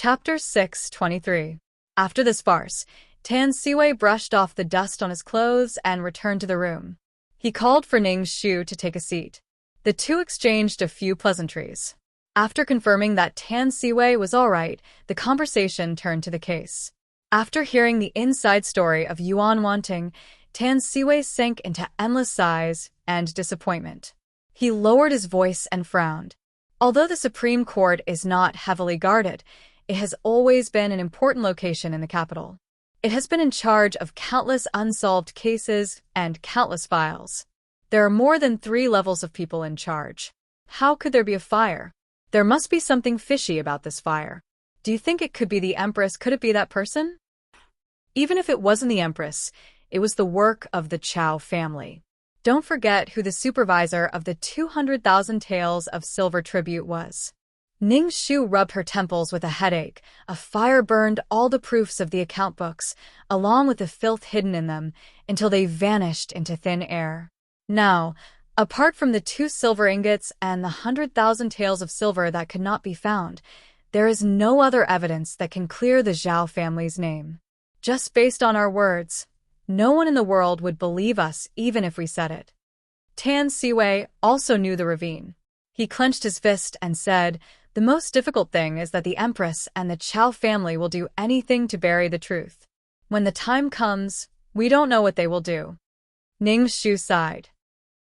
Chapter 623. After this farce, Tan Siwei brushed off the dust on his clothes and returned to the room. He called for Ning Shu to take a seat. The two exchanged a few pleasantries. After confirming that Tan Siwei was all right, the conversation turned to the case. After hearing the inside story of Yuan Wanting, Tan Siwei sank into endless sighs and disappointment. He lowered his voice and frowned. Although the Supreme Court is not heavily guarded, it has always been an important location in the capital. It has been in charge of countless unsolved cases and countless files. There are more than 3 levels of people in charge. How could there be a fire? There must be something fishy about this fire. Do you think it could be the Empress? Could it be that person? Even if it wasn't the Empress, it was the work of the Chow family. Don't forget who the supervisor of the 200,000 Taels of Silver tribute was. Ning Shu rubbed her temples with a headache. A fire burned all the proofs of the account books, along with the filth hidden in them, until they vanished into thin air. Now, apart from the 2 silver ingots and the 100,000 taels of silver that could not be found, there is no other evidence that can clear the Zhao family's name. Just based on our words, no one in the world would believe us even if we said it. Tan Siwei also knew the ravine. He clenched his fist and said, "The most difficult thing is that the Empress and the Chow family will do anything to bury the truth. When the time comes, we don't know what they will do." Ning Shu sighed.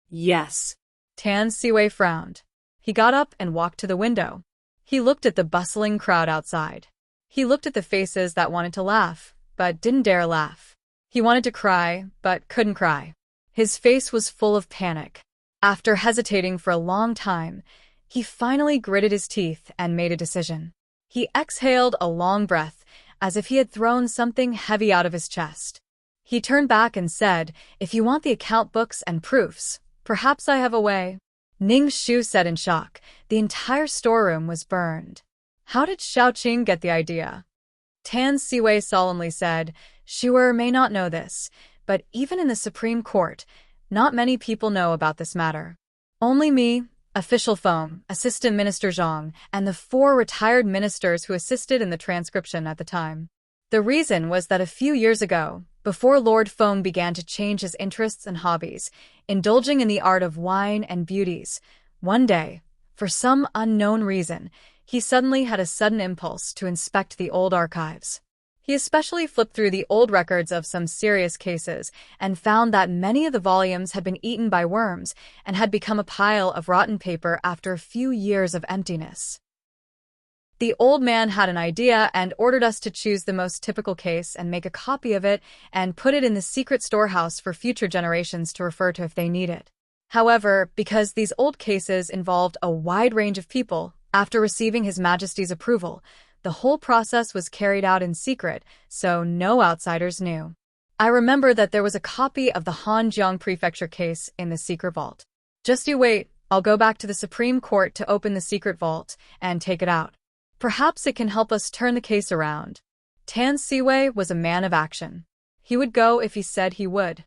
"Yes." Tan Siwei frowned. He got up and walked to the window. He looked at the bustling crowd outside. He looked at the faces that wanted to laugh, but didn't dare laugh. He wanted to cry, but couldn't cry. His face was full of panic. After hesitating for a long time, he finally gritted his teeth and made a decision. He exhaled a long breath, as if he had thrown something heavy out of his chest. He turned back and said, "If you want the account books and proofs, perhaps I have a way." Ning Shu said in shock. The entire storeroom was burned. How did Xiaoqing get the idea? Tan Siwei solemnly said, "Shuer may not know this, but even in the Supreme Court, not many people know about this matter. Only me, Official Feng, Assistant Minister Zhang, and the 4 retired ministers who assisted in the transcription at the time. The reason was that a few years ago, before Lord Feng began to change his interests and hobbies, indulging in the art of wine and beauties, one day, for some unknown reason, he suddenly had a sudden impulse to inspect the old archives. He especially flipped through the old records of some serious cases and found that many of the volumes had been eaten by worms and had become a pile of rotten paper after a few years of emptiness. The old man had an idea and ordered us to choose the most typical case and make a copy of it and put it in the secret storehouse for future generations to refer to if they need it. However, because these old cases involved a wide range of people, after receiving His Majesty's approval, the whole process was carried out in secret, so no outsiders knew. I remember that there was a copy of the Hanjiang Prefecture case in the secret vault. Just you wait, I'll go back to the Supreme Court to open the secret vault and take it out. Perhaps it can help us turn the case around." Tan Siwei was a man of action. He would go if he said he would.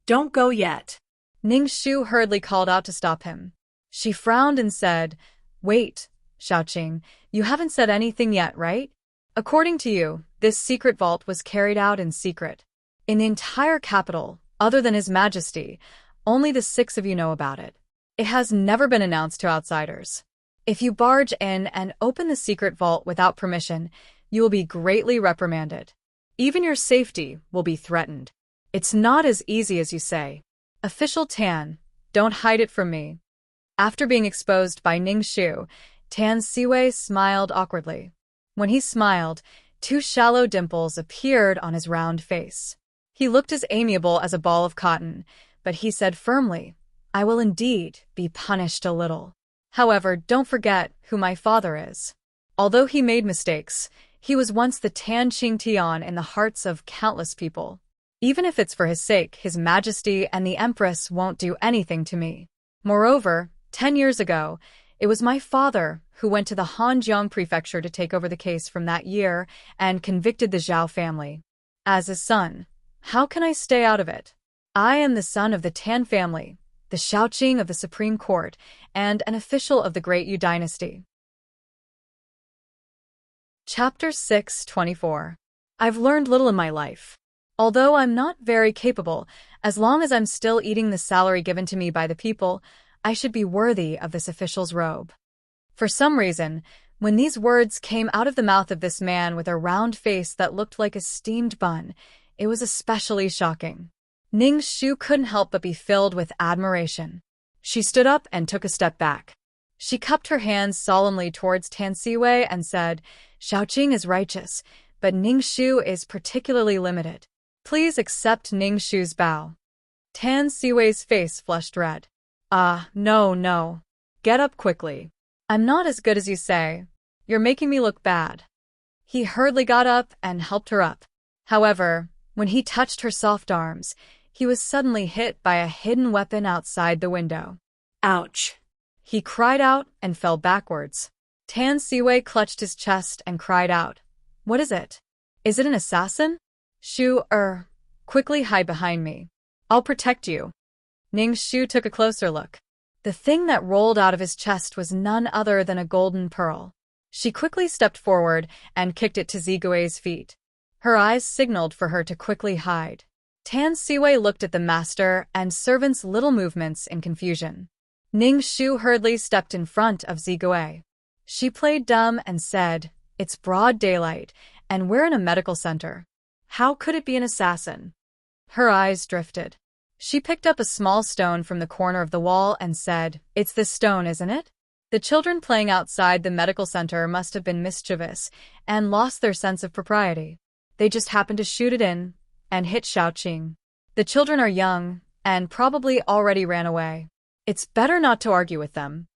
"Don't go yet." Ning Shu hurriedly called out to stop him. She frowned and said, "Wait, Xiaoqing, you haven't said anything yet, right? According to you, this secret vault was carried out in secret. In the entire capital, other than His Majesty, only the 6 of you know about it. It has never been announced to outsiders. If you barge in and open the secret vault without permission, you will be greatly reprimanded. Even your safety will be threatened. It's not as easy as you say. Official Tan, don't hide it from me." After being exposed by Ning Shu, Tan Siwei smiled awkwardly. When he smiled, 2 shallow dimples appeared on his round face. He looked as amiable as a ball of cotton, but he said firmly, "I will indeed be punished a little. However, don't forget who my father is. Although he made mistakes, he was once the Tan Qing Tian in the hearts of countless people. Even if it's for his sake, His Majesty and the Empress won't do anything to me. Moreover, 10 years ago, it was my father who went to the Hanjiang Prefecture to take over the case from that year and convicted the Zhao family. As his son, how can I stay out of it? I am the son of the Tan family, the Xiaoqing of the Supreme Court, and an official of the Great Yu dynasty." Chapter 624. I've learned little in my life. Although I'm not very capable, as long as I'm still eating the salary given to me by the people, I should be worthy of this official's robe. For some reason, when these words came out of the mouth of this man with a round face that looked like a steamed bun, it was especially shocking. Ning Shu couldn't help but be filled with admiration. She stood up and took a step back. She cupped her hands solemnly towards Tan Siwei and said, Xiaoqing is righteous, but Ning Shu is particularly limited. Please accept Ning Shu's bow. Tan Siwei's face flushed red. No. Get up quickly. I'm not as good as you say. You're making me look bad. He hurriedly got up and helped her up. However, when he touched her soft arms, he was suddenly hit by a hidden weapon outside the window. Ouch! He cried out and fell backwards. Tan Siwei clutched his chest and cried out, What is it? Is it an assassin? Shu, quickly hide behind me. I'll protect you. Ning Shu took a closer look. The thing that rolled out of his chest was none other than a golden pearl. She quickly stepped forward and kicked it to Zigui's feet. Her eyes signaled for her to quickly hide. Tan Siwei looked at the master and servant's little movements in confusion. Ning Shu hurriedly stepped in front of Zigui. She played dumb and said, It's broad daylight, and we're in a medical center. How could it be an assassin? Her eyes drifted. She picked up a small stone from the corner of the wall and said, It's this stone, isn't it? The children playing outside the medical center must have been mischievous and lost their sense of propriety. They just happened to shoot it in and hit Xiaoqing. The children are young and probably already ran away. It's better not to argue with them.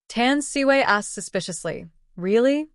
Tan Siwei asked suspiciously, Really?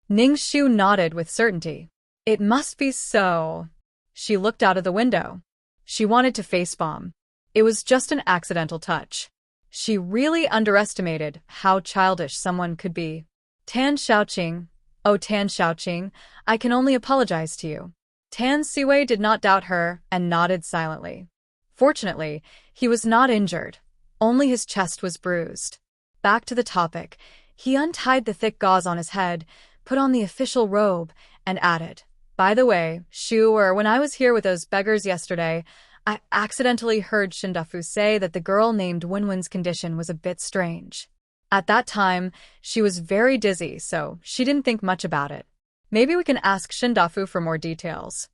Ning Shu nodded with certainty. It must be so. She looked out of the window. She wanted to facepalm. It was just an accidental touch. She really underestimated how childish someone could be. Tan Xiaoqing, oh Tan Xiaoqing, I can only apologize to you. Tan Siwei did not doubt her and nodded silently. Fortunately, he was not injured. Only his chest was bruised. Back to the topic, he untied the thick gauze on his head, put on the official robe, and added, By the way, Shu, when I was here with those beggars yesterday, I accidentally heard Shindafu say that the girl named Wenwen's condition was a bit strange. At that time, she was very dizzy, so she didn't think much about it. Maybe we can ask Shindafu for more details.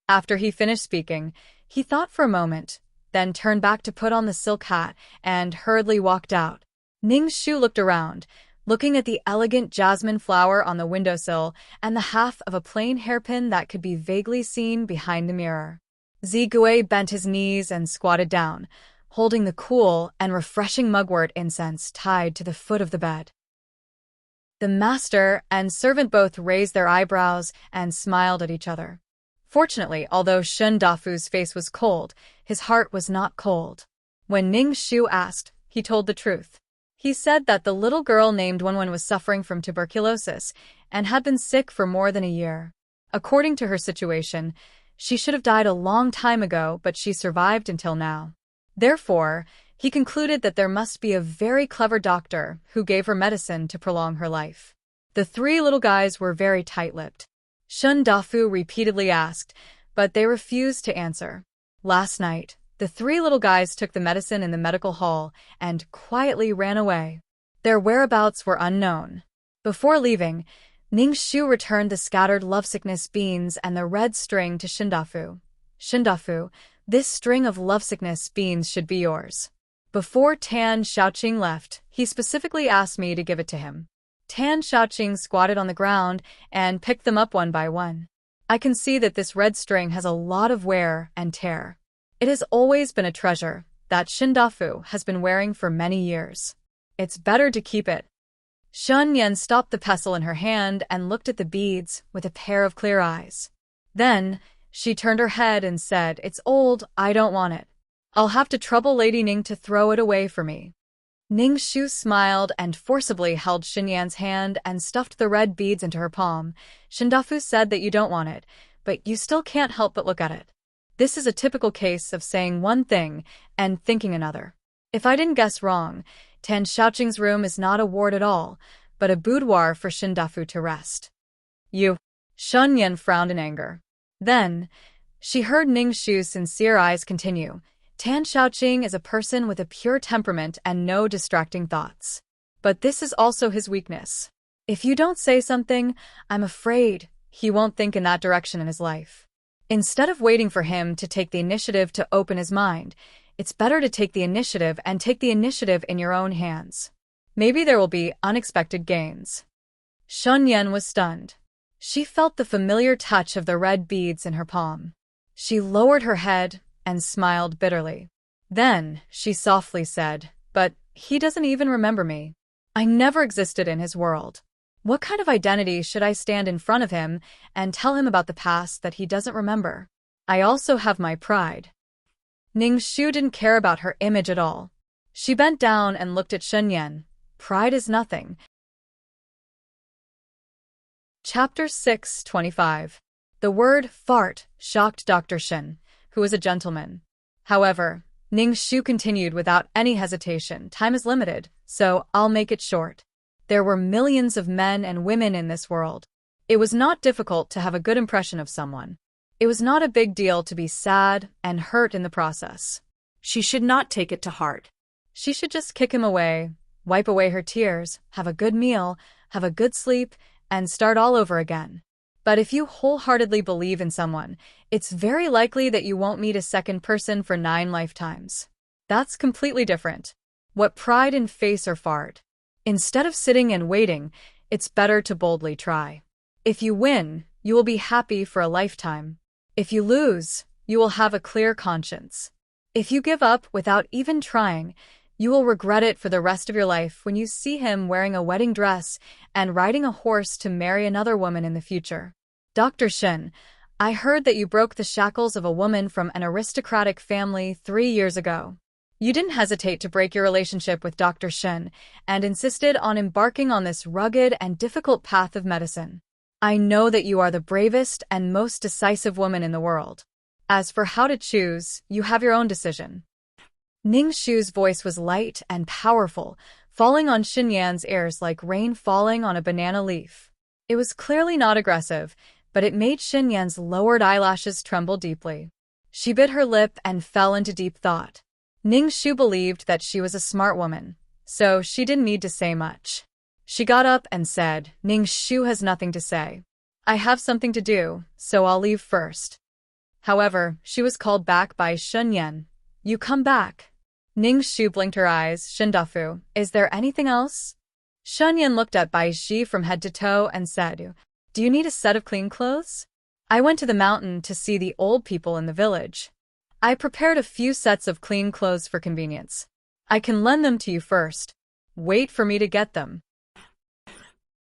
After he finished speaking, he thought for a moment, then turned back to put on the silk hat and hurriedly walked out. Ning Shu looked around, looking at the elegant jasmine flower on the windowsill and the half of a plain hairpin that could be vaguely seen behind the mirror. Zigui bent his knees and squatted down, holding the cool and refreshing mugwort incense tied to the foot of the bed. The master and servant both raised their eyebrows and smiled at each other. Fortunately, although Shun Dafu's face was cold, his heart was not cold. When Ning Shu asked, he told the truth. He said that the little girl named Wenwen was suffering from tuberculosis and had been sick for more than a year. According to her situation, she should have died a long time ago, but she survived until now. Therefore, he concluded that there must be a very clever doctor who gave her medicine to prolong her life. The three little guys were very tight-lipped. Shun Dafu repeatedly asked, but they refused to answer. Last night, the three little guys took the medicine in the medical hall and quietly ran away. Their whereabouts were unknown. Before leaving, Ning Shu returned the scattered lovesickness beans and the red string to Shindafu. Shindafu, this string of lovesickness beans should be yours. Before Tan Xiaoqing left, he specifically asked me to give it to him. Tan Xiaoqing squatted on the ground and picked them up one by one. I can see that this red string has a lot of wear and tear. It has always been a treasure that Shindafu has been wearing for many years. It's better to keep it. Shun Yan stopped the pestle in her hand and looked at the beads with a pair of clear eyes. Then, she turned her head and said, It's old, I don't want it. I'll have to trouble Lady Ning to throw it away for me. Ning Shu smiled and forcibly held Shin Yan's hand and stuffed the red beads into her palm. Shindafu said that you don't want it, but you still can't help but look at it. This is a typical case of saying one thing and thinking another. If I didn't guess wrong, Tan Xiaoqing's room is not a ward at all, but a boudoir for Shindafu to rest. You. Shun Yan frowned in anger. Then, she heard Ning Shu's sincere eyes continue. Tan Xiaoqing is a person with a pure temperament and no distracting thoughts. But this is also his weakness. If you don't say something, I'm afraid he won't think in that direction in his life. Instead of waiting for him to take the initiative to open his mind, it's better to take the initiative and take the initiative in your own hands. Maybe there will be unexpected gains. Shun Yan was stunned. She felt the familiar touch of the red beads in her palm. She lowered her head and smiled bitterly. Then, she softly said, "But he doesn't even remember me. I never existed in his world. What kind of identity should I stand in front of him and tell him about the past that he doesn't remember? I also have my pride." Ning Shu didn't care about her image at all. She bent down and looked at Shun Yan. Pride is nothing. Chapter 6:25. The word fart shocked Dr. Shen, who was a gentleman. However, Ning Shu continued without any hesitation. Time is limited, so I'll make it short. There were millions of men and women in this world. It was not difficult to have a good impression of someone. It was not a big deal to be sad and hurt in the process. She should not take it to heart. She should just kick him away, wipe away her tears, have a good meal, have a good sleep, and start all over again. But if you wholeheartedly believe in someone, it's very likely that you won't meet a second person for 9 lifetimes. That's completely different. What pride in face or fart. Instead of sitting and waiting, it's better to boldly try. If you win, you will be happy for a lifetime. If you lose, you will have a clear conscience. If you give up without even trying, you will regret it for the rest of your life when you see him wearing a wedding dress and riding a horse to marry another woman in the future. Dr. Shen, I heard that you broke the shackles of a woman from an aristocratic family 3 years ago. You didn't hesitate to break your relationship with Dr. Shen and insisted on embarking on this rugged and difficult path of medicine. I know that you are the bravest and most decisive woman in the world. As for how to choose, you have your own decision. Ning Shu's voice was light and powerful, falling on Shun Yan's ears like rain falling on a banana leaf. It was clearly not aggressive, but it made Shun Yan's lowered eyelashes tremble deeply. She bit her lip and fell into deep thought. Ning Shu believed that she was a smart woman, so she didn't need to say much. She got up and said, "Ning Shu has nothing to say. I have something to do, so I'll leave first." However, she was called back by Shun Yan. "You come back." Ning Shu blinked her eyes. "Shindafu, is there anything else?" Shun Yan looked at Bai Shi from head to toe and said, "Do you need a set of clean clothes? I went to the mountain to see the old people in the village. I prepared a few sets of clean clothes for convenience. I can lend them to you first. Wait for me to get them."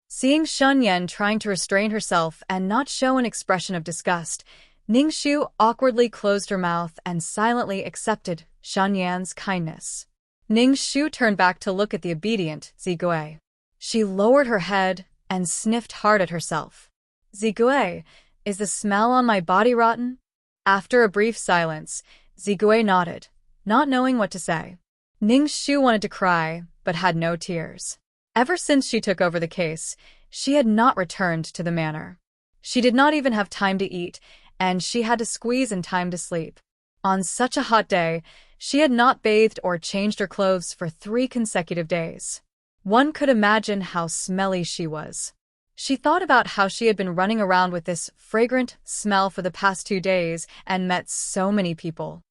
Seeing Shun Yan trying to restrain herself and not show an expression of disgust, Ning Shu awkwardly closed her mouth and silently accepted Shun Yan's kindness. Ning Shu turned back to look at the obedient Zigui. She lowered her head and sniffed hard at herself. "Zigui, is the smell on my body rotten?" After a brief silence, Zigui nodded, not knowing what to say. Ning Shu wanted to cry, but had no tears. Ever since she took over the case, she had not returned to the manor. She did not even have time to eat, and she had to squeeze in time to sleep. On such a hot day, she had not bathed or changed her clothes for 3 consecutive days. One could imagine how smelly she was. She thought about how she had been running around with this fragrant smell for the past 2 days and met so many people.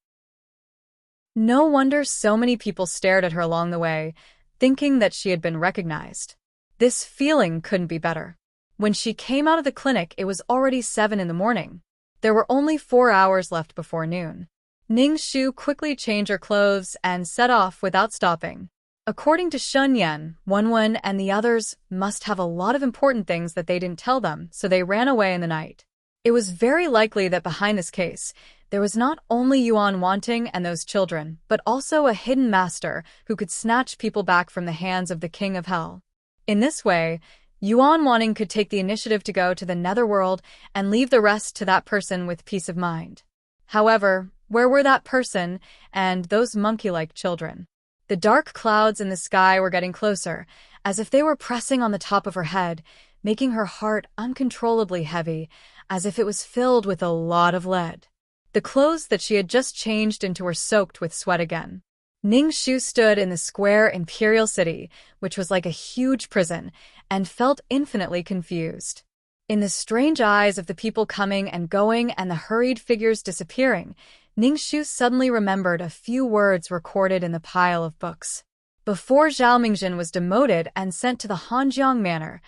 No wonder so many people stared at her along the way, thinking that she had been recognized. This feeling couldn't be better. When she came out of the clinic, it was already 7 in the morning. There were only 4 hours left before noon. Ning Shu quickly changed her clothes and set off without stopping. According to Shun Yan, Wenwen and the others must have a lot of important things that they didn't tell them, so they ran away in the night. It was very likely that behind this case, there was not only Yuan Wanting and those children, but also a hidden master who could snatch people back from the hands of the King of Hell. In this way, Yuan Wanting could take the initiative to go to the netherworld and leave the rest to that person with peace of mind. However, where were that person and those monkey-like children? The dark clouds in the sky were getting closer, as if they were pressing on the top of her head, making her heart uncontrollably heavy, as if it was filled with a lot of lead. The clothes that she had just changed into were soaked with sweat again. Ning Shu stood in the square imperial city, which was like a huge prison, and felt infinitely confused. In the strange eyes of the people coming and going and the hurried figures disappearing, Ning Shu suddenly remembered a few words recorded in the pile of books. Before Zhao Mingjin was demoted and sent to the Hanjiang Manor,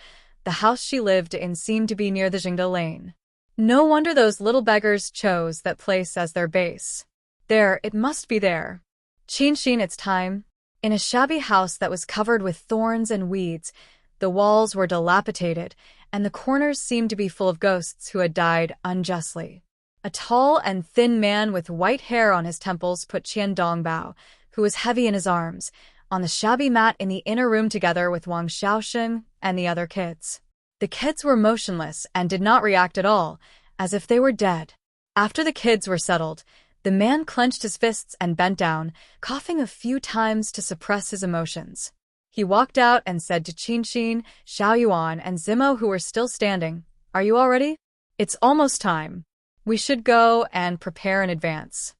the house she lived in seemed to be near the Jingde Lane. No wonder those little beggars chose that place as their base. There, it must be there. Qinxin, it's time. In a shabby house that was covered with thorns and weeds, the walls were dilapidated, and the corners seemed to be full of ghosts who had died unjustly. A tall and thin man with white hair on his temples put Qian Dongbao, who was heavy in his arms, on the shabby mat in the inner room together with Wang Xiaoxing and the other kids. The kids were motionless and did not react at all, as if they were dead. After the kids were settled, the man clenched his fists and bent down, coughing a few times to suppress his emotions. He walked out and said to Qinxin, Xiaoyuan, and Zimo, who were still standing, "Are you all ready? It's almost time. We should go and prepare in advance."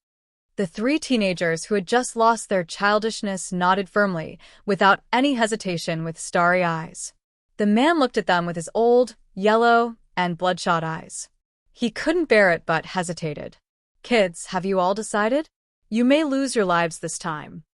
The three teenagers who had just lost their childishness nodded firmly, without any hesitation, with starry eyes. The man looked at them with his old, yellow, and bloodshot eyes. He couldn't bear it but hesitated. "Kids, have you all decided? You may lose your lives this time."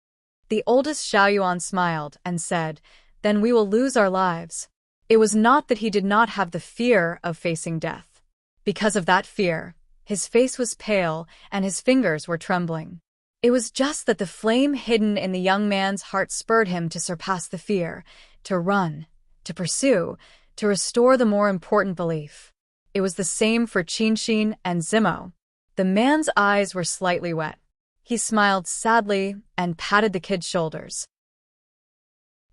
The oldest Xiaoyuan smiled and said, "Then we will lose our lives." It was not that he did not have the fear of facing death. Because of that fear, his face was pale and his fingers were trembling. It was just that the flame hidden in the young man's heart spurred him to surpass the fear, to run, to pursue, to restore the more important belief. It was the same for Qinxin and Zimo. The man's eyes were slightly wet. He smiled sadly and patted the kid's shoulders.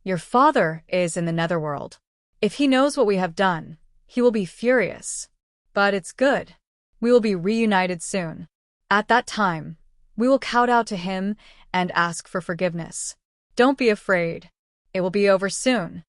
"Your father is in the netherworld. If he knows what we have done, he will be furious. But it's good. We will be reunited soon. At that time, we will kowtow to him and ask for forgiveness. Don't be afraid. It will be over soon."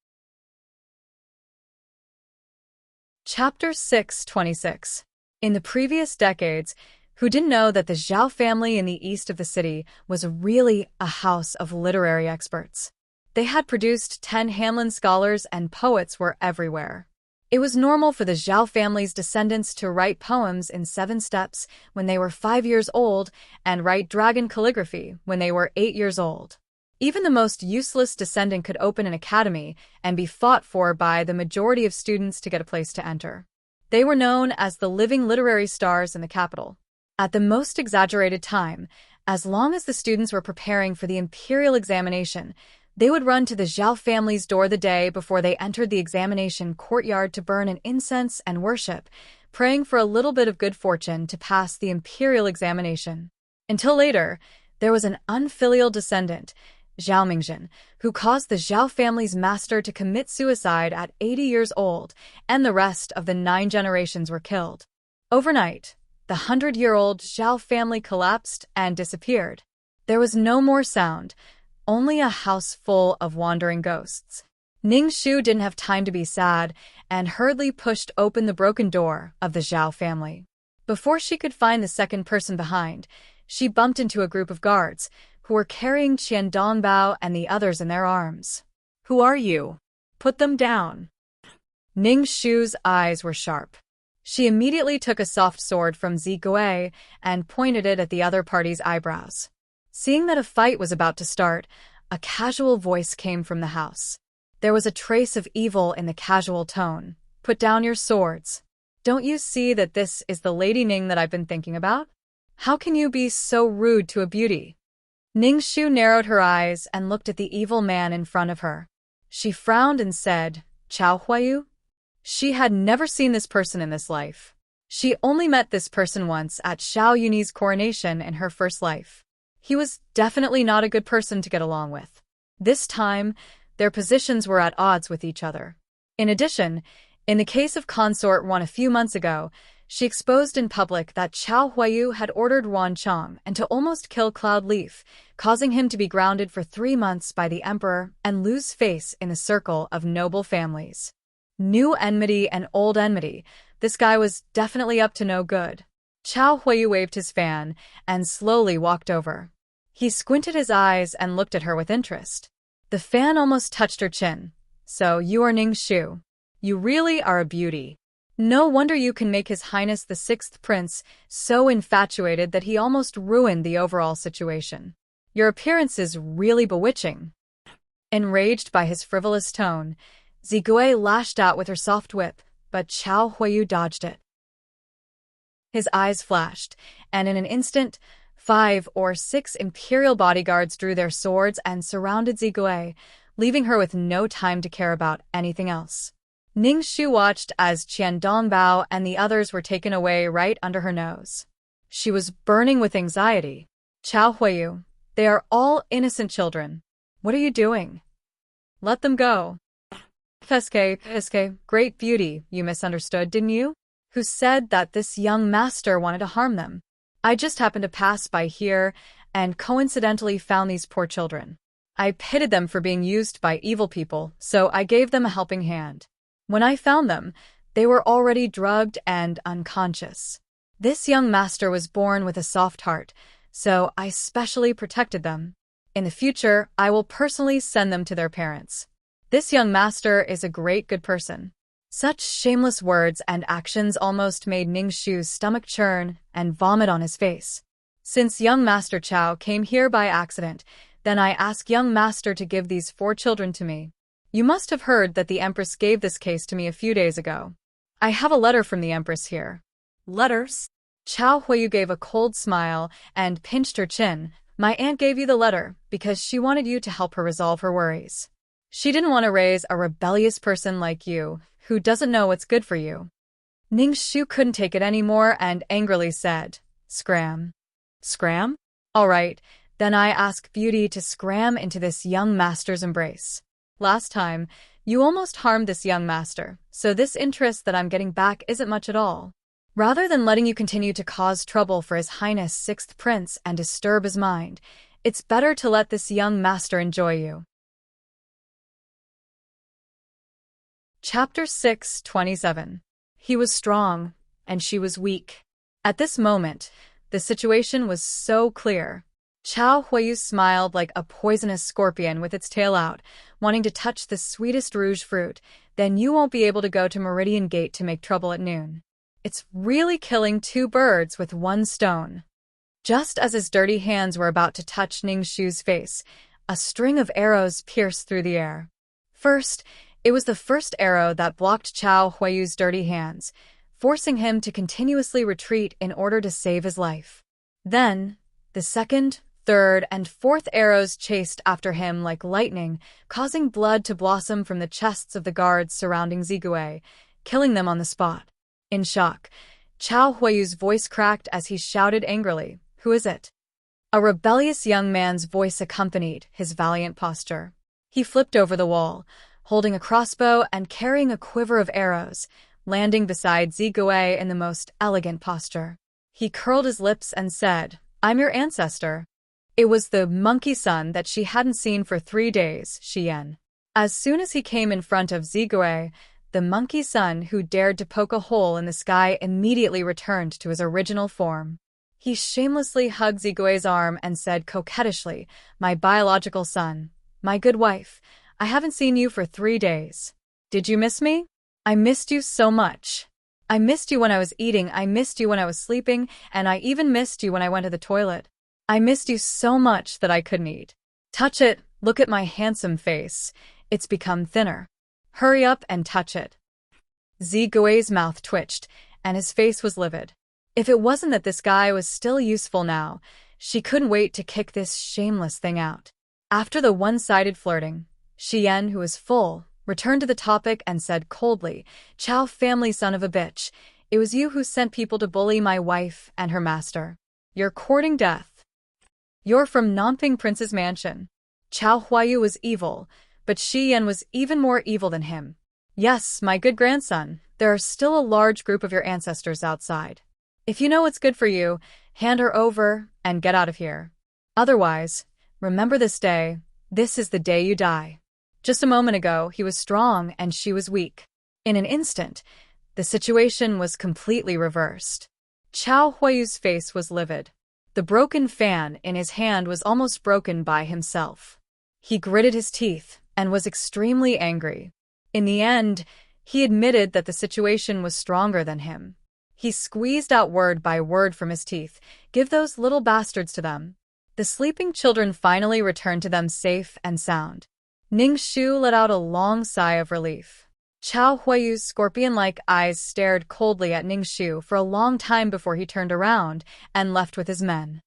Chapter 626. In the previous decades, who didn't know that the Zhao family in the east of the city was really a house of literary experts? They had produced 10 Hanlon scholars and poets were everywhere. It was normal for the Zhao family's descendants to write poems in 7 steps when they were 5 years old and write dragon calligraphy when they were 8 years old. Even the most useless descendant could open an academy and be fought for by the majority of students to get a place to enter. They were known as the living literary stars in the capital. At the most exaggerated time, as long as the students were preparing for the imperial examination, they would run to the Zhao family's door the day before they entered the examination courtyard to burn an incense and worship, praying for a little bit of good fortune to pass the imperial examination. Until later, there was an unfilial descendant, Zhao Mingjin, who caused the Zhao family's master to commit suicide at 80 years old, and the rest of the 9 generations were killed. Overnight, the 100-year-old Zhao family collapsed and disappeared. There was no more sound, only a house full of wandering ghosts. Ning Shu didn't have time to be sad and hurriedly pushed open the broken door of the Zhao family. Before she could find the second person behind, she bumped into a group of guards who were carrying Qian Dongbao and the others in their arms. "Who are you? Put them down." Ning Shu's eyes were sharp. She immediately took a soft sword from Zigui and pointed it at the other party's eyebrows. Seeing that a fight was about to start, a casual voice came from the house. There was a trace of evil in the casual tone. "Put down your swords. Don't you see that this is the Lady Ning that I've been thinking about? How can you be so rude to a beauty?" Ning Shu narrowed her eyes and looked at the evil man in front of her. She frowned and said, "Chao Huayu?" She had never seen this person in this life. She only met this person once at Xiao Yunyi's coronation in her first life. He was definitely not a good person to get along with. This time, their positions were at odds with each other. In addition, in the case of Consort 1 a few months ago, she exposed in public that Chao Huayu had ordered Wan Chong and to almost kill Cloud Leaf, causing him to be grounded for 3 months by the emperor and lose face in the circle of noble families. New enmity and old enmity. This guy was definitely up to no good. Chao Huiyu waved his fan and slowly walked over. He squinted his eyes and looked at her with interest. The fan almost touched her chin. So you are Ning Shu. You really are a beauty. No wonder you can make His Highness the Sixth Prince so infatuated that he almost ruined the overall situation. Your appearance is really bewitching. Enraged by his frivolous tone, Zigui lashed out with her soft whip, but Chao Huiyu dodged it. His eyes flashed, and in an instant, 5 or 6 imperial bodyguards drew their swords and surrounded Zigui, leaving her with no time to care about anything else. Ning Shu watched as Qian Dongbao and the others were taken away right under her nose. She was burning with anxiety. Chao Huiyu, they are all innocent children. What are you doing? Let them go. Peske, great beauty, you misunderstood, didn't you? Who said that this young master wanted to harm them? I just happened to pass by here and coincidentally found these poor children. I pitied them for being used by evil people, so I gave them a helping hand. When I found them, they were already drugged and unconscious. This young master was born with a soft heart, so I specially protected them. In the future, I will personally send them to their parents. This young master is a great good person. Such shameless words and actions almost made Ning Shu's stomach churn and vomit on his face. Since young Master Chao came here by accident, then I ask young master to give these 4 children to me. You must have heard that the Empress gave this case to me a few days ago. I have a letter from the Empress here. Letters? Chao Huiyu gave a cold smile and pinched her chin. My aunt gave you the letter because she wanted you to help her resolve her worries. She didn't want to raise a rebellious person like you, who doesn't know what's good for you. Ning Shu couldn't take it anymore and angrily said, Scram. Scram? All right, then I ask Beauty to scram into this young master's embrace. Last time, you almost harmed this young master, so this interest that I'm getting back isn't much at all. Rather than letting you continue to cause trouble for His Highness Sixth Prince and disturb his mind, it's better to let this young master enjoy you. Chapter 6:27. He was strong, and she was weak. At this moment, the situation was so clear. Chao Huiyu smiled like a poisonous scorpion with its tail out, wanting to touch the sweetest rouge fruit. Then you won't be able to go to Meridian Gate to make trouble at noon. It's really killing 2 birds with 1 stone. Just as his dirty hands were about to touch Ning Shu's face, a string of arrows pierced through the air. First, it was the first arrow that blocked Chao Huiyu's dirty hands, forcing him to continuously retreat in order to save his life. Then, the second, third, and fourth arrows chased after him like lightning, causing blood to blossom from the chests of the guards surrounding Zigui, killing them on the spot. In shock, Chao Huiyu's voice cracked as he shouted angrily, "Who is it?" A rebellious young man's voice accompanied his valiant posture. He flipped over the wall, holding a crossbow and carrying a quiver of arrows, landing beside Zigui in the most elegant posture. He curled his lips and said, "I'm your ancestor." It was the monkey son that she hadn't seen for 3 days, Xian. As soon as he came in front of Zigui, the monkey son who dared to poke a hole in the sky immediately returned to his original form. He shamelessly hugged Zigui's arm and said coquettishly, "My biological son, my good wife, I haven't seen you for 3 days. Did you miss me? I missed you so much. I missed you when I was eating, I missed you when I was sleeping, and I even missed you when I went to the toilet. I missed you so much that I couldn't eat. Touch it, look at my handsome face. It's become thinner. Hurry up and touch it." Zigui's mouth twitched, and his face was livid. If it wasn't that this guy was still useful now, she couldn't wait to kick this shameless thing out. After the one-sided flirting, Xian, who was full, returned to the topic and said coldly, "Chao family son of a bitch, it was you who sent people to bully my wife and her master. You're courting death. You're from Nanping Prince's mansion." Chao Huiyu was evil, but Xian was even more evil than him. "Yes, my good grandson, there are still a large group of your ancestors outside. If you know what's good for you, hand her over and get out of here. Otherwise, remember this day, this is the day you die." Just a moment ago, he was strong and she was weak. In an instant, the situation was completely reversed. Chao Huayu's face was livid. The broken fan in his hand was almost broken by himself. He gritted his teeth and was extremely angry. In the end, he admitted that the situation was stronger than him. He squeezed out word by word from his teeth. "Give those little bastards to them." The sleeping children finally returned to them safe and sound. Ning Shu let out a long sigh of relief. Chao Huayu's scorpion-like eyes stared coldly at Ning Shu for a long time before he turned around and left with his men.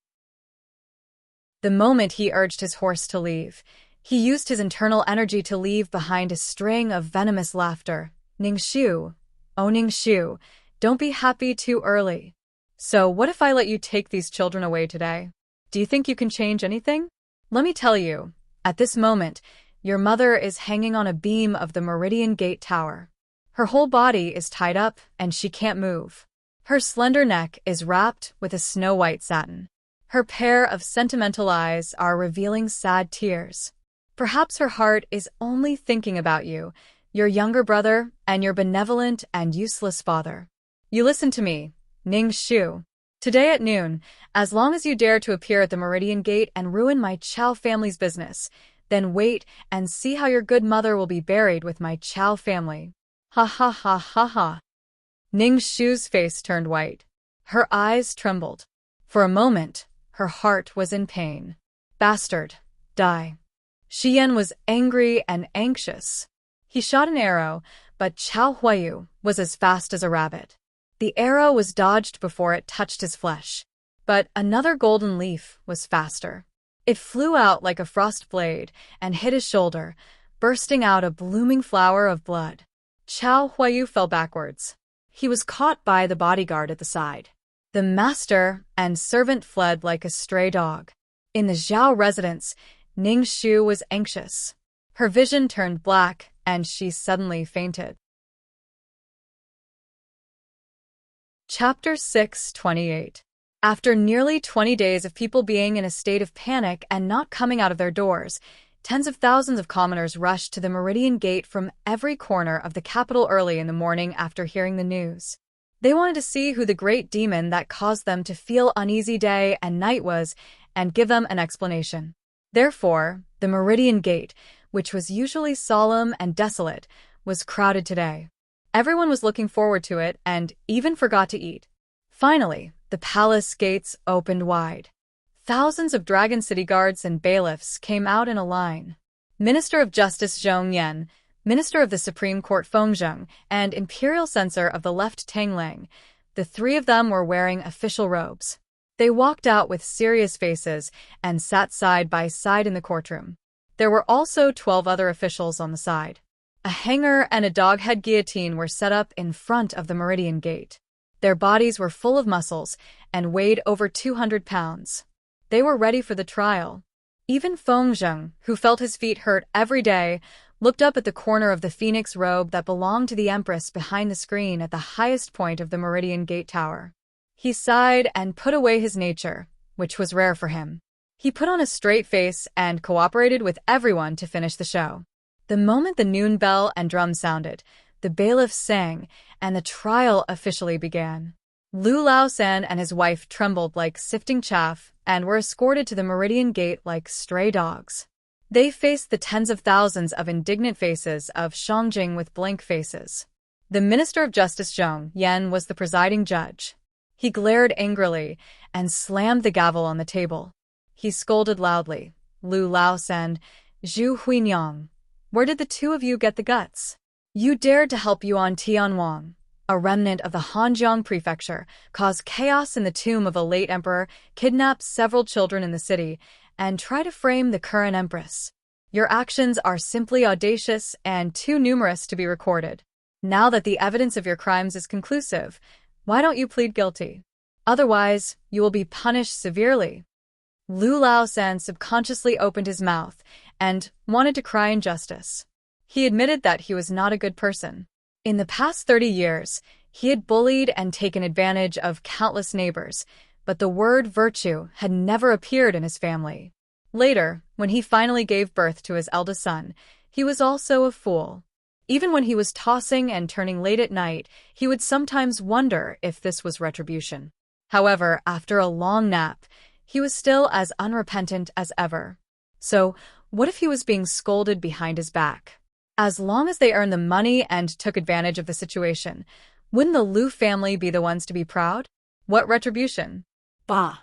The moment he urged his horse to leave, he used his internal energy to leave behind a string of venomous laughter. "Ning Shu, oh Ning Shu, don't be happy too early. So what if I let you take these children away today? Do you think you can change anything? Let me tell you, at this moment, your mother is hanging on a beam of the Meridian Gate Tower. Her whole body is tied up and she can't move. Her slender neck is wrapped with a snow-white satin. Her pair of sentimental eyes are revealing sad tears. Perhaps her heart is only thinking about you, your younger brother, and your benevolent and useless father. You listen to me, Ning Shu. Today at noon, as long as you dare to appear at the Meridian Gate and ruin my Chao family's business, then wait and see how your good mother will be buried with my Chao family." Ha ha ha ha ha. Ning Shu's face turned white. Her eyes trembled. For a moment, her heart was in pain. "Bastard, die." Xian was angry and anxious. He shot an arrow, but Chao Huayu was as fast as a rabbit. The arrow was dodged before it touched his flesh. But another golden leaf was faster. It flew out like a frost blade and hit his shoulder, bursting out a blooming flower of blood. Chao Huayu fell backwards. He was caught by the bodyguard at the side. The master and servant fled like a stray dog. In the Zhao residence, Ning Shu was anxious. Her vision turned black, and she suddenly fainted. Chapter 6:28. After nearly 20 days of people being in a state of panic and not coming out of their doors, tens of thousands of commoners rushed to the Meridian Gate from every corner of the capital early in the morning after hearing the news. They wanted to see who the great demon that caused them to feel uneasy day and night was and give them an explanation. Therefore, the Meridian Gate, which was usually solemn and desolate, was crowded today. Everyone was looking forward to it and even forgot to eat. Finally, the palace gates opened wide. Thousands of Dragon City guards and bailiffs came out in a line. Minister of Justice Zhong Yan, Minister of the Supreme Court Feng Zheng, and Imperial Censor of the Left Tang Lang, the three of them were wearing official robes. They walked out with serious faces and sat side by side in the courtroom. There were also 12 other officials on the side. A hanger and a dog-head guillotine were set up in front of the Meridian Gate. Their bodies were full of muscles and weighed over 200 pounds. They were ready for the trial. Even Feng Zheng, who felt his feet hurt every day, looked up at the corner of the phoenix robe that belonged to the Empress behind the screen at the highest point of the Meridian Gate Tower. He sighed and put away his nature, which was rare for him. He put on a straight face and cooperated with everyone to finish the show. The moment the noon bell and drum sounded, the bailiffs sang, and the trial officially began. Lu Laosan and his wife trembled like sifting chaff and were escorted to the Meridian Gate like stray dogs. They faced the tens of thousands of indignant faces of Shangjing with blank faces. The Minister of Justice Zhong Yan was the presiding judge. He glared angrily and slammed the gavel on the table. He scolded loudly. "Lu Laosan, Zhu Huinyang, where did the two of you get the guts? You dared to help Yuan Tianwang, a remnant of the Hanjiang prefecture, cause chaos in the tomb of a late emperor, kidnap several children in the city, and try to frame the current empress. Your actions are simply audacious and too numerous to be recorded. Now that the evidence of your crimes is conclusive, why don't you plead guilty? Otherwise, you will be punished severely." Lu Laosan subconsciously opened his mouth and wanted to cry injustice. He admitted that he was not a good person. In the past 30 years, he had bullied and taken advantage of countless neighbors, but the word virtue had never appeared in his family. Later, when he finally gave birth to his eldest son, he was also a fool. Even when he was tossing and turning late at night, he would sometimes wonder if this was retribution. However, after a long nap, he was still as unrepentant as ever. So, what if he was being scolded behind his back? As long as they earned the money and took advantage of the situation, wouldn't the Liu family be the ones to be proud? What retribution? Bah.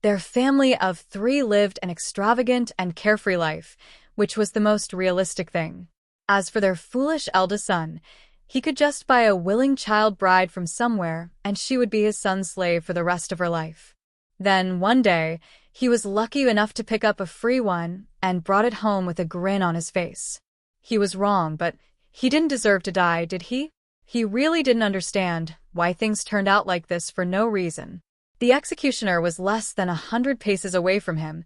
Their family of 3 lived an extravagant and carefree life, which was the most realistic thing. As for their foolish eldest son, he could just buy a willing child bride from somewhere, and she would be his son's slave for the rest of her life. Then, one day, he was lucky enough to pick up a free one and brought it home with a grin on his face. He was wrong, but he didn't deserve to die, did he? He really didn't understand why things turned out like this for no reason. The executioner was less than 100 paces away from him,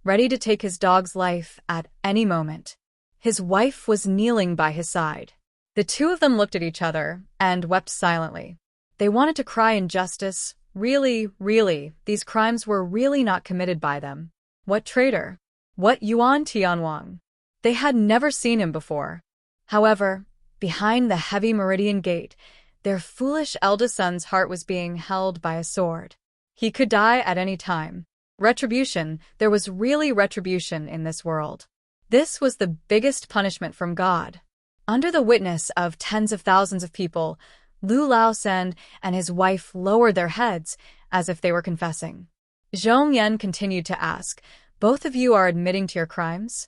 ready to take his dog's life at any moment. His wife was kneeling by his side. The two of them looked at each other and wept silently. They wanted to cry in justice. Really, these crimes were really not committed by them. What traitor? What Yuan Tianwang? They had never seen him before. However, behind the heavy meridian gate, their foolish eldest son's heart was being held by a sword. He could die at any time. Retribution, there was really retribution in this world. This was the biggest punishment from God. Under the witness of tens of thousands of people, Lu Laosen and his wife lowered their heads as if they were confessing. Zhong Yan continued to ask, "Both of you are admitting to your crimes?"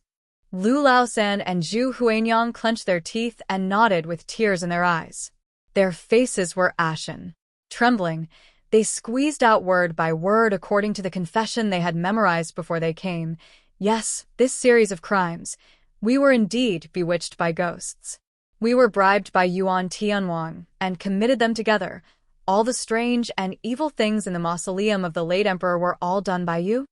Lu Laosen and Zhu Huanyang clenched their teeth and nodded with tears in their eyes. Their faces were ashen. Trembling, they squeezed out word by word according to the confession they had memorized before they came. Yes, this series of crimes. We were indeed bewitched by ghosts. We were bribed by Yuan Tianwang and committed them together. All the strange and evil things in the mausoleum of the late emperor were all done by you?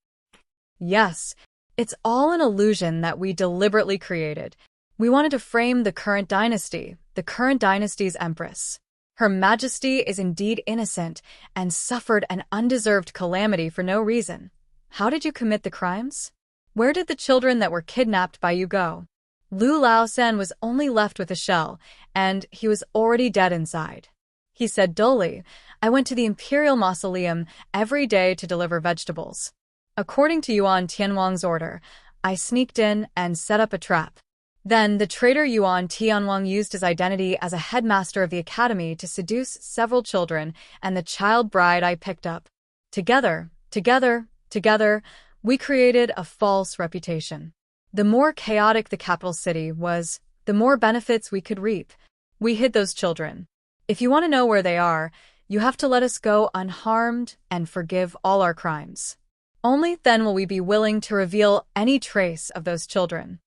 Yes, it's all an illusion that we deliberately created. We wanted to frame the current dynasty's empress. Her Majesty is indeed innocent and suffered an undeserved calamity for no reason. How did you commit the crimes? Where did the children that were kidnapped by you go? Lu Laosen was only left with a shell, and he was already dead inside. He said dully, "I went to the imperial mausoleum every day to deliver vegetables. According to Yuan Tianwang's order, I sneaked in and set up a trap. Then the traitor Yuan Tianwang used his identity as a headmaster of the academy to seduce several children and the child bride I picked up. Together, we created a false reputation. The more chaotic the capital city was, the more benefits we could reap. We hid those children. If you want to know where they are, you have to let us go unharmed and forgive all our crimes. Only then will we be willing to reveal any trace of those children."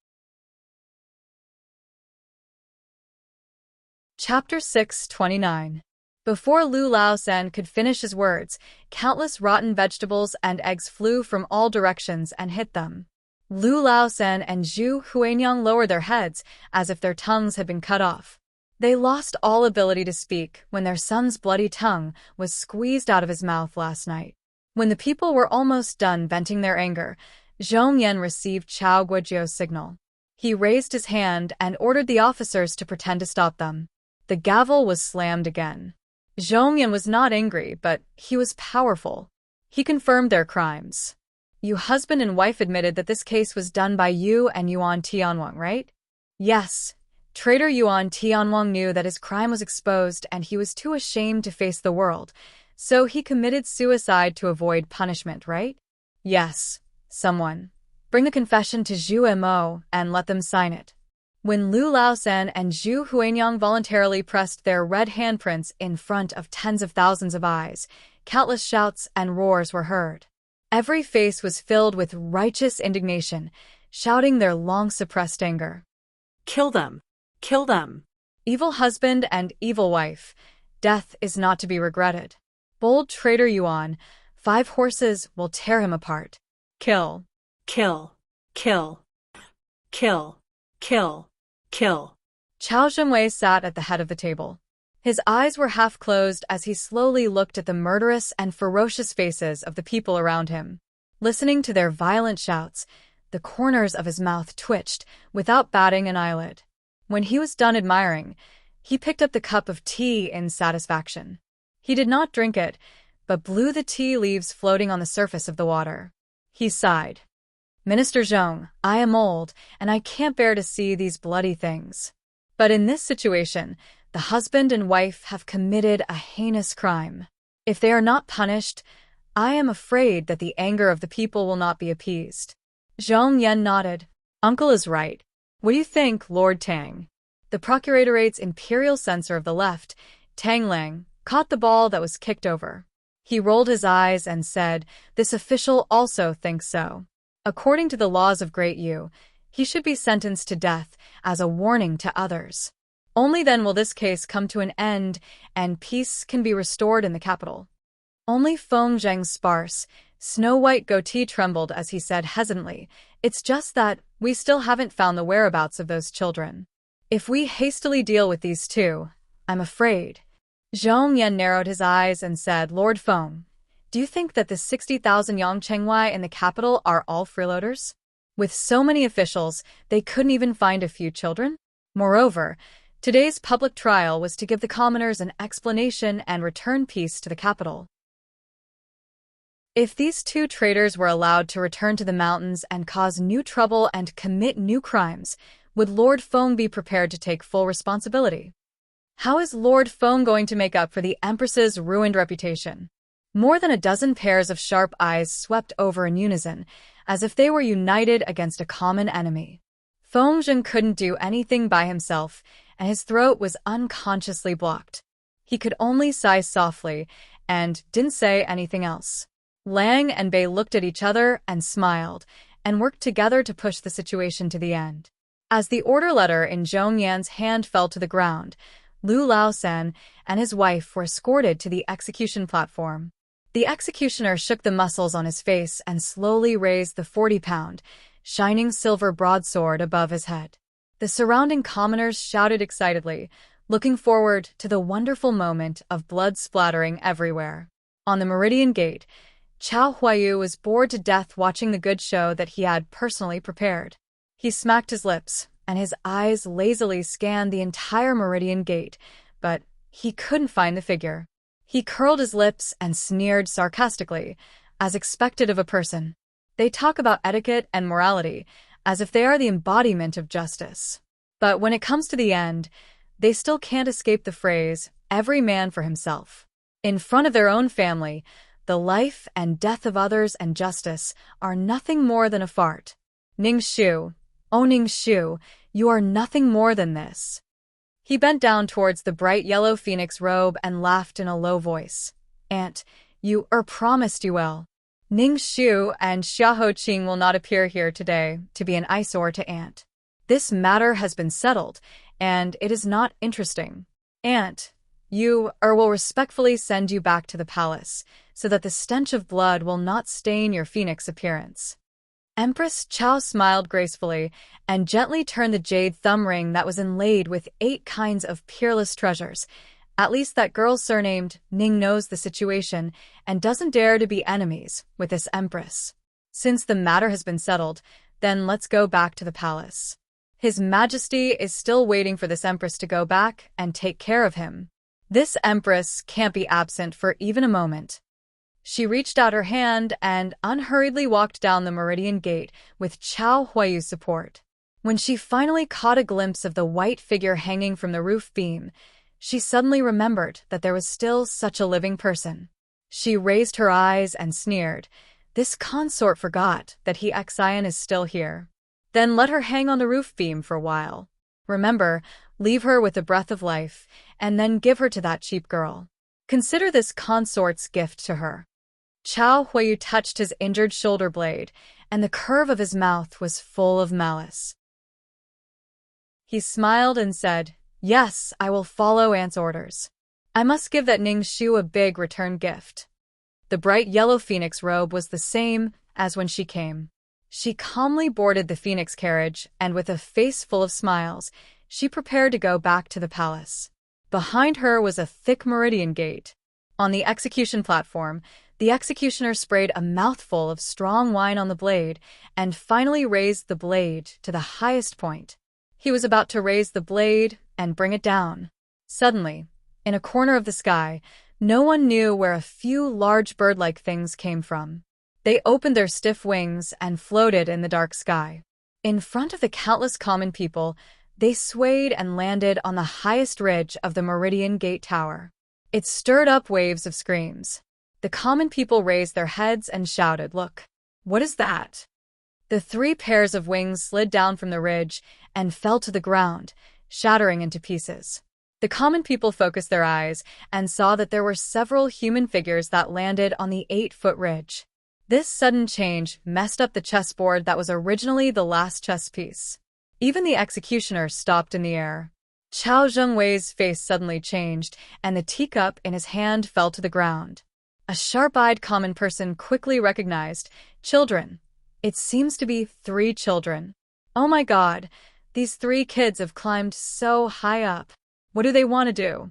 Chapter 629. Before Lu Laosen could finish his words, countless rotten vegetables and eggs flew from all directions and hit them. Lu Laosen and Zhu Huanyang lowered their heads as if their tongues had been cut off. They lost all ability to speak when their son's bloody tongue was squeezed out of his mouth last night. When the people were almost done venting their anger, Zhong Yan received Chao Guojiu's signal. He raised his hand and ordered the officers to pretend to stop them. The gavel was slammed again. Zhong Yan was not angry, but he was powerful. He confirmed their crimes. "You husband and wife admitted that this case was done by you and Yuan Tianwang, right?" "Yes. Traitor Yuan Tianwang knew that his crime was exposed and he was too ashamed to face the world, so he committed suicide to avoid punishment, right?" "Yes. Someone. Bring the confession to Zhu Mo and let them sign it." When Lu Laosen and Zhu Huanyang voluntarily pressed their red handprints in front of tens of thousands of eyes, countless shouts and roars were heard. Every face was filled with righteous indignation, shouting their long-suppressed anger. Kill them! Kill them! Evil husband and evil wife, death is not to be regretted. Bold traitor Yuan, 5 horses will tear him apart. Kill! Kill! Kill! Kill! Kill! Kill! Chao Zhenwei sat at the head of the table. His eyes were half closed as he slowly looked at the murderous and ferocious faces of the people around him. Listening to their violent shouts, the corners of his mouth twitched without batting an eyelid. When he was done admiring, he picked up the cup of tea in satisfaction. He did not drink it, but blew the tea leaves floating on the surface of the water. He sighed. Minister Zhong, I am old, and I can't bear to see these bloody things. But in this situation, the husband and wife have committed a heinous crime. If they are not punished, I am afraid that the anger of the people will not be appeased. Zhong Yan nodded. Uncle is right. What do you think, Lord Tang? The Procurator's imperial censor of the left, Tang Lang, caught the ball that was kicked over. He rolled his eyes and said, this official also thinks so. According to the laws of Great Yu, he should be sentenced to death as a warning to others. Only then will this case come to an end and peace can be restored in the capital. Only Feng Zheng's sparse, snow-white goatee trembled as he said hesitantly, it's just that we still haven't found the whereabouts of those children. If we hastily deal with these two, I'm afraid. Zhong Yan narrowed his eyes and said, Lord Feng, do you think that the 60,000 Yongchengwai in the capital are all freeloaders? With so many officials, they couldn't even find a few children? Moreover, today's public trial was to give the commoners an explanation and return peace to the capital. If these two traitors were allowed to return to the mountains and cause new trouble and commit new crimes, would Lord Feng be prepared to take full responsibility? How is Lord Feng going to make up for the Empress's ruined reputation? More than a dozen pairs of sharp eyes swept over in unison, as if they were united against a common enemy. Feng Zheng couldn't do anything by himself, and his throat was unconsciously blocked. He could only sigh softly, and didn't say anything else. Lang and Bei looked at each other and smiled, and worked together to push the situation to the end. As the order letter in Zhong Yan's hand fell to the ground, Lu Laosan and his wife were escorted to the execution platform. The executioner shook the muscles on his face and slowly raised the 40-pound, shining silver broadsword above his head. The surrounding commoners shouted excitedly, looking forward to the wonderful moment of blood splattering everywhere. On the Meridian Gate, Chao Huayu was bored to death watching the good show that he had personally prepared. He smacked his lips, and his eyes lazily scanned the entire Meridian Gate, but he couldn't find the figure. He curled his lips and sneered sarcastically, as expected of a person. They talk about etiquette and morality, as if they are the embodiment of justice. But when it comes to the end, they still can't escape the phrase, every man for himself. In front of their own family, the life and death of others and justice are nothing more than a fart. Ning Shu, oh Ning Shu, you are nothing more than this. He bent down towards the bright yellow phoenix robe and laughed in a low voice. Aunt, you promised you will. Ning Shu and Xiahou Qing will not appear here today to be an eyesore to Aunt. This matter has been settled, and it is not interesting. Aunt, you will respectfully send you back to the palace, so that the stench of blood will not stain your phoenix appearance. Empress Chao smiled gracefully and gently turned the jade thumb ring that was inlaid with 8 kinds of peerless treasures. At least that girl surnamed Ning knows the situation and doesn't dare to be enemies with this empress. Since the matter has been settled, then let's go back to the palace. His Majesty is still waiting for this empress to go back and take care of him. This empress can't be absent for even a moment. She reached out her hand and unhurriedly walked down the Meridian Gate with Chao Huayu's support. When she finally caught a glimpse of the white figure hanging from the roof beam, she suddenly remembered that there was still such a living person. She raised her eyes and sneered. This consort forgot that Xian is still here. Then let her hang on the roof beam for a while. Remember, leave her with the breath of life, and then give her to that cheap girl. Consider this consort's gift to her. Chao Huayu touched his injured shoulder blade, and the curve of his mouth was full of malice. He smiled and said, Yes, I will follow Aunt's orders. I must give that Ning Shu a big return gift. The bright yellow phoenix robe was the same as when she came. She calmly boarded the phoenix carriage, and with a face full of smiles, she prepared to go back to the palace. Behind her was a thick Meridian Gate. On the execution platform, the executioner sprayed a mouthful of strong wine on the blade and finally raised the blade to the highest point. He was about to raise the blade and bring it down. Suddenly, in a corner of the sky, no one knew where a few large bird-like things came from. They opened their stiff wings and floated in the dark sky. In front of the countless common people, they swayed and landed on the highest ridge of the Meridian Gate Tower. It stirred up waves of screams. The common people raised their heads and shouted, "Look! What is that?" The 3 pairs of wings slid down from the ridge and fell to the ground, shattering into pieces. The common people focused their eyes and saw that there were several human figures that landed on the 8-foot ridge. This sudden change messed up the chessboard that was originally the last chess piece. Even the executioner stopped in the air. Qiao Zhengwei's face suddenly changed, and the teacup in his hand fell to the ground. A sharp-eyed common person quickly recognized, "Children. It seems to be 3 children. Oh my God, these 3 kids have climbed so high up. What do they want to do?"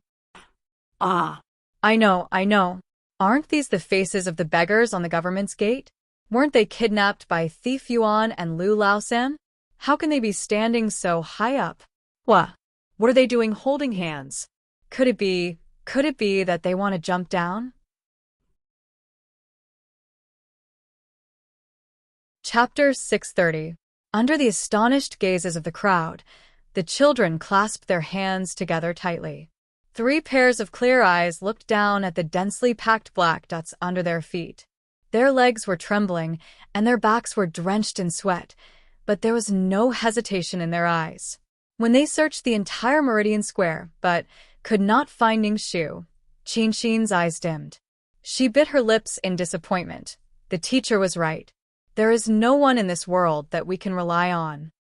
Ah. I know. Aren't these the faces of the beggars on the government's gate? Weren't they kidnapped by Thief Yuan and Lu Laosan? How can they be standing so high up? What are they doing holding hands? Could it be that they want to jump down? Chapter 630. Under the astonished gazes of the crowd, the children clasped their hands together tightly. 3 pairs of clear eyes looked down at the densely packed black dots under their feet. Their legs were trembling, and their backs were drenched in sweat, but there was no hesitation in their eyes. When they searched the entire Meridian Square, but could not find Ning's shoe, Qinxin's eyes dimmed. She bit her lips in disappointment. The teacher was right. There is no one in this world that we can rely on.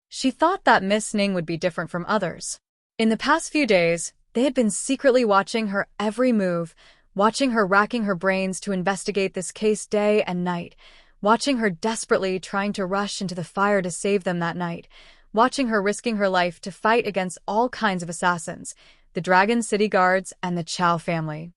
She thought that Miss Ning would be different from others. In the past few days, they had been secretly watching her every move, watching her racking her brains to investigate this case day and night, watching her desperately trying to rush into the fire to save them that night, watching her risking her life to fight against all kinds of assassins, the Dragon City Guards and the Chow family.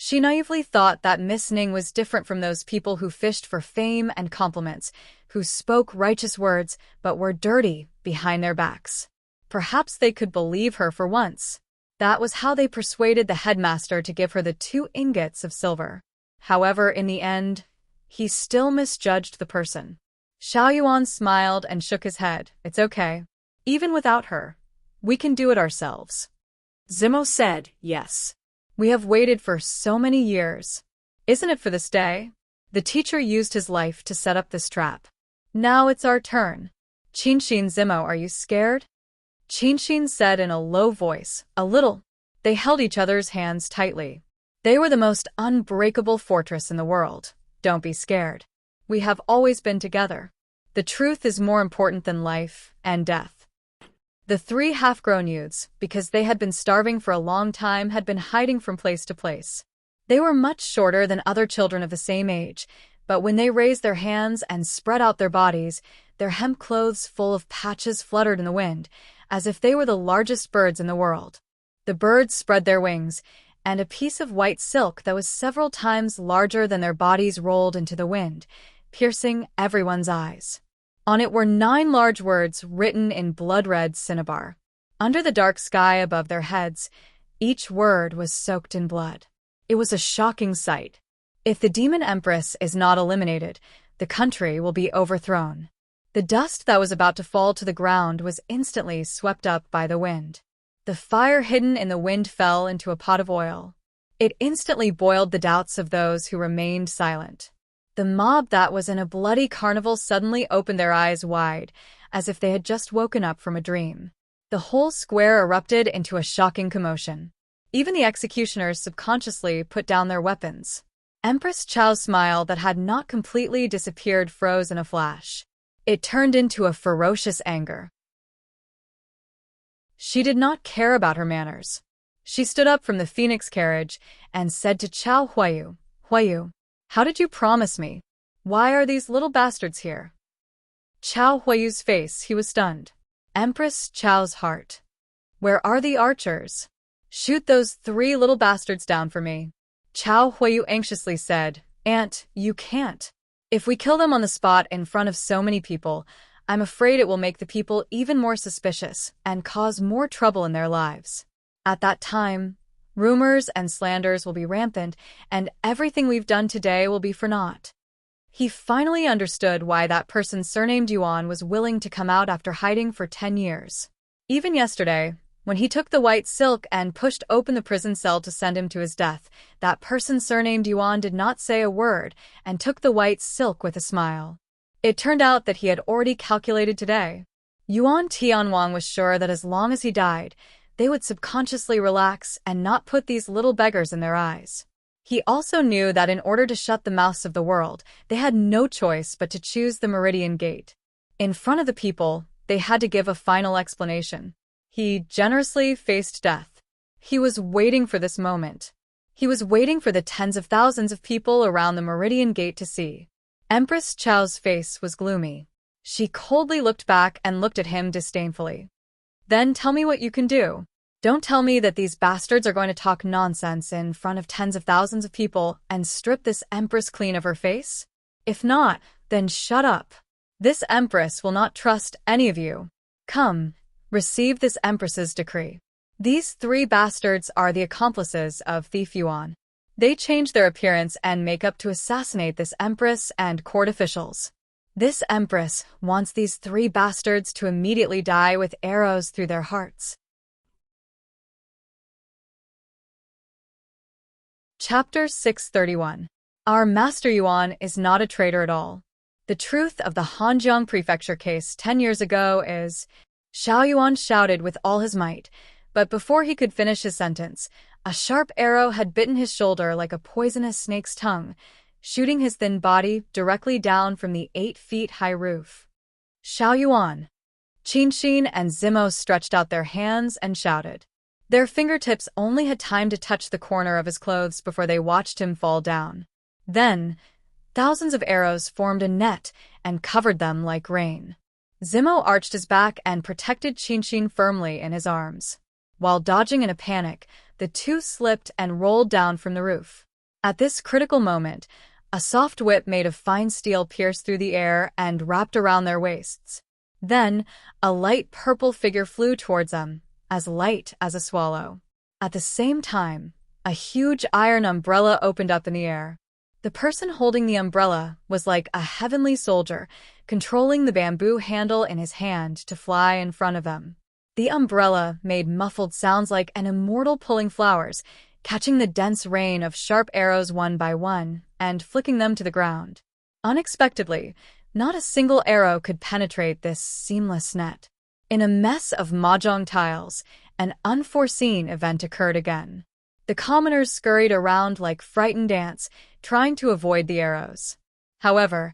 She naively thought that Miss Ning was different from those people who fished for fame and compliments, who spoke righteous words but were dirty behind their backs. Perhaps they could believe her for once. That was how they persuaded the headmaster to give her the 2 ingots of silver. However, in the end, he still misjudged the person. Xiao Yuan smiled and shook his head. "It's okay. Even without her, we can do it ourselves." Zimo said, "Yes. We have waited for so many years. Isn't it for this day? The teacher used his life to set up this trap. Now it's our turn. Qinxin, Zimo, are you scared?" Qinxin said in a low voice, "A little." They held each other's hands tightly. They were the most unbreakable fortress in the world. Don't be scared. We have always been together. The truth is more important than life and death. The 3 half-grown youths, because they had been starving for a long time, had been hiding from place to place. They were much shorter than other children of the same age, but when they raised their hands and spread out their bodies, their hemp clothes full of patches fluttered in the wind, as if they were the largest birds in the world. The birds spread their wings, and a piece of white silk that was several times larger than their bodies rolled into the wind, piercing everyone's eyes. On it were 9 large words written in blood-red cinnabar. Under the dark sky above their heads, each word was soaked in blood. It was a shocking sight. If the demon empress is not eliminated, the country will be overthrown. The dust that was about to fall to the ground was instantly swept up by the wind. The fire hidden in the wind fell into a pot of oil. It instantly boiled the doubts of those who remained silent. The mob that was in a bloody carnival suddenly opened their eyes wide, as if they had just woken up from a dream. The whole square erupted into a shocking commotion. Even the executioners subconsciously put down their weapons. Empress Chow's smile that had not completely disappeared froze in a flash. It turned into a ferocious anger. She did not care about her manners. She stood up from the phoenix carriage and said to Chow Huayu, "Huayu, how did you promise me? Why are these little bastards here?" Chow Huayu's face, he was stunned. Empress Chow's heart. "Where are the archers? Shoot those 3 little bastards down for me." Chow Huayu anxiously said, "Aunt, you can't. If we kill them on the spot in front of so many people, I'm afraid it will make the people even more suspicious and cause more trouble in their lives. At that time, rumors and slanders will be rampant, and everything we've done today will be for naught. He finally understood why that person surnamed Yuan was willing to come out after hiding for 10 years. Even yesterday, when he took the white silk and pushed open the prison cell to send him to his death, that person surnamed Yuan did not say a word and took the white silk with a smile. It turned out that he had already calculated today. Yuan Tianwang was sure that as long as he died, they would subconsciously relax and not put these little beggars in their eyes. He also knew that in order to shut the mouths of the world, they had no choice but to choose the Meridian Gate. In front of the people, they had to give a final explanation. He generously faced death. He was waiting for this moment. He was waiting for the tens of thousands of people around the Meridian Gate to see. Empress Chao's face was gloomy. She coldly looked back and looked at him disdainfully. Then tell me what you can do. Don't tell me that these bastards are going to talk nonsense in front of tens of thousands of people and strip this empress clean of her face? If not, then shut up. This empress will not trust any of you. Come, receive this empress's decree. These 3 bastards are the accomplices of Thief Yuan. They change their appearance and makeup to assassinate this empress and court officials. This empress wants these 3 bastards to immediately die with arrows through their hearts. Chapter 631. Our Master Yuan is not a traitor at all. The truth of the Hanjiang Prefecture case 10 years ago is... Xiao Yuan shouted with all his might, but before he could finish his sentence, a sharp arrow had bitten his shoulder like a poisonous snake's tongue, shooting his thin body directly down from the 8-feet-high roof. Xiao Yuan. Qinxin and Zimo stretched out their hands and shouted. Their fingertips only had time to touch the corner of his clothes before they watched him fall down. Then, thousands of arrows formed a net and covered them like rain. Zimo arched his back and protected Qinxin firmly in his arms. While dodging in a panic, the two slipped and rolled down from the roof. At this critical moment, a soft whip made of fine steel pierced through the air and wrapped around their waists. Then, a light purple figure flew towards them, as light as a swallow. At the same time, a huge iron umbrella opened up in the air. The person holding the umbrella was like a heavenly soldier, controlling the bamboo handle in his hand to fly in front of them. The umbrella made muffled sounds like an immortal pulling flowers, catching the dense rain of sharp arrows one by one and flicking them to the ground. Unexpectedly, not a single arrow could penetrate this seamless net. In a mess of mahjong tiles, an unforeseen event occurred again. The commoners scurried around like frightened ants, trying to avoid the arrows. However,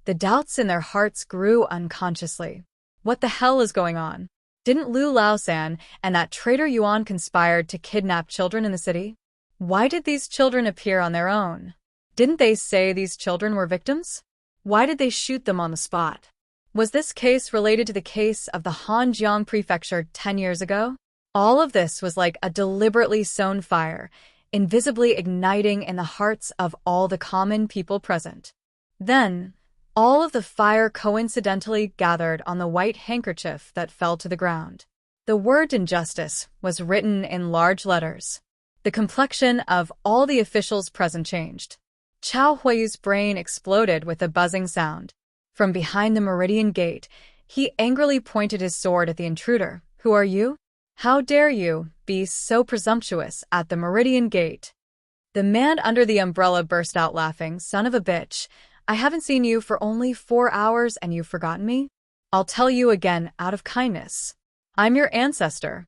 the doubts in their hearts grew unconsciously. What the hell is going on? Didn't Lu Laosan and that traitor Yuan conspired to kidnap children in the city? Why did these children appear on their own? Didn't they say these children were victims? Why did they shoot them on the spot? Was this case related to the case of the Hanjiang Prefecture 10 years ago? All of this was like a deliberately sown fire, invisibly igniting in the hearts of all the common people present. Then, all of the fire coincidentally gathered on the white handkerchief that fell to the ground. The word injustice was written in large letters. The complexion of all the officials present changed. Chao Huiyu's brain exploded with a buzzing sound. From behind the Meridian Gate, he angrily pointed his sword at the intruder. Who are you? How dare you be so presumptuous at the Meridian Gate? The man under the umbrella burst out laughing. Son of a bitch, I haven't seen you for only 4 hours and you've forgotten me? I'll tell you again out of kindness. I'm your ancestor.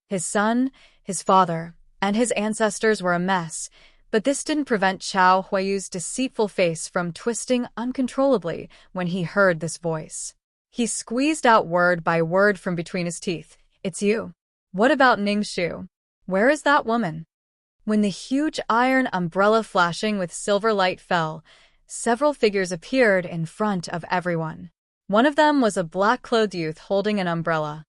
His son, his father, and his ancestors were a mess, but this didn't prevent Chao Huiyu's deceitful face from twisting uncontrollably when he heard this voice. He squeezed out word by word from between his teeth. It's you. What about Ning Shu? Where is that woman? When the huge iron umbrella flashing with silver light fell, several figures appeared in front of everyone. One of them was a black-clothed youth holding an umbrella.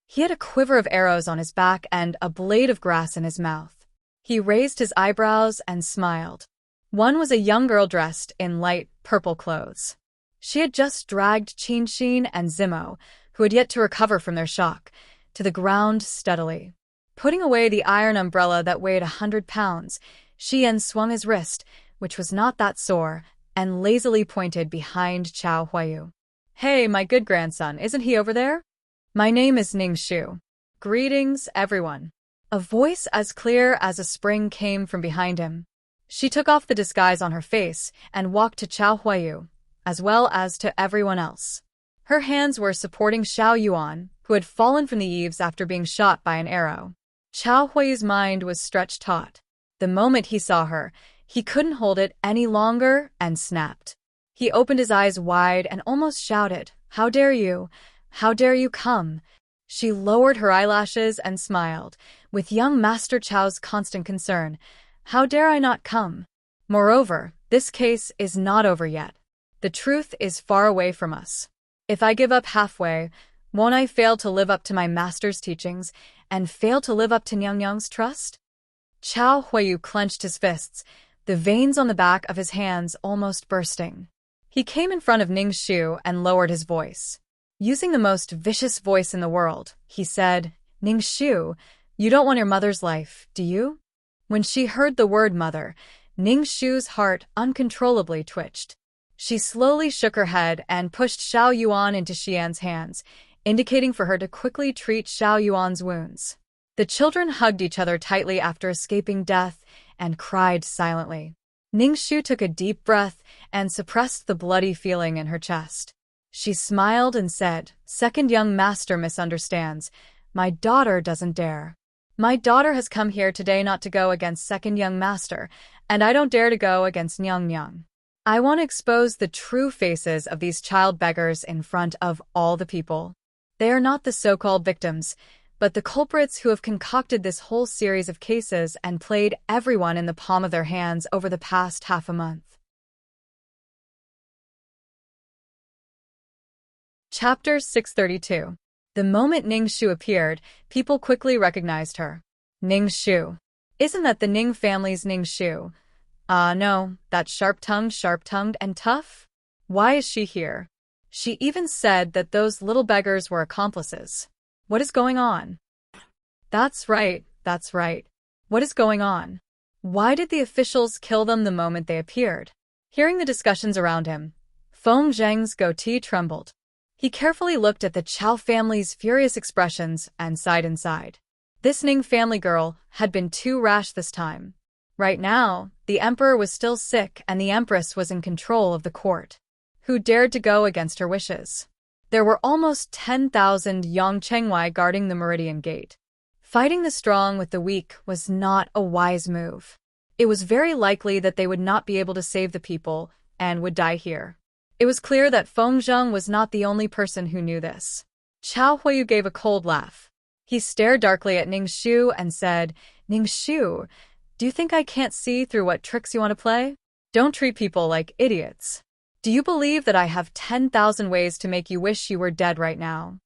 He had a quiver of arrows on his back and a blade of grass in his mouth. He raised his eyebrows and smiled. One was a young girl dressed in light purple clothes. She had just dragged Qinxin and Zimo, who had yet to recover from their shock, to the ground steadily. Putting away the iron umbrella that weighed 100 pounds, Xian swung his wrist, which was not that sore, and lazily pointed behind Chao Huayu. "Hey, my good grandson, isn't he over there? My name is Ning Shu. Greetings, everyone." A voice as clear as a spring came from behind him. She took off the disguise on her face and walked to Chao Huayu, as well as to everyone else. Her hands were supporting Xiao Yuan, who had fallen from the eaves after being shot by an arrow. Chao Huayu's mind was stretched taut. The moment he saw her, he couldn't hold it any longer and snapped. He opened his eyes wide and almost shouted, "How dare you? How dare you come?" She lowered her eyelashes and smiled, with young Master Chao's constant concern. "How dare I not come? Moreover, this case is not over yet. The truth is far away from us. If I give up halfway, won't I fail to live up to my master's teachings and fail to live up to Nyang's trust?" Chao Huayu clenched his fists, the veins on the back of his hands almost bursting. He came in front of Ning Shu and lowered his voice. Using the most vicious voice in the world, he said, "Ning Shu, you don't want your mother's life, do you?" When she heard the word mother, Ning Shu's heart uncontrollably twitched. She slowly shook her head and pushed Xiao Yuan into Xian's hands, indicating for her to quickly treat Xiao Yuan's wounds. The children hugged each other tightly after escaping death and cried silently. Ning Shu took a deep breath and suppressed the bloody feeling in her chest. She smiled and said, "Second young master misunderstands. My daughter doesn't dare. My daughter has come here today not to go against second young master, and I don't dare to go against Nyang. I want to expose the true faces of these child beggars in front of all the people. They are not the so-called victims, but the culprits who have concocted this whole series of cases and played everyone in the palm of their hands over the past half a month." Chapter 632. The moment Ning Shu appeared, people quickly recognized her. Ning Shu. Isn't that the Ning family's Ning Shu? No, that sharp-tongued and tough? Why is she here? She even said that those little beggars were accomplices. What is going on? That's right. What is going on? Why did the officials kill them the moment they appeared? Hearing the discussions around him, Feng Zheng's goatee trembled. He carefully looked at the Chao family's furious expressions and sighed inside. This Ning family girl had been too rash this time. Right now, the emperor was still sick and the empress was in control of the court. Who dared to go against her wishes? There were almost 10,000 Yongchengwei guarding the Meridian Gate. Fighting the strong with the weak was not a wise move. It was very likely that they would not be able to save the people and would die here. It was clear that Feng Zheng was not the only person who knew this. Chao Huayu gave a cold laugh. He stared darkly at Ning Shu and said, "Ning Shu, do you think I can't see through what tricks you want to play? Don't treat people like idiots. Do you believe that I have 10,000 ways to make you wish you were dead right now?"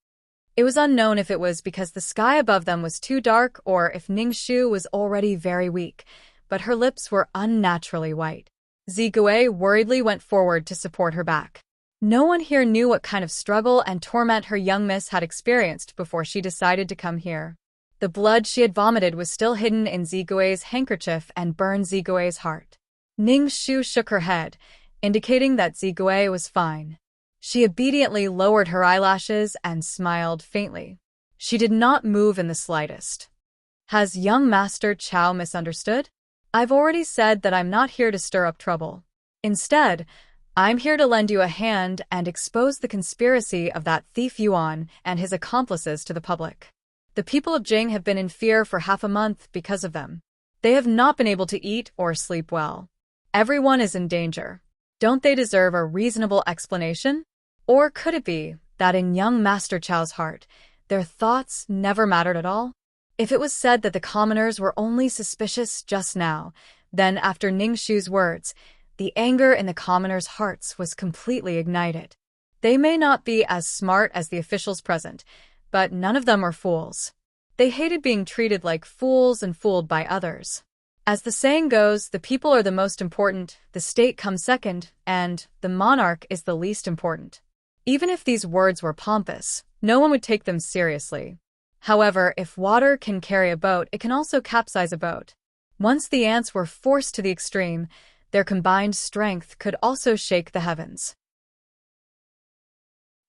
It was unknown if it was because the sky above them was too dark or if Ning Shu was already very weak, but her lips were unnaturally white. Zigui worriedly went forward to support her back. No one here knew what kind of struggle and torment her young miss had experienced before she decided to come here. The blood she had vomited was still hidden in Zigui's handkerchief and burned Zigui's heart. Ning Shu shook her head, indicating that Zigui was fine. She obediently lowered her eyelashes and smiled faintly. She did not move in the slightest. Has young Master Chao misunderstood? I've already said that I'm not here to stir up trouble. Instead, I'm here to lend you a hand and expose the conspiracy of that thief Yuan and his accomplices to the public. The people of Jing have been in fear for half a month because of them. They have not been able to eat or sleep well. Everyone is in danger. Don't they deserve a reasonable explanation? Or could it be that in young Master Chao's heart, their thoughts never mattered at all? If it was said that the commoners were only suspicious just now, then after Ning Shu's words, the anger in the commoners' hearts was completely ignited. They may not be as smart as the officials present, but none of them are fools. They hated being treated like fools and fooled by others. As the saying goes, the people are the most important, the state comes second, and the monarch is the least important. Even if these words were pompous, no one would take them seriously. However, if water can carry a boat, it can also capsize a boat. Once the ants were forced to the extreme, their combined strength could also shake the heavens.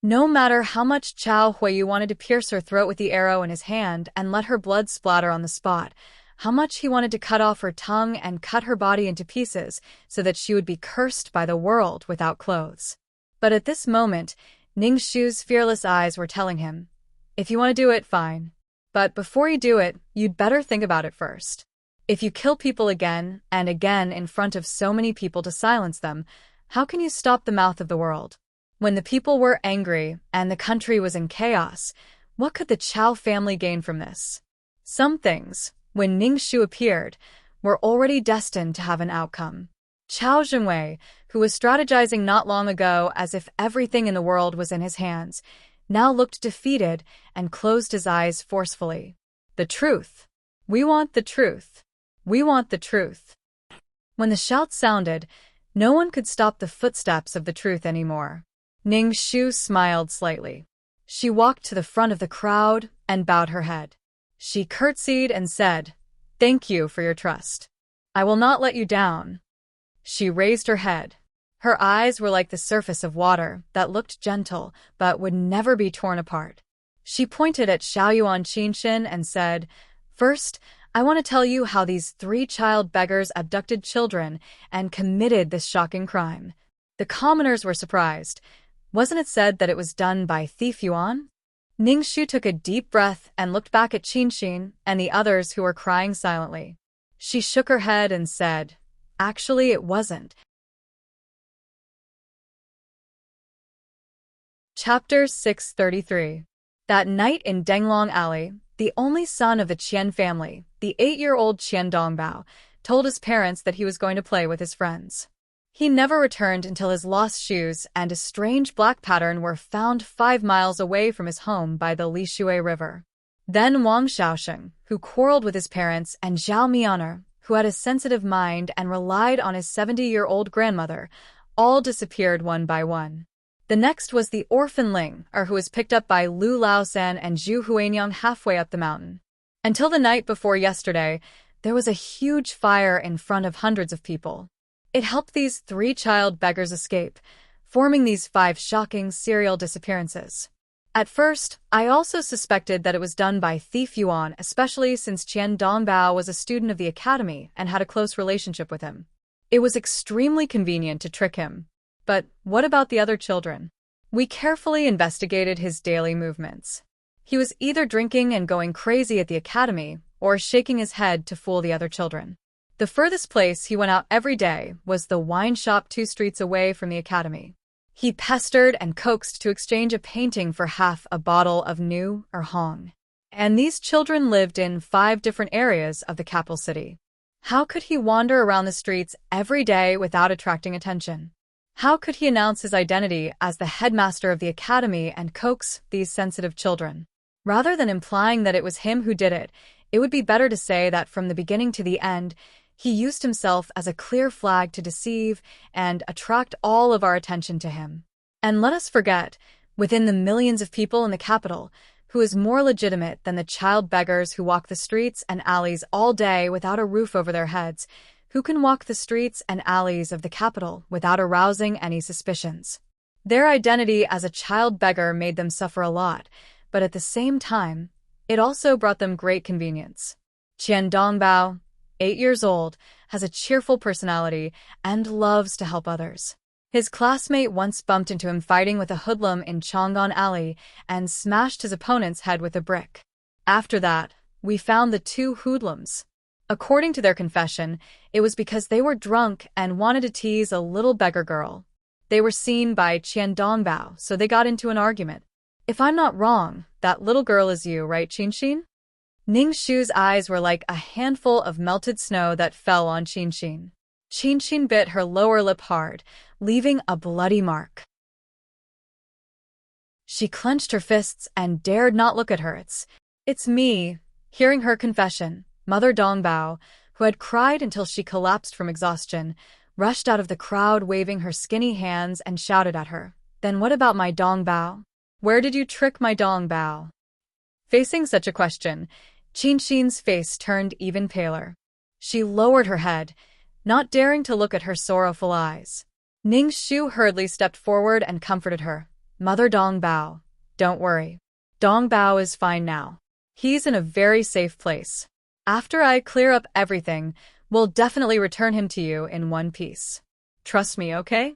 No matter how much Chao Huiyu wanted to pierce her throat with the arrow in his hand and let her blood splatter on the spot, how much he wanted to cut off her tongue and cut her body into pieces so that she would be cursed by the world without clothes. But at this moment, Ning Shu's fearless eyes were telling him, if you want to do it, fine. But before you do it, you'd better think about it first. If you kill people again and again in front of so many people to silence them, how can you stop the mouth of the world? When the people were angry and the country was in chaos, what could the Chao family gain from this? Some things, when Ning Shu appeared, were already destined to have an outcome. Chao Zhenwei, who was strategizing not long ago as if everything in the world was in his hands, now looked defeated and closed his eyes forcefully. The truth. We want the truth. We want the truth. When the shout sounded, no one could stop the footsteps of the truth anymore. Ning Shu smiled slightly. She walked to the front of the crowd and bowed her head. She curtsied and said, "Thank you for your trust. I will not let you down." She raised her head. Her eyes were like the surface of water that looked gentle but would never be torn apart. She pointed at Xiaoyuan Qinshin and said, "First, I want to tell you how these 3 child beggars abducted children and committed this shocking crime." The commoners were surprised. Wasn't it said that it was done by Thief Yuan? Ning Shu took a deep breath and looked back at Qinshin and the others who were crying silently. She shook her head and said, "Actually, it wasn't." Chapter 633. That night in Denglong Alley, the only son of the Qian family, the 8-year-old Qian Dongbao, told his parents that he was going to play with his friends. He never returned until his lost shoes and a strange black pattern were found 5 miles away from his home by the Lishui River. Then Wang Xiaosheng, who quarreled with his parents, and Zhao Mianer, who had a sensitive mind and relied on his 70-year-old grandmother, all disappeared one by one. The next was the orphan Ling, who was picked up by Lu Laosan and Zhu Huanyang halfway up the mountain. Until the night before yesterday, there was a huge fire in front of hundreds of people. It helped these 3 child beggars escape, forming these 5 shocking serial disappearances. At first, I also suspected that it was done by Thief Yuan, especially since Qian Dongbao was a student of the academy and had a close relationship with him. It was extremely convenient to trick him. But what about the other children? We carefully investigated his daily movements. He was either drinking and going crazy at the academy or shaking his head to fool the other children. The furthest place he went out every day was the wine shop 2 streets away from the academy. He pestered and coaxed to exchange a painting for half a bottle of new or Hong. And these children lived in 5 different areas of the capital city. How could he wander around the streets every day without attracting attention? How could he announce his identity as the headmaster of the academy and coax these sensitive children? Rather than implying that it was him who did it, it would be better to say that from the beginning to the end, he used himself as a clear flag to deceive and attract all of our attention to him. And let us forget, within the millions of people in the capital, who is more legitimate than the child beggars who walk the streets and alleys all day without a roof over their heads, who can walk the streets and alleys of the capital without arousing any suspicions. Their identity as a child beggar made them suffer a lot, but at the same time, it also brought them great convenience. Qian Dongbao, 8 years old, has a cheerful personality and loves to help others. His classmate once bumped into him fighting with a hoodlum in Chang'an Alley and smashed his opponent's head with a brick. After that, we found the 2 hoodlums. According to their confession, it was because they were drunk and wanted to tease a little beggar girl. They were seen by Qian Dongbao, so they got into an argument. If I'm not wrong, that little girl is you, right, Qinshin? Ning Shu's eyes were like a handful of melted snow that fell on Qinshin. Qinshin bit her lower lip hard, leaving a bloody mark. She clenched her fists and dared not look at her. It's me. Hearing her confession, Mother Dongbao, who had cried until she collapsed from exhaustion, rushed out of the crowd waving her skinny hands and shouted at her, "Then what about my dong bao? Where did you trick my dong bao?" Facing such a question, Qinxin's face turned even paler. She lowered her head, not daring to look at her sorrowful eyes. Ning Shu hurriedly stepped forward and comforted her. "Mother Dong Bao, don't worry. Dong Bao is fine now. He's in a very safe place. After I clear up everything, we'll definitely return him to you in one piece. Trust me, okay?"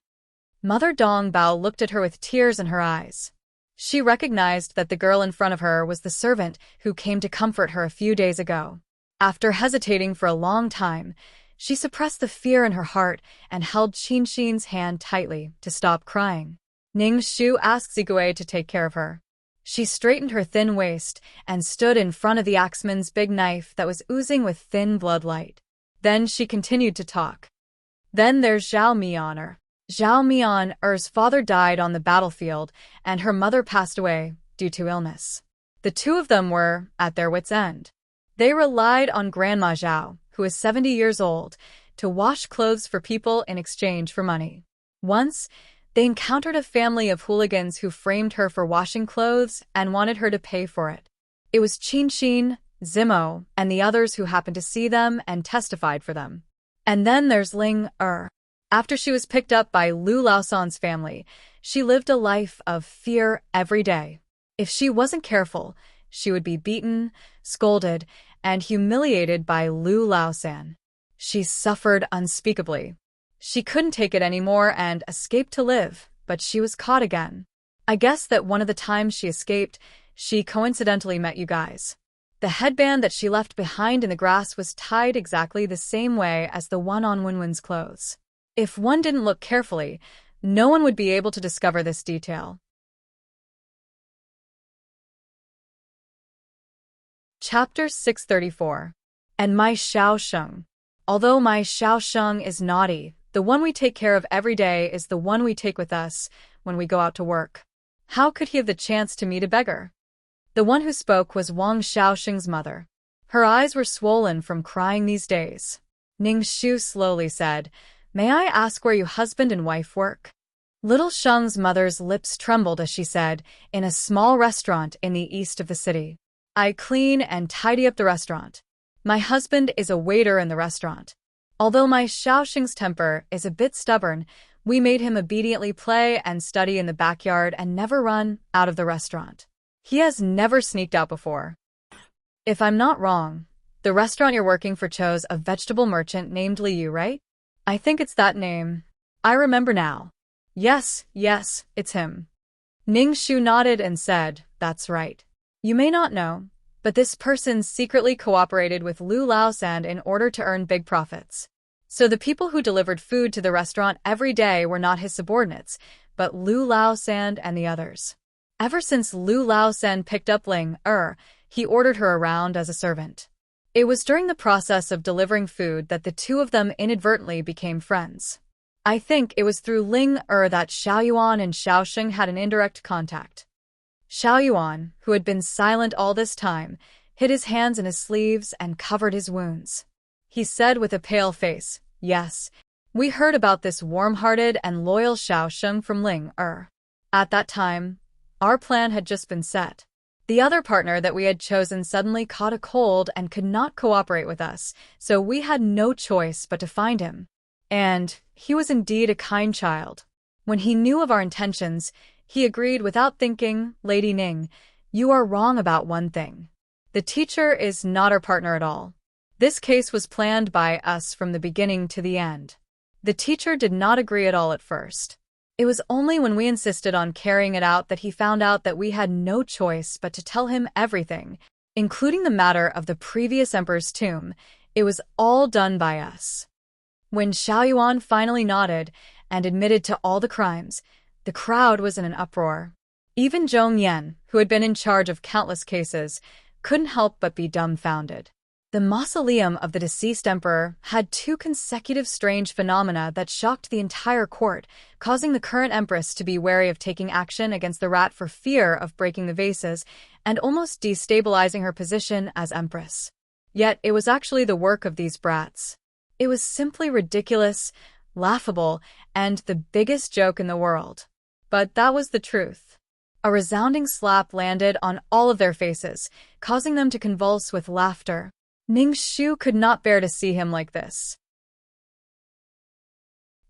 Mother Dong Bao looked at her with tears in her eyes. She recognized that the girl in front of her was the servant who came to comfort her a few days ago. After hesitating for a long time, she suppressed the fear in her heart and held Qinxin's hand tightly to stop crying. Ning Shu asked Zigui to take care of her. She straightened her thin waist and stood in front of the axeman's big knife that was oozing with thin bloodlight. Then she continued to talk. "Then there's Zhao Mian. Zhao Mian's father died on the battlefield and her mother passed away due to illness. The two of them were at their wits' end. They relied on Grandma Zhao, who is 70 years old, to wash clothes for people in exchange for money. Once, they encountered a family of hooligans who framed her for washing clothes and wanted her to pay for it. It was Qinxin, Zimo, and the others who happened to see them and testified for them. And then there's Ling Er. After she was picked up by Lu Laosan's family, she lived a life of fear every day. If she wasn't careful, she would be beaten, scolded, and humiliated by Lu Laosan. She suffered unspeakably. She couldn't take it anymore and escaped to live, but she was caught again. I guess that one of the times she escaped, she coincidentally met you guys. The headband that she left behind in the grass was tied exactly the same way as the one on Wenwen's clothes. If one didn't look carefully, no one would be able to discover this detail. Chapter 634. And my Xiaosheng. Although my Xiaosheng is naughty, the one we take care of every day is the one we take with us when we go out to work. How could he have the chance to meet a beggar? The one who spoke was Wang Xiaosheng's mother. Her eyes were swollen from crying these days. Ning Shu slowly said, "May I ask where you husband and wife work?" Little Sheng's mother's lips trembled as she said, "In a small restaurant in the east of the city. I clean and tidy up the restaurant. My husband is a waiter in the restaurant. Although my Xiaosheng's temper is a bit stubborn, we made him obediently play and study in the backyard and never run out of the restaurant. He has never sneaked out before. If I'm not wrong, the restaurant you're working for chose a vegetable merchant named Liu, right? I think it's that name. I remember now. Yes, it's him." Ning Shu nodded and said, "That's right. You may not know, but this person secretly cooperated with Lu Laosan in order to earn big profits. So the people who delivered food to the restaurant every day were not his subordinates, but Lu Laosan and the others. Ever since Lu Laosan picked up Ling Er, he ordered her around as a servant. It was during the process of delivering food that the two of them inadvertently became friends. I think it was through Ling Er that Xiaoyuan and Xiaosheng had an indirect contact." Xiaoyuan, who had been silent all this time, hid his hands in his sleeves and covered his wounds. He said with a pale face, "Yes, we heard about this warm-hearted and loyal Xiaosheng from Ling Er. At that time, our plan had just been set. The other partner that we had chosen suddenly caught a cold and could not cooperate with us, so we had no choice but to find him. And he was indeed a kind child. When he knew of our intentions, he agreed without thinking, 'Lady Ning, you are wrong about one thing. The teacher is not our partner at all. This case was planned by us from the beginning to the end.' The teacher did not agree at all at first. It was only when we insisted on carrying it out that he found out that we had no choice but to tell him everything, including the matter of the previous emperor's tomb. It was all done by us." When Xiaoyuan finally nodded and admitted to all the crimes, the crowd was in an uproar. Even Zhong Yan, who had been in charge of countless cases, couldn't help but be dumbfounded. The mausoleum of the deceased emperor had two consecutive strange phenomena that shocked the entire court, causing the current empress to be wary of taking action against the rat for fear of breaking the vases and almost destabilizing her position as empress. Yet it was actually the work of these brats. It was simply ridiculous, laughable, and the biggest joke in the world. But that was the truth. A resounding slap landed on all of their faces, causing them to convulse with laughter. Ning Shu could not bear to see him like this.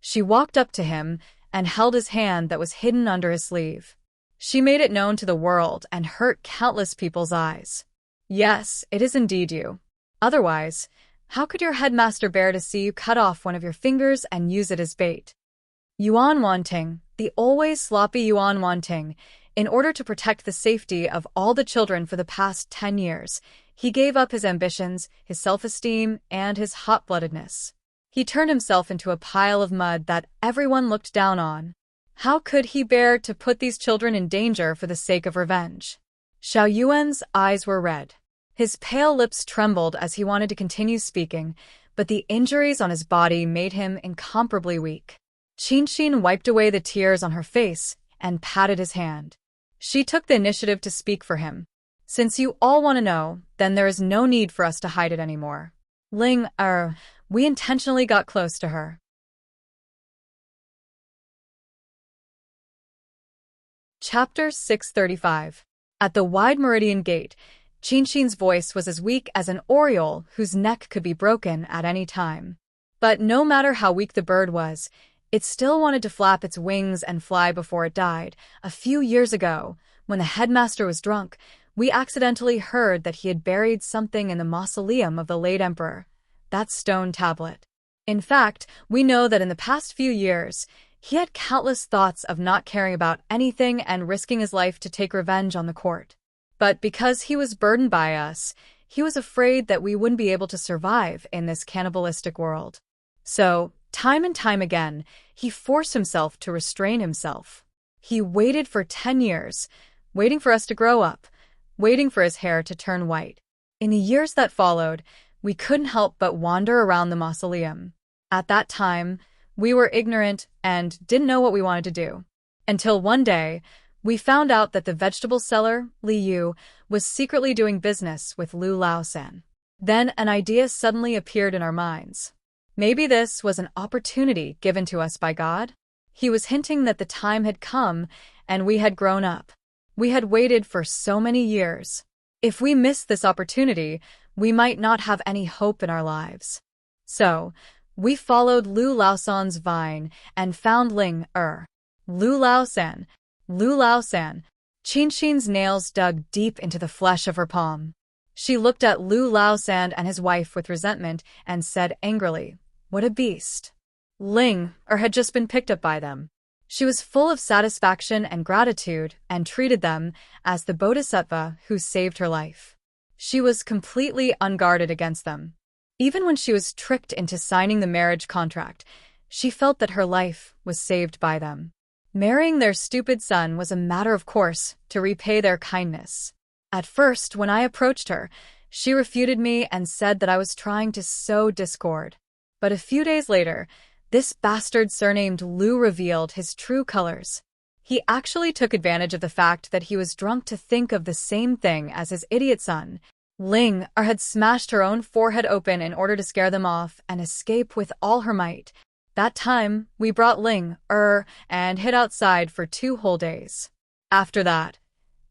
She walked up to him and held his hand that was hidden under his sleeve. She made it known to the world and hurt countless people's eyes. Yes, it is indeed you. Otherwise, how could your headmaster bear to see you cut off one of your fingers and use it as bait? Yuan Wanting, the always sloppy Yuan Wanting, in order to protect the safety of all the children for the past 10 years, he gave up his ambitions, his self-esteem, and his hot-bloodedness. He turned himself into a pile of mud that everyone looked down on. How could he bear to put these children in danger for the sake of revenge? Xiao Yuan's eyes were red. His pale lips trembled as he wanted to continue speaking, but the injuries on his body made him incomparably weak. Qinxin wiped away the tears on her face and patted his hand. She took the initiative to speak for him. Since you all want to know, then there is no need for us to hide it anymore. Ling, we intentionally got close to her. Chapter 635. At the wide meridian gate, Qinxin's voice was as weak as an oriole whose neck could be broken at any time. But no matter how weak the bird was, it still wanted to flap its wings and fly before it died. A few years ago, when the headmaster was drunk, we accidentally heard that he had buried something in the mausoleum of the late emperor, that stone tablet. In fact, we know that in the past few years, he had countless thoughts of not caring about anything and risking his life to take revenge on the court. But because he was burdened by us, he was afraid that we wouldn't be able to survive in this cannibalistic world. So, time and time again, he forced himself to restrain himself. He waited for 10 years, waiting for us to grow up, waiting for his hair to turn white. In the years that followed, we couldn't help but wander around the mausoleum. At that time, we were ignorant and didn't know what we wanted to do. Until one day, we found out that the vegetable seller, Li Yu, was secretly doing business with Lu Laosan. Then an idea suddenly appeared in our minds. Maybe this was an opportunity given to us by God? He was hinting that the time had come and we had grown up. We had waited for so many years. If we missed this opportunity, we might not have any hope in our lives. So, we followed Lu Laosan's vine and found Ling Er. Lu Laosan. Qinxin's nails dug deep into the flesh of her palm. She looked at Lu Laosan and his wife with resentment and said angrily, "What a beast." Ling Er had just been picked up by them. She was full of satisfaction and gratitude and treated them as the bodhisattva who saved her life. She was completely unguarded against them. Even when she was tricked into signing the marriage contract, she felt that her life was saved by them. Marrying their stupid son was a matter of course to repay their kindness. At first, when I approached her, she refuted me and said that I was trying to sow discord. But a few days later, this bastard surnamed Lu revealed his true colors. He actually took advantage of the fact that he was drunk to think of the same thing as his idiot son. Ling Er had smashed her own forehead open in order to scare them off and escape with all her might. That time, we brought Ling Er and hid outside for 2 whole days. After that,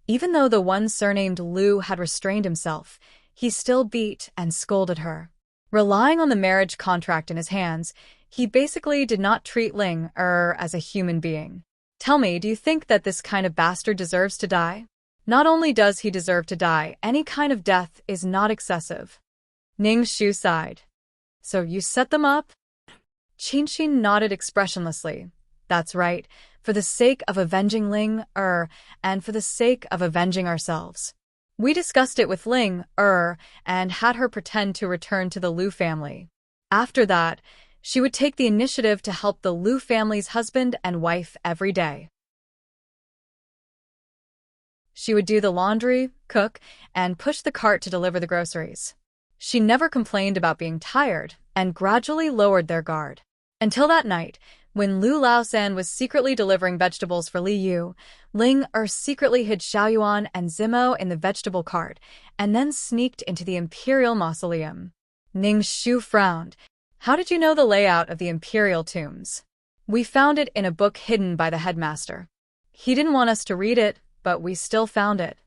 even though the one surnamed Lu had restrained himself, he still beat and scolded her. Relying on the marriage contract in his hands, he basically did not treat Ling Er as a human being. Tell me, do you think that this kind of bastard deserves to die? Not only does he deserve to die, any kind of death is not excessive. Ning Shu sighed. So you set them up? Qinxin nodded expressionlessly. That's right, for the sake of avenging Ling Er, and for the sake of avenging ourselves. We discussed it with Ling Er, and had her pretend to return to the Lu family. After that, she would take the initiative to help the Lu family's husband and wife every day. She would do the laundry, cook, and push the cart to deliver the groceries. She never complained about being tired, and gradually lowered their guard. Until that night, When Lu Laosan was secretly delivering vegetables for Li Yu, Ling secretly hid Xiaoyuan and Zimo in the vegetable cart and then sneaked into the imperial mausoleum. Ning Shu frowned. How did you know the layout of the imperial tombs? We found it in a book hidden by the headmaster. He didn't want us to read it, but we still found it.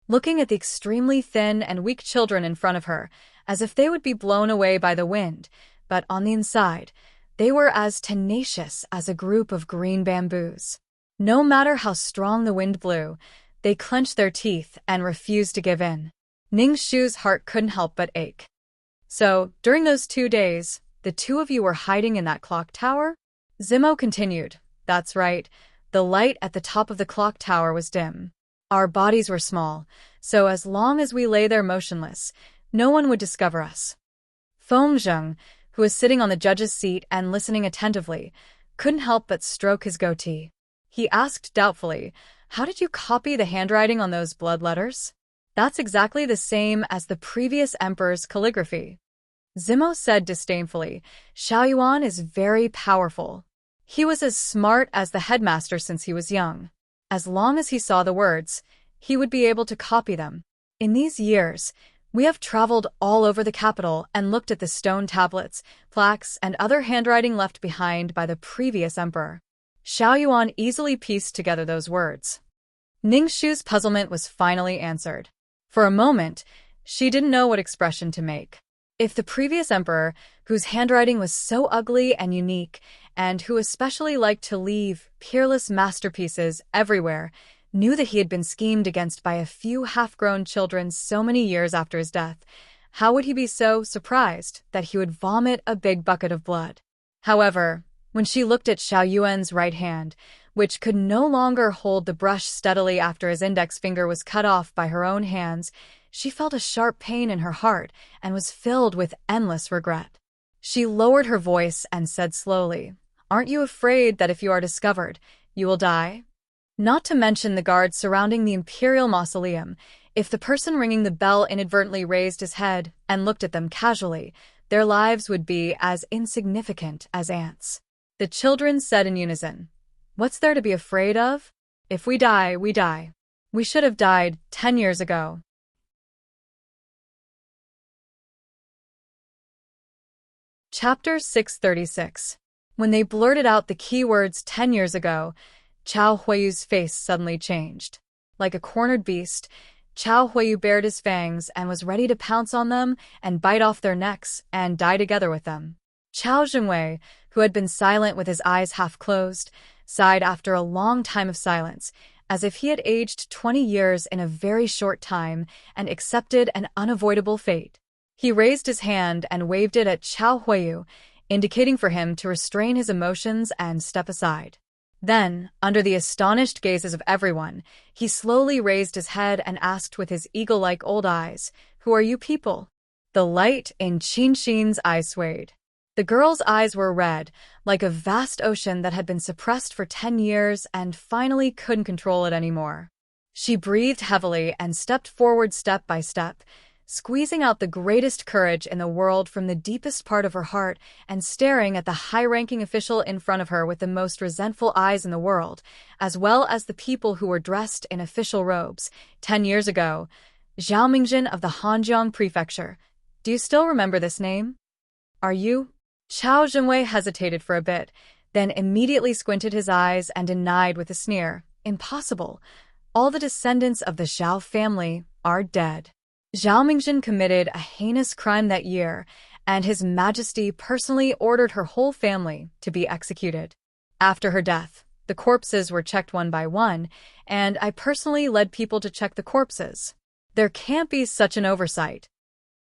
Looking at the extremely thin and weak children in front of her, as if they would be blown away by the wind, but on the inside, they were as tenacious as a group of green bamboos. No matter how strong the wind blew, they clenched their teeth and refused to give in. Ning Shu's heart couldn't help but ache. So, during those 2 days, the two of you were hiding in that clock tower? Zimo continued. That's right. The light at the top of the clock tower was dim. Our bodies were small, so as long as we lay there motionless, no one would discover us. Feng Zheng, who was sitting on the judge's seat and listening attentively, couldn't help but stroke his goatee. He asked doubtfully, how did you copy the handwriting on those blood letters? That's exactly the same as the previous emperor's calligraphy. Zimo said disdainfully, Xiaoyuan is very powerful. He was as smart as the headmaster since he was young. As long as he saw the words, he would be able to copy them. In these years, we have traveled all over the capital and looked at the stone tablets, plaques, and other handwriting left behind by the previous emperor. Xiaoyuan easily pieced together those words. Ning Shu's puzzlement was finally answered. For a moment, she didn't know what expression to make. If the previous emperor, whose handwriting was so ugly and unique, and who especially liked to leave peerless masterpieces everywhere, knew that he had been schemed against by a few half-grown children so many years after his death, how would he be so surprised that he would vomit a big bucket of blood? However, when she looked at Xiaoyuan's right hand, which could no longer hold the brush steadily after his index finger was cut off by her own hands, she felt a sharp pain in her heart and was filled with endless regret. She lowered her voice and said slowly, Aren't you afraid that if you are discovered, you will die? Not to mention the guards surrounding the imperial mausoleum. If the person ringing the bell inadvertently raised his head and looked at them casually, their lives would be as insignificant as ants. The children said in unison, What's there to be afraid of? If we die, we die. We should have died 10 years ago. Chapter 636. When they blurted out the keywords 10 years ago, Chao Huiyu's face suddenly changed. Like a cornered beast, Chao Huiyu bared his fangs and was ready to pounce on them and bite off their necks and die together with them. Chao Zhengwei, who had been silent with his eyes half closed, sighed after a long time of silence, as if he had aged 20 years in a very short time and accepted an unavoidable fate. He raised his hand and waved it at Chao Huiyu, indicating for him to restrain his emotions and step aside. Then, under the astonished gazes of everyone, he slowly raised his head and asked with his eagle-like old eyes, Who are you people? The light in Qinxin's eyes swayed. The girl's eyes were red, like a vast ocean that had been suppressed for 10 years and finally couldn't control it anymore. She breathed heavily and stepped forward step by step, squeezing out the greatest courage in the world from the deepest part of her heart and staring at the high-ranking official in front of her with the most resentful eyes in the world, as well as the people who were dressed in official robes. 10 years ago, Zhao Mingjin of the Hanjiang Prefecture. Do you still remember this name? Are you? Chao Zhengwei hesitated for a bit, then immediately squinted his eyes and denied with a sneer, Impossible. All the descendants of the Zhao family are dead. Zhao Mingjin committed a heinous crime that year, and His Majesty personally ordered her whole family to be executed. After her death, the corpses were checked one by one, and I personally led people to check the corpses. There can't be such an oversight.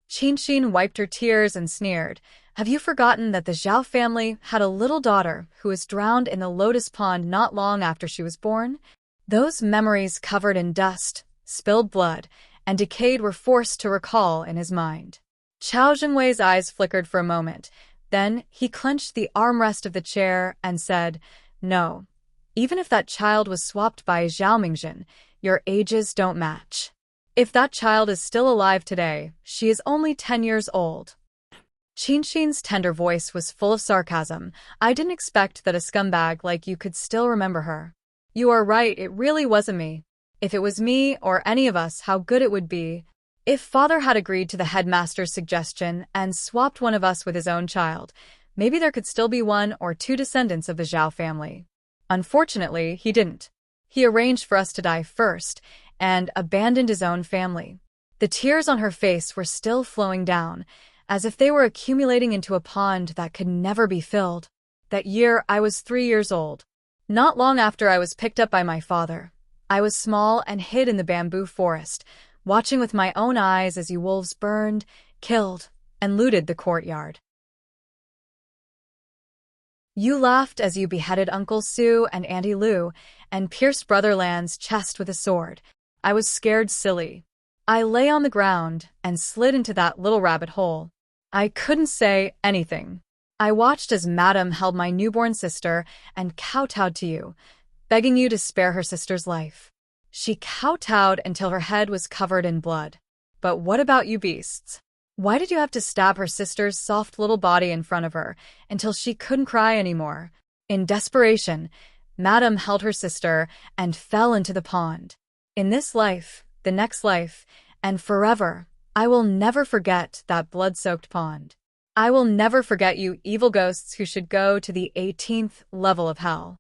Qinxin wiped her tears and sneered, Have you forgotten that the Zhao family had a little daughter who was drowned in the lotus pond not long after she was born? Those memories covered in dust, spilled blood, and decayed were forced to recall in his mind. Chao Zhengwei's eyes flickered for a moment. Then he clenched the armrest of the chair and said, No, even if that child was swapped by Zhao Mingjin, your ages don't match. If that child is still alive today, she is only 10 years old. Qinshin's tender voice was full of sarcasm. I didn't expect that a scumbag like you could still remember her. You are right, it really wasn't me. If it was me, or any of us, how good it would be. If father had agreed to the headmaster's suggestion and swapped one of us with his own child, maybe there could still be 1 or 2 descendants of the Zhao family. Unfortunately, he didn't. He arranged for us to die first, and abandoned his own family. The tears on her face were still flowing down, as if they were accumulating into a pond that could never be filled. That year, I was 3 years old. Not long after I was picked up by my father. I was small and hid in the bamboo forest, watching with my own eyes as you wolves burned, killed, and looted the courtyard. You laughed as you beheaded Uncle Su and Auntie Lu, and pierced Brother Lan's chest with a sword. I was scared silly. I lay on the ground and slid into that little rabbit hole. I couldn't say anything. I watched as Madame held my newborn sister and kowtowed to you, begging you to spare her sister's life. She kowtowed until her head was covered in blood. But what about you beasts? Why did you have to stab her sister's soft little body in front of her until she couldn't cry anymore? In desperation, Madame held her sister and fell into the pond. In this life, the next life, and forever, I will never forget that blood-soaked pond. I will never forget you evil ghosts who should go to the 18th level of hell.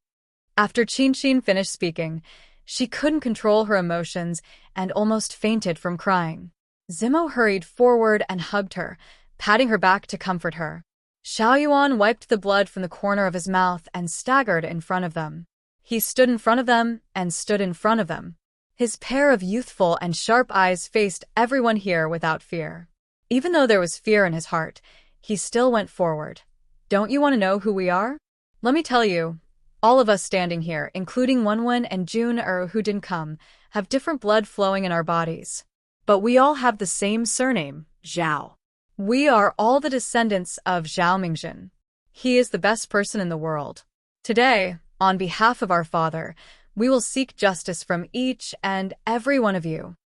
After Qinshin finished speaking, she couldn't control her emotions and almost fainted from crying. Zimo hurried forward and hugged her, patting her back to comfort her. Xiaoyuan wiped the blood from the corner of his mouth and staggered in front of them. He stood in front of them and stood in front of them. His pair of youthful and sharp eyes faced everyone here without fear. Even though there was fear in his heart, he still went forward. Don't you want to know who we are? Let me tell you. All of us standing here, including Wenwen and Jun who didn't come, have different blood flowing in our bodies. But we all have the same surname, Zhao. We are all the descendants of Zhao Mingjin. He is the best person in the world. Today, on behalf of our father, we will seek justice from each and every one of you.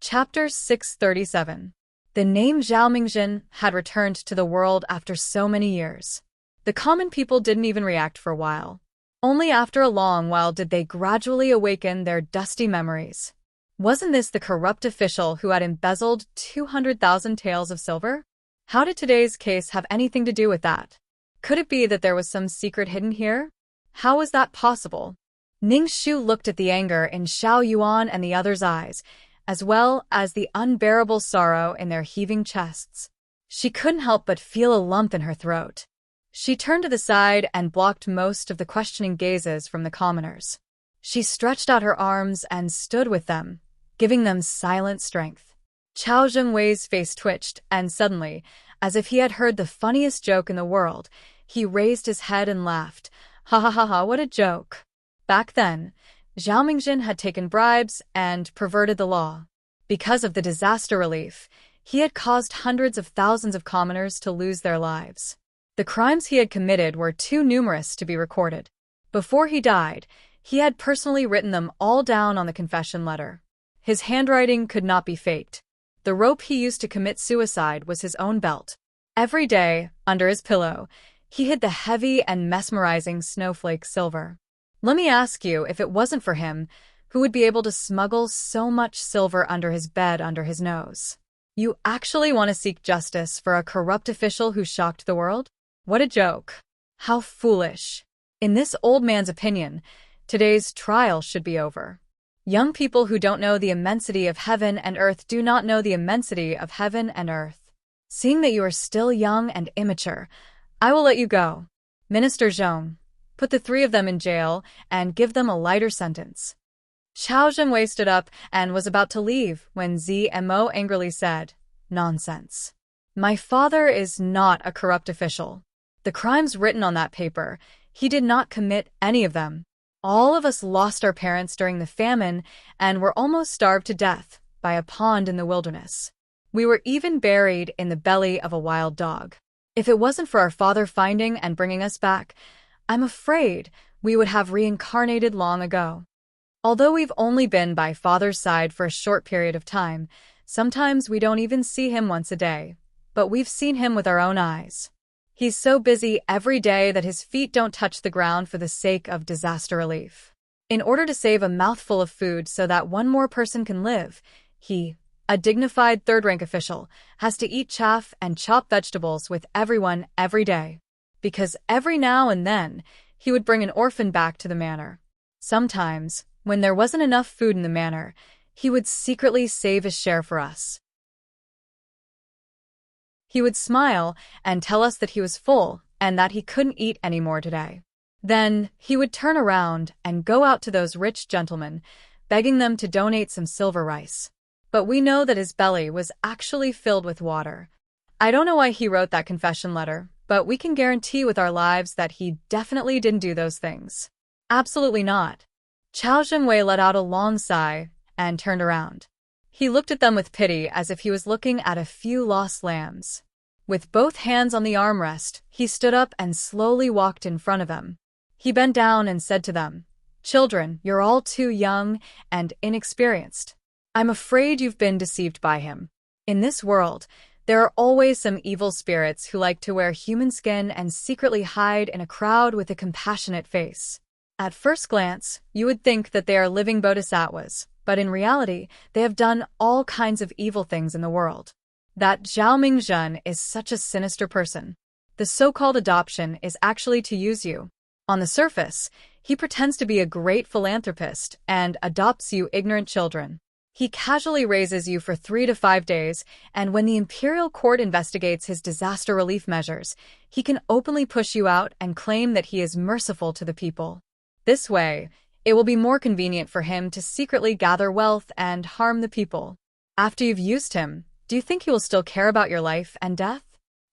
Chapter 637. The name Zhao Mingjin had returned to the world after so many years. The common people didn't even react for a while. Only after a long while did they gradually awaken their dusty memories. Wasn't this the corrupt official who had embezzled 200,000 taels of silver? How did today's case have anything to do with that? Could it be that there was some secret hidden here? How was that possible? Ning Shu looked at the anger in Xiao Yuan and the others' eyes, as well as the unbearable sorrow in their heaving chests. She couldn't help but feel a lump in her throat. She turned to the side and blocked most of the questioning gazes from the commoners. She stretched out her arms and stood with them, giving them silent strength. Chao Zhengwei's face twitched, and suddenly, as if he had heard the funniest joke in the world, he raised his head and laughed. Ha ha ha ha, what a joke. Back then, Zhao Mingjin had taken bribes and perverted the law. Because of the disaster relief, he had caused hundreds of thousands of commoners to lose their lives. The crimes he had committed were too numerous to be recorded. Before he died, he had personally written them all down on the confession letter. His handwriting could not be faked. The rope he used to commit suicide was his own belt. Every day, under his pillow, he hid the heavy and mesmerizing snowflake silver. Let me ask you, if it wasn't for him, who would be able to smuggle so much silver under his bed under his nose? You actually want to seek justice for a corrupt official who shocked the world? What a joke. How foolish. In this old man's opinion, today's trial should be over. Young people who don't know the immensity of heaven and earth do not know the immensity of heaven and earth. Seeing that you are still young and immature, I will let you go. Minister Zhong, put the 3 of them in jail and give them a lighter sentence. Chao Zhenwei stood up and was about to leave when Zmo angrily said, Nonsense. My father is not a corrupt official. The crimes written on that paper, he did not commit any of them. All of us lost our parents during the famine and were almost starved to death by a pond in the wilderness. We were even buried in the belly of a wild dog. If it wasn't for our father finding and bringing us back, I'm afraid we would have reincarnated long ago. Although we've only been by father's side for a short period of time, sometimes we don't even see him once a day, but we've seen him with our own eyes. He's so busy every day that his feet don't touch the ground for the sake of disaster relief. In order to save a mouthful of food so that one more person can live, he, a dignified third-rank official, has to eat chaff and chop vegetables with everyone every day. Because every now and then, he would bring an orphan back to the manor. Sometimes, when there wasn't enough food in the manor, he would secretly save his share for us. He would smile and tell us that he was full and that he couldn't eat any more today. Then, he would turn around and go out to those rich gentlemen, begging them to donate some silver rice. But we know that his belly was actually filled with water. I don't know why he wrote that confession letter, but we can guarantee with our lives that he definitely didn't do those things. Absolutely not. Chao Zhengwei let out a long sigh and turned around. He looked at them with pity as if he was looking at a few lost lambs. With both hands on the armrest, he stood up and slowly walked in front of them. He bent down and said to them, "Children, you're all too young and inexperienced. I'm afraid you've been deceived by him. In this world, there are always some evil spirits who like to wear human skin and secretly hide in a crowd with a compassionate face. At first glance, you would think that they are living bodhisattvas, but in reality, they have done all kinds of evil things in the world. That Zhao Mingzhen is such a sinister person. The so-called adoption is actually to use you. On the surface, he pretends to be a great philanthropist and adopts you ignorant children. He casually raises you for 3 to 5 days, and when the imperial court investigates his disaster relief measures, he can openly push you out and claim that he is merciful to the people. This way, it will be more convenient for him to secretly gather wealth and harm the people. After you've used him, do you think he will still care about your life and death?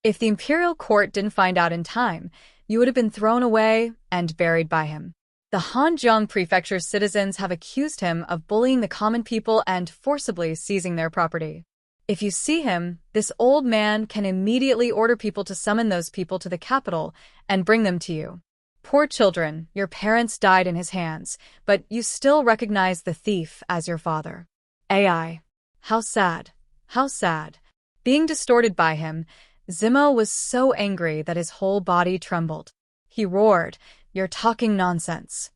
If the imperial court didn't find out in time, you would have been thrown away and buried by him. The Hanjiang Prefecture's citizens have accused him of bullying the common people and forcibly seizing their property. If you see him, this old man can immediately order people to summon those people to the capital and bring them to you. Poor children, your parents died in his hands, but you still recognize the thief as your father. AI. How sad. How sad. Being distorted by him, Zimo was so angry that his whole body trembled. He roared, "You're talking nonsense."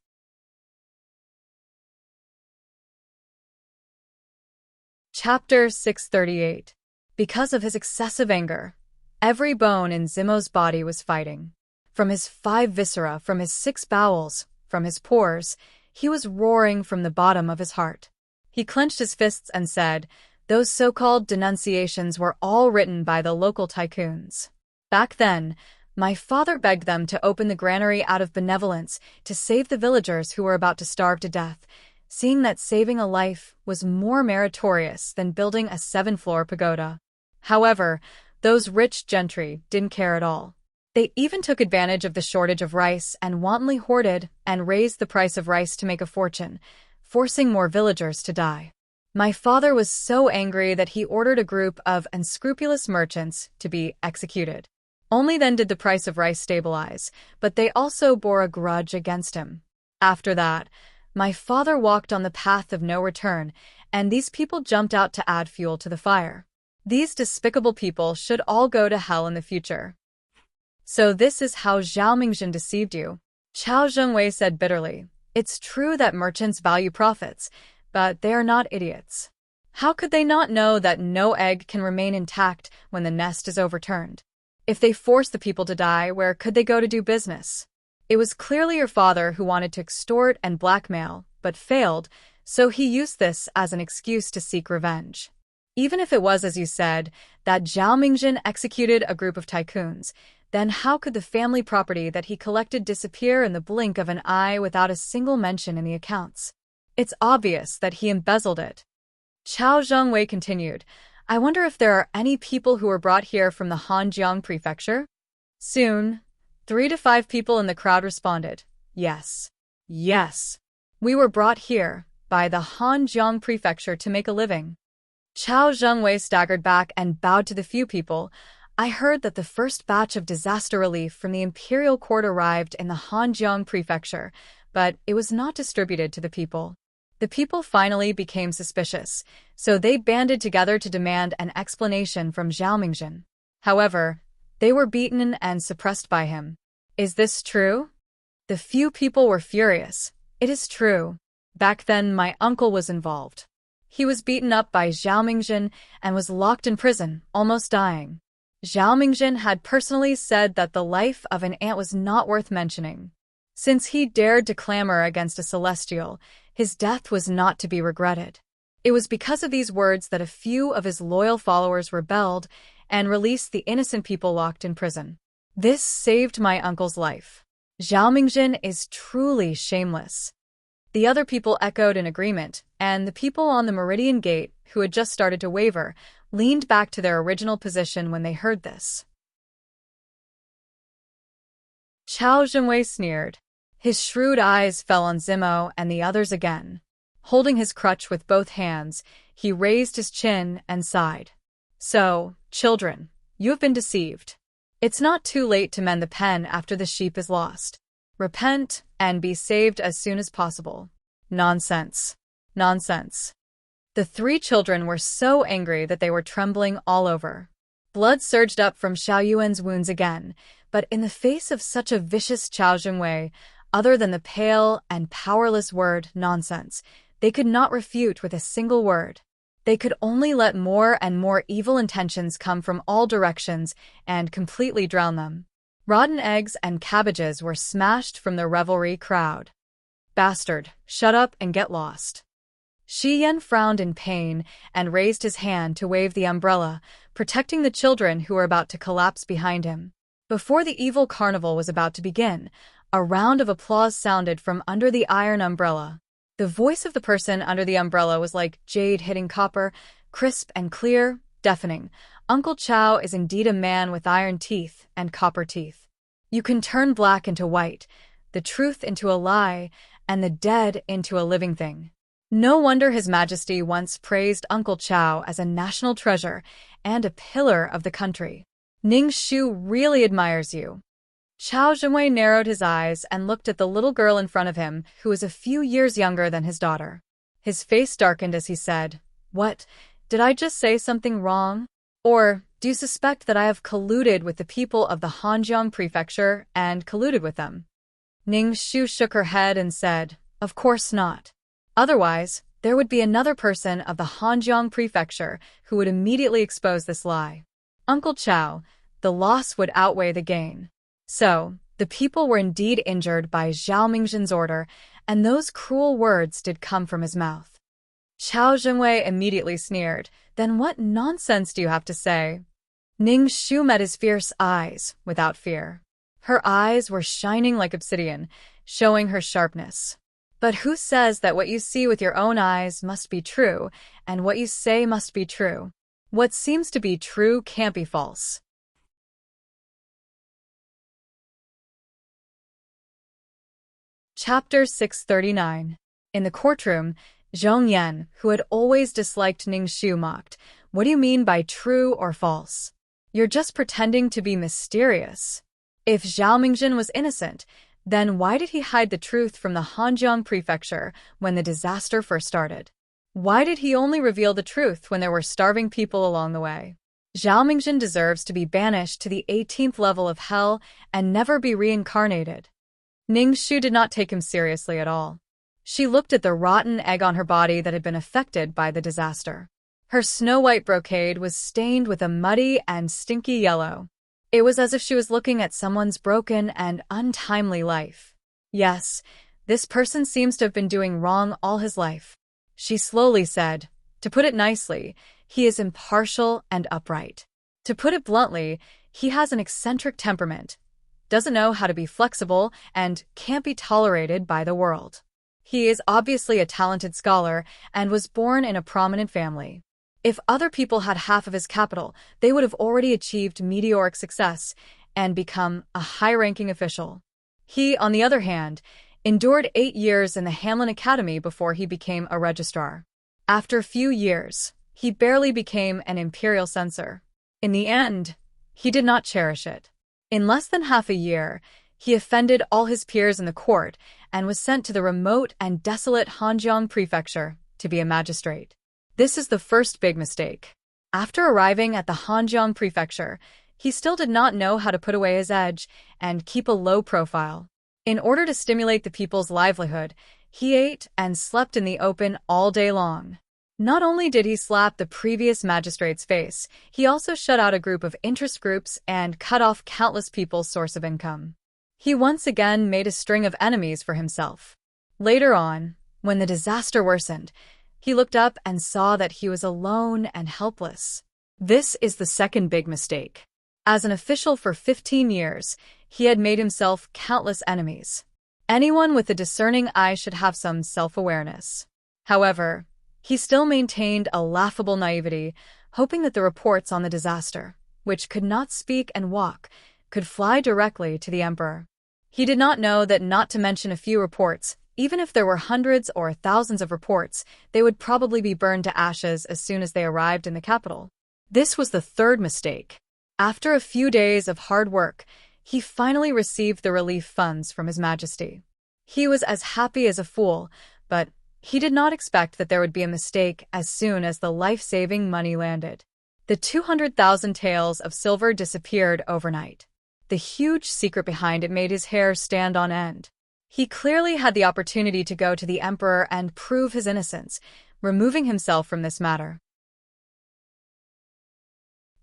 Chapter 638. Because of his excessive anger, every bone in Zimo's body was fighting. From his 5 viscera, from his 6 bowels, from his pores, he was roaring from the bottom of his heart. He clenched his fists and said, "Those so-called denunciations were all written by the local tycoons. Back then, my father begged them to open the granary out of benevolence to save the villagers who were about to starve to death, seeing that saving a life was more meritorious than building a 7-floor pagoda. However, those rich gentry didn't care at all. They even took advantage of the shortage of rice and wantonly hoarded and raised the price of rice to make a fortune, forcing more villagers to die. My father was so angry that he ordered a group of unscrupulous merchants to be executed. Only then did the price of rice stabilize, but they also bore a grudge against him. After that, my father walked on the path of no return, and these people jumped out to add fuel to the fire. These despicable people should all go to hell in the future. So this is how Zhao Mingzhen deceived you. Chao Zhengwei said bitterly, "It's true that merchants value profits, but they are not idiots. How could they not know that no egg can remain intact when the nest is overturned? If they force the people to die, where could they go to do business? It was clearly your father who wanted to extort and blackmail, but failed, so he used this as an excuse to seek revenge. Even if it was, as you said, that Zhao Mingzhen executed a group of tycoons, then how could the family property that he collected disappear in the blink of an eye without a single mention in the accounts? It's obvious that he embezzled it." Chao Zhengwei continued, "I wonder if there are any people who were brought here from the Hanjiang Prefecture?" Soon, 3 to 5 people in the crowd responded, "Yes. Yes. We were brought here by the Hanjiang Prefecture to make a living." Chao Zhengwei staggered back and bowed to the few people. "I heard that the first batch of disaster relief from the imperial court arrived in the Hanjiang Prefecture, but it was not distributed to the people. The people finally became suspicious, so they banded together to demand an explanation from Zhao Mingjin. However, they were beaten and suppressed by him. Is this true? The few people were furious. It is true. Back then, my uncle was involved. He was beaten up by Zhao Mingjin and was locked in prison, almost dying. Zhao Mingjin had personally said that the life of an ant was not worth mentioning. Since he dared to clamor against a celestial, his death was not to be regretted. It was because of these words that a few of his loyal followers rebelled and released the innocent people locked in prison. This saved my uncle's life. Zhao Mingjin is truly shameless. The other people echoed in agreement, and the people on the Meridian Gate, who had just started to waver, leaned back to their original position when they heard this. Qiao Zhenwei sneered. His shrewd eyes fell on Zimo and the others again. Holding his crutch with both hands, he raised his chin and sighed. So, children, you have been deceived. It's not too late to mend the pen after the sheep is lost. Repent and be saved as soon as possible. Nonsense. Nonsense. The three children were so angry that they were trembling all over. Blood surged up from Xiao Yuan's wounds again, but in the face of such a vicious Qiao Zhenwei, other than the pale and powerless word nonsense, they could not refute with a single word. They could only let more and more evil intentions come from all directions and completely drown them. Rotten eggs and cabbages were smashed from the revelry crowd. Bastard, shut up and get lost. Shi Yan frowned in pain and raised his hand to wave the umbrella, protecting the children who were about to collapse behind him. Before the evil carnival was about to begin, a round of applause sounded from under the iron umbrella. The voice of the person under the umbrella was like jade hitting copper, crisp and clear, deafening. Uncle Qiao is indeed a man with iron teeth and copper teeth. You can turn black into white, the truth into a lie, and the dead into a living thing. No wonder His Majesty once praised Uncle Qiao as a national treasure and a pillar of the country. Ning Shu really admires you. Qiao Zhenwei narrowed his eyes and looked at the little girl in front of him, who was a few years younger than his daughter. His face darkened as he said, "What? Did I just say something wrong? Or do you suspect that I have colluded with the people of the Hanjiang Prefecture and colluded with them?" Ning Shu shook her head and said, "Of course not. Otherwise, there would be another person of the Hanjiang Prefecture who would immediately expose this lie. Uncle Qiao, the loss would outweigh the gain." So, the people were indeed injured by Zhao Mingjin's order, and those cruel words did come from his mouth. Qiao Zhenwei immediately sneered. Then what nonsense do you have to say? Ning Shu met his fierce eyes, without fear. Her eyes were shining like obsidian, showing her sharpness. But who says that what you see with your own eyes must be true, and what you say must be true? What seems to be true can't be false. Chapter 639. In the courtroom, Zhong Yan, who had always disliked Ning Shu, mocked, "What do you mean by true or false? You're just pretending to be mysterious. If Zhao Mingjin was innocent, then why did he hide the truth from the Hanjiang Prefecture when the disaster first started? Why did he only reveal the truth when there were starving people along the way? Zhao Mingjin deserves to be banished to the 18th level of hell and never be reincarnated." Ning Shu did not take him seriously at all. She looked at the rotten egg on her body that had been affected by the disaster. Her snow-white brocade was stained with a muddy and stinky yellow. It was as if she was looking at someone's broken and untimely life. Yes, this person seems to have been doing wrong all his life. She slowly said, "To put it nicely, he is impartial and upright. To put it bluntly, he has an eccentric temperament, doesn't know how to be flexible, and can't be tolerated by the world. He is obviously a talented scholar and was born in a prominent family. If other people had half of his capital, they would have already achieved meteoric success and become a high-ranking official. He, on the other hand, endured 8 years in the Hamlin Academy before he became a registrar. After a few years, he barely became an imperial censor. In the end, he did not cherish it. In less than half a year, He offended all his peers in the court and was sent to the remote and desolate Hanjiang prefecture to be a magistrate. This is the first big mistake. After arriving at the Hanjiang prefecture, he still did not know how to put away his edge and keep a low profile. In order to stimulate the people's livelihood, he ate and slept in the open all day long. Not only did he slap the previous magistrate's face, he also shut out a group of interest groups and cut off countless people's source of income. He once again made a string of enemies for himself. Later on, when the disaster worsened, he looked up and saw that he was alone and helpless. This is the second big mistake. As an official for 15 years, he had made himself countless enemies. Anyone with a discerning eye should have some self-awareness. However, he still maintained a laughable naivety, hoping that the reports on the disaster, which could not speak and walk, could fly directly to the emperor. He did not know that not to mention a few reports, even if there were hundreds or thousands of reports, they would probably be burned to ashes as soon as they arrived in the capital. This was the third mistake. After a few days of hard work, he finally received the relief funds from His Majesty. He was as happy as a fool, but he did not expect that there would be a mistake as soon as the life-saving money landed. The 200,000 taels of silver disappeared overnight. The huge secret behind it made his hair stand on end. He clearly had the opportunity to go to the emperor and prove his innocence, removing himself from this matter.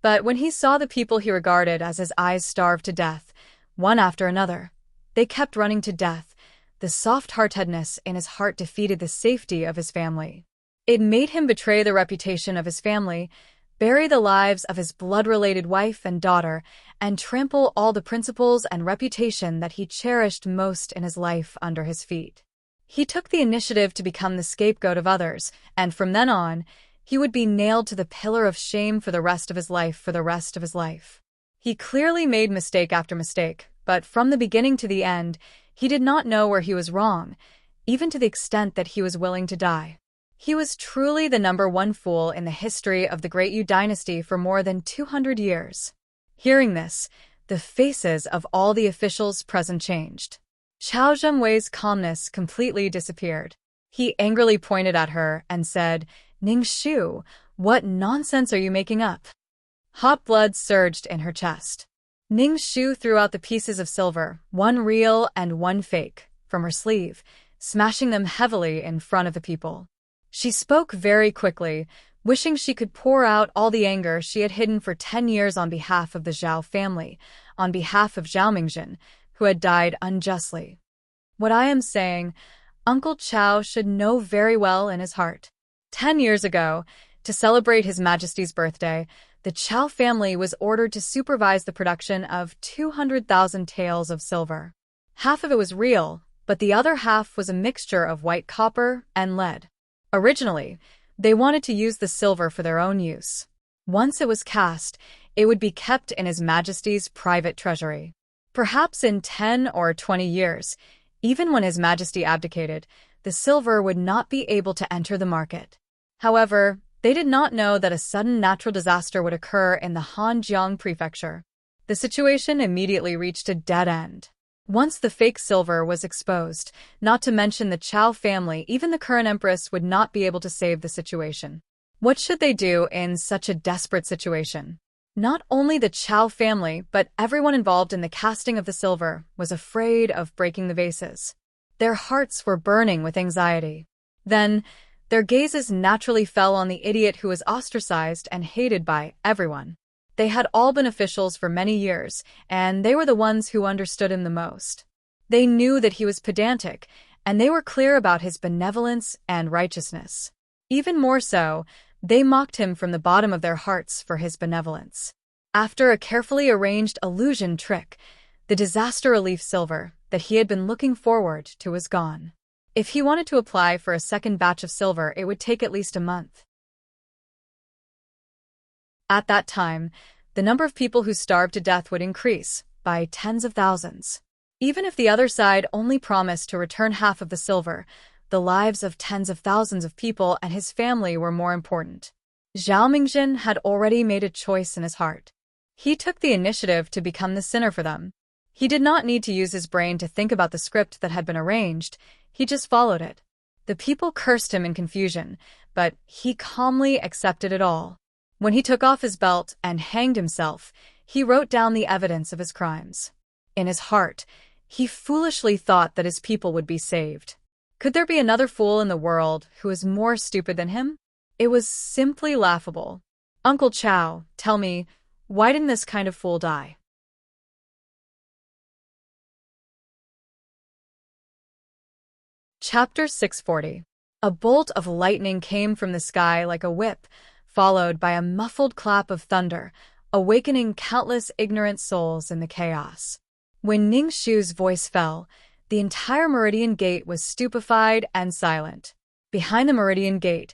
But when he saw the people he regarded as his eyes starved to death, one after another, they kept running to death. The soft-heartedness in his heart defeated the safety of his family. It made him betray the reputation of his family, bury the lives of his blood-related wife and daughter, and trample all the principles and reputation that he cherished most in his life under his feet. He took the initiative to become the scapegoat of others, and from then on, he would be nailed to the pillar of shame for the rest of his life. He clearly made mistake after mistake, but from the beginning to the end, he did not know where he was wrong, even to the extent that he was willing to die. He was truly the number one fool in the history of the Great Yu dynasty for more than 200 years. Hearing this, the faces of all the officials present changed. Qiao Zhenwei's calmness completely disappeared. He angrily pointed at her and said, "Ning Shu, what nonsense are you making up?" Hot blood surged in her chest. Ning Shu threw out the pieces of silver, one real and one fake, from her sleeve, smashing them heavily in front of the people. She spoke very quickly, wishing she could pour out all the anger she had hidden for 10 years on behalf of the Zhao family, on behalf of Zhao Mingjin, who had died unjustly. What I am saying, Uncle Qiao should know very well in his heart. 10 years ago, to celebrate His Majesty's birthday, the Qiao family was ordered to supervise the production of 200,000 taels of silver. Half of it was real, but the other half was a mixture of white copper and lead. Originally, they wanted to use the silver for their own use. Once it was cast, it would be kept in His Majesty's private treasury. Perhaps in 10 or 20 years, even when His Majesty abdicated, the silver would not be able to enter the market. However, they did not know that a sudden natural disaster would occur in the Hanjiang prefecture. The situation immediately reached a dead end. Once the fake silver was exposed, not to mention the Qiao family, even the current empress would not be able to save the situation. What should they do in such a desperate situation? Not only the Qiao family, but everyone involved in the casting of the silver was afraid of breaking the vases. Their hearts were burning with anxiety. Then, their gazes naturally fell on the idiot who was ostracized and hated by everyone. They had all been officials for many years, and they were the ones who understood him the most. They knew that he was pedantic, and they were clear about his benevolence and righteousness. Even more so, they mocked him from the bottom of their hearts for his benevolence. After a carefully arranged illusion trick, the disaster relief silver that he had been looking forward to was gone. If he wanted to apply for a second batch of silver, it would take at least a month. At that time, the number of people who starved to death would increase by tens of thousands. Even if the other side only promised to return half of the silver, the lives of tens of thousands of people and his family were more important. Zhao Mingjin had already made a choice in his heart. He took the initiative to become the sinner for them. He did not need to use his brain to think about the script that had been arranged, he just followed it. The people cursed him in confusion, but he calmly accepted it all. When he took off his belt and hanged himself, he wrote down the evidence of his crimes. In his heart, he foolishly thought that his people would be saved. Could there be another fool in the world who was more stupid than him? It was simply laughable. Uncle Chow, tell me, why didn't this kind of fool die? Chapter 640. A bolt of lightning came from the sky like a whip, followed by a muffled clap of thunder, awakening countless ignorant souls in the chaos. When Ning Shu's voice fell, the entire Meridian Gate was stupefied and silent. Behind the Meridian Gate,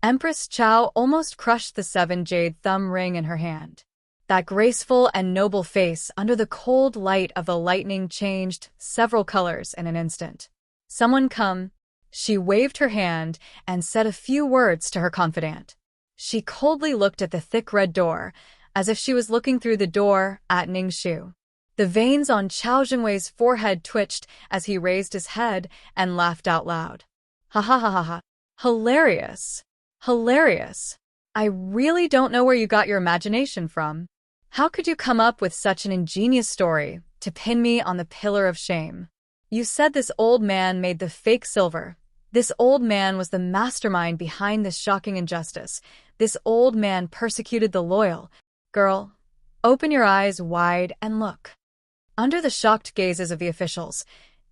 Empress Chow almost crushed the 7-jade thumb ring in her hand. That graceful and noble face under the cold light of the lightning changed several colors in an instant. Someone come. She waved her hand and said a few words to her confidant. She coldly looked at the thick red door, as if she was looking through the door at Ning Shu. The veins on Chao Jingwei's forehead twitched as he raised his head and laughed out loud. Ha ha ha ha ha. Hilarious. Hilarious. I really don't know where you got your imagination from. How could you come up with such an ingenious story to pin me on the pillar of shame? You said this old man made the fake silver. This old man was the mastermind behind this shocking injustice. This old man persecuted the loyal. Girl, open your eyes wide and look. Under the shocked gazes of the officials,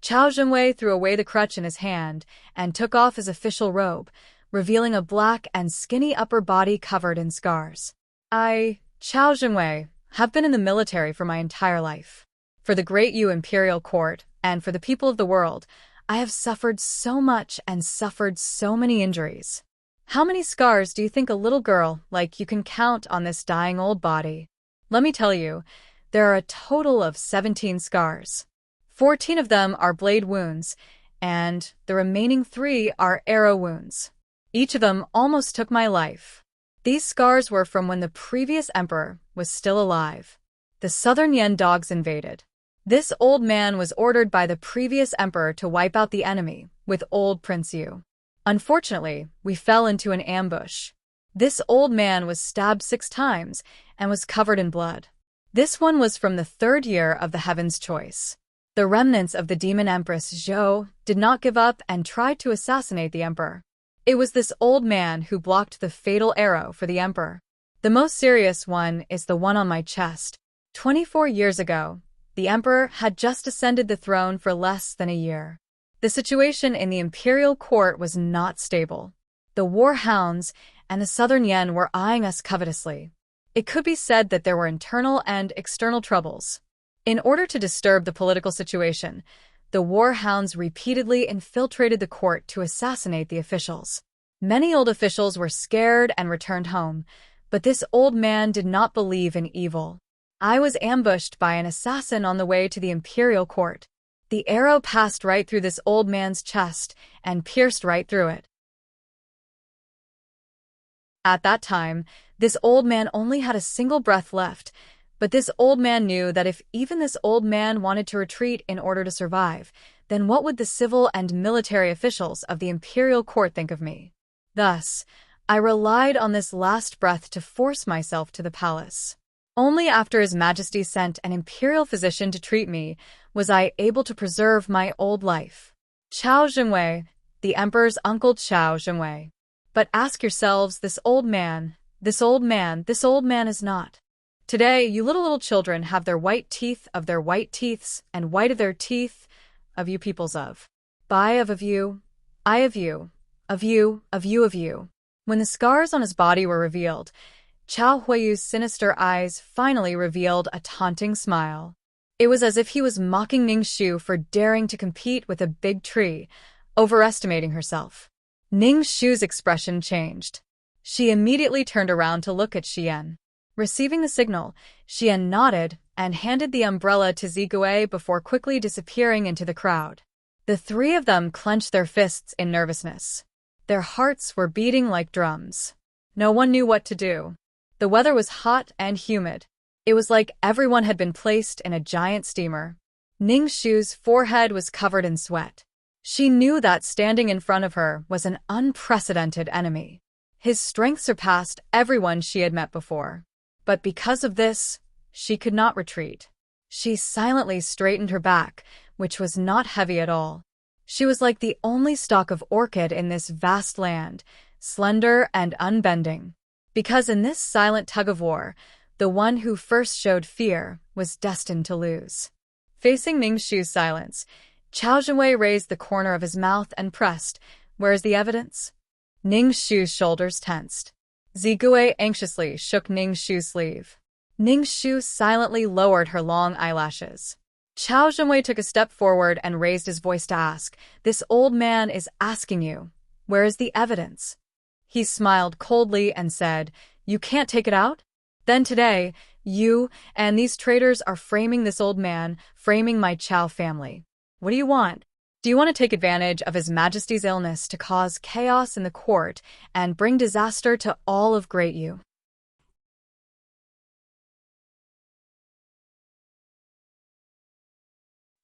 Chao Jingwei threw away the crutch in his hand and took off his official robe, revealing a black and skinny upper body covered in scars. I, Chao Jingwei, have been in the military for my entire life. For the great Yu Imperial Court, and for the people of the world, I have suffered so much and suffered so many injuries. How many scars do you think a little girl like you can count on this dying old body? Let me tell you, there are a total of 17 scars. 14 of them are blade wounds, and the remaining 3 are arrow wounds. Each of them almost took my life. These scars were from when the previous emperor was still alive. The southern Yen dogs invaded. This old man was ordered by the previous emperor to wipe out the enemy with old Prince Yu. Unfortunately, we fell into an ambush. This old man was stabbed 6 times and was covered in blood. This one was from the 3rd year of the Heaven's Choice. The remnants of the demon empress Zhou did not give up and tried to assassinate the emperor. It was this old man who blocked the fatal arrow for the emperor. The most serious one is the one on my chest. 24 years ago, the emperor had just ascended the throne for less than a year. The situation in the imperial court was not stable. The war hounds and the southern Yen were eyeing us covetously. It could be said that there were internal and external troubles. In order to disturb the political situation, the war hounds repeatedly infiltrated the court to assassinate the officials. Many old officials were scared and returned home, but this old man did not believe in evil. I was ambushed by an assassin on the way to the imperial court. The arrow passed right through this old man's chest and pierced right through it. At that time, this old man only had a single breath left, but this old man knew that if even this old man wanted to retreat in order to survive, then what would the civil and military officials of the imperial court think of me? Thus, I relied on this last breath to force myself to the palace. Only after His Majesty sent an imperial physician to treat me was I able to preserve my old life. Chao Jingwei, the emperor's uncle Chao Jingwei. But ask yourselves, this old man is not. Today, you little children have their white teeth of their white teeths, and white of their teeth of you peoples of. By of you, I of you, of you, of you, of you. When the scars on his body were revealed, Chao Huiyu's sinister eyes finally revealed a taunting smile. It was as if he was mocking Ning Shu for daring to compete with a big tree, overestimating herself. Ning Shu's expression changed. She immediately turned around to look at Xian. Receiving the signal, Xian nodded and handed the umbrella to Zigui before quickly disappearing into the crowd. The 3 of them clenched their fists in nervousness. Their hearts were beating like drums. No one knew what to do. The weather was hot and humid. It was like everyone had been placed in a giant steamer. Ning Shu's forehead was covered in sweat. She knew that standing in front of her was an unprecedented enemy. His strength surpassed everyone she had met before. But because of this, she could not retreat. She silently straightened her back, which was not heavy at all. She was like the only stalk of orchid in this vast land, slender and unbending. Because in this silent tug-of-war, the one who first showed fear was destined to lose. Facing Ning Shu's silence, Chao Zhenwei raised the corner of his mouth and pressed, "Where is the evidence?" Ning Shu's shoulders tensed. Zigui anxiously shook Ning Shu's sleeve. Ning Shu silently lowered her long eyelashes. Chao Zhenwei took a step forward and raised his voice to ask, "This old man is asking you, where is the evidence?" He smiled coldly and said, "You can't take it out? Then today, you and these traitors are framing this old man, framing my Chao family. What do you want? Do you want to take advantage of His Majesty's illness to cause chaos in the court and bring disaster to all of Great Yu?"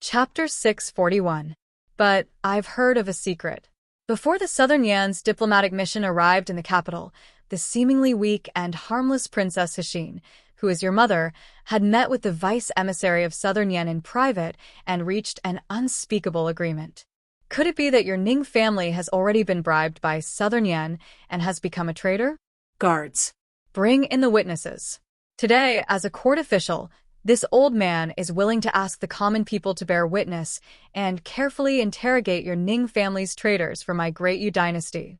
Chapter 641. But I've heard of a secret. Before the Southern Yan's diplomatic mission arrived in the capital, the seemingly weak and harmless Princess Hsien, who is your mother, had met with the vice emissary of Southern Yan in private and reached an unspeakable agreement. Could it be that your Ning family has already been bribed by Southern Yan and has become a traitor? Guards. Bring in the witnesses. Today, as a court official, this old man is willing to ask the common people to bear witness and carefully interrogate your Ning family's traitors for my Great Yu dynasty.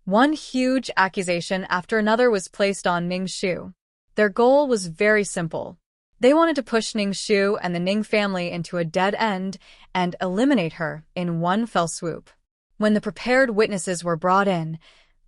One huge accusation after another was placed on Ning Shu. Their goal was very simple. They wanted to push Ning Shu and the Ning family into a dead end and eliminate her in one fell swoop. When the prepared witnesses were brought in,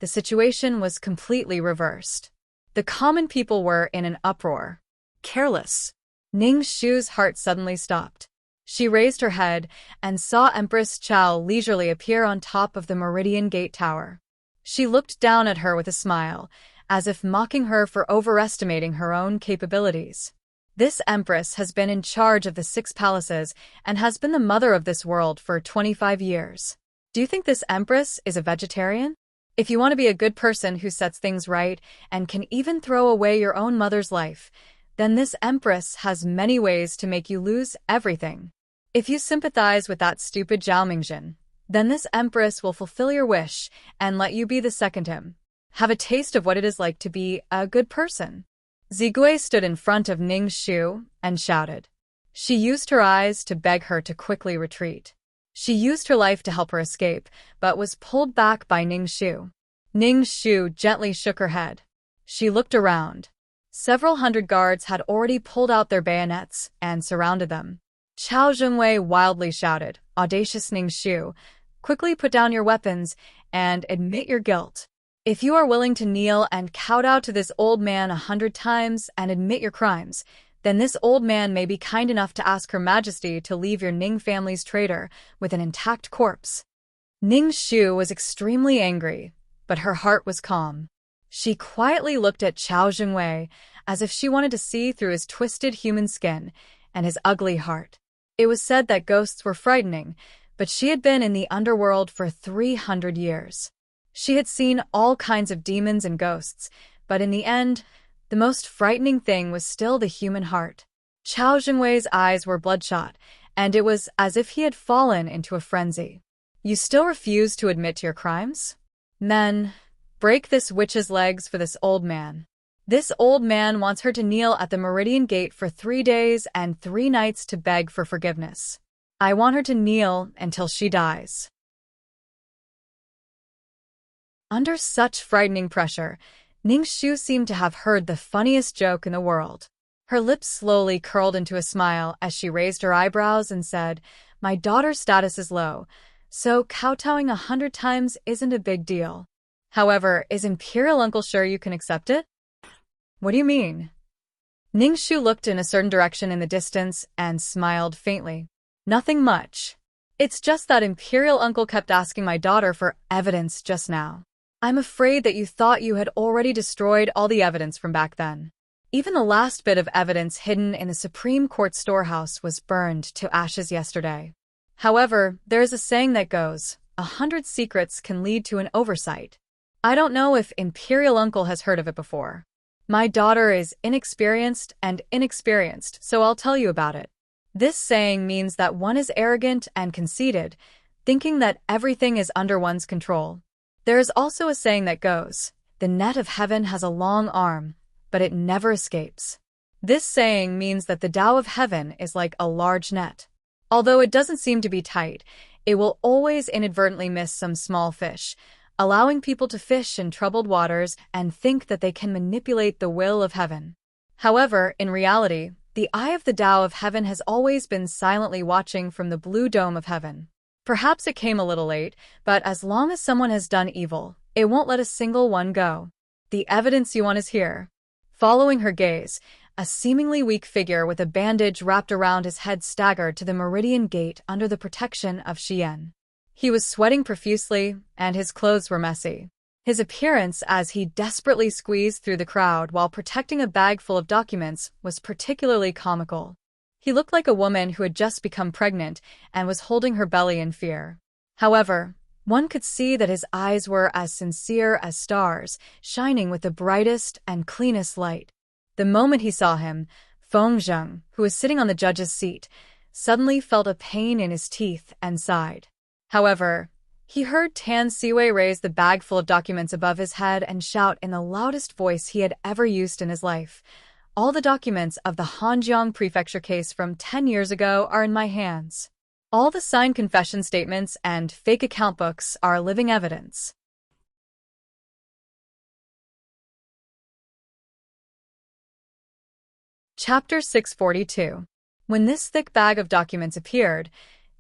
the situation was completely reversed. The common people were in an uproar. Careless. Ning Shu's heart suddenly stopped. She raised her head and saw Empress Chao leisurely appear on top of the Meridian Gate Tower. She looked down at her with a smile, as if mocking her for overestimating her own capabilities. This empress has been in charge of the 6 palaces and has been the mother of this world for 25 years. Do you think this empress is a vegetarian? If you want to be a good person who sets things right and can even throw away your own mother's life, then this empress has many ways to make you lose everything. If you sympathize with that stupid Zhao Mingjin, then this empress will fulfill your wish and let you be the second him. Have a taste of what it is like to be a good person. Zigui stood in front of Ning Shu and shouted. She used her eyes to beg her to quickly retreat. She used her life to help her escape, but was pulled back by Ning Shu. Ning Shu gently shook her head. She looked around. Several hundred guards had already pulled out their bayonets and surrounded them. Chao Zhenwei wildly shouted, "Audacious Ning Shu, quickly put down your weapons and admit your guilt. If you are willing to kneel and kowtow to this old man 100 times and admit your crimes, then this old man may be kind enough to ask Her Majesty to leave your Ning family's traitor with an intact corpse." Ning Shu was extremely angry, but her heart was calm. She quietly looked at Chao Zhenwei as if she wanted to see through his twisted human skin and his ugly heart. It was said that ghosts were frightening, but she had been in the underworld for 300 years. She had seen all kinds of demons and ghosts, but in the end, the most frightening thing was still the human heart. Chao Zhenwei's eyes were bloodshot, and it was as if he had fallen into a frenzy. "You still refuse to admit to your crimes? Men, break this witch's legs for this old man. This old man wants her to kneel at the Meridian Gate for 3 days and 3 nights to beg for forgiveness. I want her to kneel until she dies." Under such frightening pressure, Ning Shu seemed to have heard the funniest joke in the world. Her lips slowly curled into a smile as she raised her eyebrows and said, "My daughter's status is low, so kowtowing 100 times isn't a big deal. However, is Imperial Uncle sure you can accept it?" "What do you mean?" Ning Shu looked in a certain direction in the distance and smiled faintly. "Nothing much. It's just that Imperial Uncle kept asking my daughter for evidence just now. I'm afraid that you thought you had already destroyed all the evidence from back then. Even the last bit of evidence hidden in the Supreme Court storehouse was burned to ashes yesterday. However, there is a saying that goes, 100 secrets can lead to an oversight. I don't know if Imperial Uncle has heard of it before. My daughter is inexperienced, so I'll tell you about it. This saying means that one is arrogant and conceited, thinking that everything is under one's control. There is also a saying that goes, the net of heaven has a long arm, but it never escapes. This saying means that the Tao of heaven is like a large net. Although it doesn't seem to be tight, it will always inadvertently miss some small fish, allowing people to fish in troubled waters and think that they can manipulate the will of heaven. However, in reality, the eye of the Tao of heaven has always been silently watching from the blue dome of heaven. Perhaps it came a little late, but as long as someone has done evil, it won't let a single one go. The evidence you want is here. Following her gaze, a seemingly weak figure with a bandage wrapped around his head staggered to the Meridian Gate under the protection of Xian. He was sweating profusely, and his clothes were messy. His appearance as he desperately squeezed through the crowd while protecting a bag full of documents was particularly comical. He looked like a woman who had just become pregnant and was holding her belly in fear. However, one could see that his eyes were as sincere as stars, shining with the brightest and cleanest light. The moment he saw him, Feng Zheng, who was sitting on the judge's seat, suddenly felt a pain in his teeth and sighed. However, he heard Tan Siwei raise the bag full of documents above his head and shout in the loudest voice he had ever used in his life, "All the documents of the Hanjiang Prefecture case from 10 years ago are in my hands. All the signed confession statements and fake account books are living evidence." Chapter 642. When this thick bag of documents appeared,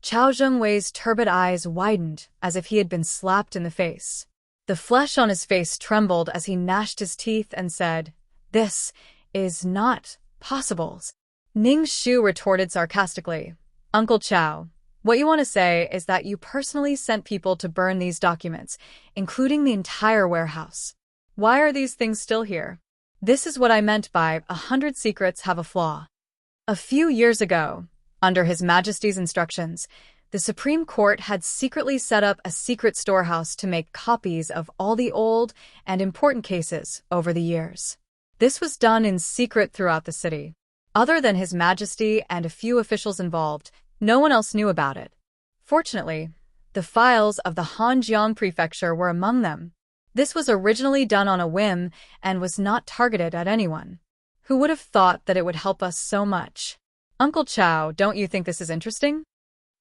Chao Zhengwei's turbid eyes widened as if he had been slapped in the face. The flesh on his face trembled as he gnashed his teeth and said, "This is not possible." Ning Shu retorted sarcastically, "Uncle Chao, what you want to say is that you personally sent people to burn these documents, including the entire warehouse. Why are these things still here? This is what I meant by 100 secrets have a flaw." A few years ago, under His Majesty's instructions, the Supreme Court had secretly set up a secret storehouse to make copies of all the old and important cases over the years. This was done in secret throughout the city. Other than His Majesty and a few officials involved, no one else knew about it. Fortunately, the files of the Hanjiang Prefecture were among them. This was originally done on a whim and was not targeted at anyone. Who would have thought that it would help us so much? Uncle Chao, don't you think this is interesting?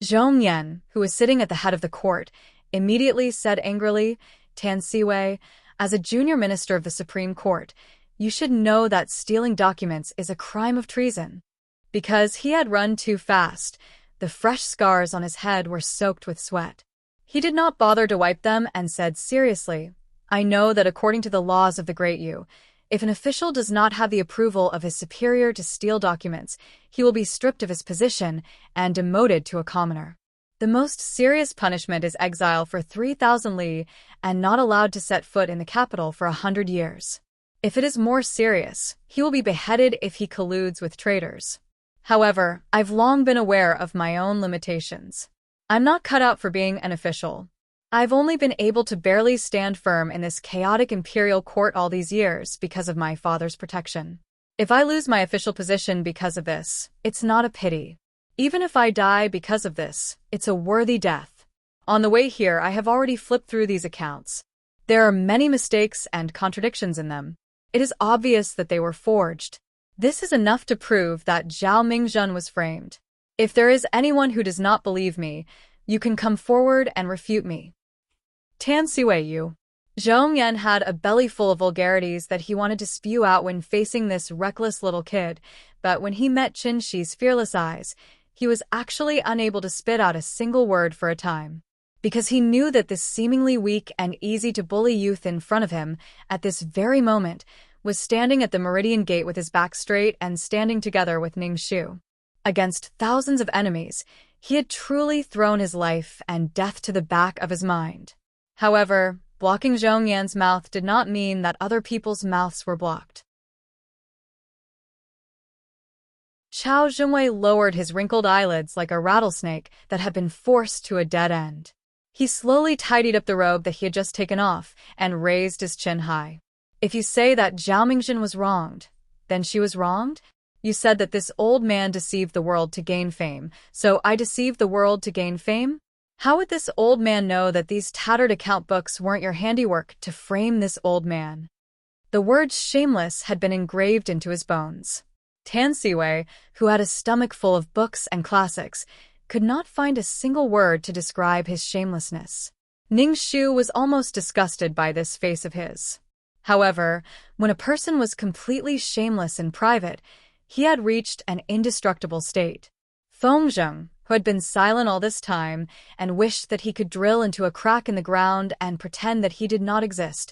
Zhong Yan, who was sitting at the head of the court, immediately said angrily, "Tan Siwei, as a junior minister of the Supreme Court, you should know that stealing documents is a crime of treason." Because he had run too fast, the fresh scars on his head were soaked with sweat. He did not bother to wipe them and said seriously, "I know that according to the laws of the Great Yu, if an official does not have the approval of his superior to steal documents, he will be stripped of his position and demoted to a commoner. The most serious punishment is exile for 3,000 li and not allowed to set foot in the capital for 100 years. If it is more serious, he will be beheaded if he colludes with traitors. However, I've long been aware of my own limitations. I'm not cut out for being an official. I've only been able to barely stand firm in this chaotic imperial court all these years because of my father's protection. If I lose my official position because of this, it's not a pity. Even if I die because of this, it's a worthy death. On the way here, I have already flipped through these accounts. There are many mistakes and contradictions in them. It is obvious that they were forged. This is enough to prove that Zhao Mingzhen was framed. If there is anyone who does not believe me, you can come forward and refute me." Tan Siwei Yu. Zhong Yan had a belly full of vulgarities that he wanted to spew out when facing this reckless little kid, but when he met Qin Shi's fearless eyes, he was actually unable to spit out a single word for a time. Because he knew that this seemingly weak and easy-to-bully youth in front of him, at this very moment, was standing at the Meridian Gate with his back straight and standing together with Ning Shu. Against thousands of enemies, he had truly thrown his life and death to the back of his mind. However, blocking Zhong Yan's mouth did not mean that other people's mouths were blocked. Chao Zhengwei lowered his wrinkled eyelids like a rattlesnake that had been forced to a dead end. He slowly tidied up the robe that he had just taken off and raised his chin high. If you say that Zhao Mingjin was wronged, then she was wronged? You said that this old man deceived the world to gain fame, so I deceived the world to gain fame? How would this old man know that these tattered account books weren't your handiwork to frame this old man? The word shameless had been engraved into his bones. Tan Siwei, who had a stomach full of books and classics, could not find a single word to describe his shamelessness. Ning Shu was almost disgusted by this face of his. However, when a person was completely shameless in private, he had reached an indestructible state. Feng Zheng, who had been silent all this time and wished that he could drill into a crack in the ground and pretend that he did not exist,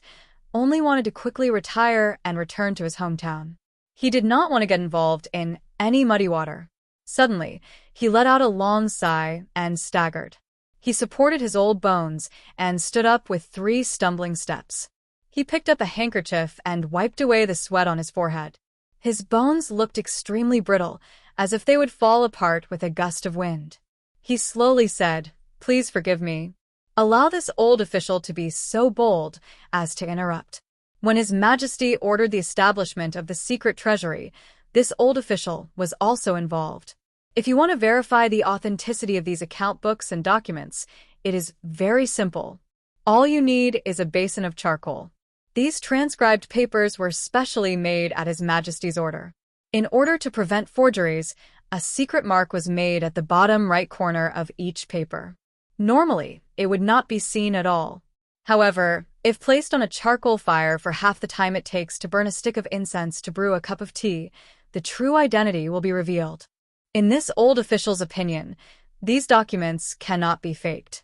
only wanted to quickly retire and return to his hometown. He did not want to get involved in any muddy water. Suddenly, he let out a long sigh and staggered. He supported his old bones and stood up with 3 stumbling steps. He picked up a handkerchief and wiped away the sweat on his forehead. His bones looked extremely brittle, as if they would fall apart with a gust of wind. He slowly said, "Please forgive me. Allow this old official to be so bold as to interrupt." When His Majesty ordered the establishment of the secret treasury, this old official was also involved. If you want to verify the authenticity of these account books and documents, it is very simple. All you need is a basin of charcoal. These transcribed papers were specially made at His Majesty's order. In order to prevent forgeries, a secret mark was made at the bottom right corner of each paper. Normally, it would not be seen at all. However, if placed on a charcoal fire for half the time it takes to burn a stick of incense to brew a cup of tea, the true identity will be revealed. In this old official's opinion, these documents cannot be faked.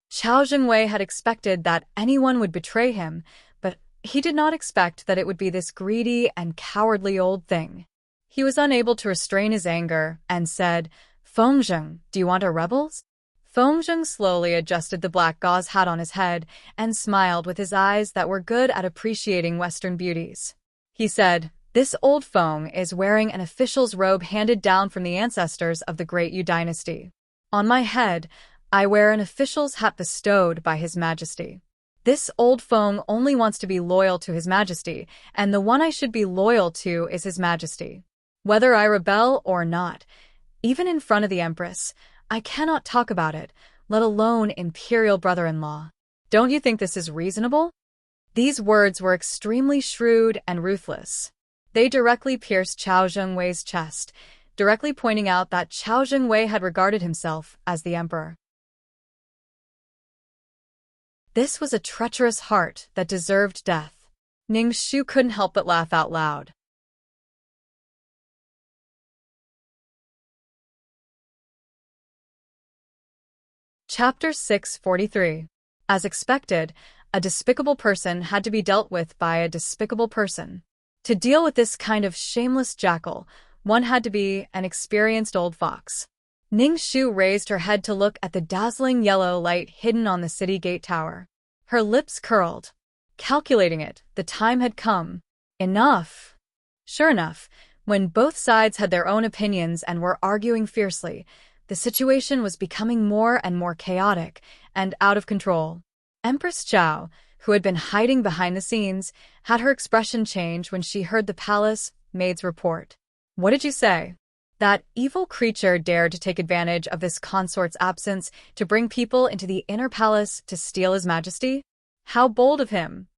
Chao Zhengwei had expected that anyone would betray him, but he did not expect that it would be this greedy and cowardly old thing. He was unable to restrain his anger and said, "Feng Zheng, do you want our rebels?" Feng Zheng slowly adjusted the black gauze hat on his head and smiled with his eyes that were good at appreciating Western beauties. He said, "This old Feng is wearing an official's robe handed down from the ancestors of the Great Yu dynasty. On my head, I wear an official's hat bestowed by His Majesty. This old Feng only wants to be loyal to His Majesty, and the one I should be loyal to is His Majesty. Whether I rebel or not, even in front of the Empress, I cannot talk about it, let alone imperial brother-in-law. Don't you think this is reasonable?" These words were extremely shrewd and ruthless. They directly pierced Chao Zhengwei's chest, directly pointing out that Chao Zhengwei had regarded himself as the emperor. This was a treacherous heart that deserved death. Ning Shu couldn't help but laugh out loud. Chapter 643. As expected, a despicable person had to be dealt with by a despicable person. To deal with this kind of shameless jackal, one had to be an experienced old fox. Ning Shu raised her head to look at the dazzling yellow light hidden on the city gate tower. Her lips curled. Calculating it, the time had come. Enough! Sure enough, when both sides had their own opinions and were arguing fiercely, the situation was becoming more and more chaotic and out of control. Empress Chao, who had been hiding behind the scenes, had her expression change when she heard the palace maid's report. "What did you say?" That evil creature dared to take advantage of this consort's absence to bring people into the inner palace to steal His Majesty? How bold of him!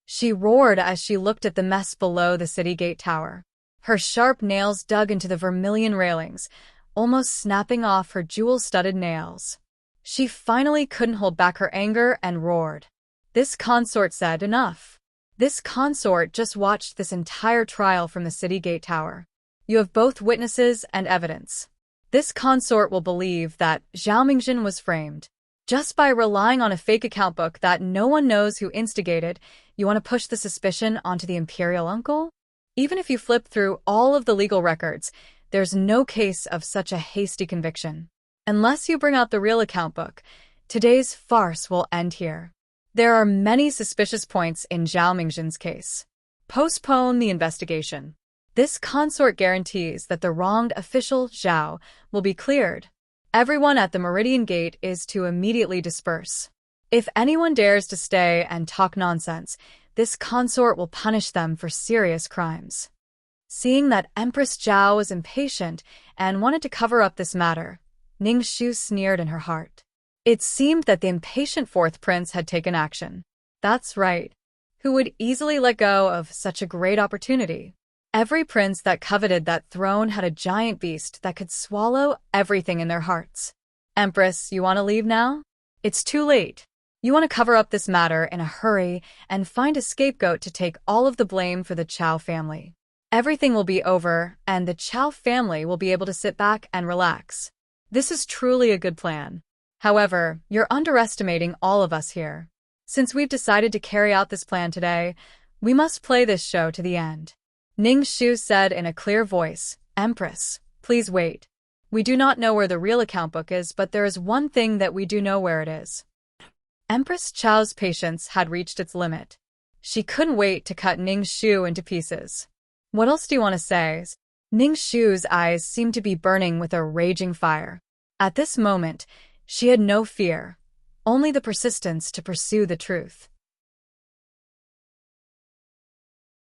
She roared as she looked at the mess below the city gate tower. Her sharp nails dug into the vermilion railings, almost snapping off her jewel-studded nails. She finally couldn't hold back her anger and roared. This consort said enough. This consort just watched this entire trial from the city gate tower. You have both witnesses and evidence. This consort will believe that Zhao Mingjin was framed. Just by relying on a fake account book that no one knows who instigated, you want to push the suspicion onto the imperial uncle? Even if you flip through all of the legal records, there's no case of such a hasty conviction. Unless you bring out the real account book, today's farce will end here. There are many suspicious points in Zhao Mingjin's case. Postpone the investigation. This consort guarantees that the wronged official, Zhao, will be cleared. Everyone at the Meridian Gate is to immediately disperse. If anyone dares to stay and talk nonsense, this consort will punish them for serious crimes. Seeing that Empress Zhao was impatient and wanted to cover up this matter, Ningxu sneered in her heart. It seemed that the impatient fourth prince had taken action. That's right. Who would easily let go of such a great opportunity? Every prince that coveted that throne had a giant beast that could swallow everything in their hearts. Empress, you want to leave now? It's too late. You want to cover up this matter in a hurry and find a scapegoat to take all of the blame for the Chao family. Everything will be over, and the Chao family will be able to sit back and relax. This is truly a good plan. However, you're underestimating all of us here. Since we've decided to carry out this plan today, we must play this show to the end. Ningxu said in a clear voice, Empress, please wait. We do not know where the real account book is, but there is one thing that we do know where it is. Empress Chao's patience had reached its limit. She couldn't wait to cut Ningxu into pieces. What else do you want to say? Ningxu's eyes seemed to be burning with a raging fire. At this moment, she had no fear, only the persistence to pursue the truth.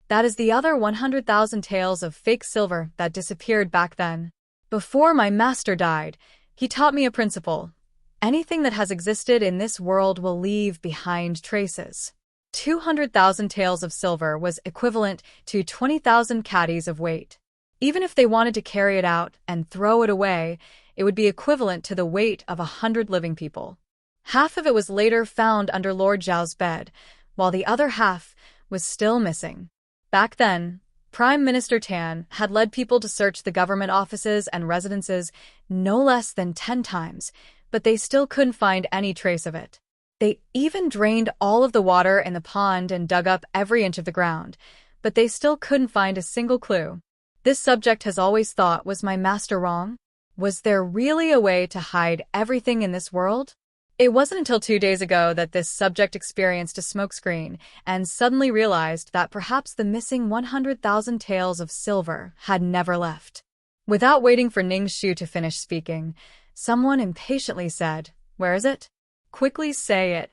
That is the other 100,000 taels of fake silver that disappeared back then. Before my master died, he taught me a principle. Anything that has existed in this world will leave behind traces. 200,000 taels of silver was equivalent to 20,000 caddies of weight. Even if they wanted to carry it out and throw it away, it would be equivalent to the weight of 100 living people. Half of it was later found under Lord Zhao's bed, while the other half was still missing. Back then, Prime Minister Tan had led people to search the government offices and residences no less than 10 times, but they still couldn't find any trace of it. They even drained all of the water in the pond and dug up every inch of the ground, but they still couldn't find a single clue. This subject has always thought, was my master wrong? Was there really a way to hide everything in this world? It wasn't until 2 days ago that this subject experienced a smokescreen and suddenly realized that perhaps the missing 100,000 taels of silver had never left. Without waiting for Ningxu to finish speaking, someone impatiently said, "Where is it? Quickly say it."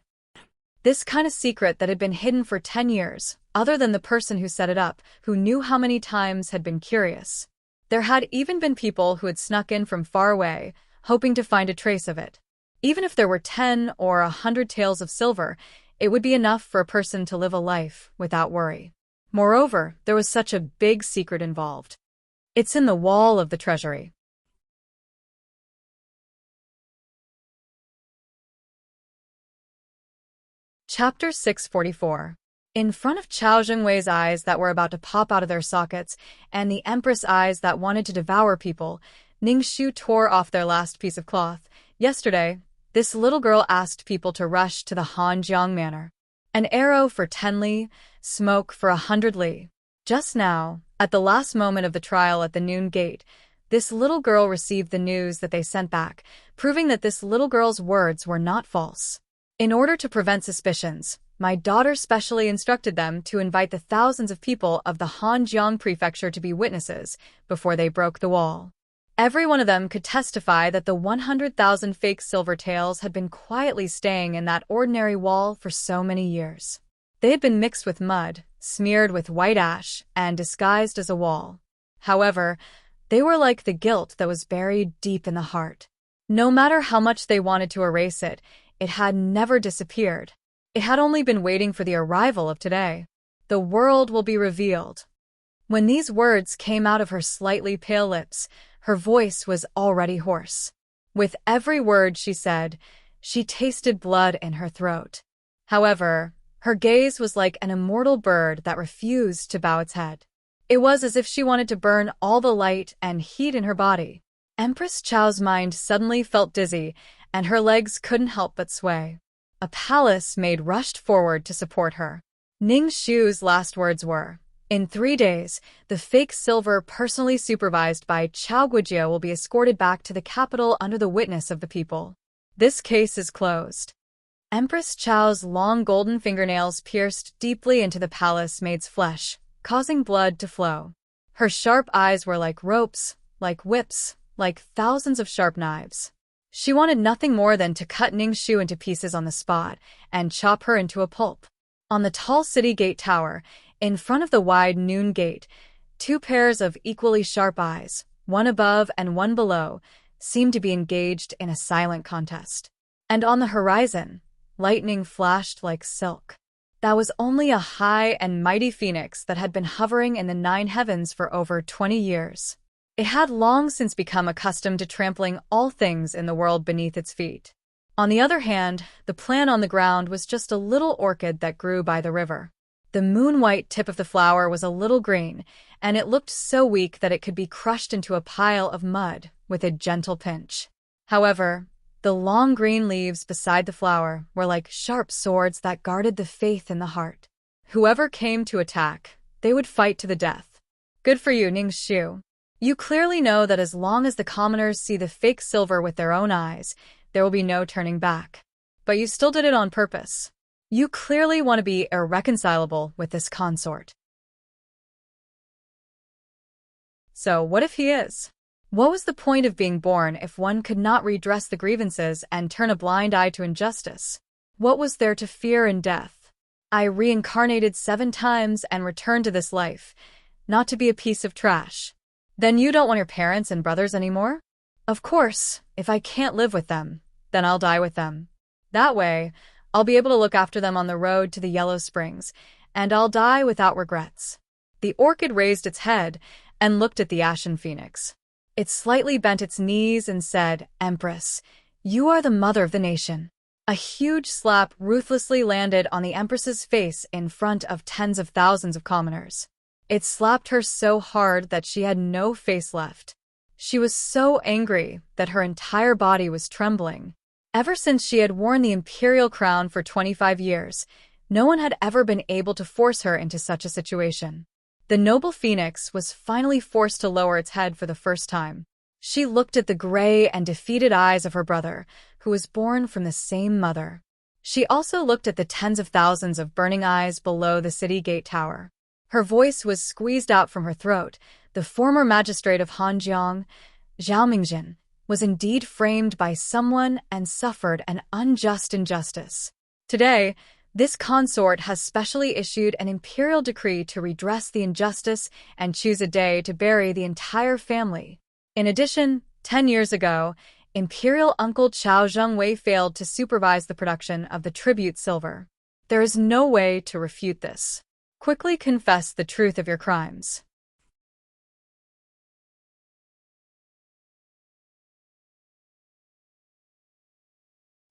This kind of secret that had been hidden for 10 years, other than the person who set it up, who knew how many times, had been curious. There had even been people who had snuck in from far away, hoping to find a trace of it. Even if there were 10 or 100 taels of silver, it would be enough for a person to live a life without worry. Moreover, there was such a big secret involved. It's in the wall of the treasury. Chapter 644. In front of Chao Zhengwei's eyes that were about to pop out of their sockets, and the Empress' eyes that wanted to devour people, Ningxu tore off their last piece of cloth. Yesterday, this little girl asked people to rush to the Hanjiang Manor. An arrow for 10 li, smoke for 100 li. Just now, at the last moment of the trial at the noon gate, this little girl received the news that they sent back, proving that this little girl's words were not false. In order to prevent suspicions, my daughter specially instructed them to invite the thousands of people of the Hanjiang prefecture to be witnesses before they broke the wall. Every one of them could testify that the 100,000 fake silver taels had been quietly staying in that ordinary wall for so many years. They had been mixed with mud, smeared with white ash, and disguised as a wall. However, they were like the guilt that was buried deep in the heart. No matter how much they wanted to erase it, it had never disappeared. It had only been waiting for the arrival of today. The world will be revealed. When these words came out of her slightly pale lips, her voice was already hoarse. With every word she said, she tasted blood in her throat. However, her gaze was like an immortal bird that refused to bow its head. It was as if she wanted to burn all the light and heat in her body. Empress Chao's mind suddenly felt dizzy, and her legs couldn't help but sway. A palace maid rushed forward to support her. Ningxu's last words were, "In 3 days, the fake silver personally supervised by Chao Guijia will be escorted back to the capital under the witness of the people. This case is closed." Empress Chao's long golden fingernails pierced deeply into the palace maid's flesh, causing blood to flow. Her sharp eyes were like ropes, like whips, like thousands of sharp knives. She wanted nothing more than to cut Ningxu into pieces on the spot and chop her into a pulp. On the tall city gate tower, in front of the wide noon gate, two pairs of equally sharp eyes, one above and one below, seemed to be engaged in a silent contest. And on the horizon, lightning flashed like silk. That was only a high and mighty phoenix that had been hovering in the 9 heavens for over 20 years. It had long since become accustomed to trampling all things in the world beneath its feet. On the other hand, the plant on the ground was just a little orchid that grew by the river. The moon-white tip of the flower was a little green, and it looked so weak that it could be crushed into a pile of mud with a gentle pinch. However, the long green leaves beside the flower were like sharp swords that guarded the faith in the heart. Whoever came to attack, they would fight to the death. Good for you, Ningxu. You clearly know that as long as the commoners see the fake silver with their own eyes, there will be no turning back. But you still did it on purpose. You clearly want to be irreconcilable with this consort. So what if he is? What was the point of being born if one could not redress the grievances and turn a blind eye to injustice? What was there to fear in death? I reincarnated 7 times and returned to this life, not to be a piece of trash. Then you don't want your parents and brothers anymore? Of course, if I can't live with them, then I'll die with them. That way, I'll be able to look after them on the road to the Yellow Springs, and I'll die without regrets. The orchid raised its head and looked at the ashen phoenix. It slightly bent its knees and said, "Empress, you are the mother of the nation." A huge slap ruthlessly landed on the Empress's face in front of tens of thousands of commoners. It slapped her so hard that she had no face left. She was so angry that her entire body was trembling. Ever since she had worn the imperial crown for 25 years, no one had ever been able to force her into such a situation. The noble phoenix was finally forced to lower its head for the first time. She looked at the gray and defeated eyes of her brother, who was born from the same mother. She also looked at the tens of thousands of burning eyes below the city gate tower. Her voice was squeezed out from her throat. The former magistrate of Hanjiang, Zhao Mingjin, was indeed framed by someone and suffered an unjust injustice. Today, this consort has specially issued an imperial decree to redress the injustice and choose a day to bury the entire family. In addition, 10 years ago, Imperial Uncle Chao Zhengwei failed to supervise the production of the tribute silver. There is no way to refute this. Quickly confess the truth of your crimes.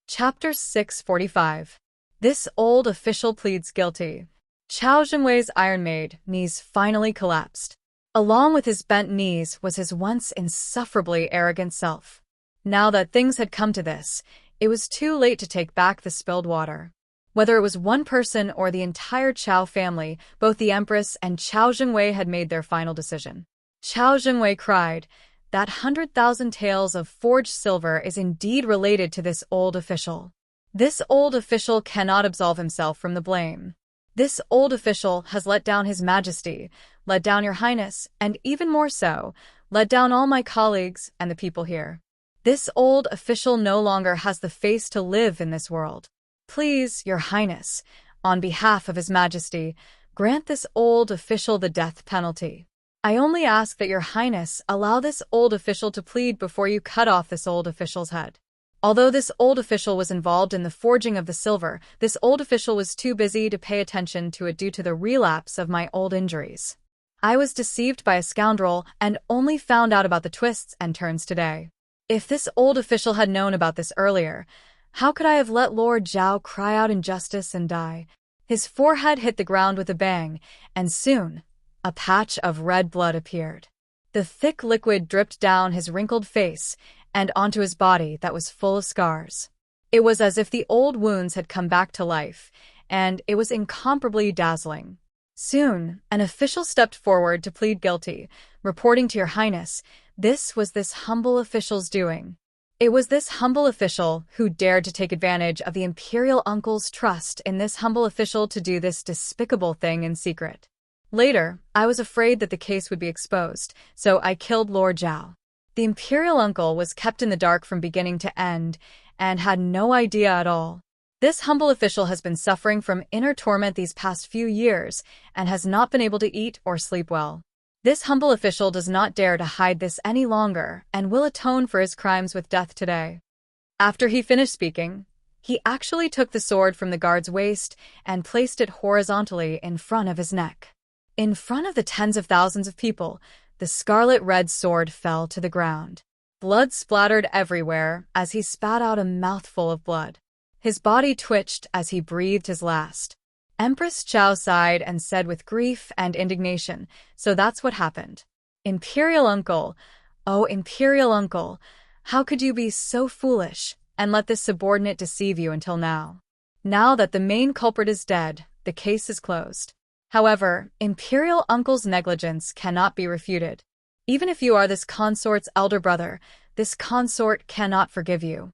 Chapter 645. This old official pleads guilty. Chao Zhengwei's Iron Maid knees finally collapsed. Along with his bent knees was his once insufferably arrogant self. Now that things had come to this, it was too late to take back the spilled water. Whether it was one person or the entire Chao family, both the Empress and Chao Zhengwei had made their final decision. Chao Zhengwei cried, "That 100,000 taels of forged silver is indeed related to this old official. This old official cannot absolve himself from the blame. This old official has let down His Majesty, let down Your Highness, and even more so, let down all my colleagues and the people here. This old official no longer has the face to live in this world. Please, Your Highness, on behalf of His Majesty, grant this old official the death penalty. I only ask that Your Highness allow this old official to plead before you cut off this old official's head." Although this old official was involved in the forging of the silver, this old official was too busy to pay attention to it due to the relapse of my old injuries. I was deceived by a scoundrel and only found out about the twists and turns today. If this old official had known about this earlier, how could I have let Lord Zhao cry out injustice and die? His forehead hit the ground with a bang, and soon, a patch of red blood appeared. The thick liquid dripped down his wrinkled face and onto his body that was full of scars. It was as if the old wounds had come back to life, and it was incomparably dazzling. Soon, an official stepped forward to plead guilty, reporting to Your Highness, this was this humble official's doing. It was this humble official who dared to take advantage of the imperial uncle's trust in this humble official to do this despicable thing in secret. Later, I was afraid that the case would be exposed, so I killed Lord Zhao. The imperial uncle was kept in the dark from beginning to end and had no idea at all. This humble official has been suffering from inner torment these past few years and has not been able to eat or sleep well. This humble official does not dare to hide this any longer and will atone for his crimes with death today. After he finished speaking, he actually took the sword from the guard's waist and placed it horizontally in front of his neck. In front of the tens of thousands of people, the scarlet-red sword fell to the ground. Blood splattered everywhere as he spat out a mouthful of blood. His body twitched as he breathed his last. Empress Chao sighed and said with grief and indignation, "So that's what happened. Imperial uncle, oh imperial uncle, how could you be so foolish and let this subordinate deceive you until now? Now that the main culprit is dead, the case is closed." However, imperial uncle's negligence cannot be refuted. Even if you are this consort's elder brother, this consort cannot forgive you.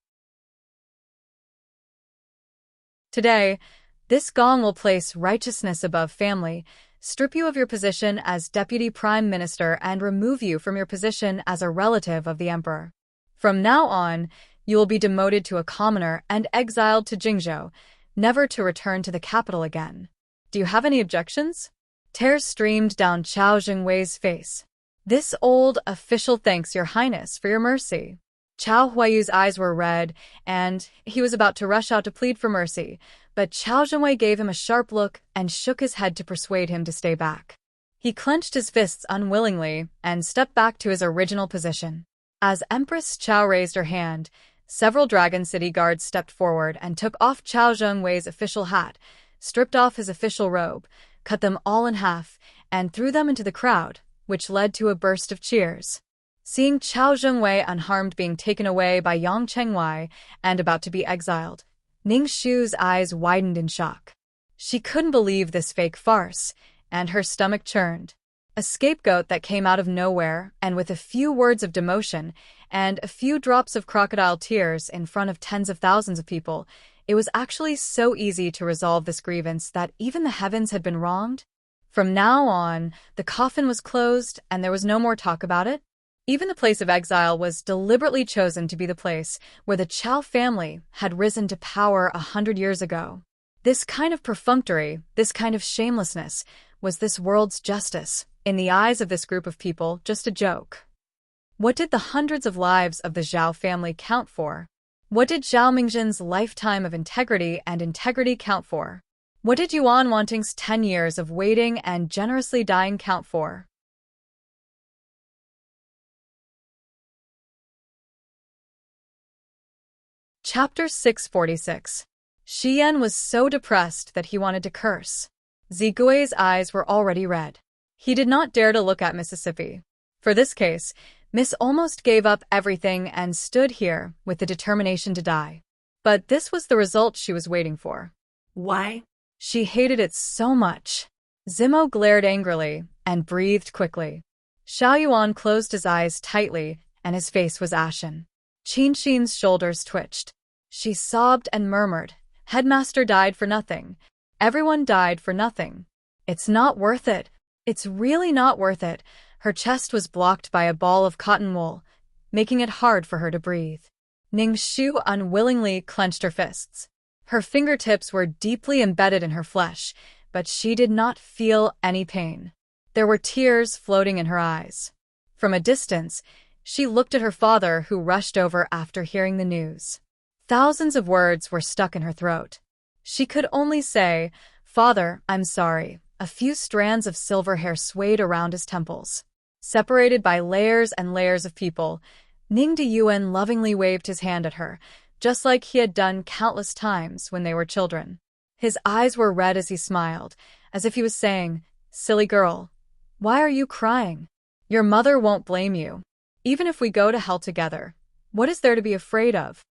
Today, this gong will place righteousness above family, strip you of your position as deputy prime minister, and remove you from your position as a relative of the emperor. From now on, you will be demoted to a commoner and exiled to Jingzhou, never to return to the capital again. Do you have any objections? Tears streamed down Chao Jingwei's face. This old official thanks your highness for your mercy. Chao Huayu's eyes were red, and he was about to rush out to plead for mercy, but Chao Jingwei gave him a sharp look and shook his head to persuade him to stay back. He clenched his fists unwillingly and stepped back to his original position. As Empress Chao raised her hand, several Dragon City guards stepped forward and took off Chao Jingwei's official hat, stripped off his official robe, cut them all in half, and threw them into the crowd, which led to a burst of cheers. Seeing Chao Jingwei unharmed being taken away by Yang Chengwei and about to be exiled, Ning Shu's eyes widened in shock. She couldn't believe this fake farce, and her stomach churned. A scapegoat that came out of nowhere and with a few words of demotion and a few drops of crocodile tears in front of tens of thousands of people, it was actually so easy to resolve this grievance that even the heavens had been wronged. From now on, the coffin was closed and there was no more talk about it. Even the place of exile was deliberately chosen to be the place where the Chao family had risen to power 100 years ago. This kind of perfunctory, this kind of shamelessness, was this world's justice, in the eyes of this group of people, just a joke. What did the hundreds of lives of the Zhao family count for? What did Zhao Mingzhen's lifetime of integrity count for? What did Yuan Wanting's 10 years of waiting and generously dying count for? Chapter 646. Shi Yan was so depressed that he wanted to curse. Zigui's eyes were already red. He did not dare to look at Mississippi. For this case, Miss almost gave up everything and stood here with the determination to die. But this was the result she was waiting for. Why? She hated it so much. Zimo glared angrily and breathed quickly. Xiao Yuan closed his eyes tightly and his face was ashen. Qin Xin's shoulders twitched. She sobbed and murmured, "Headmaster died for nothing. Everyone died for nothing. It's not worth it. It's really not worth it." Her chest was blocked by a ball of cotton wool, making it hard for her to breathe. Ning Shu unwillingly clenched her fists. Her fingertips were deeply embedded in her flesh, but she did not feel any pain. There were tears floating in her eyes. From a distance, she looked at her father, who rushed over after hearing the news. Thousands of words were stuck in her throat. She could only say, "Father, I'm sorry." A few strands of silver hair swayed around his temples. Separated by layers and layers of people, Ning Diyuan lovingly waved his hand at her, just like he had done countless times when they were children. His eyes were red as he smiled, as if he was saying, "Silly girl, why are you crying? Your mother won't blame you. Even if we go to hell together, what is there to be afraid of?"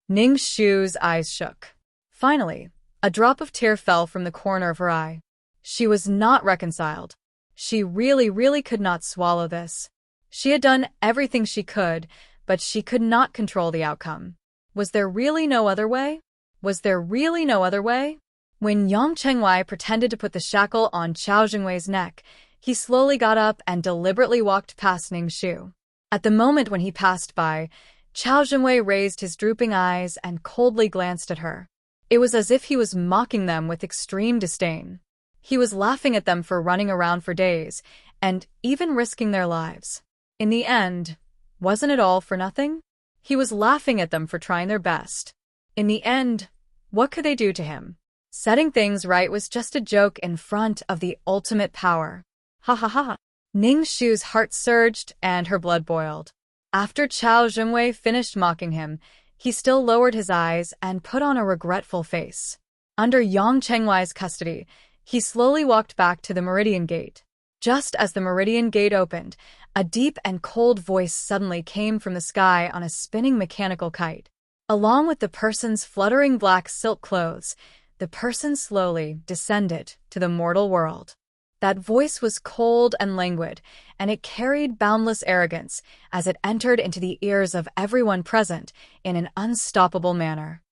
Ning Shu's eyes shook. Finally, a drop of tear fell from the corner of her eye. She was not reconciled. She really could not swallow this. She had done everything she could, but she could not control the outcome. Was there really no other way? Was there really no other way? When Yang Chengwei pretended to put the shackle on Qiao Jingwei's neck, he slowly got up and deliberately walked past Ning Shu. At the moment when he passed by, Qiao Jingwei raised his drooping eyes and coldly glanced at her. It was as if he was mocking them with extreme disdain. He was laughing at them for running around for days, and even risking their lives. In the end, wasn't it all for nothing? He was laughing at them for trying their best. In the end, what could they do to him? Setting things right was just a joke in front of the ultimate power. Ha ha ha. Ning Shu's heart surged and her blood boiled. After Qiao Jingwei finished mocking him, he still lowered his eyes and put on a regretful face. Under Yang Chengwei's custody, he slowly walked back to the Meridian Gate. Just as the Meridian Gate opened, a deep and cold voice suddenly came from the sky on a spinning mechanical kite. Along with the person's fluttering black silk clothes, the person slowly descended to the mortal world. That voice was cold and languid, and it carried boundless arrogance as it entered into the ears of everyone present in an unstoppable manner.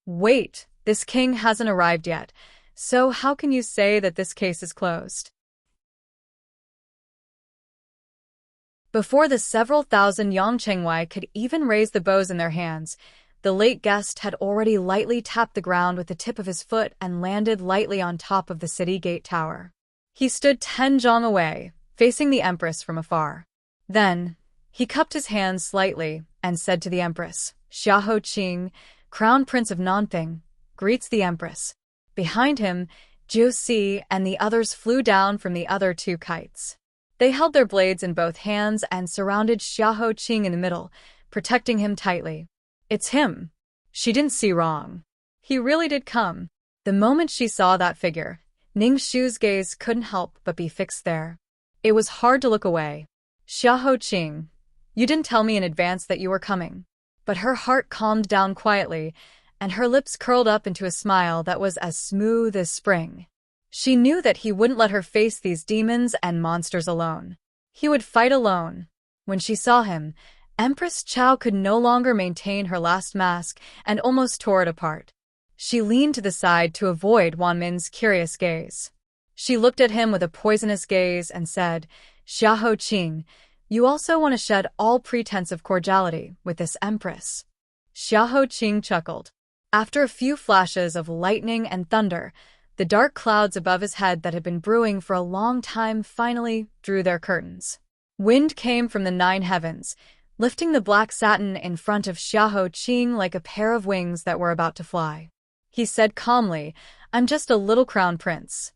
Wait, this king hasn't arrived yet, so how can you say that this case is closed? Before the several thousand Yang Chengwei could even raise the bows in their hands, the late guest had already lightly tapped the ground with the tip of his foot and landed lightly on top of the city gate tower. He stood 10 zhang away, facing the Empress from afar. Then, he cupped his hands slightly and said to the Empress, "Xiahou Qing, Crown Prince of Nanping, greets the Empress." Behind him, Jiu Si and the others flew down from the other 2 kites. They held their blades in both hands and surrounded Xiahou Qing in the middle, protecting him tightly. It's him. She didn't see wrong. He really did come. The moment she saw that figure, Ning Shu's gaze couldn't help but be fixed there. It was hard to look away. "Xiahou Qing, you didn't tell me in advance that you were coming." But her heart calmed down quietly, and her lips curled up into a smile that was as smooth as spring. She knew that he wouldn't let her face these demons and monsters alone. He would fight alone. When she saw him, Empress Qiao could no longer maintain her last mask and almost tore it apart. She leaned to the side to avoid Wan Min's curious gaze. She looked at him with a poisonous gaze and said, "Xiahou Qing, you also want to shed all pretense of cordiality with this Empress." Xiahou Qing chuckled. After a few flashes of lightning and thunder, the dark clouds above his head that had been brewing for a long time finally drew their curtains. Wind came from the 9 heavens, lifting the black satin in front of Xiahou Qing like a pair of wings that were about to fly. He said calmly, "I'm just a little crown prince.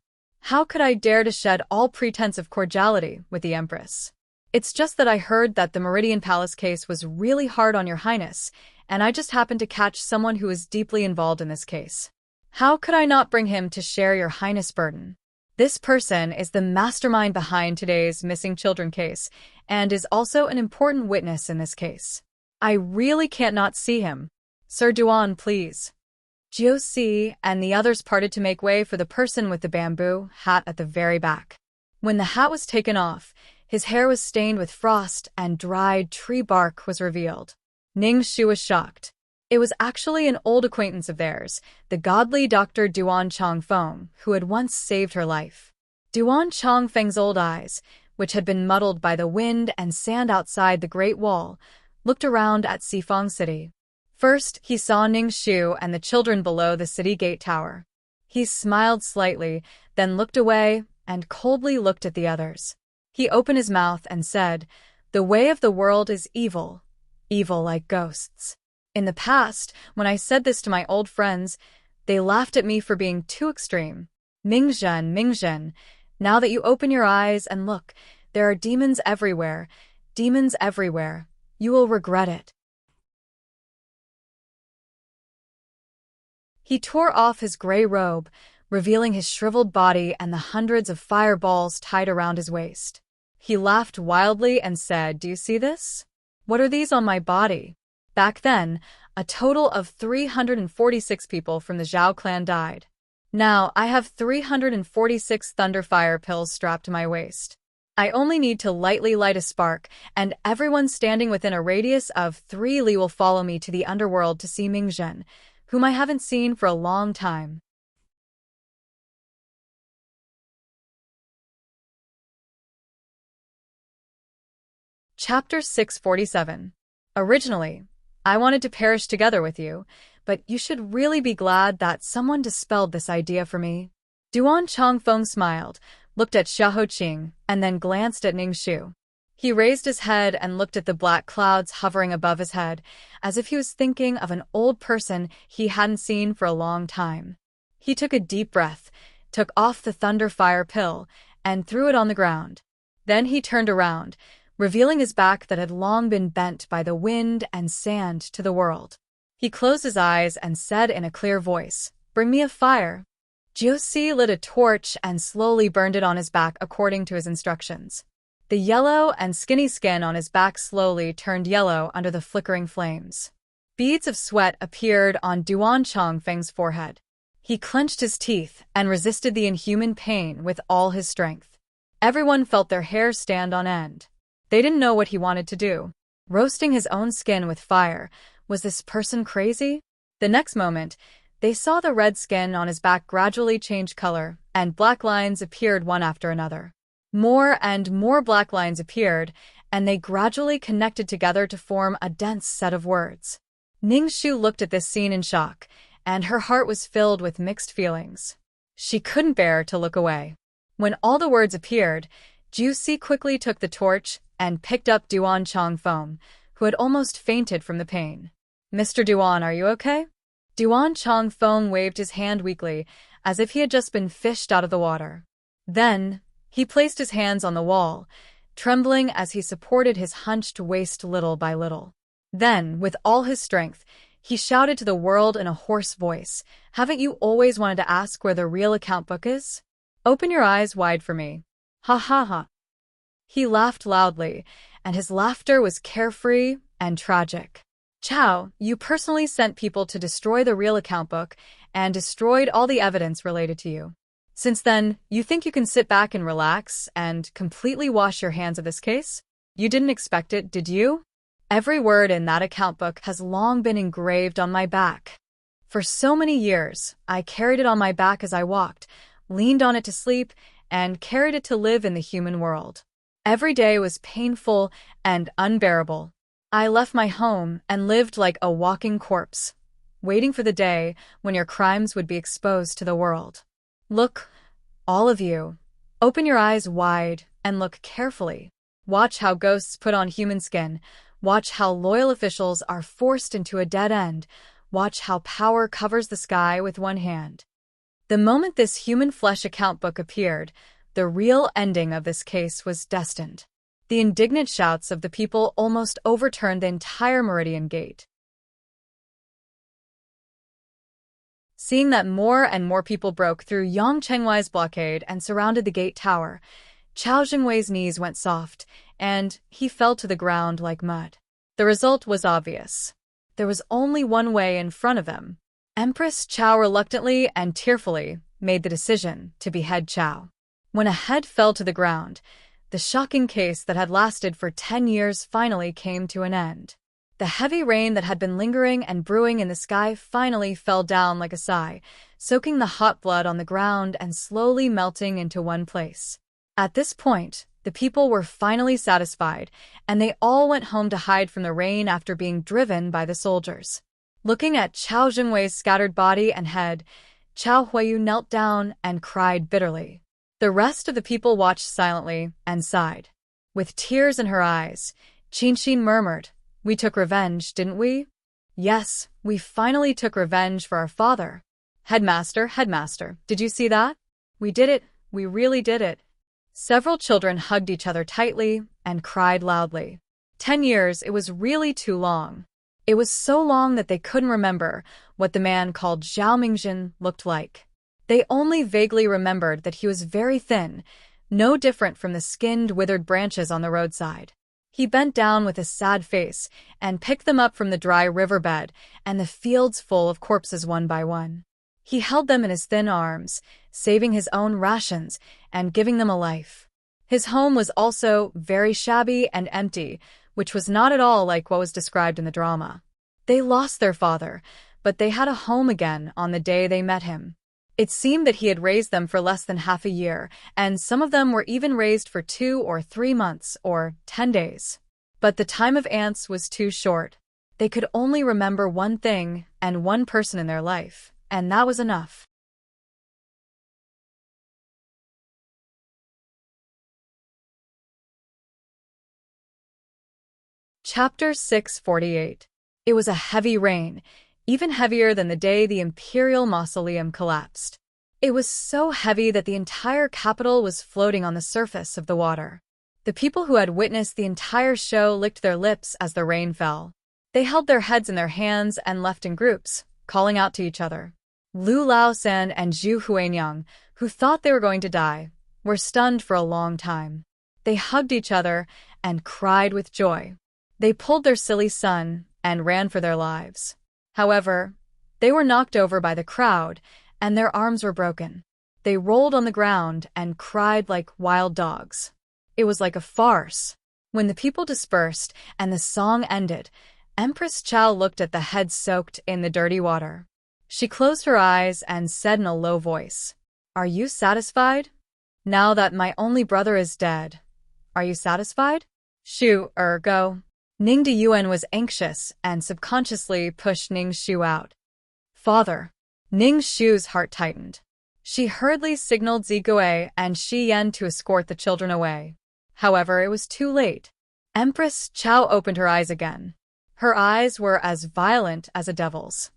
How could I dare to shed all pretense of cordiality with the Empress? It's just that I heard that the Meridian Palace case was really hard on your highness, and I just happened to catch someone who is deeply involved in this case. How could I not bring him to share your highness' burden? This person is the mastermind behind today's missing children case, and is also an important witness in this case. I really can't not see him. Sir Duan, please." Jiu Si and the others parted to make way for the person with the bamboo hat at the very back. When the hat was taken off, his hair was stained with frost and dried tree bark was revealed. Ning Shu was shocked. It was actually an old acquaintance of theirs, the godly Dr. Duan Chongfeng, who had once saved her life. Duan Chongfeng's old eyes, which had been muddled by the wind and sand outside the Great Wall, looked around at Xifeng City. First, he saw Ning Shu and the children below the city gate tower. He smiled slightly, then looked away and coldly looked at the others. He opened his mouth and said, "The way of the world is evil, evil like ghosts." In the past, when I said this to my old friends, they laughed at me for being too extreme. Mingzhen, Mingzhen, now that you open your eyes and look, there are demons everywhere. Demons everywhere. You will regret it. He tore off his gray robe, revealing his shriveled body and the hundreds of fireballs tied around his waist. He laughed wildly and said, "Do you see this? What are these on my body?" Back then, a total of 346 people from the Zhao clan died. Now, I have 346 Thunderfire pills strapped to my waist. I only need to lightly light a spark, and everyone standing within a radius of 3 li will follow me to the underworld to see Mingzhen, whom I haven't seen for a long time. Chapter 647. Originally, I wanted to perish together with you, but you should really be glad that someone dispelled this idea for me. Duan Chongfeng smiled, looked at Xiahou Qing, and then glanced at Ning Shu. He raised his head and looked at the black clouds hovering above his head, as if he was thinking of an old person he hadn't seen for a long time. He took a deep breath, took off the thunder fire pill, and threw it on the ground. Then he turned around, revealing his back that had long been bent by the wind and sand to the world. He closed his eyes and said in a clear voice, "Bring me a fire." Jiusi lit a torch and slowly burned it on his back according to his instructions. The yellow and skinny skin on his back slowly turned yellow under the flickering flames. Beads of sweat appeared on Duan Chongfeng's forehead. He clenched his teeth and resisted the inhuman pain with all his strength. Everyone felt their hair stand on end. They didn't know what he wanted to do. Roasting his own skin with fire. Was this person crazy? The next moment, they saw the red skin on his back gradually change color, and black lines appeared one after another. More and more black lines appeared, and they gradually connected together to form a dense set of words. Ning Shu looked at this scene in shock, and her heart was filled with mixed feelings. She couldn't bear to look away. When all the words appeared, Jiusi quickly took the torch and picked up Duan Chongfeng, who had almost fainted from the pain. "Mr. Duan, are you okay?" Duan Chongfeng waved his hand weakly, as if he had just been fished out of the water. Then, he placed his hands on the wall, trembling as he supported his hunched waist little by little. Then, with all his strength, he shouted to the world in a hoarse voice, "Haven't you always wanted to ask where the real account book is? Open your eyes wide for me. Ha ha ha." He laughed loudly, and his laughter was carefree and tragic. "Chow, you personally sent people to destroy the real account book and destroyed all the evidence related to you. Since then, you think you can sit back and relax and completely wash your hands of this case? You didn't expect it, did you? Every word in that account book has long been engraved on my back. For so many years, I carried it on my back as I walked, leaned on it to sleep, and carried it to live in the human world. Every day was painful and unbearable. I left my home and lived like a walking corpse, waiting for the day when your crimes would be exposed to the world. Look, all of you, open your eyes wide and look carefully. Watch how ghosts put on human skin. Watch how loyal officials are forced into a dead end. Watch how power covers the sky with one hand." The moment this human flesh account book appeared, the real ending of this case was destined. The indignant shouts of the people almost overturned the entire Meridian Gate. Seeing that more and more people broke through Yang Chengwei's blockade and surrounded the gate tower, Chao Jingwei's knees went soft, and he fell to the ground like mud. The result was obvious. There was only one way in front of them. Empress Chao reluctantly and tearfully made the decision to behead Chao. When a head fell to the ground, the shocking case that had lasted for 10 years finally came to an end. The heavy rain that had been lingering and brewing in the sky finally fell down like a sigh, soaking the hot blood on the ground and slowly melting into one place. At this point, the people were finally satisfied, and they all went home to hide from the rain after being driven by the soldiers. Looking at Chao Jingwei's scattered body and head, Chao Huayu knelt down and cried bitterly. The rest of the people watched silently and sighed. With tears in her eyes, Qinxin murmured, "We took revenge, didn't we? Yes, we finally took revenge for our father. Headmaster, did you see that? We did it, we really did it." Several children hugged each other tightly and cried loudly. 10 years, it was really too long. It was so long that they couldn't remember what the man called Zhao Mingjin looked like. They only vaguely remembered that he was very thin, no different from the skinned, withered branches on the roadside. He bent down with a sad face and picked them up from the dry riverbed and the fields full of corpses one by one. He held them in his thin arms, saving his own rations and giving them a life. His home was also very shabby and empty, which was not at all like what was described in the drama. They lost their father, but they had a home again on the day they met him. It seemed that he had raised them for less than half a year, and some of them were even raised for 2 or 3 months or 10 days. But the time of ants was too short. They could only remember one thing and one person in their life, and that was enough. Chapter 648. It was a heavy rain, even heavier than the day the imperial mausoleum collapsed. It was so heavy that the entire capital was floating on the surface of the water. The people who had witnessed the entire show licked their lips as the rain fell. They held their heads in their hands and left in groups, calling out to each other. Lu Laosan and Zhu Huanyang, who thought they were going to die, were stunned for a long time. They hugged each other and cried with joy. They pulled their silly son and ran for their lives. However, they were knocked over by the crowd, and their arms were broken. They rolled on the ground and cried like wild dogs. It was like a farce. When the people dispersed and the song ended, Empress Chao looked at the head soaked in the dirty water. She closed her eyes and said in a low voice, "Are you satisfied? Now that my only brother is dead, are you satisfied?" Go. Ning Diyuan was anxious and subconsciously pushed Ning Shu out. "Father." Ning Shu's heart tightened. She hurriedly signaled Zigui and Shi Yan to escort the children away. However, it was too late. Empress Chao opened her eyes again. Her eyes were as violent as a devil's.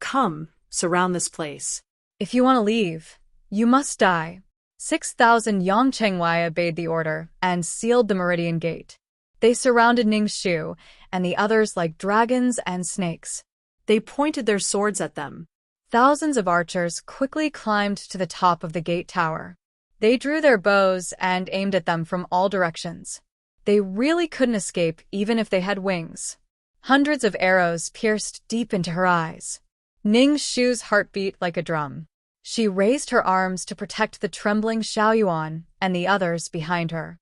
Come, surround this place. "If you want to leave, you must die." 6,000 Yongchengwai obeyed the order and sealed the Meridian Gate. They surrounded Ning Shu and the others like dragons and snakes. They pointed their swords at them. Thousands of archers quickly climbed to the top of the gate tower. They drew their bows and aimed at them from all directions. They really couldn't escape even if they had wings. Hundreds of arrows pierced deep into her eyes. Ning Shu's heart beat like a drum. She raised her arms to protect the trembling Xiaoyuan and the others behind her.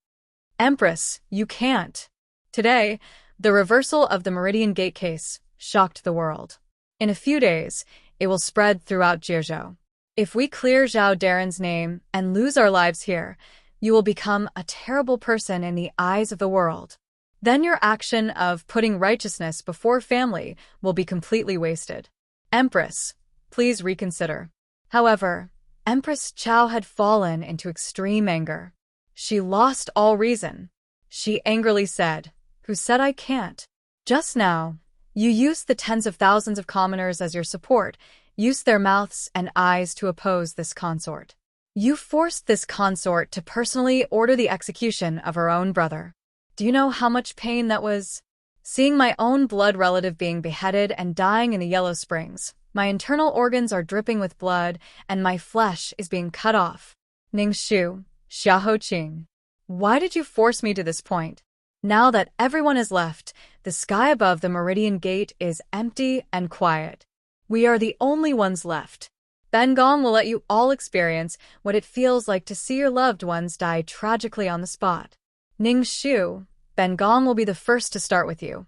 "Empress, you can't." Today, the reversal of the Meridian Gate case shocked the world. In a few days, it will spread throughout Jiuzhou. If we clear Zhao Daren's name and lose our lives here, you will become a terrible person in the eyes of the world. Then your action of putting righteousness before family will be completely wasted. Empress, please reconsider. However, Empress Chao had fallen into extreme anger. She lost all reason. She angrily said, "Who said I can't? Just now, you used the tens of thousands of commoners as your support, used their mouths and eyes to oppose this consort. You forced this consort to personally order the execution of her own brother. Do you know how much pain that was? Seeing my own blood relative being beheaded and dying in the Yellow Springs, my internal organs are dripping with blood and my flesh is being cut off. Ning Shu, Xiaoqing, why did you force me to this point? Now that everyone is left, the sky above the Meridian Gate is empty and quiet. We are the only ones left. Ben Gong will let you all experience what it feels like to see your loved ones die tragically on the spot. Ning Shu, Ben Gong will be the first to start with you."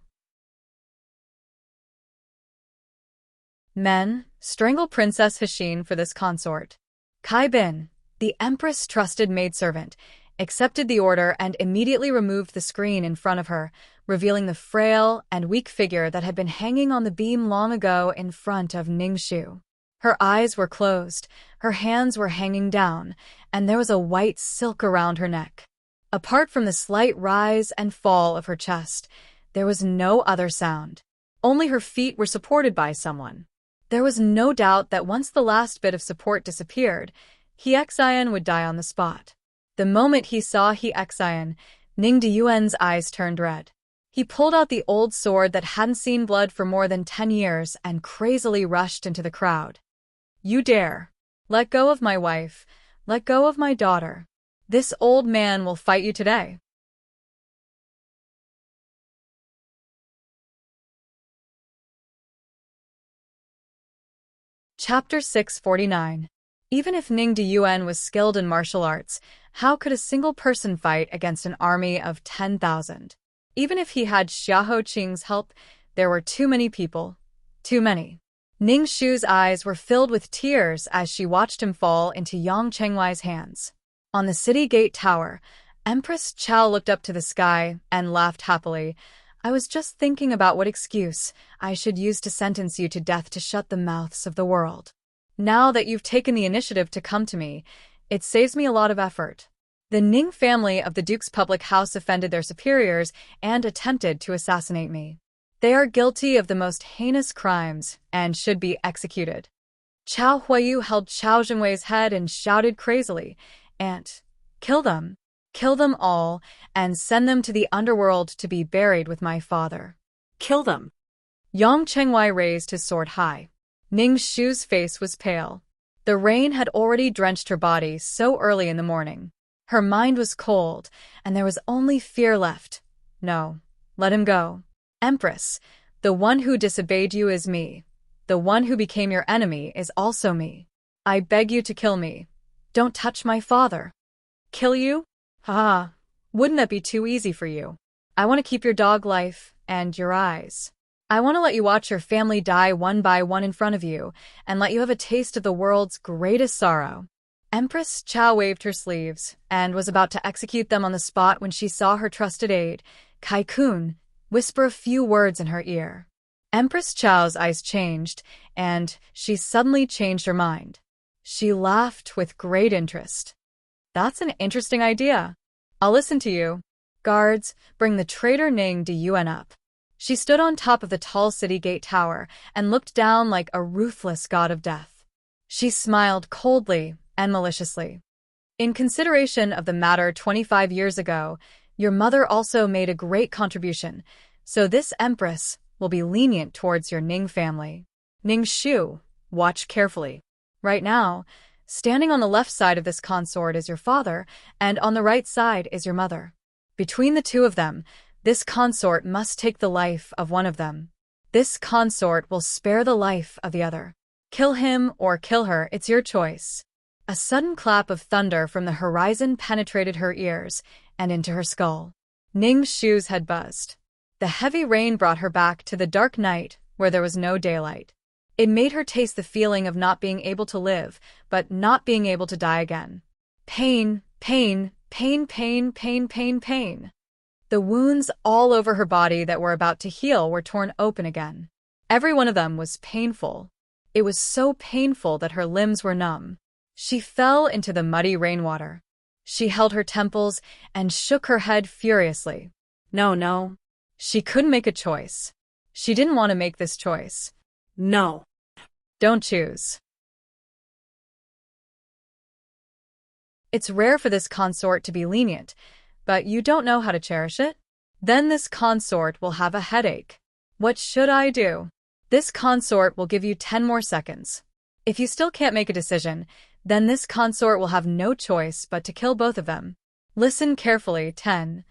Men, strangle Princess Hsien for this consort. Kai Bin, the Empress' trusted maidservant, accepted the order and immediately removed the screen in front of her, revealing the frail and weak figure that had been hanging on the beam long ago in front of Ning Shu. Her eyes were closed, her hands were hanging down, and there was a white silk around her neck. Apart from the slight rise and fall of her chest, there was no other sound. Only her feet were supported by someone. There was no doubt that once the last bit of support disappeared, He Xian would die on the spot. The moment he saw He Xian, Ning Diyuan's eyes turned red. He pulled out the old sword that hadn't seen blood for more than 10 years and crazily rushed into the crowd. "You dare! Let go of my wife, let go of my daughter. This old man will fight you today." Chapter 649. Even if Ning Diyuan was skilled in martial arts, how could a single person fight against an army of 10,000? Even if he had Xiahou Qing's help, there were too many people. Too many. Ning Shu's eyes were filled with tears as she watched him fall into Yang Chengwai's hands. On the city gate tower, Empress Chao looked up to the sky and laughed happily. I was just thinking about what excuse I should use to sentence you to death to shut the mouths of the world. Now that you've taken the initiative to come to me, it saves me a lot of effort. The Ning family of the Duke's public house offended their superiors and attempted to assassinate me. They are guilty of the most heinous crimes and should be executed. Chao Huayu held Chao Zhengwei's head and shouted crazily, "Aunt, kill them. Kill them all, and send them to the underworld to be buried with my father." Kill them. Yang Chengwei raised his sword high. Ning Shu's face was pale. The rain had already drenched her body so early in the morning. Her mind was cold, and there was only fear left. No, let him go. Empress, the one who disobeyed you is me. The one who became your enemy is also me. I beg you to kill me. Don't touch my father. Kill you? Ah, wouldn't that be too easy for you? I want to keep your dog life and your eyes. I want to let you watch your family die one by one in front of you and let you have a taste of the world's greatest sorrow. Empress Chao waved her sleeves and was about to execute them on the spot when she saw her trusted aide, Kai Kun, whisper a few words in her ear. Empress Chao's eyes changed, and she suddenly changed her mind. She laughed with great interest. That's an interesting idea. I'll listen to you. Guards, bring the traitor Ning Diyuan up. She stood on top of the tall city gate tower and looked down like a ruthless god of death. She smiled coldly and maliciously. In consideration of the matter 25 years ago, your mother also made a great contribution, so this empress will be lenient towards your Ning family. Ning Shu, watch carefully. Right now, standing on the left side of this consort is your father, and on the right side is your mother. Between the two of them, this consort must take the life of one of them. This consort will spare the life of the other. Kill him or kill her, it's your choice. A sudden clap of thunder from the horizon penetrated her ears and into her skull. Ning Shu's head buzzed. The heavy rain brought her back to the dark night where there was no daylight. It made her taste the feeling of not being able to live, but not being able to die again. Pain, pain, pain, pain, pain, pain, pain. The wounds all over her body that were about to heal were torn open again. Every one of them was painful. It was so painful that her limbs were numb. She fell into the muddy rainwater. She held her temples and shook her head furiously. No. She couldn't make a choice. She didn't want to make this choice. No. Don't choose. It's rare for this consort to be lenient, but you don't know how to cherish it? Then this consort will have a headache. What should I do? This consort will give you 10 more seconds. If you still can't make a decision, then this consort will have no choice but to kill both of them. Listen carefully. 10,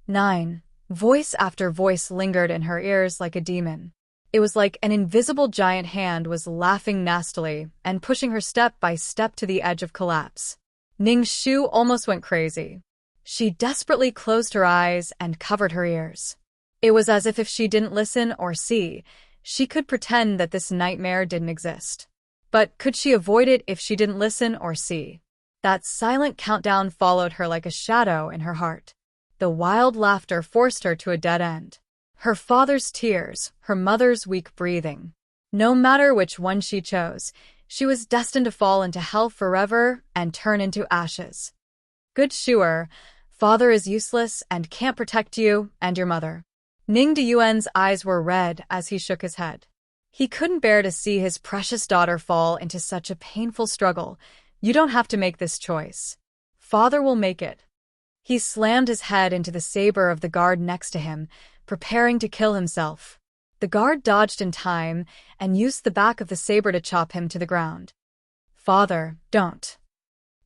9. Voice after voice lingered in her ears like a demon. It was like an invisible giant hand was laughing nastily and pushing her step by step to the edge of collapse. Ning Shu almost went crazy. She desperately closed her eyes and covered her ears. It was as if she didn't listen or see, she could pretend that this nightmare didn't exist. But could she avoid it if she didn't listen or see? That silent countdown followed her like a shadow in her heart. The wild laughter forced her to a dead end. Her father's tears, her mother's weak breathing. No matter which one she chose, she was destined to fall into hell forever and turn into ashes. Good Shuer, father is useless and can't protect you and your mother. Ning Diyuan's eyes were red as he shook his head. He couldn't bear to see his precious daughter fall into such a painful struggle. You don't have to make this choice. Father will make it. He slammed his head into the saber of the guard next to him, preparing to kill himself. The guard dodged in time and used the back of the saber to chop him to the ground. Father, don't.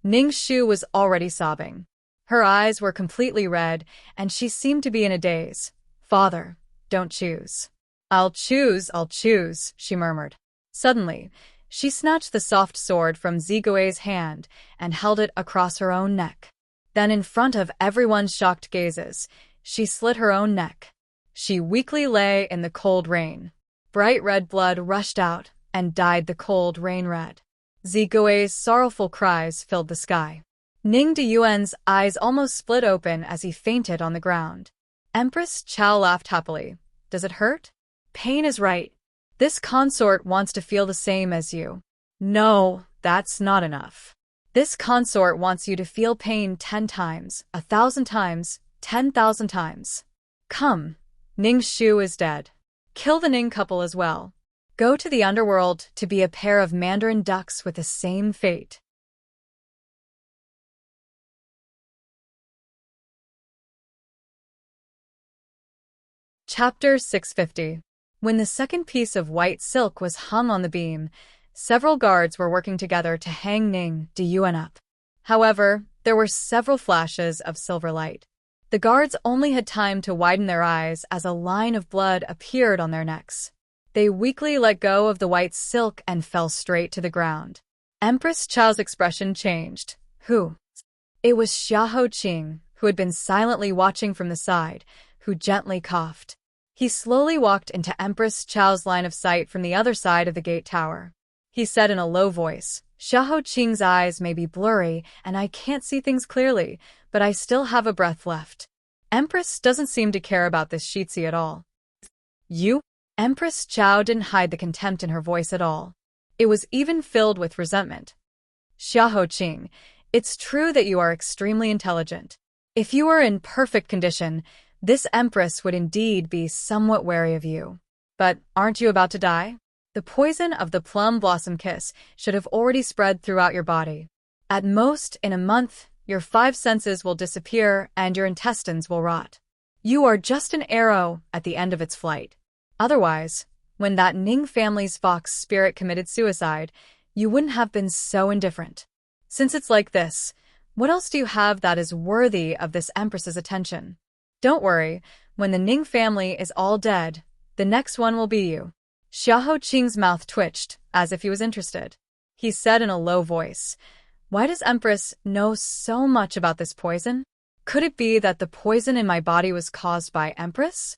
Ning Shu was already sobbing. Her eyes were completely red, and she seemed to be in a daze. Father, don't choose. I'll choose, she murmured. Suddenly, she snatched the soft sword from Zigui's hand and held it across her own neck. Then in front of everyone's shocked gazes, she slit her own neck. She weakly lay in the cold rain. Bright red blood rushed out and dyed the cold rain red. Zigui's sorrowful cries filled the sky. Ning Deyuan's eyes almost split open as he fainted on the ground. Empress Chao laughed happily. Does it hurt? Pain is right. This consort wants to feel the same as you. No, that's not enough. This consort wants you to feel pain 10 times, 1,000 times, 10,000 times. Come. Ning's Shu is dead. Kill the Ning couple as well. Go to the underworld to be a pair of Mandarin ducks with the same fate. Chapter 650. When the second piece of white silk was hung on the beam, several guards were working together to hang Ning Deyuan up. However, there were several flashes of silver light. The guards only had time to widen their eyes as a line of blood appeared on their necks. They weakly let go of the white silk and fell straight to the ground. Empress Chao's expression changed. Who? It was Xiahou Qing, who had been silently watching from the side, who gently coughed. He slowly walked into Empress Chao's line of sight from the other side of the gate tower. He said in a low voice, Xiahou Qing's eyes may be blurry and I can't see things clearly, but I still have a breath left. Empress doesn't seem to care about this Shitzi at all. You? Empress Chao didn't hide the contempt in her voice at all. It was even filled with resentment. Xiahou Qing, it's true that you are extremely intelligent. If you were in perfect condition, this Empress would indeed be somewhat wary of you. But aren't you about to die? The poison of the plum blossom kiss should have already spread throughout your body. At most, in a month, your 5 senses will disappear and your intestines will rot. You are just an arrow at the end of its flight. Otherwise, when that Ning family's fox spirit committed suicide, you wouldn't have been so indifferent. Since it's like this, what else do you have that is worthy of this Empress's attention? Don't worry, when the Ning family is all dead, the next one will be you. Xiahou Qing's mouth twitched, as if he was interested. He said in a low voice, Why does Empress know so much about this poison? Could it be that the poison in my body was caused by Empress?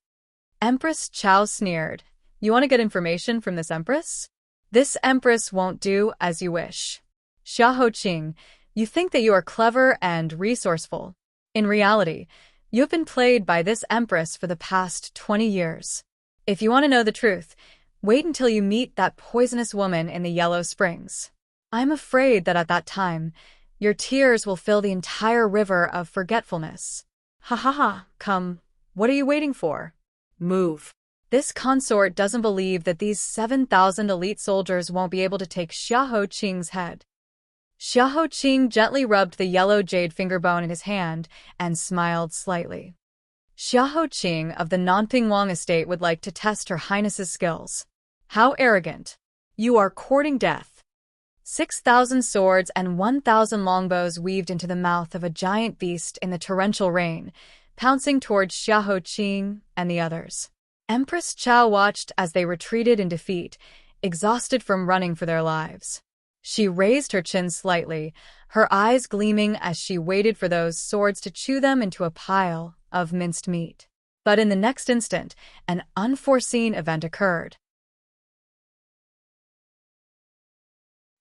Empress Chao sneered. You want to get information from this Empress? This Empress won't do as you wish. Xiahou Qing, you think that you are clever and resourceful. In reality, you have been played by this Empress for the past 20 years. If you want to know the truth, wait until you meet that poisonous woman in the Yellow Springs. I'm afraid that at that time, your tears will fill the entire river of forgetfulness. Ha ha ha, come, what are you waiting for? Move. This consort doesn't believe that these 7,000 elite soldiers won't be able to take Xiahou Qing's head. Xiahou Qing gently rubbed the yellow jade fingerbone in his hand and smiled slightly. Xiahou Qing of the Nanping Wang estate would like to test Her Highness's skills. How arrogant. You are courting death. 6,000 swords and 1,000 longbows weaved into the mouth of a giant beast in the torrential rain, pouncing towards Xiahou Qing and the others. Empress Chao watched as they retreated in defeat, exhausted from running for their lives. She raised her chin slightly, her eyes gleaming as she waited for those swords to chew them into a pile of minced meat. But in the next instant, an unforeseen event occurred.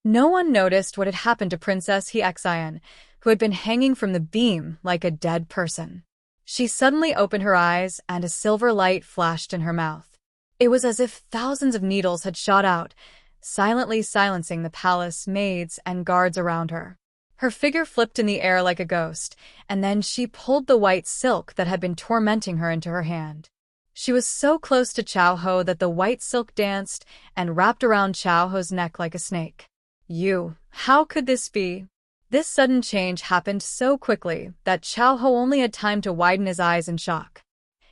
No one noticed what had happened to Princess He-Xian, who had been hanging from the beam like a dead person. She suddenly opened her eyes and a silver light flashed in her mouth. It was as if thousands of needles had shot out, silently silencing the palace maids and guards around her. Her figure flipped in the air like a ghost, and then she pulled the white silk that had been tormenting her into her hand. She was so close to Chao Ho that the white silk danced and wrapped around Chao Ho's neck like a snake. How could this be? This sudden change happened so quickly that Chao Ho only had time to widen his eyes in shock.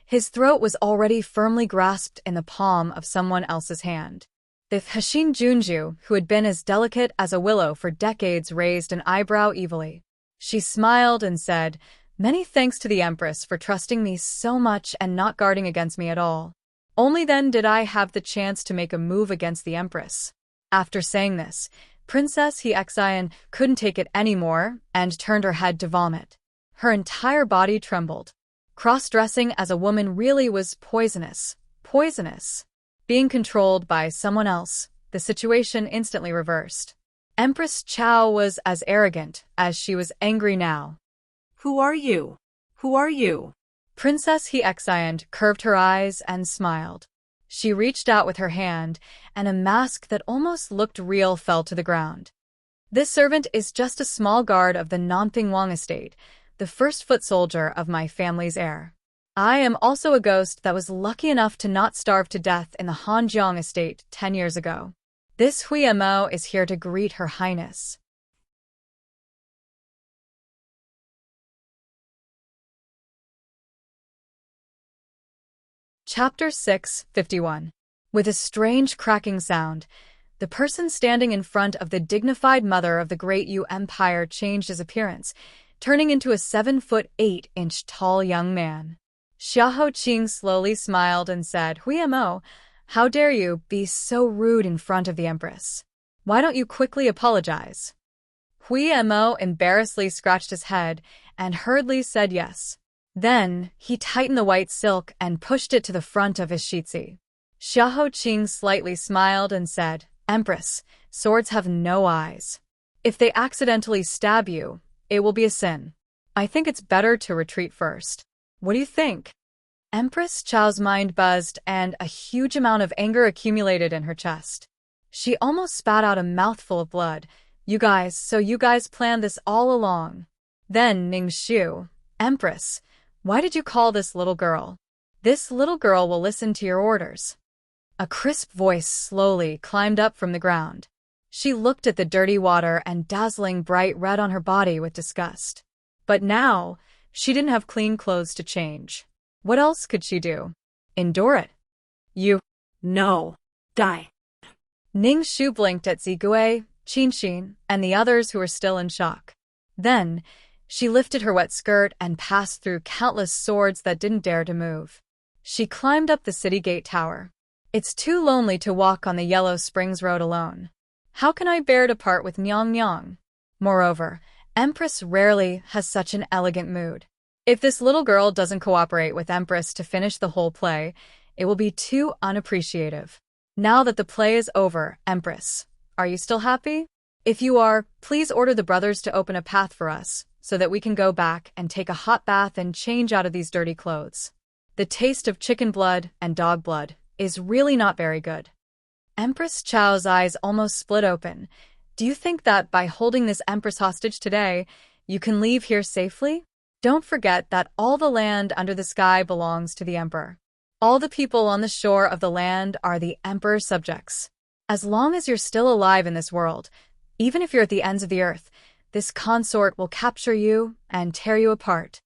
His throat was already firmly grasped in the palm of someone else's hand. The Hashin Junju, who had been as delicate as a willow for decades, raised an eyebrow evilly. She smiled and said, Many thanks to the Empress for trusting me so much and not guarding against me at all. Only then did I have the chance to make a move against the Empress. After saying this, Princess He-Xian couldn't take it anymore and turned her head to vomit. Her entire body trembled. Cross-dressing as a woman really was poisonous. Poisonous. Being controlled by someone else, the situation instantly reversed. Empress Chao was as arrogant as she was angry now. Who are you? Who are you? Princess He curved her eyes and smiled. She reached out with her hand, and a mask that almost looked real fell to the ground. This servant is just a small guard of the Nanping Wang estate, the first foot soldier of my family's heir. I am also a ghost that was lucky enough to not starve to death in the Hanjiang estate 10 years ago. This Hui Mo is here to greet Her Highness. Chapter 6:51. With a strange cracking sound, the person standing in front of the dignified mother of the Great Yu Empire changed his appearance, turning into a 7-foot 8-inch tall young man. Xiahou Qing slowly smiled and said, Hui Mo, how dare you be so rude in front of the Empress? Why don't you quickly apologize? Hui Mo embarrassedly scratched his head and hurriedly said yes. Then, he tightened the white silk and pushed it to the front of his shitsi. Xiahou Qing slightly smiled and said, Empress, swords have no eyes. If they accidentally stab you, it will be a sin. I think it's better to retreat first. What do you think? Empress Chao's mind buzzed and a huge amount of anger accumulated in her chest. She almost spat out a mouthful of blood. You guys planned this all along. Then Ningxu, Empress, why did you call this little girl? This little girl will listen to your orders. A crisp voice slowly climbed up from the ground. She looked at the dirty water and dazzling bright red on her body with disgust. But now, she didn't have clean clothes to change. What else could she do? Endure it. No. Die. Ningxu blinked at Zigui, Qinxin, and the others who were still in shock. Then, she lifted her wet skirt and passed through countless swords that didn't dare to move. She climbed up the city gate tower. It's too lonely to walk on the Yellow Springs Road alone. How can I bear to part with Nyang Nyang? Moreover, Empress rarely has such an elegant mood. If this little girl doesn't cooperate with Empress to finish the whole play, it will be too unappreciative. Now that the play is over, Empress, are you still happy? If you are, please order the brothers to open a path for us, so that we can go back and take a hot bath and change out of these dirty clothes. The taste of chicken blood and dog blood is really not very good. Empress Chao's eyes almost split open. Do you think that by holding this Empress hostage today, you can leave here safely? Don't forget that all the land under the sky belongs to the Emperor. All the people on the shore of the land are the Emperor's subjects. As long as you're still alive in this world, even if you're at the ends of the earth, this consort will capture you and tear you apart.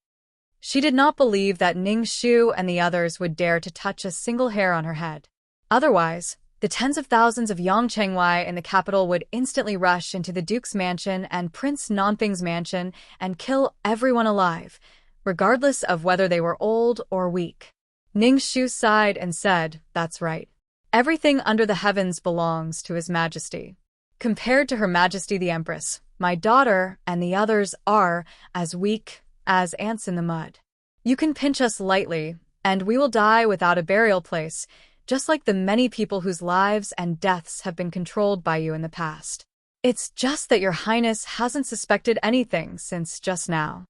She did not believe that Ningxu and the others would dare to touch a single hair on her head. Otherwise, the tens of thousands of Yongchengwei in the capital would instantly rush into the Duke's mansion and Prince Nanping's mansion and kill everyone alive, regardless of whether they were old or weak. Ningxu sighed and said, That's right. Everything under the heavens belongs to His Majesty. Compared to Her Majesty the Empress, my daughter and the others are as weak as ants in the mud. You can pinch us lightly, and we will die without a burial place, just like the many people whose lives and deaths have been controlled by you in the past. It's just that Your Highness hasn't suspected anything since just now.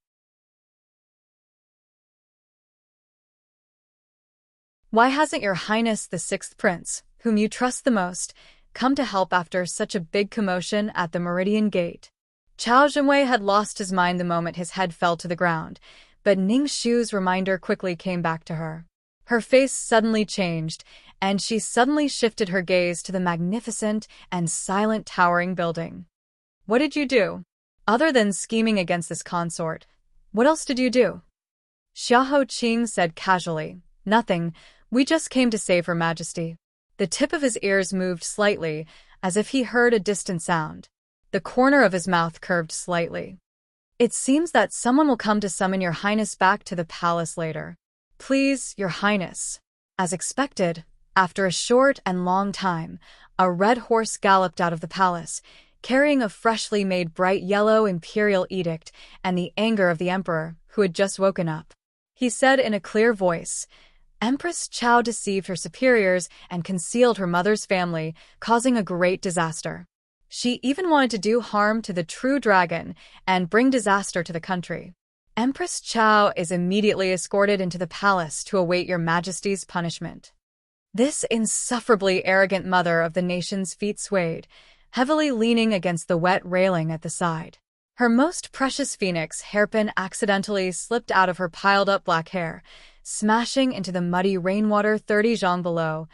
Why hasn't Your Highness the Sixth Prince, whom you trust the most, come to help after such a big commotion at the Meridian Gate? Chao Zhenwei had lost his mind the moment his head fell to the ground, but Ningxu's reminder quickly came back to her. Her face suddenly changed, and she suddenly shifted her gaze to the magnificent and silent towering building. What did you do? Other than scheming against this consort, what else did you do? Xiahou Qing said casually, Nothing, we just came to save Her Majesty. The tip of his ears moved slightly, as if he heard a distant sound. The corner of his mouth curved slightly. It seems that someone will come to summon Your Highness back to the palace later. Please, Your Highness. As expected, after a short and long time, a red horse galloped out of the palace, carrying a freshly made bright yellow imperial edict and the anger of the Emperor, who had just woken up. He said in a clear voice, Empress Chao deceived her superiors and concealed her mother's family, causing a great disaster. She even wanted to do harm to the true dragon and bring disaster to the country. Empress Chao is immediately escorted into the palace to await your majesty's punishment. This insufferably arrogant mother of the nation's feet swayed, heavily leaning against the wet railing at the side. Her most precious phoenix hairpin accidentally slipped out of her piled-up black hair, smashing into the muddy rainwater 30 zhang below,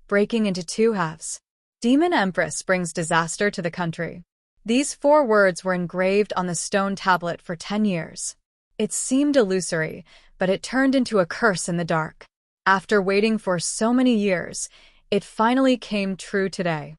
breaking into two halves. Demon Empress brings disaster to the country. These 4 words were engraved on the stone tablet for 10 years. It seemed illusory, but it turned into a curse in the dark. After waiting for so many years, it finally came true today.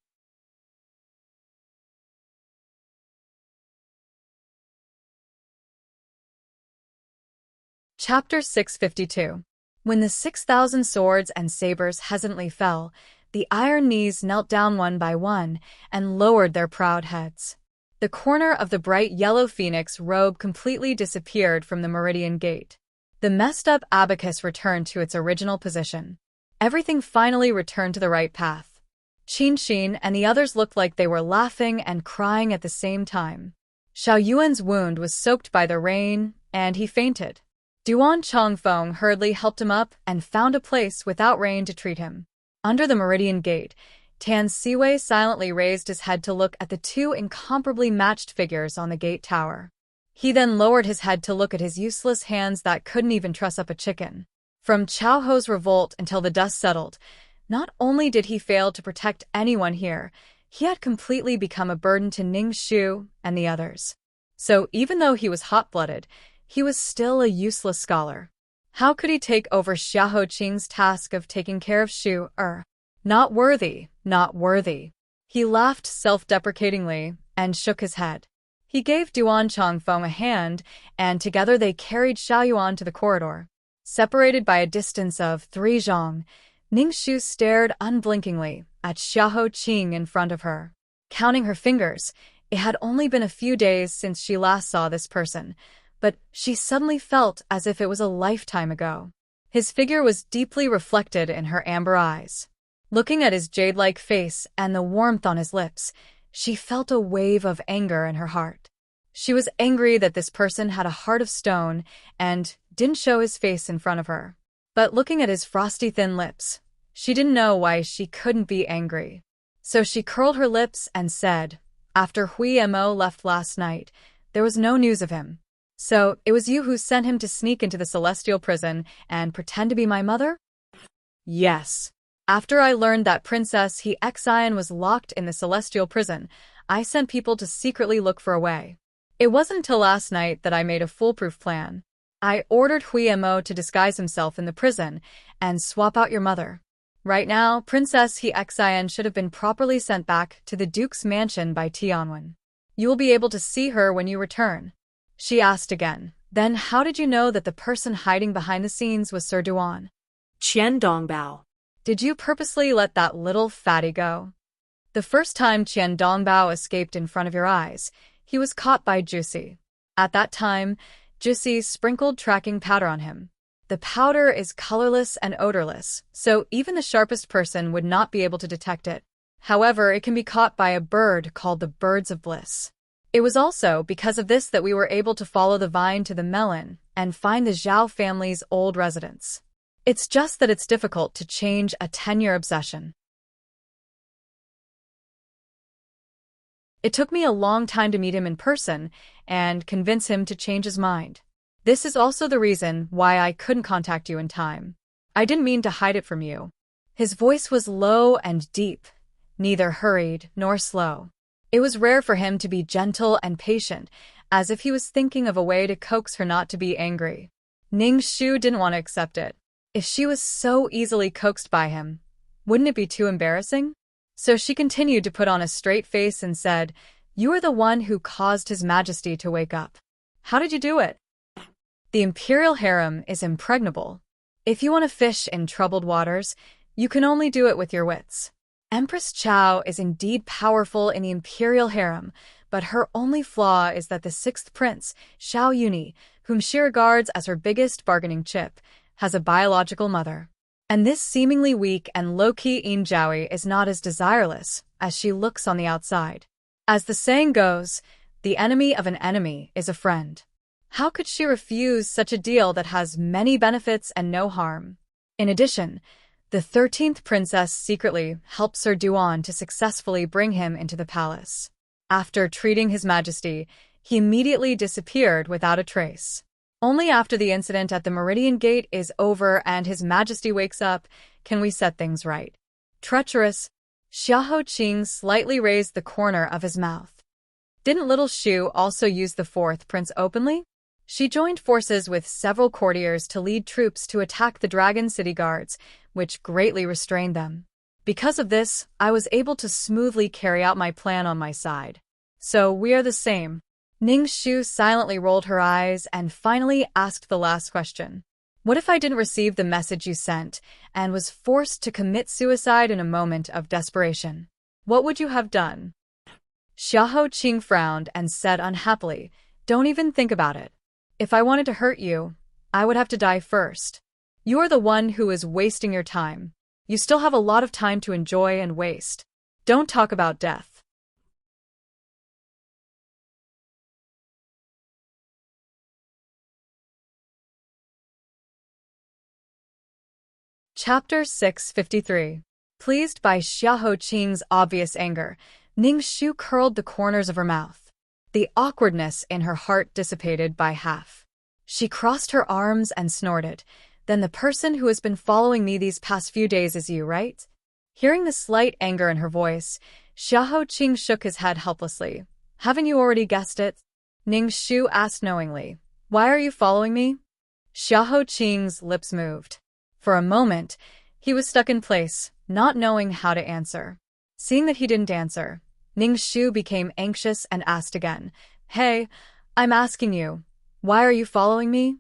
Chapter 652. When the 6,000 swords and sabers hesitantly fell, the iron knees knelt down one by one and lowered their proud heads. The corner of the bright yellow phoenix robe completely disappeared from the meridian gate. The messed-up abacus returned to its original position. Everything finally returned to the right path. Qin Xin and the others looked like they were laughing and crying at the same time. Xiao Yuan's wound was soaked by the rain, and he fainted. Duan Chongfeng hurriedly helped him up and found a place without rain to treat him. Under the meridian gate, Tan Siwei silently raised his head to look at the 2 incomparably matched figures on the gate tower. He then lowered his head to look at his useless hands that couldn't even truss up a chicken. From Chao Ho's revolt until the dust settled, not only did he fail to protect anyone here, he had completely become a burden to Ning Shu and the others. So even though he was hot-blooded, he was still a useless scholar. How could he take over Xiahou Qing's task of taking care of Shu? Not worthy, not worthy. He laughed self-deprecatingly and shook his head. He gave Duan Chongfeng a hand, and together they carried Xiaoyuan to the corridor. Separated by a distance of 3 zhang, Ning Shu stared unblinkingly at Xiahou Qing in front of her. Counting her fingers, it had only been a few days since she last saw this person, but she suddenly felt as if it was a lifetime ago. His figure was deeply reflected in her amber eyes. Looking at his jade-like face and the warmth on his lips, she felt a wave of anger in her heart. She was angry that this person had a heart of stone and didn't show his face in front of her. But looking at his frosty thin lips, she didn't know why she couldn't be angry. So she curled her lips and said, "After Hui Mo left last night, there was no news of him. So it was you who sent him to sneak into the celestial prison and pretend to be my mother?" "Yes. After I learned that Princess He Xian was locked in the celestial prison, I sent people to secretly look for a way. It wasn't until last night that I made a foolproof plan. I ordered Hui Mo to disguise himself in the prison and swap out your mother. Right now, Princess He Xian should have been properly sent back to the Duke's mansion by Tianwen. You will be able to see her when you return." She asked again, "Then how did you know that the person hiding behind the scenes was Sir Duan?" Qian Dongbao. "Did you purposely let that little fatty go? The first time Qian Dongbao escaped in front of your eyes, he was caught by Juicy. At that time, Juicy sprinkled tracking powder on him. The powder is colorless and odorless, so even the sharpest person would not be able to detect it. However, it can be caught by a bird called the Birds of Bliss. It was also because of this that we were able to follow the vine to the melon and find the Zhao family's old residence. It's just that it's difficult to change a 10-year obsession. It took me a long time to meet him in person and convince him to change his mind. This is also the reason why I couldn't contact you in time. I didn't mean to hide it from you." His voice was low and deep, neither hurried nor slow. It was rare for him to be gentle and patient, as if he was thinking of a way to coax her not to be angry. Ning Shu didn't want to accept it. If she was so easily coaxed by him, wouldn't it be too embarrassing? So she continued to put on a straight face and said, "You are the one who caused His Majesty to wake up. How did you do it? The imperial harem is impregnable. If you want to fish in troubled waters, you can only do it with your wits. Empress Chao is indeed powerful in the imperial harem, but her only flaw is that the 6th prince, Xiao Yuni, whom she regards as her biggest bargaining chip, has a biological mother. And this seemingly weak and low-key Yin Jiaoyi is not as desireless as she looks on the outside. As the saying goes, the enemy of an enemy is a friend. How could she refuse such a deal that has many benefits and no harm? In addition, the 13th princess secretly helped Sir Duan to successfully bring him into the palace. After treating His Majesty, he immediately disappeared without a trace. Only after the incident at the Meridian Gate is over and His Majesty wakes up can we set things right. Treacherous, Xiahou Qing slightly raised the corner of his mouth. Didn't little Shu also use the 4th prince openly? She joined forces with several courtiers to lead troops to attack the Dragon City guards, which greatly restrained them. Because of this, I was able to smoothly carry out my plan on my side. So we are the same. Ning Shu silently rolled her eyes and finally asked the last question. What if I didn't receive the message you sent and was forced to commit suicide in a moment of desperation? What would you have done? Xiahou Qing frowned and said unhappily, "Don't even think about it. If I wanted to hurt you, I would have to die first. You're the one who is wasting your time. You still have a lot of time to enjoy and waste. Don't talk about death." Chapter 653. Pleased by Xiahou Qing's obvious anger, Ning Shu curled the corners of her mouth. The awkwardness in her heart dissipated by half. She crossed her arms and snorted. "Then the person who has been following me these past few days is you, right?" Hearing the slight anger in her voice, Xiahou Qing shook his head helplessly. "Haven't you already guessed it?" Ning Shu asked knowingly. "Why are you following me?" Xiahou Qing's lips moved. For a moment, he was stuck in place, not knowing how to answer. Seeing that he didn't answer, Ning Shu became anxious and asked again, "Hey, I'm asking you, why are you following me?"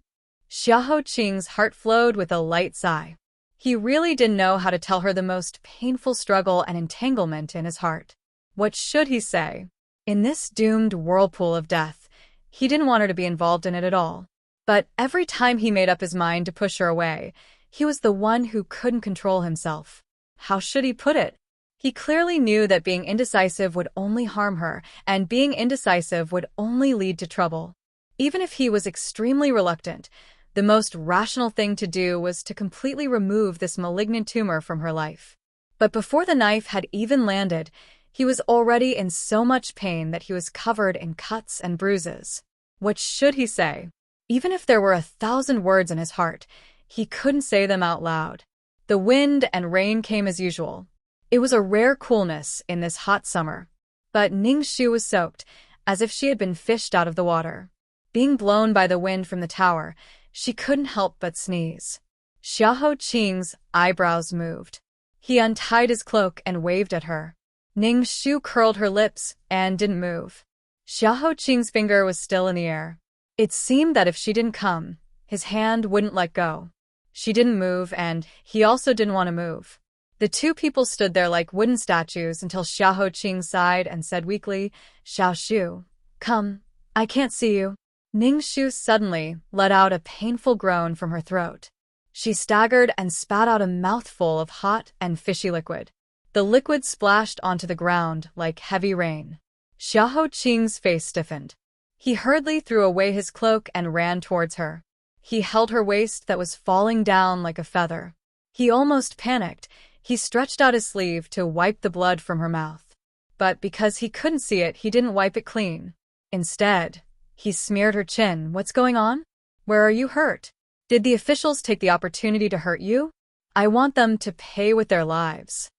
Xiahou Qing's heart flowed with a light sigh. He really didn't know how to tell her the most painful struggle and entanglement in his heart. What should he say? In this doomed whirlpool of death, he didn't want her to be involved in it at all. But every time he made up his mind to push her away, he was the one who couldn't control himself. How should he put it? He clearly knew that being indecisive would only harm her, and being indecisive would only lead to trouble. Even if he was extremely reluctant, the most rational thing to do was to completely remove this malignant tumor from her life. But before the knife had even landed, he was already in so much pain that he was covered in cuts and bruises. What should he say? Even if there were 1,000 words in his heart, he couldn't say them out loud. The wind and rain came as usual. It was a rare coolness in this hot summer. But Ning Shu was soaked, as if she had been fished out of the water. Being blown by the wind from the tower, she couldn't help but sneeze. Xiahou Qing's eyebrows moved. He untied his cloak and waved at her. Ning Shu curled her lips and didn't move. Xiahou Qing's finger was still in the air. It seemed that if she didn't come, his hand wouldn't let go. She didn't move, and he also didn't want to move. The two people stood there like wooden statues until Xiahou Qing sighed and said weakly, "Xiao Shu, come, I can't see you." Ning Shu suddenly let out a painful groan from her throat. She staggered and spat out a mouthful of hot and fishy liquid. The liquid splashed onto the ground like heavy rain. Xiahou Qing's face stiffened. He hurriedly threw away his cloak and ran towards her. He held her waist that was falling down like a feather. He almost panicked. He stretched out his sleeve to wipe the blood from her mouth. But because he couldn't see it, he didn't wipe it clean. Instead, he smeared her chin. "What's going on? Where are you hurt? Did the officials take the opportunity to hurt you? I want them to pay with their lives."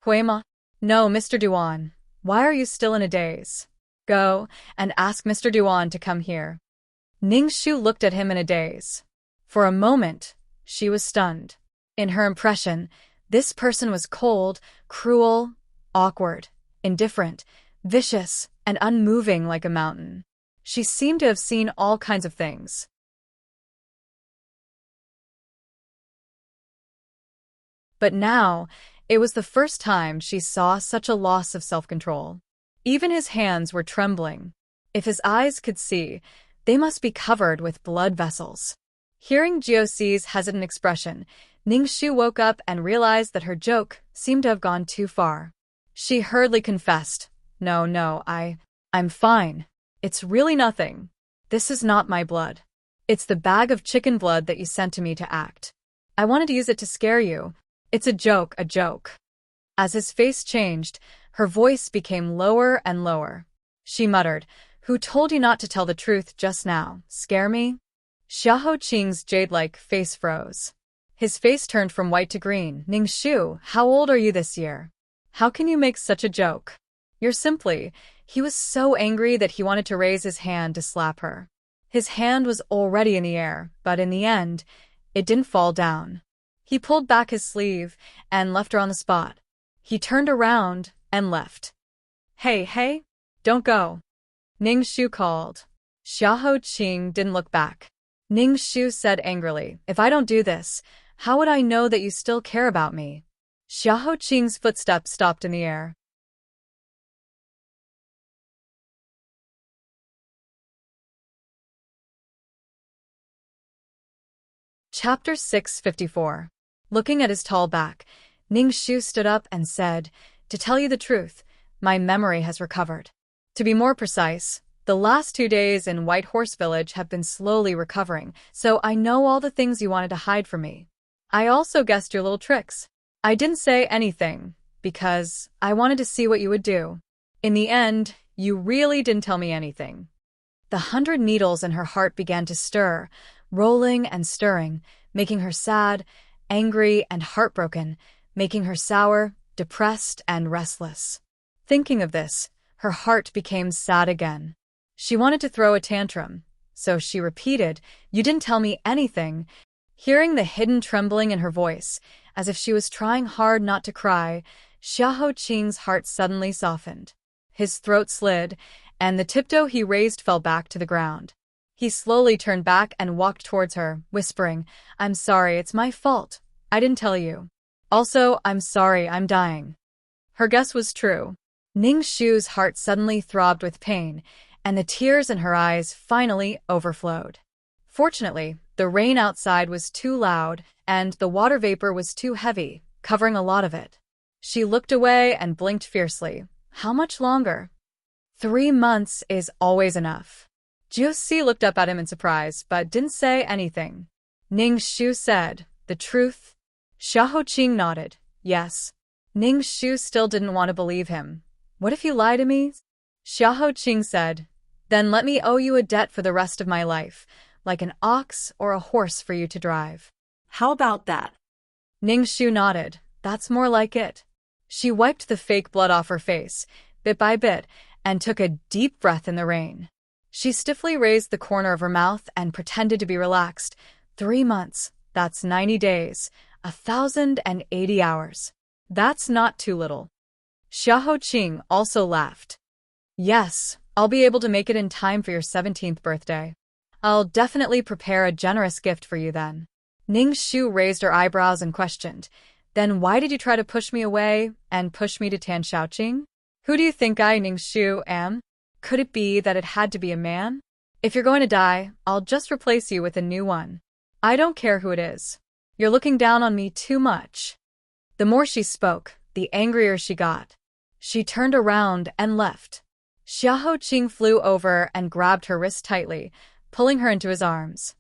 "Huima." "No, Mr. Duan. Why are you still in a daze? Go and ask Mr. Duan to come here." Ning Shu looked at him in a daze. For a moment, she was stunned. In her impression, this person was cold, cruel, awkward, indifferent, vicious, and unmoving like a mountain. She seemed to have seen all kinds of things. But now, it was the first time she saw such a loss of self-control. Even his hands were trembling. If his eyes could see, they must be covered with blood vessels. Hearing Jiosi's hesitant expression, Ning Shu woke up and realized that her joke seemed to have gone too far. She hurriedly confessed, No, no, I'm fine. It's really nothing. This is not my blood. It's the bag of chicken blood that you sent to me to act. I wanted to use it to scare you. It's a joke, a joke. As his face changed, her voice became lower and lower. She muttered, "Who told you not to tell the truth just now? Scare me?" Xiahou Qing's jade-like face froze. His face turned from white to green. "Ningshu, how old are you this year? How can you make such a joke? You're simply—" He was so angry that he wanted to raise his hand to slap her. His hand was already in the air, but in the end, it didn't fall down. He pulled back his sleeve and left her on the spot. He turned around and left. Hey, hey, don't go. Ningshu called. Xiahou Qing didn't look back. Ningshu said angrily, "If I don't do this, how would I know that you still care about me?" Xiahou Qing's footsteps stopped in the air. Chapter 654. Looking at his tall back, Ningshu stood up and said, "To tell you the truth, my memory has recovered. To be more precise, the last 2 days in White Horse Village have been slowly recovering, so I know all the things you wanted to hide from me. I also guessed your little tricks. I didn't say anything, because I wanted to see what you would do. In the end, you really didn't tell me anything." The 100 needles in her heart began to stir, rolling and stirring, making her sad, angry, and heartbroken, making her sour, depressed, and restless. Thinking of this, her heart became sad again. She wanted to throw a tantrum, so she repeated, "You didn't tell me anything." Hearing the hidden trembling in her voice, as if she was trying hard not to cry, Xiahou Qing's heart suddenly softened. His throat slid, and the tiptoe he raised fell back to the ground. He slowly turned back and walked towards her, whispering, "I'm sorry, it's my fault. I didn't tell you. Also, I'm sorry, I'm dying." Her guess was true. Ningshu's heart suddenly throbbed with pain, and the tears in her eyes finally overflowed. Fortunately, the rain outside was too loud, and the water vapor was too heavy, covering a lot of it. She looked away and blinked fiercely. How much longer? 3 months is always enough. Jiusi looked up at him in surprise, but didn't say anything. Ningshu said, "The truth?" Xiahou Qing nodded, "Yes." Ningshu still didn't want to believe him. "What if you lie to me?" Xiahou Qing said, "Then let me owe you a debt for the rest of my life, like an ox or a horse for you to drive." How about that? Ningshu nodded. "That's more like it." She wiped the fake blood off her face, bit by bit, and took a deep breath in the rain. She stiffly raised the corner of her mouth and pretended to be relaxed. 3 months, that's 90 days, 1,080 hours. That's not too little. Xiahou Qing also laughed. "Yes, I'll be able to make it in time for your 17th birthday. I'll definitely prepare a generous gift for you then." Ningshu raised her eyebrows and questioned, "Then why did you try to push me away and push me to Tan Shaoqing? Who do you think I, Ningshu, am? Could it be that it had to be a man? If you're going to die, I'll just replace you with a new one. I don't care who it is. You're looking down on me too much." The more she spoke, the angrier she got. She turned around and left. Xiahou Qing flew over and grabbed her wrist tightly, pulling her into his arms.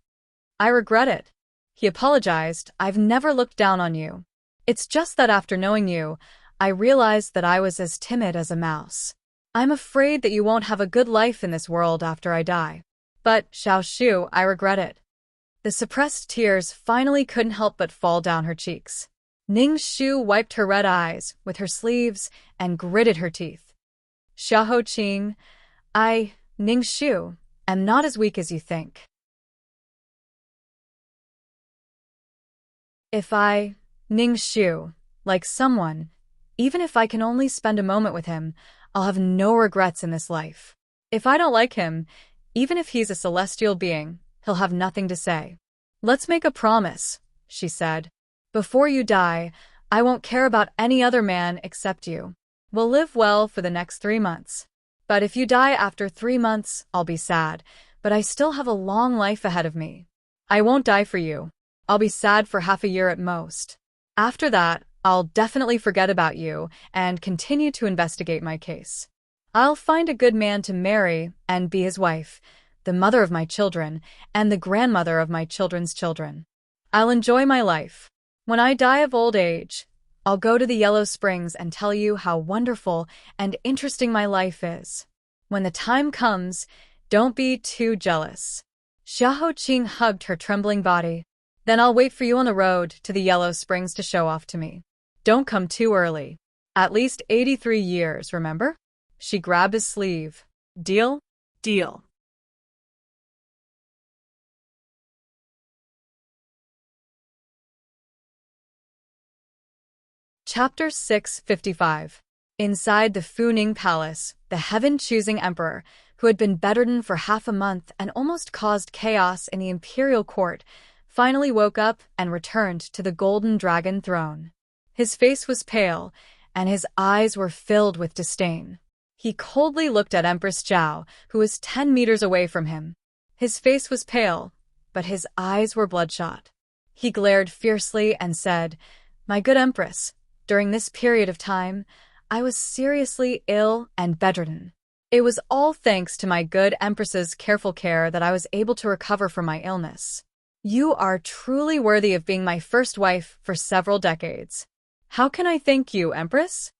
"I regret it." He apologized. "I've never looked down on you. It's just that after knowing you, I realized that I was as timid as a mouse. I'm afraid that you won't have a good life in this world after I die. But, Xiaoshu, I regret it." The suppressed tears finally couldn't help but fall down her cheeks. Ningshu wiped her red eyes with her sleeves and gritted her teeth. "Xiahou Qing, Ningshu, am not as weak as you think. If I, Ningshu, like someone, even if I can only spend a moment with him, I'll have no regrets in this life. If I don't like him, even if he's a celestial being, he'll have nothing to say. Let's make a promise," she said. "Before you die, I won't care about any other man except you. We'll live well for the next 3 months. But if you die after 3 months, I'll be sad, but I still have a long life ahead of me. I won't die for you. I'll be sad for half a year at most. After that, I'll definitely forget about you and continue to investigate my case. I'll find a good man to marry and be his wife, the mother of my children, and the grandmother of my children's children. I'll enjoy my life. When I die of old age, I'll go to the Yellow Springs and tell you how wonderful and interesting my life is. When the time comes, don't be too jealous." Xiao Qing hugged her trembling body. "Then I'll wait for you on the road to the Yellow Springs to show off to me. Don't come too early. At least 83 years, remember?" She grabbed his sleeve. "Deal?" Deal. Chapter 655. Inside the Funing Palace, the heaven-choosing emperor, who had been bedridden for half a month and almost caused chaos in the imperial court, finally woke up and returned to the golden dragon throne. His face was pale, and his eyes were filled with disdain. He coldly looked at Empress Zhao, who was 10 meters away from him. His face was pale, but his eyes were bloodshot. He glared fiercely and said, "My good Empress, during this period of time, I was seriously ill and bedridden. It was all thanks to my good Empress's careful care that I was able to recover from my illness. You are truly worthy of being my first wife for several decades. How can I thank you, Empress?"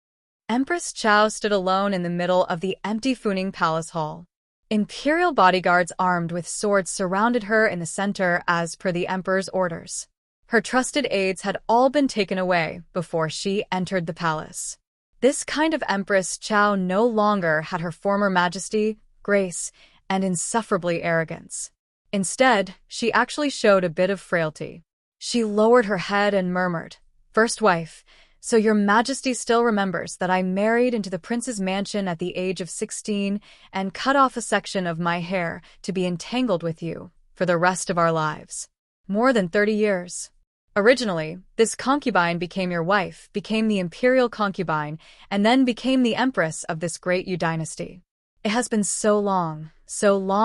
Empress Zhao stood alone in the middle of the empty Funing Palace hall. Imperial bodyguards armed with swords surrounded her in the center as per the emperor's orders. Her trusted aides had all been taken away before she entered the palace. This kind of Empress Zhao no longer had her former majesty, grace, and insufferably arrogance. Instead, she actually showed a bit of frailty. She lowered her head and murmured, "First wife, so your majesty still remembers that I married into the prince's mansion at the age of 16 and cut off a section of my hair to be entangled with you for the rest of our lives. More than 30 years. Originally, this concubine became your wife, became the imperial concubine, and then became the empress of this great Yu dynasty. It has been so long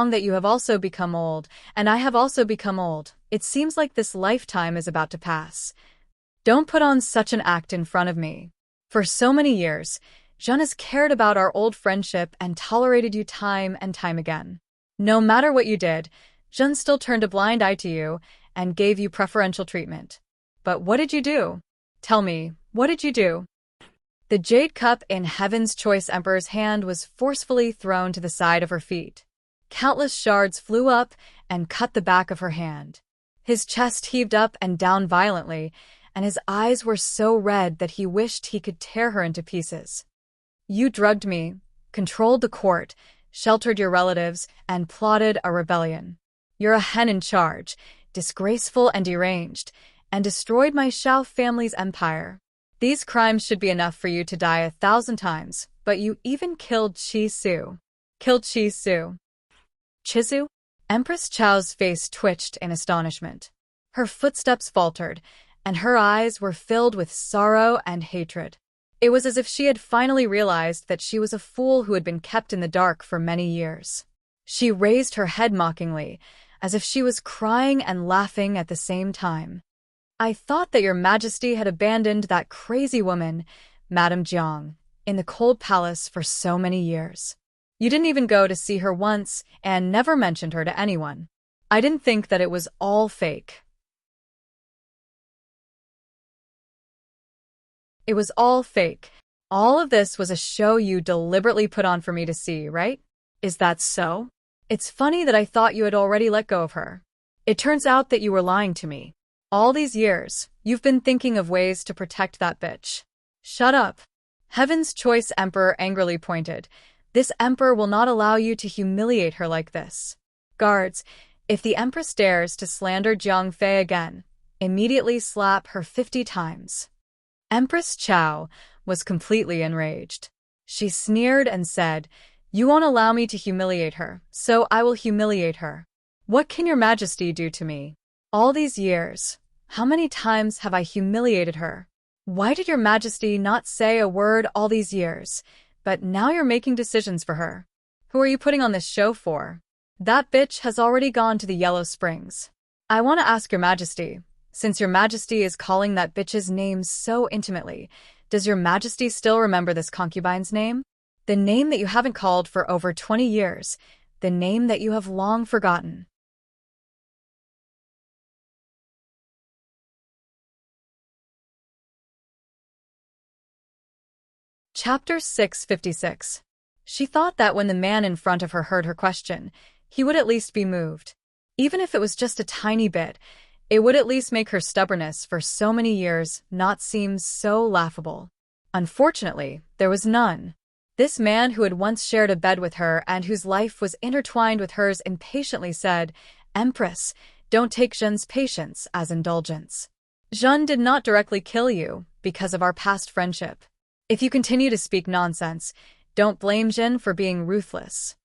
that you have also become old, and I have also become old. It seems like this lifetime is about to pass. Don't put on such an act in front of me. For so many years, Jean has cared about our old friendship and tolerated you time and time again. No matter what you did, Jean still turned a blind eye to you and gave you preferential treatment. But what did you do? Tell me, what did you do?" The jade cup in Heaven's Choice Emperor's hand was forcefully thrown to the side of her feet. Countless shards flew up and cut the back of her hand. His chest heaved up and down violently, and his eyes were so red that he wished he could tear her into pieces. "You drugged me, controlled the court, sheltered your relatives, and plotted a rebellion. You're a hen in charge, disgraceful and deranged, and destroyed my Xiao family's empire. These crimes should be enough for you to die 1,000 times, but you even killed Qi Su." "Killed Qi Su?" "Chizu?" Empress Chao's face twitched in astonishment. Her footsteps faltered, and her eyes were filled with sorrow and hatred. It was as if she had finally realized that she was a fool who had been kept in the dark for many years. She raised her head mockingly, as if she was crying and laughing at the same time. "I thought that your majesty had abandoned that crazy woman, Madame Jiang, in the cold palace for so many years. You didn't even go to see her once and never mentioned her to anyone. I didn't think that it was all fake. It was all fake. All of this was a show you deliberately put on for me to see, right? Is that so? It's funny that I thought you had already let go of her. It turns out that you were lying to me. All these years, you've been thinking of ways to protect that bitch." "Shut up." Heaven's Choice Emperor angrily pointed. "This emperor will not allow you to humiliate her like this. Guards, if the empress dares to slander Jiang Fei again, immediately slap her 50 times." Empress Chao was completely enraged. She sneered and said, "You won't allow me to humiliate her, so I will humiliate her. What can your majesty do to me? All these years, how many times have I humiliated her? Why did your majesty not say a word all these years, but now you're making decisions for her? Who are you putting on this show for? That bitch has already gone to the Yellow Springs. I want to ask your majesty, since your majesty is calling that bitch's name so intimately, does your majesty still remember this concubine's name?" The name that you haven't called for over 20 years. The name that you have long forgotten. Chapter 656. She thought that when the man in front of her heard her question, he would at least be moved. Even if it was just a tiny bit, it would at least make her stubbornness for so many years not seem so laughable. Unfortunately, there was none. This man who had once shared a bed with her and whose life was intertwined with hers impatiently said, "Empress, don't take Zhen's patience as indulgence. Zhen did not directly kill you because of our past friendship. If you continue to speak nonsense, don't blame Zhen for being ruthless."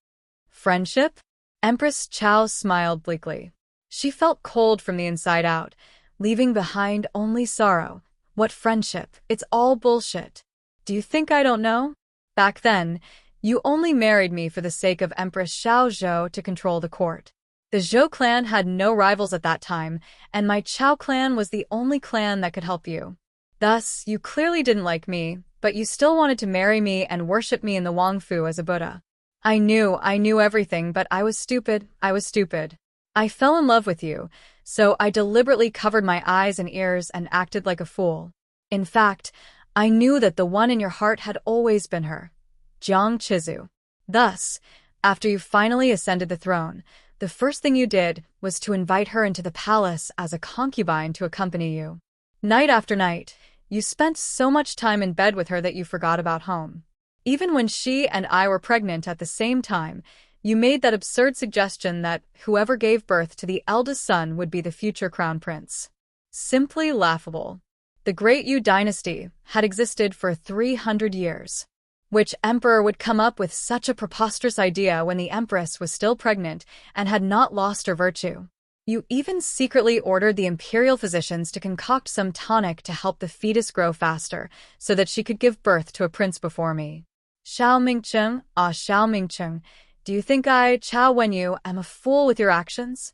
Friendship? Empress Chao smiled bleakly. She felt cold from the inside out, leaving behind only sorrow. What friendship? It's all bullshit. Do you think I don't know? Back then, you only married me for the sake of Empress Xiao Zhou to control the court. The Zhou clan had no rivals at that time, and my Chao clan was the only clan that could help you. Thus, you clearly didn't like me, but you still wanted to marry me and worship me in the Wang Fu as a Buddha. I knew everything, but I was stupid. I fell in love with you, so I deliberately covered my eyes and ears and acted like a fool. In fact, I knew that the one in your heart had always been her, Jiang Chizu. Thus, after you finally ascended the throne, the first thing you did was to invite her into the palace as a concubine to accompany you. Night after night, you spent so much time in bed with her that you forgot about home. Even when she and I were pregnant at the same time, you made that absurd suggestion that whoever gave birth to the eldest son would be the future crown prince. Simply laughable. The Great Yu dynasty had existed for 300 years. Which emperor would come up with such a preposterous idea when the empress was still pregnant and had not lost her virtue? You even secretly ordered the imperial physicians to concoct some tonic to help the fetus grow faster, so that she could give birth to a prince before me. Xiao Mingcheng, do you think I, Chao Wenyu, am a fool with your actions?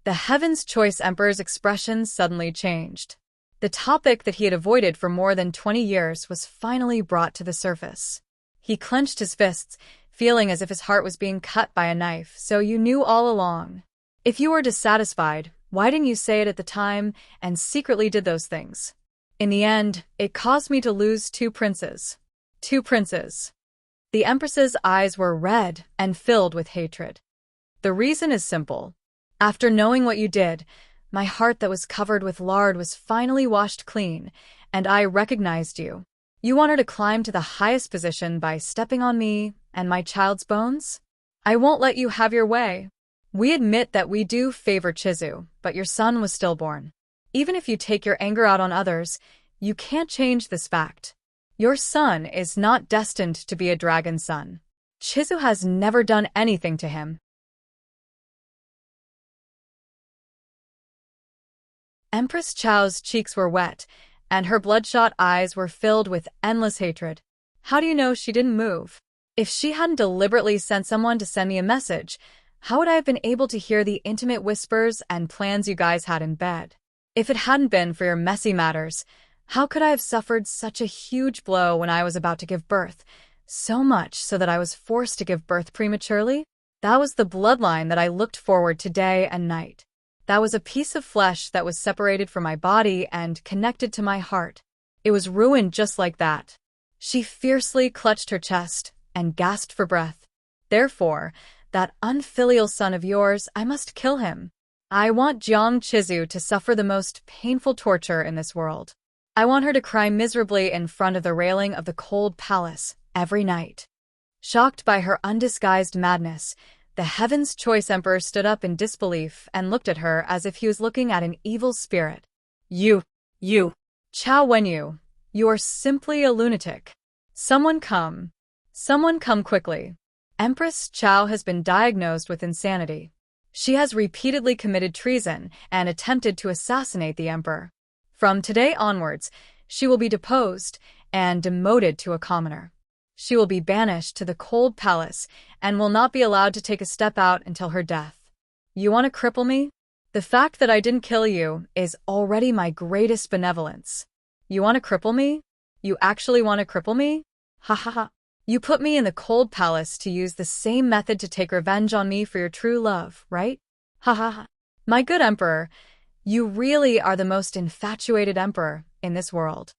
The Heaven's Choice Emperor's expression suddenly changed. The topic that he had avoided for more than 20 years was finally brought to the surface. He clenched his fists, feeling as if his heart was being cut by a knife. "So you knew all along. If you were dissatisfied, why didn't you say it at the time and secretly did those things? In the end, it caused me to lose two princes. Two princes." The Empress's eyes were red and filled with hatred. "The reason is simple. After knowing what you did, my heart that was covered with lard was finally washed clean, and I recognized you. You wanted to climb to the highest position by stepping on me and my child's bones? I won't let you have your way. We admit that we do favor Chizu, but your son was stillborn. Even if you take your anger out on others, you can't change this fact. Your son is not destined to be a dragon son. Chizu has never done anything to him." Empress Chao's cheeks were wet, and her bloodshot eyes were filled with endless hatred. How do you know she didn't move? If she hadn't deliberately sent someone to send me a message, how would I have been able to hear the intimate whispers and plans you guys had in bed? If it hadn't been for your messy matters, how could I have suffered such a huge blow when I was about to give birth? So much so that I was forced to give birth prematurely? That was the bloodline that I looked forward to day and night. That was a piece of flesh that was separated from my body and connected to my heart. It was ruined just like that. She fiercely clutched her chest and gasped for breath. Therefore, that unfilial son of yours, I must kill him. I want Jiang Chizu to suffer the most painful torture in this world. I want her to cry miserably in front of the railing of the cold palace every night. Shocked by her undisguised madness, the Heaven's Choice Emperor stood up in disbelief and looked at her as if he was looking at an evil spirit. You, Chao Wenyu, you are simply a lunatic. Someone come quickly. Empress Chao has been diagnosed with insanity. She has repeatedly committed treason and attempted to assassinate the emperor. From today onwards, she will be deposed and demoted to a commoner. She will be banished to the cold palace and will not be allowed to take a step out until her death. You want to cripple me? The fact that I didn't kill you is already my greatest benevolence. You want to cripple me? You actually want to cripple me? Ha ha ha. You put me in the cold palace to use the same method to take revenge on me for your true love, right? Ha ha ha. My good emperor, you really are the most infatuated emperor in this world.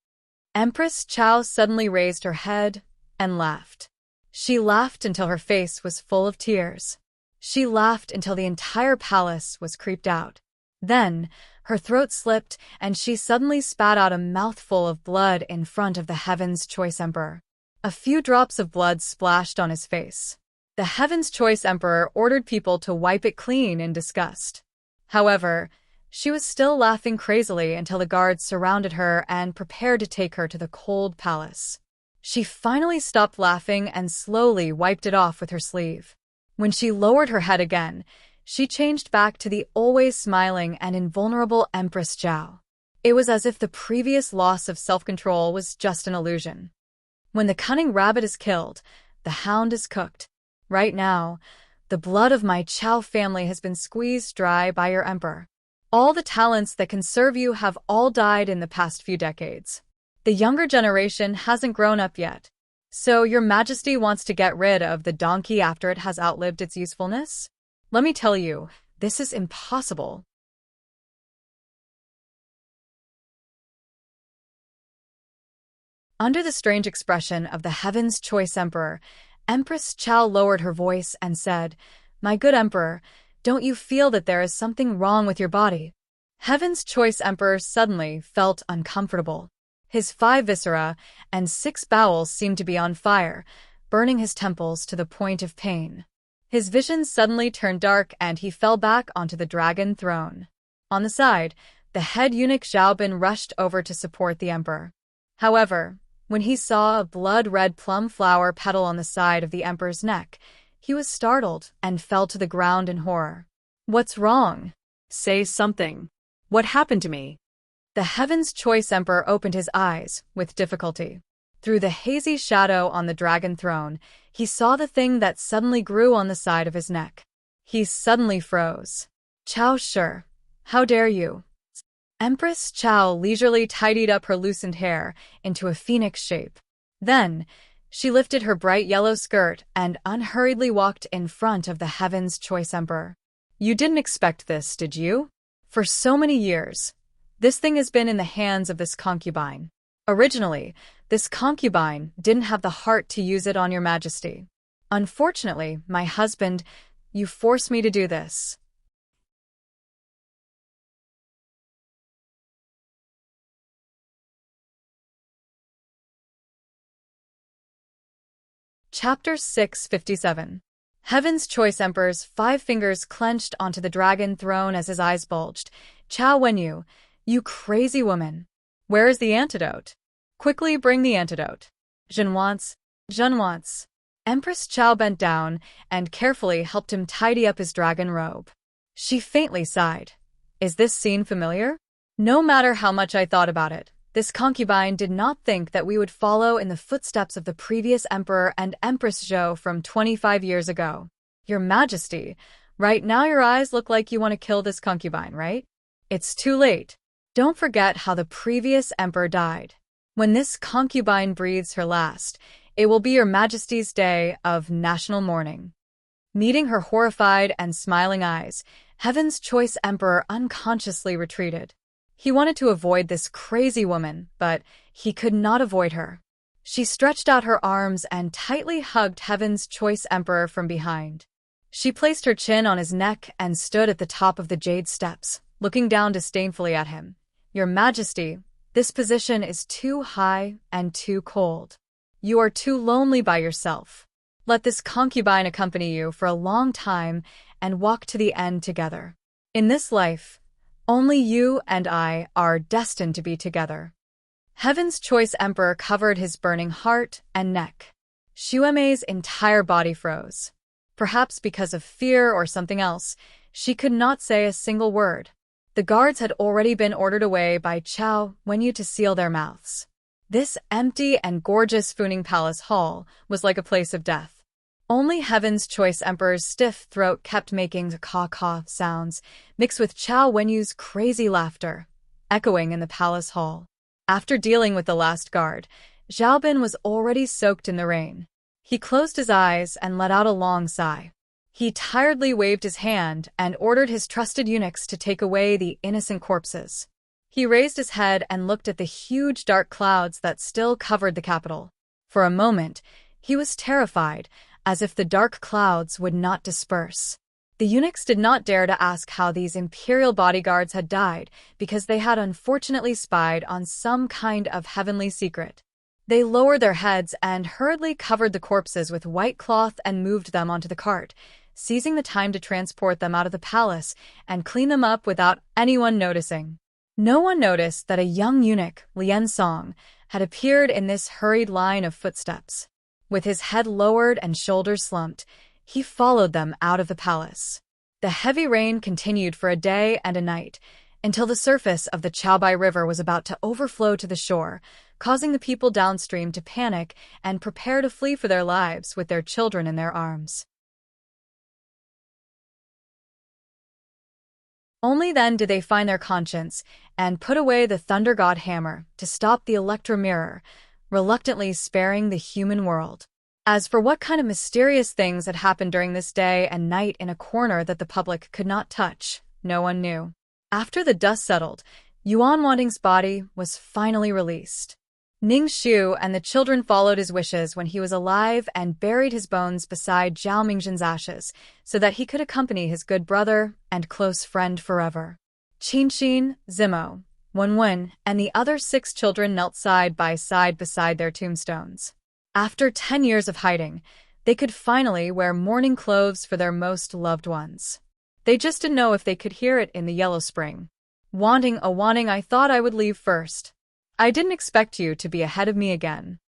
Empress Chao suddenly raised her head and laughed. She laughed until her face was full of tears. She laughed until the entire palace was creeped out. Then, her throat slipped and she suddenly spat out a mouthful of blood in front of the Heaven's Choice Emperor. A few drops of blood splashed on his face. The Heaven's Choice Emperor ordered people to wipe it clean in disgust. However, she was still laughing crazily until the guards surrounded her and prepared to take her to the cold palace. She finally stopped laughing and slowly wiped it off with her sleeve. When she lowered her head again, she changed back to the always smiling and invulnerable Empress Zhao. It was as if the previous loss of self-control was just an illusion. When the cunning rabbit is killed, the hound is cooked. Right now, the blood of my Chao family has been squeezed dry by your emperor. All the talents that can serve you have all died in the past few decades. The younger generation hasn't grown up yet. So your majesty wants to get rid of the donkey after it has outlived its usefulness? Let me tell you, this is impossible. Under the strange expression of the Heaven's Choice Emperor, Empress Chao lowered her voice and said, "My good emperor, don't you feel that there is something wrong with your body?" Heaven's Choice Emperor suddenly felt uncomfortable. His 5 viscera and 6 bowels seemed to be on fire, burning his temples to the point of pain. His vision suddenly turned dark and he fell back onto the dragon throne. On the side, the head eunuch Xiaobin rushed over to support the emperor. However, when he saw a blood-red plum flower petal on the side of the emperor's neck, he was startled and fell to the ground in horror. "What's wrong? Say something. What happened to me?" The Heaven's Choice Emperor opened his eyes with difficulty. Through the hazy shadow on the dragon throne, he saw the thing that suddenly grew on the side of his neck. He suddenly froze. "Chao Shi, how dare you?" Empress Chao leisurely tidied up her loosened hair into a phoenix shape. Then, she lifted her bright yellow skirt and unhurriedly walked in front of the Heaven's Choice Emperor. "You didn't expect this, did you? For so many years, this thing has been in the hands of this concubine. Originally, this concubine didn't have the heart to use it on your majesty. Unfortunately, my husband, you forced me to do this." Chapter 657. Heaven's Choice Emperor's 5 fingers clenched onto the dragon throne as his eyes bulged. "Chao Wenyu, you crazy woman. Where is the antidote? Quickly bring the antidote." "Zhen wants." Empress Chao bent down and carefully helped him tidy up his dragon robe. She faintly sighed. "Is this scene familiar? No matter how much I thought about it, this concubine did not think that we would follow in the footsteps of the previous emperor and Empress Zhou from 25 years ago. Your Majesty, right now your eyes look like you want to kill this concubine, right? It's too late. Don't forget how the previous emperor died. When this concubine breathes her last, it will be your Majesty's day of national mourning." Meeting her horrified and smiling eyes, Heaven's Choice Emperor unconsciously retreated. He wanted to avoid this crazy woman, but he could not avoid her. She stretched out her arms and tightly hugged Heaven's Choice Emperor from behind. She placed her chin on his neck and stood at the top of the jade steps, looking down disdainfully at him. "Your Majesty, this position is too high and too cold. You are too lonely by yourself. Let this concubine accompany you for a long time and walk to the end together. In this life, only you and I are destined to be together." Heaven's Choice Emperor covered his burning heart and neck. Xuemei's entire body froze. Perhaps because of fear or something else, she could not say a single word. The guards had already been ordered away by Chao Wenyu to seal their mouths. This empty and gorgeous Funing Palace Hall was like a place of death. Only Heaven's Choice Emperor's stiff throat kept making caw-caw sounds, mixed with Chao Wenyu's crazy laughter, echoing in the palace hall. After dealing with the last guard, Xiaobin was already soaked in the rain. He closed his eyes and let out a long sigh. He tiredly waved his hand and ordered his trusted eunuchs to take away the innocent corpses. He raised his head and looked at the huge dark clouds that still covered the capital. For a moment, he was terrified, as if the dark clouds would not disperse. The eunuchs did not dare to ask how these imperial bodyguards had died, because they had unfortunately spied on some kind of heavenly secret. They lowered their heads and hurriedly covered the corpses with white cloth and moved them onto the cart, seizing the time to transport them out of the palace and clean them up without anyone noticing. No one noticed that a young eunuch, Lian Song, had appeared in this hurried line of footsteps. With his head lowered and shoulders slumped, he followed them out of the palace. The heavy rain continued for a day and a night, until the surface of the Chaobai River was about to overflow to the shore, causing the people downstream to panic and prepare to flee for their lives with their children in their arms. Only then did they find their conscience and put away the Thunder God hammer to stop the Electro Mirror, reluctantly sparing the human world. As for what kind of mysterious things had happened during this day and night in a corner that the public could not touch, no one knew. After the dust settled, Yuan Wanting's body was finally released. Ning Shu and the children followed his wishes when he was alive and buried his bones beside Zhao Mingzhen's ashes, so that he could accompany his good brother and close friend forever. Qinqin, Zimo, Wenwen, and the other 6 children knelt side by side beside their tombstones. After 10 years of hiding, they could finally wear mourning clothes for their most loved ones. They just didn't know if they could hear it in the Yellow Spring. Wanting, I thought I would leave first. I didn't expect you to be ahead of me again.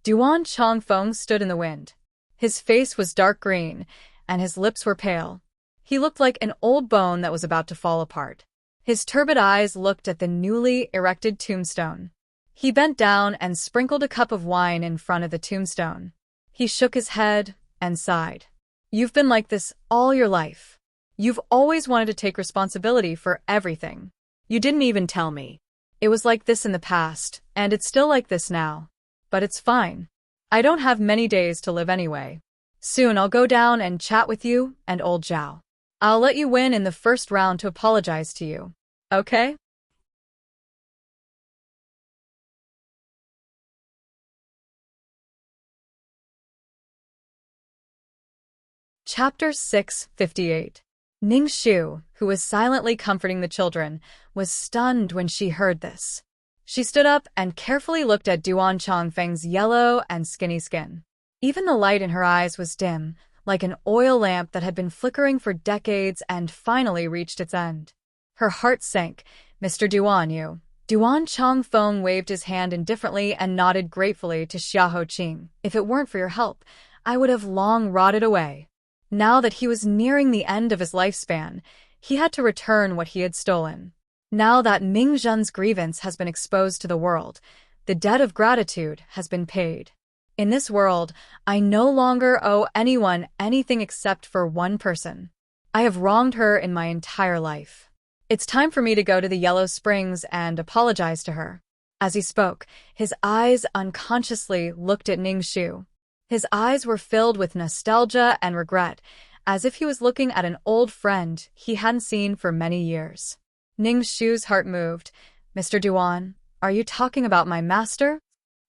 Duan Chongfeng stood in the wind. His face was dark green, and his lips were pale. He looked like an old bone that was about to fall apart. His turbid eyes looked at the newly erected tombstone. He bent down and sprinkled a cup of wine in front of the tombstone. He shook his head and sighed. You've been like this all your life. You've always wanted to take responsibility for everything. You didn't even tell me. It was like this in the past, and it's still like this now. But it's fine. I don't have many days to live anyway. Soon I'll go down and chat with you and old Zhao. I'll let you win in the first round to apologize to you. Okay? Chapter 658. Ning Shu, who was silently comforting the children, was stunned when she heard this. She stood up and carefully looked at Duan Chongfeng's yellow and skinny skin. Even the light in her eyes was dim, like an oil lamp that had been flickering for decades and finally reached its end. Her heart sank. Mr. Duan, you. Duan Chongfeng waved his hand indifferently and nodded gratefully to Xiahou Qing. If it weren't for your help, I would have long rotted away. Now that he was nearing the end of his lifespan, he had to return what he had stolen. Now that Ming Zhen's grievance has been exposed to the world, the debt of gratitude has been paid. In this world, I no longer owe anyone anything except for one person. I have wronged her in my entire life. It's time for me to go to the Yellow Springs and apologize to her. As he spoke, his eyes unconsciously looked at Ning Shu. His eyes were filled with nostalgia and regret, as if he was looking at an old friend he hadn't seen for many years. Ning Shu's heart moved. Mr. Duan, are you talking about my master?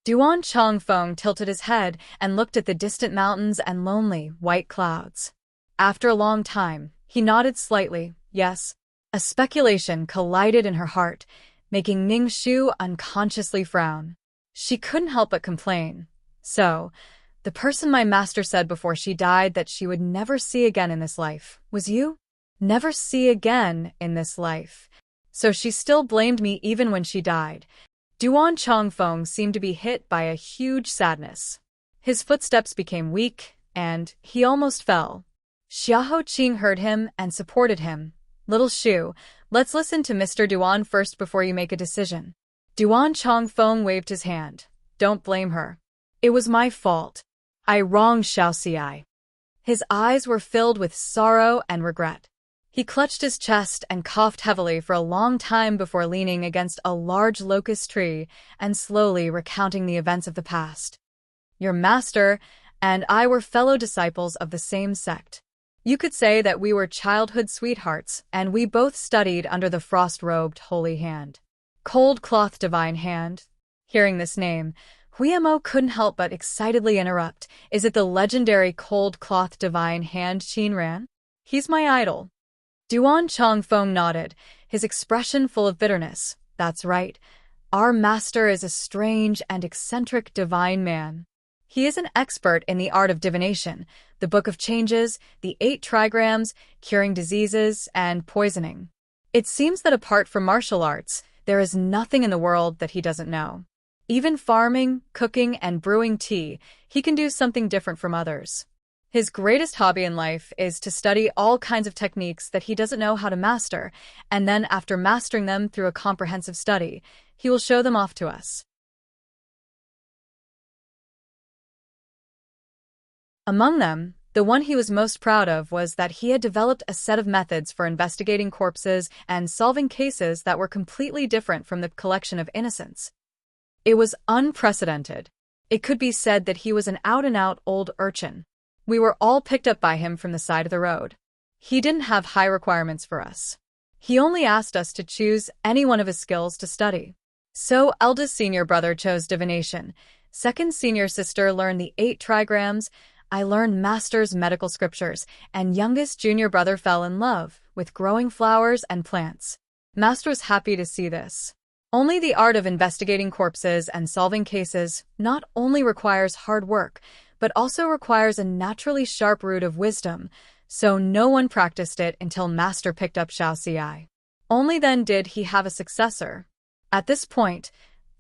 Duan Chongfeng tilted his head and looked at the distant mountains and lonely, white clouds. After a long time, he nodded slightly, yes. A speculation collided in her heart, making Ning Shu unconsciously frown. She couldn't help but complain. So, the person my master said before she died that she would never see again in this life was you? Never see again in this life. So she still blamed me even when she died. Duan Chongfeng seemed to be hit by a huge sadness. His footsteps became weak, and he almost fell. Xiahou Qing heard him and supported him. Little Shu, let's listen to Mr. Duan first before you make a decision. Duan Chongfeng waved his hand. Don't blame her. It was my fault. I wronged Xiaoxiai. His eyes were filled with sorrow and regret. He clutched his chest and coughed heavily for a long time before leaning against a large locust tree and slowly recounting the events of the past. Your master, and I were fellow disciples of the same sect. You could say that we were childhood sweethearts, and we both studied under the frost-robed holy hand. Cold cloth divine hand. Hearing this name, Huimo couldn't help but excitedly interrupt. Is it the legendary cold cloth divine hand Qinran? He's my idol. Duan Chongfeng nodded, his expression full of bitterness. That's right. Our master is a strange and eccentric divine man. He is an expert in the art of divination, the Book of Changes, the 8 trigrams, curing diseases, and poisoning. It seems that apart from martial arts, there is nothing in the world that he doesn't know. Even farming, cooking, and brewing tea, he can do something different from others. His greatest hobby in life is to study all kinds of techniques that he doesn't know how to master, and then after mastering them through a comprehensive study, he will show them off to us. Among them, the one he was most proud of was that he had developed a set of methods for investigating corpses and solving cases that were completely different from the collection of innocents. It was unprecedented. It could be said that he was an out-and-out old urchin. We were all picked up by him from the side of the road. He didn't have high requirements for us. He only asked us to choose any one of his skills to study. So, eldest senior brother chose divination. Second senior sister learned the 8 trigrams. I learned master's medical scriptures, and youngest junior brother fell in love with growing flowers and plants. Master was happy to see this. Only the art of investigating corpses and solving cases not only requires hard work, but also requires a naturally sharp root of wisdom, so no one practiced it until Master picked up Xiao Xi. Only then did he have a successor. At this point,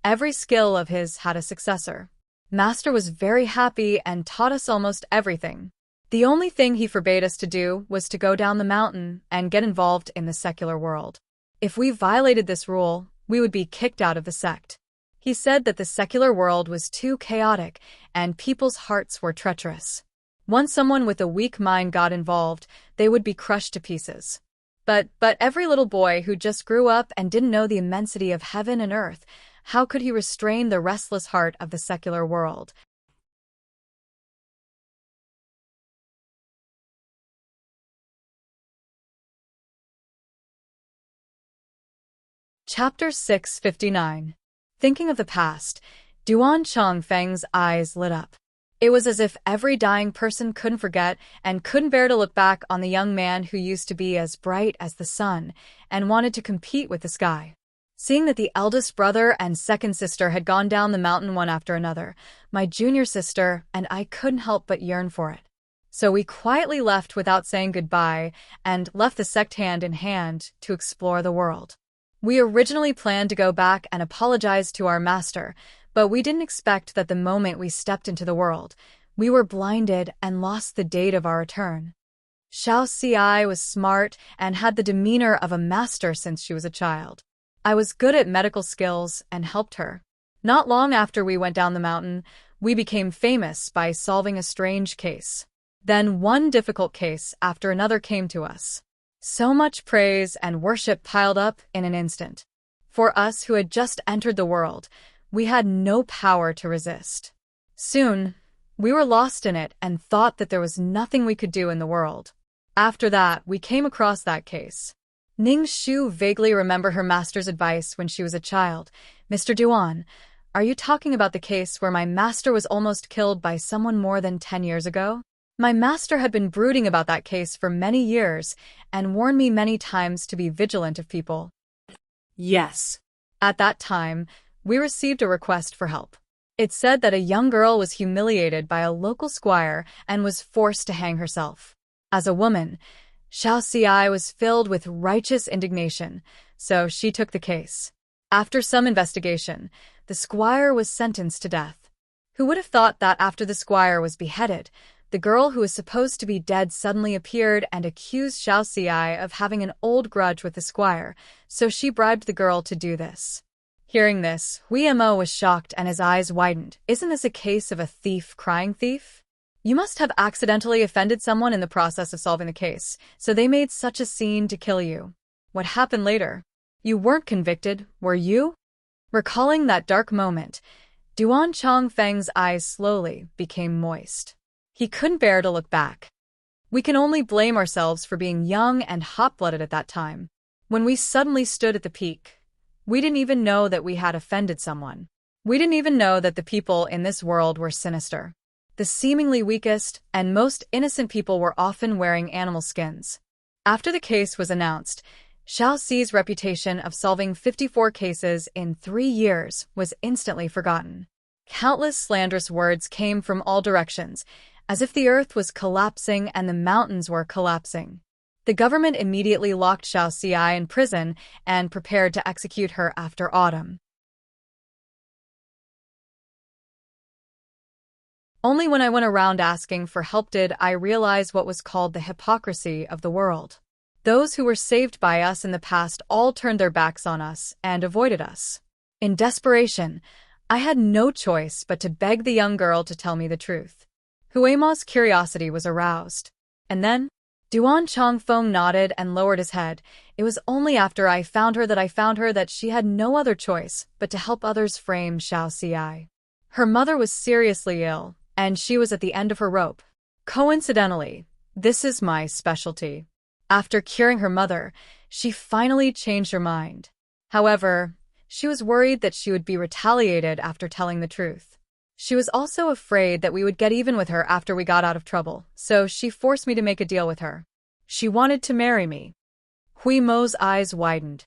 every skill of his had a successor. Master was very happy and taught us almost everything. The only thing he forbade us to do was to go down the mountain and get involved in the secular world. If we violated this rule, we would be kicked out of the sect. He said that the secular world was too chaotic and people's hearts were treacherous. Once someone with a weak mind got involved, they would be crushed to pieces. But every little boy who just grew up and didn't know the immensity of heaven and earth, how could he restrain the restless heart of the secular world? Chapter 659. Thinking of the past, Duan Chongfeng's eyes lit up. It was as if every dying person couldn't forget and couldn't bear to look back on the young man who used to be as bright as the sun and wanted to compete with the sky. Seeing that the eldest brother and second sister had gone down the mountain one after another, my junior sister and I couldn't help but yearn for it. So we quietly left without saying goodbye and left the sect hand in hand to explore the world. We originally planned to go back and apologize to our master, but we didn't expect that the moment we stepped into the world, we were blinded and lost the date of our return. Xiao Xi was smart and had the demeanor of a master since she was a child. I was good at medical skills and helped her. Not long after we went down the mountain, we became famous by solving a strange case. Then one difficult case after another came to us. So much praise and worship piled up in an instant. For us who had just entered the world, we had no power to resist. Soon, we were lost in it and thought that there was nothing we could do in the world. After that, we came across that case. Ning Shu vaguely remembered her master's advice when she was a child. Mr. Duan, are you talking about the case where my master was almost killed by someone more than 10 years ago? My master had been brooding about that case for many years and warned me many times to be vigilant of people. Yes. At that time, we received a request for help. It said that a young girl was humiliated by a local squire and was forced to hang herself. As a woman, Xiao Xi was filled with righteous indignation, so she took the case. After some investigation, the squire was sentenced to death. Who would have thought that after the squire was beheaded, the girl who was supposed to be dead suddenly appeared and accused Xiao Xi of having an old grudge with the squire, so she bribed the girl to do this. Hearing this, Huimo was shocked and his eyes widened. Isn't this a case of a thief crying thief? You must have accidentally offended someone in the process of solving the case, so they made such a scene to kill you. What happened later? You weren't convicted, were you? Recalling that dark moment, Duan Chongfeng's eyes slowly became moist. He couldn't bear to look back. We can only blame ourselves for being young and hot-blooded at that time. When we suddenly stood at the peak, we didn't even know that we had offended someone. We didn't even know that the people in this world were sinister. The seemingly weakest and most innocent people were often wearing animal skins. After the case was announced, Xiao Xi's reputation of solving 54 cases in 3 years was instantly forgotten. Countless slanderous words came from all directions, as if the earth was collapsing and the mountains were collapsing. The government immediately locked Xiao Xi in prison and prepared to execute her after autumn. Only when I went around asking for help did I realize what was called the hypocrisy of the world. Those who were saved by us in the past all turned their backs on us and avoided us. In desperation, I had no choice but to beg the young girl to tell me the truth. Huema's curiosity was aroused. And then, Duan Chongfeng nodded and lowered his head. It was only after I found her that she had no other choice but to help others frame Xiao Xi. Her mother was seriously ill, and she was at the end of her rope. Coincidentally, this is my specialty. After curing her mother, she finally changed her mind. However, she was worried that she would be retaliated after telling the truth. She was also afraid that we would get even with her after we got out of trouble, so she forced me to make a deal with her. She wanted to marry me. Hui Mo's eyes widened.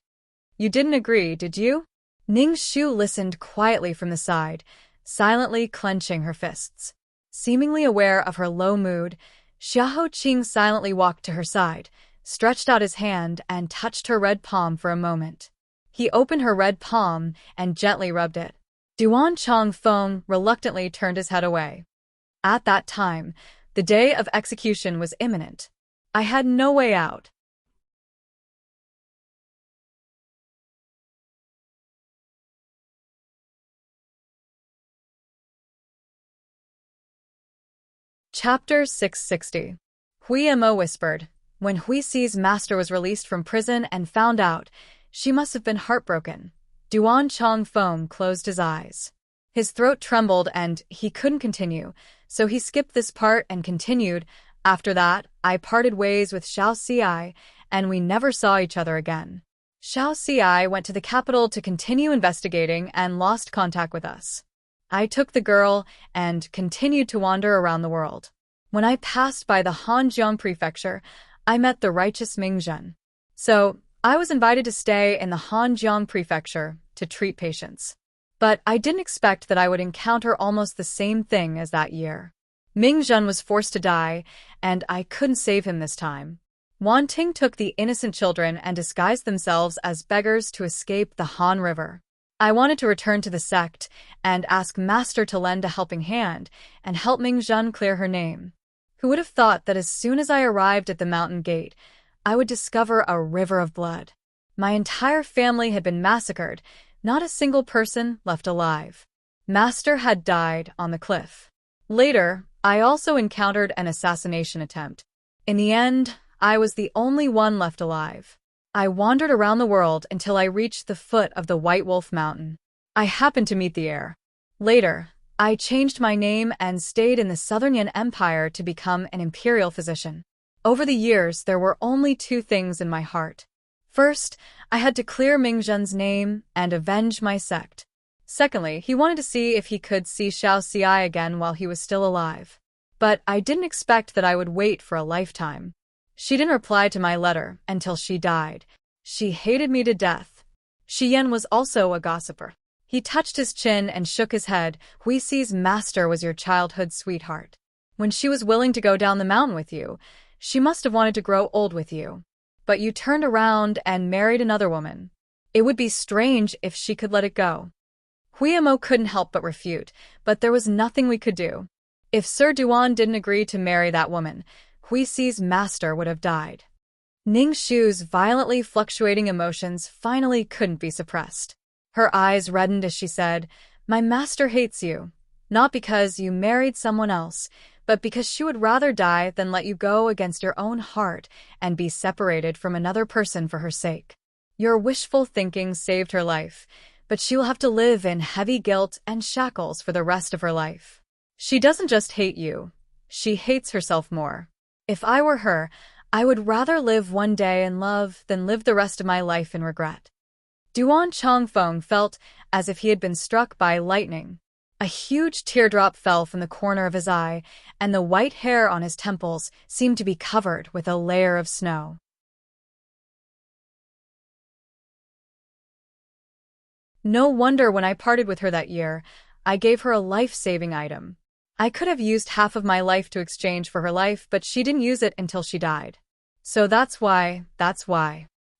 You didn't agree, did you? Ning Shu listened quietly from the side, silently clenching her fists. Seemingly aware of her low mood, Xiahou Qing silently walked to her side, stretched out his hand and touched her red palm for a moment. He opened her red palm and gently rubbed it. Duan Chongfeng reluctantly turned his head away. At that time, the day of execution was imminent. I had no way out. Chapter 660. Hui Mo whispered. When Hui Xi's master was released from prison and found out, she must have been heartbroken. Duan Chongfeng closed his eyes. His throat trembled and he couldn't continue, so he skipped this part and continued. After that, I parted ways with Xiao Xi, and we never saw each other again. Xiao Xi went to the capital to continue investigating and lost contact with us. I took the girl and continued to wander around the world. When I passed by the Hanjiang prefecture, I met the righteous Mingzhen. So, I was invited to stay in the Hanjiang prefecture to treat patients. But I didn't expect that I would encounter almost the same thing as that year. Mingzhen was forced to die, and I couldn't save him this time. Wan Ting took the innocent children and disguised themselves as beggars to escape the Han River. I wanted to return to the sect and ask Master to lend a helping hand and help Mingzhen clear her name. Who would have thought that as soon as I arrived at the mountain gate, I would discover a river of blood. My entire family had been massacred, not a single person left alive. Master had died on the cliff. Later, I also encountered an assassination attempt. In the end, I was the only one left alive. I wandered around the world until I reached the foot of the White Wolf Mountain. I happened to meet the heir. Later, I changed my name and stayed in the Southern Yan Empire to become an imperial physician. Over the years, there were only 2 things in my heart. First, I had to clear Mingzhen's name and avenge my sect. Secondly, he wanted to see if he could see Xiao Xi again while he was still alive. But I didn't expect that I would wait for a lifetime. She didn't reply to my letter until she died. She hated me to death. Shi Yan was also a gossiper. He touched his chin and shook his head. Hui Xi's master was your childhood sweetheart. When she was willing to go down the mountain with you, she must have wanted to grow old with you. But you turned around and married another woman. It would be strange if she could let it go. Hui Mo couldn't help but refute, but there was nothing we could do. If Sir Duan didn't agree to marry that woman, Hui Xi's master would have died. Ning Shu's violently fluctuating emotions finally couldn't be suppressed. Her eyes reddened as she said, "My master hates you, not because you married someone else, but because she would rather die than let you go against your own heart and be separated from another person for her sake. Your wishful thinking saved her life, but she will have to live in heavy guilt and shackles for the rest of her life. She doesn't just hate you, She hates herself more. If I were her, I would rather live one day in love than live the rest of my life in regret. Duan Chongfeng felt as if he had been struck by lightning. A huge teardrop fell from the corner of his eye, and the white hair on his temples seemed to be covered with a layer of snow. No wonder when I parted with her that year, I gave her a life-saving item. I could have used half of my life to exchange for her life, but she didn't use it until she died. So that's why.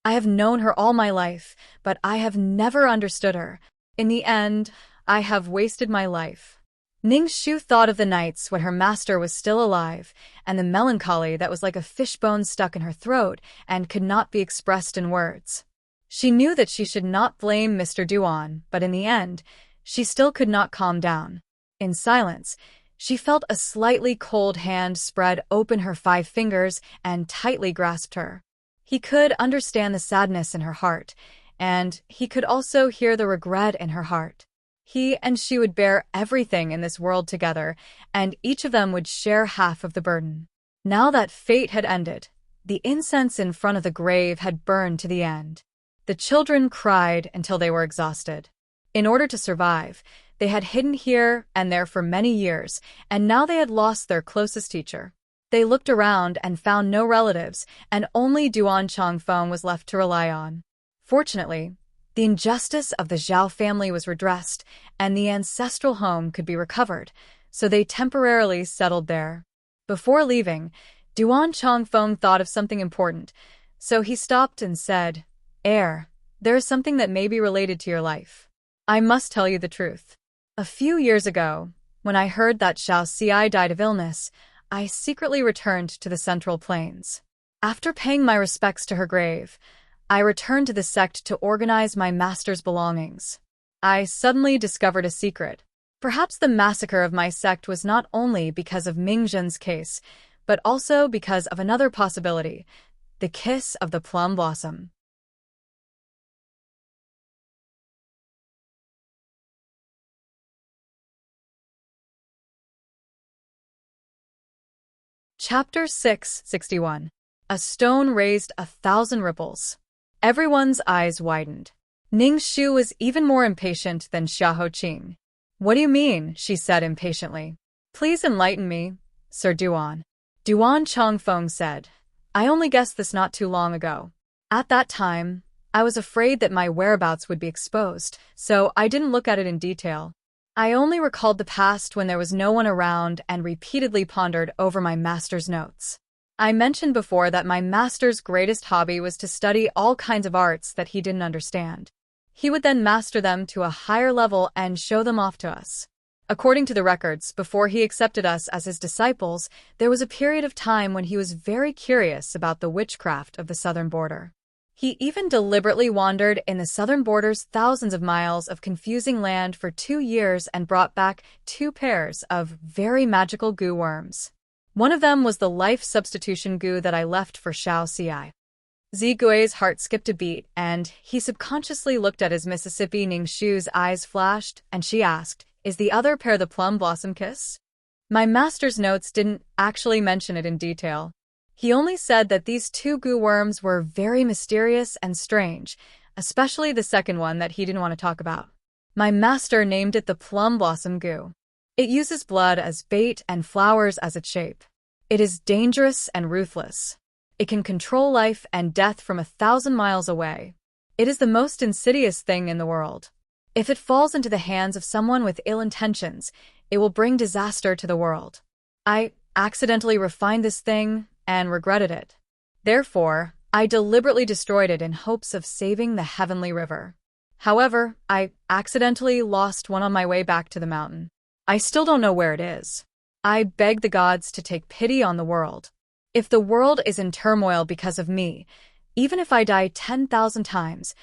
I have known her all my life, but I have never understood her. In the end, I have wasted my life. Ning Shu thought of the nights when her master was still alive, and the melancholy that was like a fishbone stuck in her throat and could not be expressed in words. She knew that she should not blame Mr. Duan, but in the end, she still could not calm down. In silence, she felt a slightly cold hand spread open her 5 fingers and tightly grasped her. He could understand the sadness in her heart, and he could also hear the regret in her heart. He and she would bear everything in this world together, and each of them would share half of the burden. Now that fate had ended, the incense in front of the grave had burned to the end. The children cried until they were exhausted. In order to survive, they had hidden here and there for many years, and now they had lost their closest teacher. They looked around and found no relatives, and only Duan Chongfeng was left to rely on. Fortunately, the injustice of the Zhao family was redressed, and the ancestral home could be recovered, so they temporarily settled there. Before leaving, Duan Chongfeng thought of something important, so he stopped and said, "Heir, there is something that may be related to your life. I must tell you the truth. A few years ago, when I heard that Xiao Xi died of illness, I secretly returned to the Central Plains. After paying my respects to her grave, I returned to the sect to organize my master's belongings. I suddenly discovered a secret. Perhaps the massacre of my sect was not only because of Mingzhen's case, but also because of another possibility, the kiss of the plum blossom." Chapter 661. A stone raised 1,000 ripples. Everyone's eyes widened. Ning Shu was even more impatient than Xiahou Qing. "What do you mean?" she said impatiently. "Please enlighten me, Sir Duan." Duan Chongfeng said, "I only guessed this not too long ago. At that time, I was afraid that my whereabouts would be exposed, so I didn't look at it in detail. I only recalled the past when there was no one around and repeatedly pondered over my master's notes. I mentioned before that my master's greatest hobby was to study all kinds of arts that he didn't understand. He would then master them to a higher level and show them off to us. According to the records, before he accepted us as his disciples, there was a period of time when he was very curious about the witchcraft of the southern border. He even deliberately wandered in the southern border's thousands of miles of confusing land for 2 years and brought back 2 pairs of very magical goo worms. One of them was the life substitution goo that I left for Xiao Xi. Zigui's heart skipped a beat, and he subconsciously looked at his Mississippi. Ning Shu's eyes flashed, and she asked, "Is the other pair the plum blossom kiss?" My master's notes didn't actually mention it in detail. He only said that these 2 goo worms were very mysterious and strange, especially the second one that he didn't want to talk about. My master named it the plum blossom goo. It uses blood as bait and flowers as its shape. It is dangerous and ruthless. It can control life and death from 1,000 miles away. It is the most insidious thing in the world. If it falls into the hands of someone with ill intentions, it will bring disaster to the world. I accidentally refined this thing and regretted it. Therefore, I deliberately destroyed it in hopes of saving the heavenly river. However, I accidentally lost one on my way back to the mountain. I still don't know where it is. I beg the gods to take pity on the world. If the world is in turmoil because of me, even if I die 10,000 times,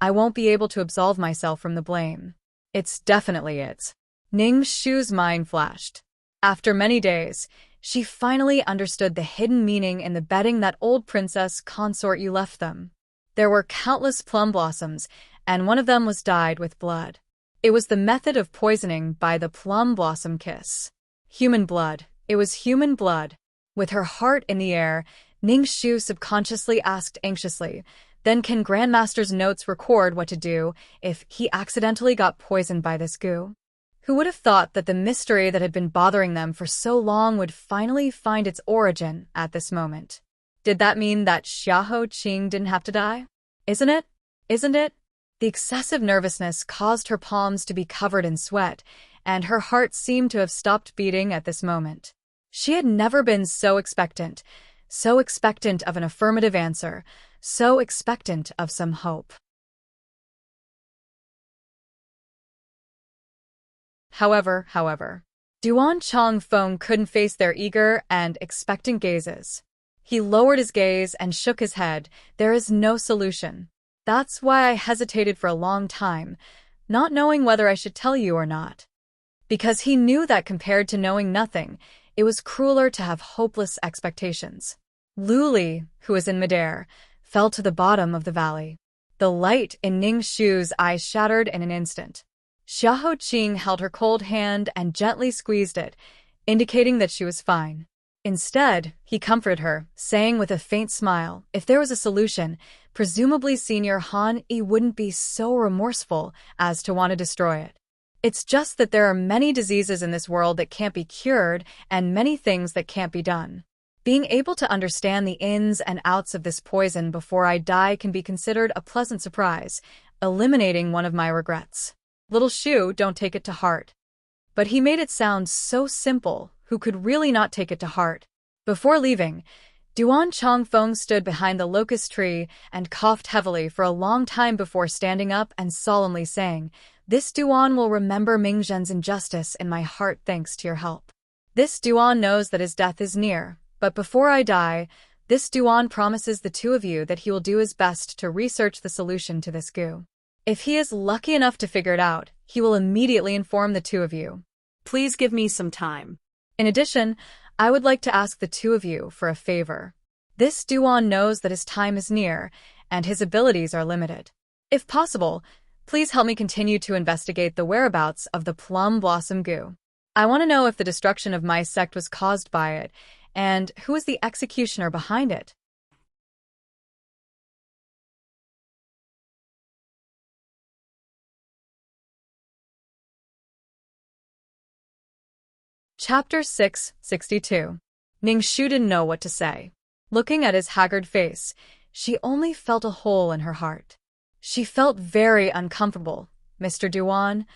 I won't be able to absolve myself from the blame. It's definitely it." Ning Shu's mind flashed. After many days, she finally understood the hidden meaning in the bedding that old princess consort you left them. There were countless plum blossoms, and one of them was dyed with blood. It was the method of poisoning by the plum blossom kiss. Human blood, It was human blood. With her heart in the air, Ning Shu subconsciously asked anxiously, then can Grandmaster's notes record what to do if he accidentally got poisoned by this goo? Who would have thought that the mystery that had been bothering them for so long would finally find its origin at this moment? Did that mean that Xiahou Qing didn't have to die? Isn't it? Isn't it? The excessive nervousness caused her palms to be covered in sweat, and her heart seemed to have stopped beating at this moment. She had never been so expectant of an affirmative answer, so expectant of some hope. However, Duan Chongfeng couldn't face their eager and expectant gazes. He lowered his gaze and shook his head. There is no solution. That's why I hesitated for a long time, not knowing whether I should tell you or not. Because he knew that compared to knowing nothing, it was crueler to have hopeless expectations. Lu Li, who was in midair, fell to the bottom of the valley. The light in Ning Shu's eyes shattered in an instant. Xiahou Qing held her cold hand and gently squeezed it, indicating that she was fine. Instead, he comforted her, saying with a faint smile, if there was a solution, presumably Senior Han Yi wouldn't be so remorseful as to want to destroy it. It's just that there are many diseases in this world that can't be cured and many things that can't be done. Being able to understand the ins and outs of this poison before I die can be considered a pleasant surprise, eliminating one of my regrets. Little Shu, don't take it to heart. But he made it sound so simple. Who could really not take it to heart? Before leaving, Duan Chongfeng stood behind the locust tree and coughed heavily for a long time before standing up and solemnly saying, "This Duan will remember Mingzhen's injustice in my heart thanks to your help. This Duan knows that his death is near, but before I die, this Duan promises the two of you that he will do his best to research the solution to this goo. If he is lucky enough to figure it out, he will immediately inform the two of you. Please give me some time. In addition, I would like to ask the two of you for a favor. This Duan knows that his time is near, and his abilities are limited. If possible, please help me continue to investigate the whereabouts of the Plum Blossom Goo. I want to know if the destruction of my sect was caused by it, and who is the executioner behind it." Chapter 662. Ning Shu didn't know what to say. Looking at his haggard face, she only felt a hole in her heart. She felt very uncomfortable. "Mr. Duan,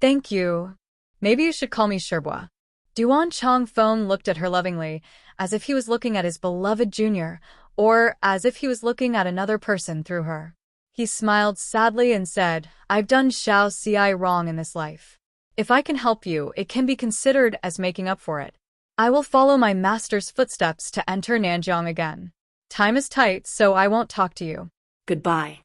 thank you. Maybe you should call me Sherbois." Duan Chongfeng looked at her lovingly, as if he was looking at his beloved junior, or as if he was looking at another person through her. He smiled sadly and said, "I've done Xiao Ci wrong in this life. If I can help you, it can be considered as making up for it. I will follow my master's footsteps to enter Nanjiang again. Time is tight, so I won't talk to you. Goodbye."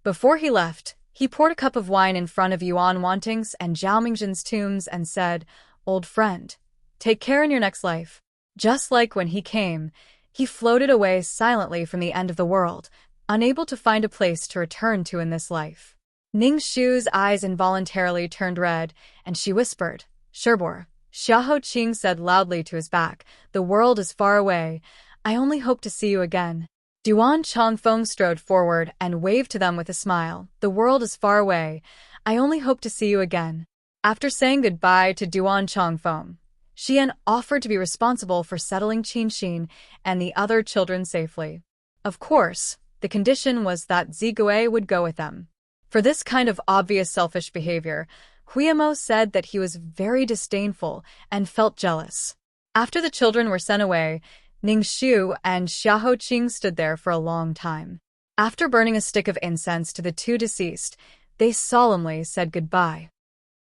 Before he left, he poured a cup of wine in front of Yuan Wanting's and Zhao Mingzhen's tombs and said, "Old friend, take care in your next life." Just like when he came, he floated away silently from the end of the world, unable to find a place to return to in this life. Ning Shu's eyes involuntarily turned red, and she whispered, "Sherbor." Xiahou Qing said loudly to his back, "The world is far away. I only hope to see you again." Duan Chongfeng strode forward and waved to them with a smile. "The world is far away. I only hope to see you again." After saying goodbye to Duan Chongfeng, Xian offered to be responsible for settling Qinshin and the other children safely. Of course, the condition was that Zigui would go with them. For this kind of obvious selfish behavior, Huiyamo said that he was very disdainful and felt jealous. After the children were sent away, Ning Shu and Xiahou Qing stood there for a long time. After burning a stick of incense to the two deceased, they solemnly said goodbye.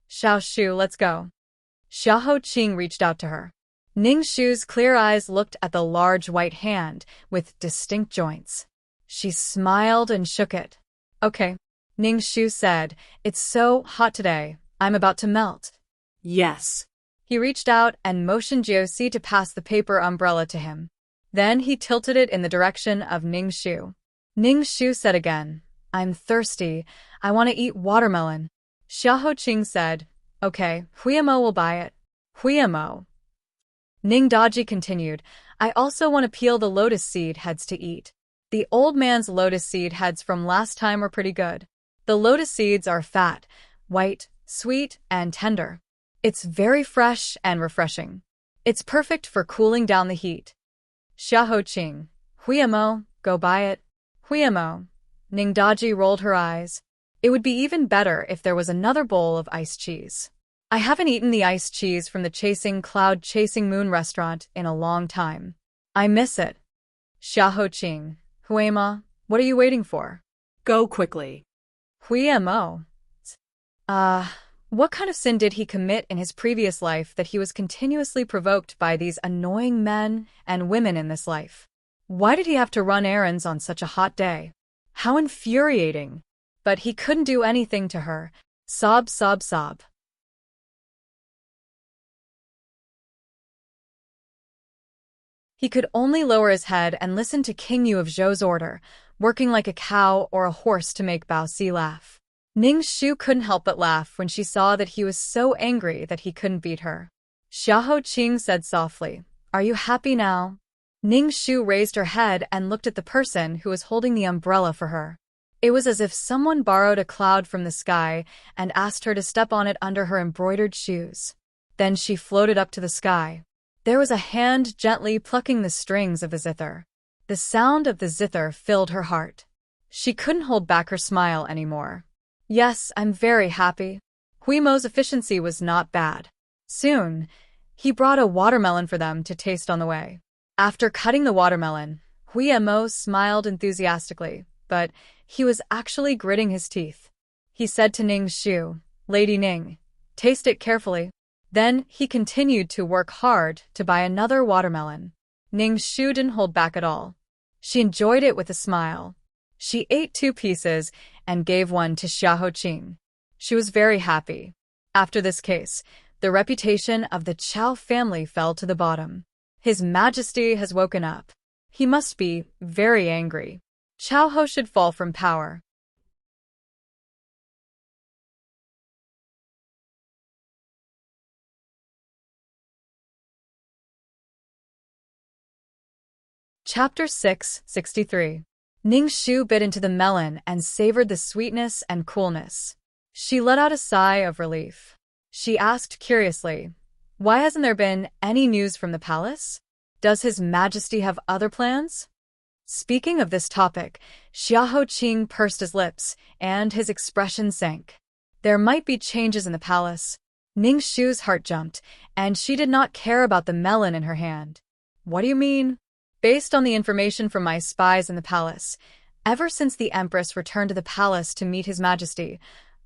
"Xiao Shu, let's go." Xiahou Qing reached out to her. Ning Shu's clear eyes looked at the large white hand with distinct joints. She smiled and shook it. "Okay," Ning Shu said, "it's so hot today, I'm about to melt." "Yes." He reached out and motioned Jiuxi to pass the paper umbrella to him. Then he tilted it in the direction of Ning Shu. Ning Shu said again, "I'm thirsty, I want to eat watermelon." Xiahou Qing said, "Okay, Huiyamo will buy it." Huiyamo. Ning Daji continued, I also want to peel the lotus seed heads to eat. The old man's lotus seed heads from last time were pretty good. The lotus seeds are fat, white, sweet, and tender. It's very fresh and refreshing. It's perfect for cooling down the heat. Xiahou Qing. Huiyamo, go buy it. Huiyamo. Ning Daji rolled her eyes. It would be even better if there was another bowl of iced cheese. I haven't eaten the iced cheese from the Chasing Cloud Chasing Moon restaurant in a long time. I miss it. Xiahou Qing. Huima, what are you waiting for? Go quickly. Huiyamo. What kind of sin did he commit in his previous life that he was continuously provoked by these annoying men and women in this life? Why did he have to run errands on such a hot day? How infuriating. But he couldn't do anything to her. Sob, sob, sob. He could only lower his head and listen to King Yu of Zhou's order, working like a cow or a horse to make Bao Si laugh. Ning Shu couldn't help but laugh when she saw that he was so angry that he couldn't beat her. Xiahou Qing said softly, Are you happy now? Ning Shu raised her head and looked at the person who was holding the umbrella for her. It was as if someone borrowed a cloud from the sky and asked her to step on it under her embroidered shoes. Then she floated up to the sky. There was a hand gently plucking the strings of the zither. The sound of the zither filled her heart. She couldn't hold back her smile anymore. Yes, I'm very happy. Huimo's efficiency was not bad. Soon, he brought a watermelon for them to taste on the way. After cutting the watermelon, Huimo smiled enthusiastically, but he was actually gritting his teeth. He said to Ning Shu, Lady Ning, taste it carefully. Then he continued to work hard to buy another watermelon. Ning Shu didn't hold back at all. She enjoyed it with a smile. She ate 2 pieces and gave one to Xiahou Qing. She was very happy. After this case, the reputation of the Chao family fell to the bottom. His Majesty has woken up. He must be very angry. Chao Ho should fall from power. Chapter 663. Ning Shu bit into the melon and savored the sweetness and coolness. She let out a sigh of relief. She asked curiously, Why hasn't there been any news from the palace? Does His Majesty have other plans? Speaking of this topic, Xiahou Qing pursed his lips, and his expression sank. There might be changes in the palace. Ning Shu's heart jumped, and she did not care about the melon in her hand. What do you mean? Based on the information from my spies in the palace, ever since the Empress returned to the palace to meet His Majesty,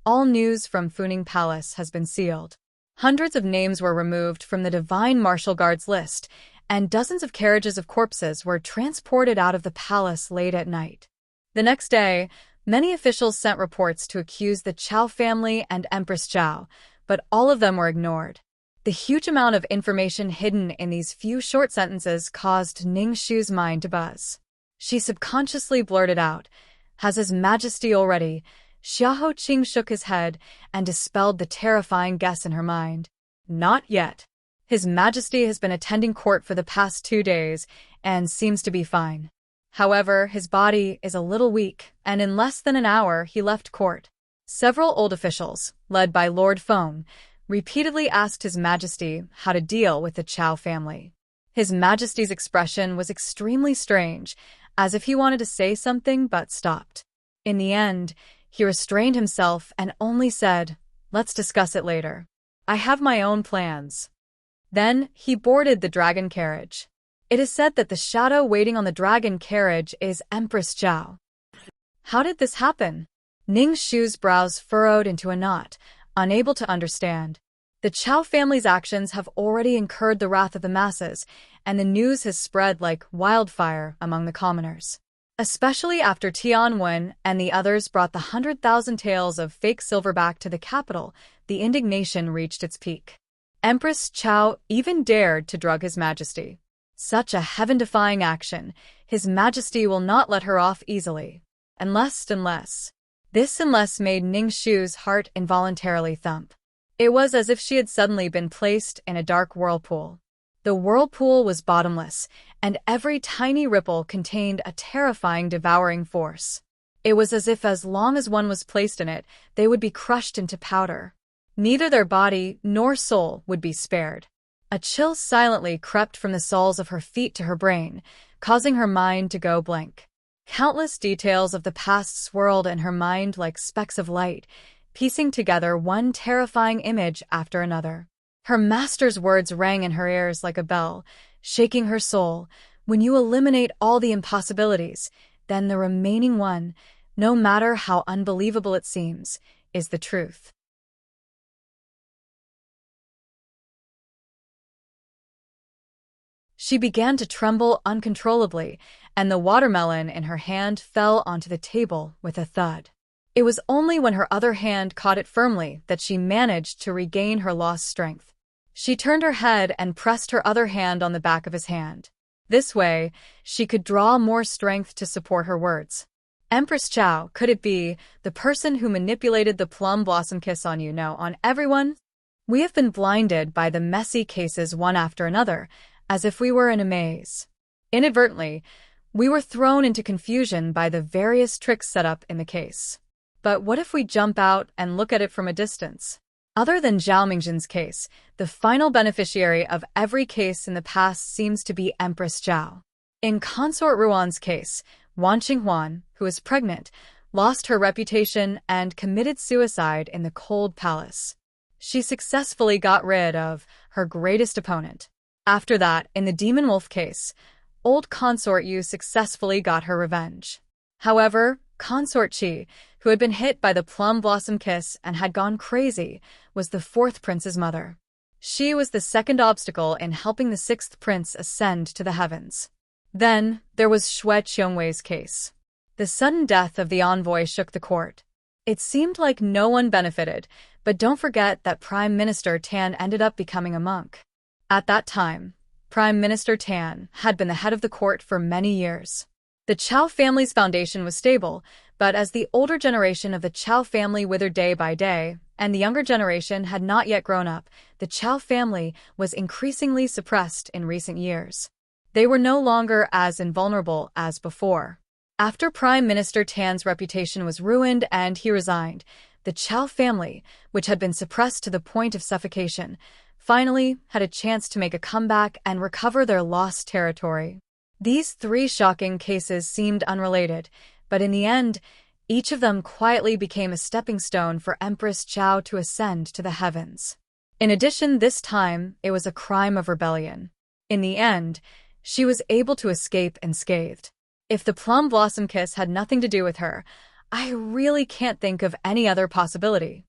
all news from Funing Palace has been sealed. Hundreds of names were removed from the Divine Martial Guard's list, and dozens of carriages of corpses were transported out of the palace late at night. The next day, many officials sent reports to accuse the Chao family and Empress Chao, but all of them were ignored. The huge amount of information hidden in these few short sentences caused Ning Shu's mind to buzz. She subconsciously blurted out, Has His Majesty already? Xiahou Qing shook his head and dispelled the terrifying guess in her mind. Not yet. His Majesty has been attending court for the past 2 days and seems to be fine. However, his body is a little weak, and in less than an hour he left court. Several old officials, led by Lord Feng, repeatedly asked His Majesty how to deal with the Chao family. His Majesty's expression was extremely strange, as if he wanted to say something but stopped. In the end, he restrained himself and only said, Let's discuss it later. I have my own plans. Then he boarded the dragon carriage. It is said that the shadow waiting on the dragon carriage is Empress Chao. How did this happen? Ning Shu's brows furrowed into a knot, unable to understand. The Chao family's actions have already incurred the wrath of the masses, and the news has spread like wildfire among the commoners. Especially after Tianwen and the others brought the 100,000 taels of fake silver back to the capital, the indignation reached its peak. Empress Chao even dared to drug His Majesty. Such a heaven-defying action, His Majesty will not let her off easily. Unless. This unless made Ning Shu's heart involuntarily thump. It was as if she had suddenly been placed in a dark whirlpool. The whirlpool was bottomless, and every tiny ripple contained a terrifying, devouring force. It was as if as long as one was placed in it, they would be crushed into powder. Neither their body nor soul would be spared. A chill silently crept from the soles of her feet to her brain, causing her mind to go blank. Countless details of the past swirled in her mind like specks of light, piecing together one terrifying image after another. Her master's words rang in her ears like a bell, shaking her soul. When you eliminate all the impossibilities, then the remaining one, no matter how unbelievable it seems, is the truth. She began to tremble uncontrollably, and the watermelon in her hand fell onto the table with a thud. It was only when her other hand caught it firmly that she managed to regain her lost strength. She turned her head and pressed her other hand on the back of his hand. This way, she could draw more strength to support her words. Empress Chow, could it be the person who manipulated the plum blossom kiss on you, no, on everyone? We have been blinded by the messy cases one after another, as if we were in a maze. Inadvertently, we were thrown into confusion by the various tricks set up in the case. But what if we jump out and look at it from a distance? Other than Zhao Mingjin's case, the final beneficiary of every case in the past seems to be Empress Zhao. In Consort Ruan's case, Wan Qinghuan, who is pregnant, lost her reputation and committed suicide in the cold palace. She successfully got rid of her greatest opponent. After that, in the Demon Wolf case, old Consort Yu successfully got her revenge. However, Consort Qi, who had been hit by the plum blossom kiss and had gone crazy, was the fourth prince's mother. She was the second obstacle in helping the sixth prince ascend to the heavens. Then, there was Xue Qiongwei's case. The sudden death of the envoy shook the court. It seemed like no one benefited, but don't forget that Prime Minister Tan ended up becoming a monk. At that time, Prime Minister Tan had been the head of the court for many years. The Chao family's foundation was stable, but as the older generation of the Chao family withered day by day, and the younger generation had not yet grown up, the Chao family was increasingly suppressed in recent years. They were no longer as invulnerable as before. After Prime Minister Tan's reputation was ruined and he resigned, the Chao family, which had been suppressed to the point of suffocation, finally had a chance to make a comeback and recover their lost territory. These three shocking cases seemed unrelated, but in the end, each of them quietly became a stepping stone for Empress Chao to ascend to the heavens. In addition, this time, it was a crime of rebellion. In the end, she was able to escape unscathed. If the plum blossom kiss had nothing to do with her, I really can't think of any other possibility.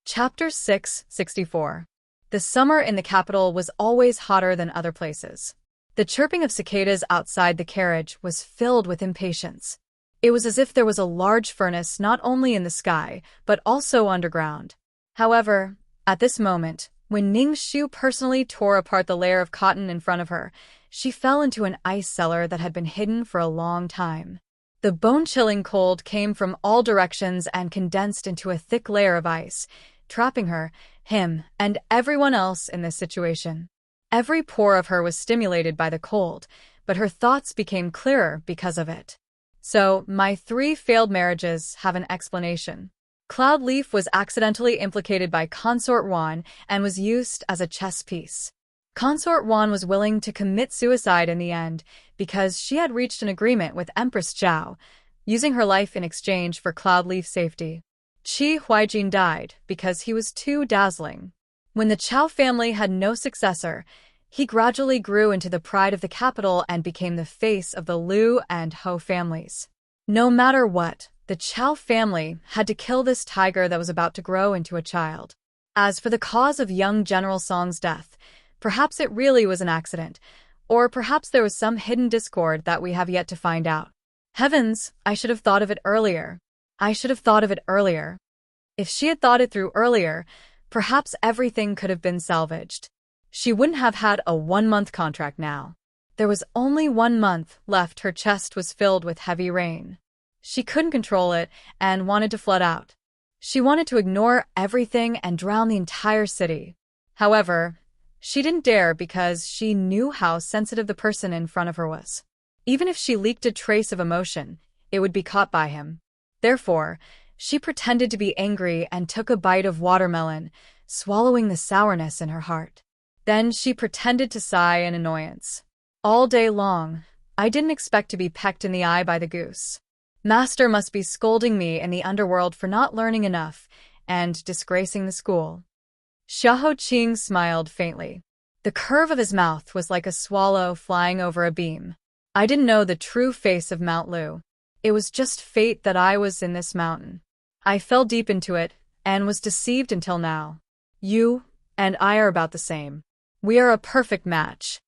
Chapter 664. The summer in the capital was always hotter than other places. The chirping of cicadas outside the carriage was filled with impatience. It was as if there was a large furnace not only in the sky, but also underground. However, at this moment, when Ning Shu personally tore apart the layer of cotton in front of her, she fell into an ice cellar that had been hidden for a long time. The bone-chilling cold came from all directions and condensed into a thick layer of ice, trapping her, him, and everyone else in this situation. Every pore of her was stimulated by the cold, but her thoughts became clearer because of it. So, my 3 failed marriages have an explanation. Cloud Leaf was accidentally implicated by Consort Wan and was used as a chess piece. Consort Wan was willing to commit suicide in the end because she had reached an agreement with Empress Zhao, using her life in exchange for Cloud Leaf's safety. Qi Huaijin died because he was too dazzling. When the Chao family had no successor, he gradually grew into the pride of the capital and became the face of the Liu and Ho families. No matter what, the Chao family had to kill this tiger that was about to grow into a child. As for the cause of young General Song's death, perhaps it really was an accident, or perhaps there was some hidden discord that we have yet to find out. Heavens, I should have thought of it earlier. If she had thought it through earlier, perhaps everything could have been salvaged. She wouldn't have had a 1-month contract now. There was only 1 month left. Her chest was filled with heavy rain. She couldn't control it and wanted to flood out. She wanted to ignore everything and drown the entire city. However, she didn't dare because she knew how sensitive the person in front of her was. Even if she leaked a trace of emotion, it would be caught by him. Therefore, she pretended to be angry and took a bite of watermelon, swallowing the sourness in her heart. Then she pretended to sigh in annoyance. All day long, I didn't expect to be pecked in the eye by the goose. Master must be scolding me in the underworld for not learning enough and disgracing the school. Xiahou Qing smiled faintly. The curve of his mouth was like a swallow flying over a beam. I didn't know the true face of Mount Lu. It was just fate that I was in this mountain. I fell deep into it and was deceived until now. You and I are about the same. We are a perfect match.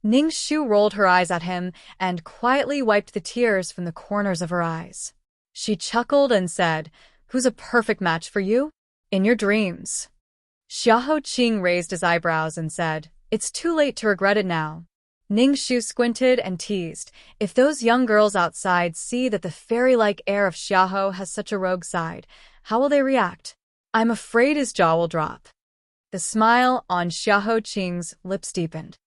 Ning Shu rolled her eyes at him and quietly wiped the tears from the corners of her eyes. She chuckled and said, "Who's a perfect match for you? In your dreams." Xiahou Qing raised his eyebrows and said, "It's too late to regret it now." Ning Shu squinted and teased, "If those young girls outside see that the fairy-like air of Xiahou has such a rogue side, how will they react? I'm afraid his jaw will drop." The smile on Xiahou Qing's lips deepened.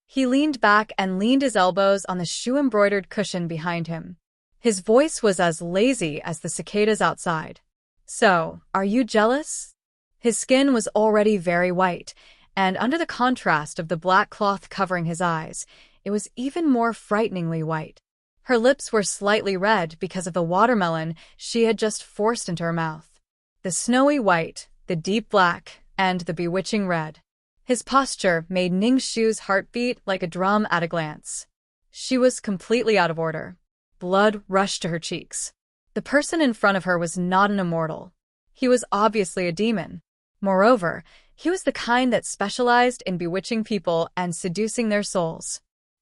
He leaned back and leaned his elbows on the shoe-embroidered cushion behind him. His voice was as lazy as the cicadas outside. "So, are you jealous?" His skin was already very white, and under the contrast of the black cloth covering his eyes, it was even more frighteningly white. Her lips were slightly red because of the watermelon she had just forced into her mouth. The snowy white, the deep black, and the bewitching red. His posture made Ning Shu's heart beat like a drum at a glance. She was completely out of order. Blood rushed to her cheeks. The person in front of her was not an immortal. He was obviously a demon. Moreover, he was the kind that specialized in bewitching people and seducing their souls.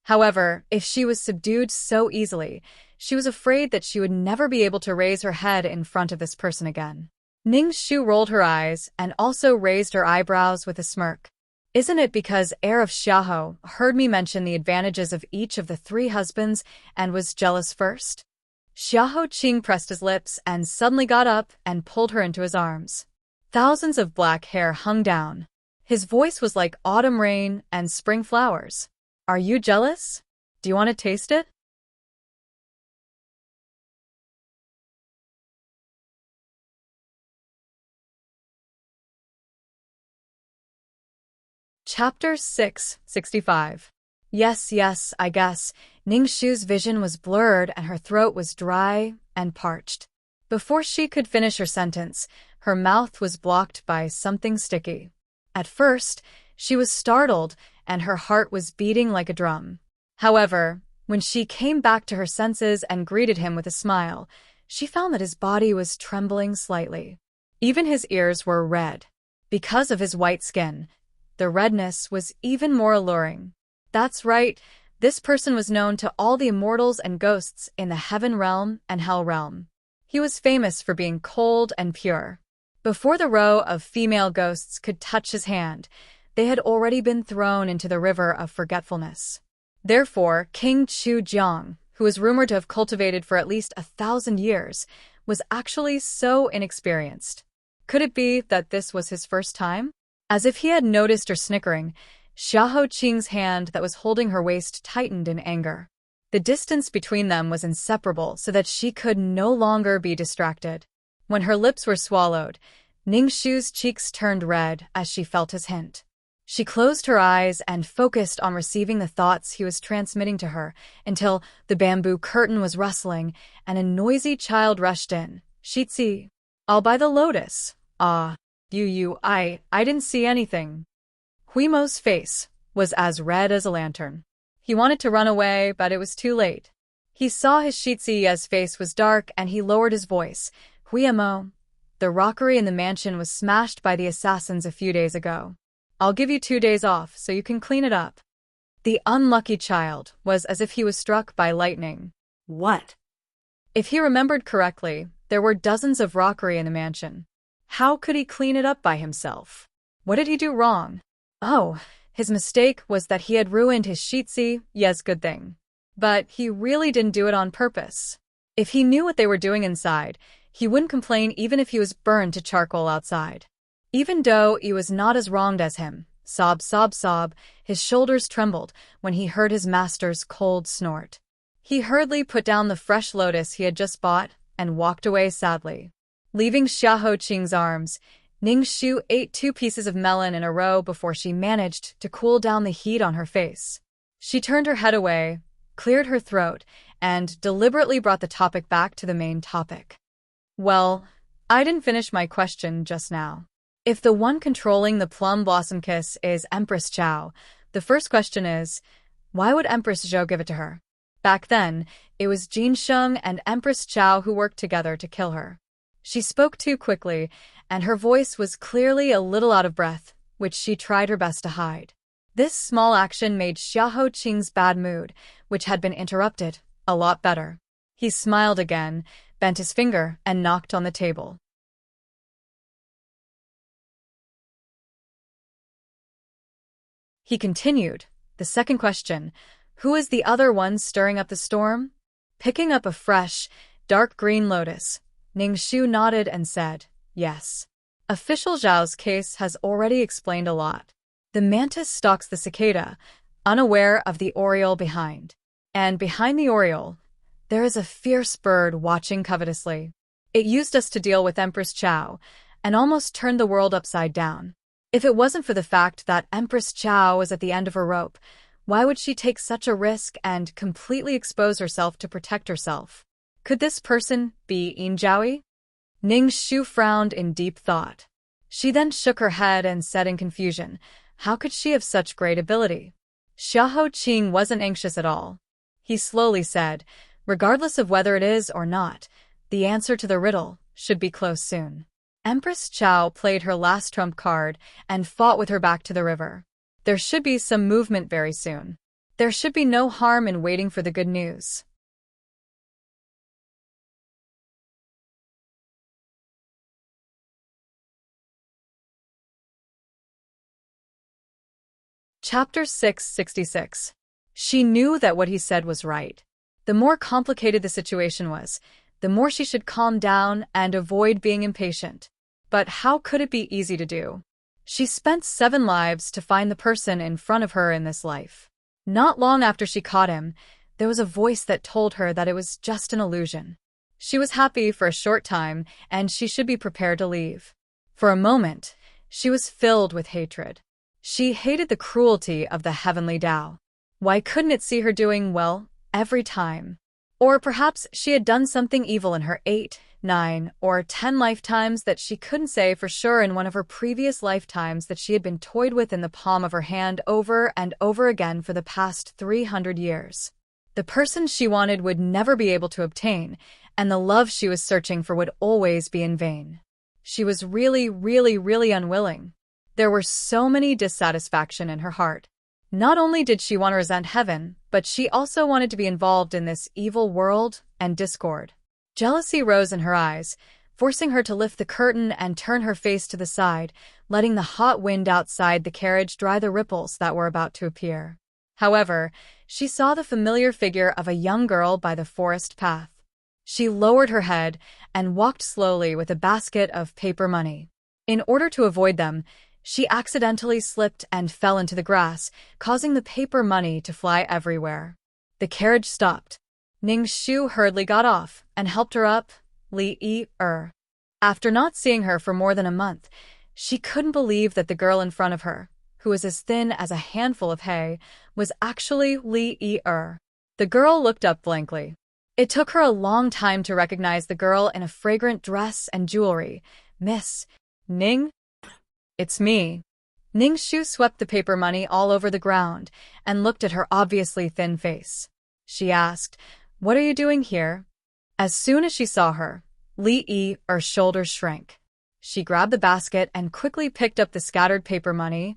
However, if she was subdued so easily, she was afraid that she would never be able to raise her head in front of this person again. Ning Shu rolled her eyes and also raised her eyebrows with a smirk. "Isn't it because heir of Xiahou heard me mention the advantages of each of the 3 husbands and was jealous first?" Xiahou Qing pressed his lips and suddenly got up and pulled her into his arms. Thousands of black hair hung down. His voice was like autumn rain and spring flowers. "Are you jealous? Do you want to taste it?" Chapter 665. Yes, I guess. Ning Shu's vision was blurred and her throat was dry and parched. Before she could finish her sentence, her mouth was blocked by something sticky. At first, she was startled and her heart was beating like a drum. However, when she came back to her senses and greeted him with a smile, she found that his body was trembling slightly. Even his ears were red. Because of his white skin, the redness was even more alluring. That's right, this person was known to all the immortals and ghosts in the Heaven Realm and Hell Realm. He was famous for being cold and pure. Before the row of female ghosts could touch his hand, they had already been thrown into the river of forgetfulness. Therefore, King Chu Jiang, who was rumored to have cultivated for at least 1,000 years, was actually so inexperienced. Could it be that this was his first time? As if he had noticed her snickering, Xiahou Qing's hand that was holding her waist tightened in anger. The distance between them was inseparable so that she could no longer be distracted. When her lips were swallowed, Ning Shu's cheeks turned red as she felt his hint. She closed her eyes and focused on receiving the thoughts he was transmitting to her until the bamboo curtain was rustling and a noisy child rushed in. "Shitzi, I'll buy the lotus." "Ah, I didn't see anything." Huimo's face was as red as a lantern. He wanted to run away, but it was too late. He saw his Shizi's face was dark and he lowered his voice. "Huimo, the rockery in the mansion was smashed by the assassins a few days ago. I'll give you 2 days off so you can clean it up." The unlucky child was as if he was struck by lightning. What? If he remembered correctly, there were dozens of rockery in the mansion. How could he clean it up by himself? What did he do wrong? Oh, his mistake was that he had ruined his sheetsy, yes, good thing. But he really didn't do it on purpose. If he knew what they were doing inside, he wouldn't complain even if he was burned to charcoal outside. Even though he was not as wronged as him, sob, sob, sob, his shoulders trembled when he heard his master's cold snort. He hurriedly put down the fresh lotus he had just bought and walked away sadly. Leaving Xiahou Qing's arms, Ningxu ate 2 pieces of melon in a row before she managed to cool down the heat on her face. She turned her head away, cleared her throat, and deliberately brought the topic back to the main topic. Well, I didn't finish my question just now. If the one controlling the plum blossom kiss is Empress Chao, the first question is, why would Empress Zhou give it to her? Back then, it was Jin Sheng and Empress Chao who worked together to kill her. She spoke too quickly, and her voice was clearly a little out of breath, which she tried her best to hide. This small action made Xiahou Qing's bad mood, which had been interrupted, a lot better. He smiled again, bent his finger, and knocked on the table. He continued, the second question, who is the other one stirring up the storm? Picking up a fresh, dark green lotus, Ningxu nodded and said, yes. Official Zhao's case has already explained a lot. The mantis stalks the cicada, unaware of the oriole behind. And behind the oriole, there is a fierce bird watching covetously. It used us to deal with Empress Chao, and almost turned the world upside down. If it wasn't for the fact that Empress Chao was at the end of her rope, why would she take such a risk and completely expose herself to protect herself? Could this person be Yin Zhaoyi? Ningxu frowned in deep thought. She then shook her head and said in confusion, how could she have such great ability? Xiahou Qing wasn't anxious at all. He slowly said, regardless of whether it is or not, the answer to the riddle should be close soon. Empress Chao played her last trump card and fought with her back to the river. There should be some movement very soon. There should be no harm in waiting for the good news. Chapter 666. She knew that what he said was right. The more complicated the situation was, the more she should calm down and avoid being impatient. But how could it be easy to do? She spent 7 lives to find the person in front of her in this life. Not long after she caught him, there was a voice that told her that it was just an illusion. She was happy for a short time, and she should be prepared to leave. For a moment, she was filled with hatred. She hated the cruelty of the heavenly Tao. Why couldn't it see her doing well every time? Or perhaps she had done something evil in her 8, 9, or 10 lifetimes that she couldn't say for sure in one of her previous lifetimes that she had been toyed with in the palm of her hand over and over again for the past 300 years. The person she wanted would never be able to obtain, and the love she was searching for would always be in vain. She was really, really, really unwilling. There were so many dissatisfaction in her heart. Not only did she want to resent heaven, but she also wanted to be involved in this evil world and discord. Jealousy rose in her eyes, forcing her to lift the curtain and turn her face to the side, letting the hot wind outside the carriage dry the ripples that were about to appear. However, she saw the familiar figure of a young girl by the forest path. She lowered her head and walked slowly with a basket of paper money. In order to avoid them, she accidentally slipped and fell into the grass, causing the paper money to fly everywhere. The carriage stopped. Ningxu hurriedly got off and helped her up, Li-er. After not seeing her for more than a month, she couldn't believe that the girl in front of her, who was as thin as a handful of hay, was actually Li-er. The girl looked up blankly. It took her a long time to recognize the girl in a fragrant dress and jewelry. Miss Ning? It's me. Ningxu swept the paper money all over the ground and looked at her obviously thin face. She asked, "What are you doing here?" As soon as she saw her, Li-er's shoulders shrank. She grabbed the basket and quickly picked up the scattered paper money.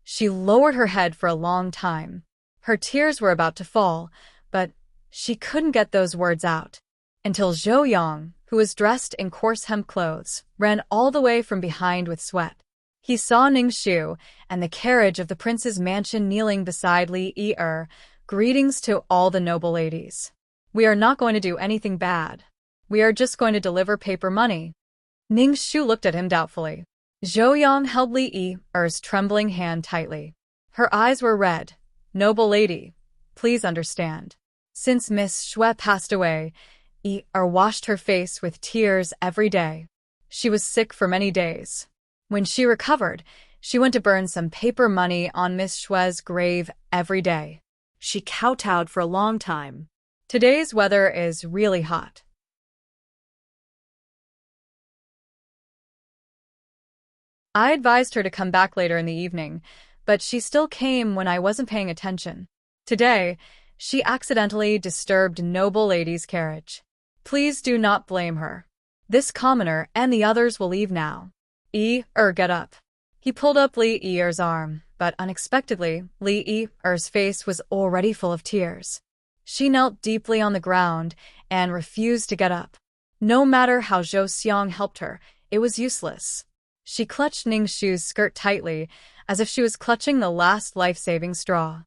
She lowered her head for a long time. Her tears were about to fall, but she couldn't get those words out. Until Zhou Yang, who was dressed in coarse hemp clothes, ran all the way from behind with sweat. He saw Ningxu and the carriage of the prince's mansion kneeling beside Li Yi. Greetings to all the noble ladies. We are not going to do anything bad. We are just going to deliver paper money. Ningxu looked at him doubtfully. Zhou Yang held Li Yi's trembling hand tightly. Her eyes were red. Noble lady, please understand. Since Miss Xue passed away, Yi washed her face with tears every day. She was sick for many days. When she recovered, she went to burn some paper money on Miss Xue's grave every day. She kowtowed for a long time. Today's weather is really hot. I advised her to come back later in the evening, but she still came when I wasn't paying attention. Today, she accidentally disturbed noble lady's carriage. Please do not blame her. This commoner and the others will leave now. Get up. He pulled up Li Yi's arm, but unexpectedly, Li Yi's face was already full of tears. She knelt deeply on the ground and refused to get up. No matter how Zhou Xiang helped her, it was useless. She clutched Ningxu's skirt tightly, as if she was clutching the last life-saving straw.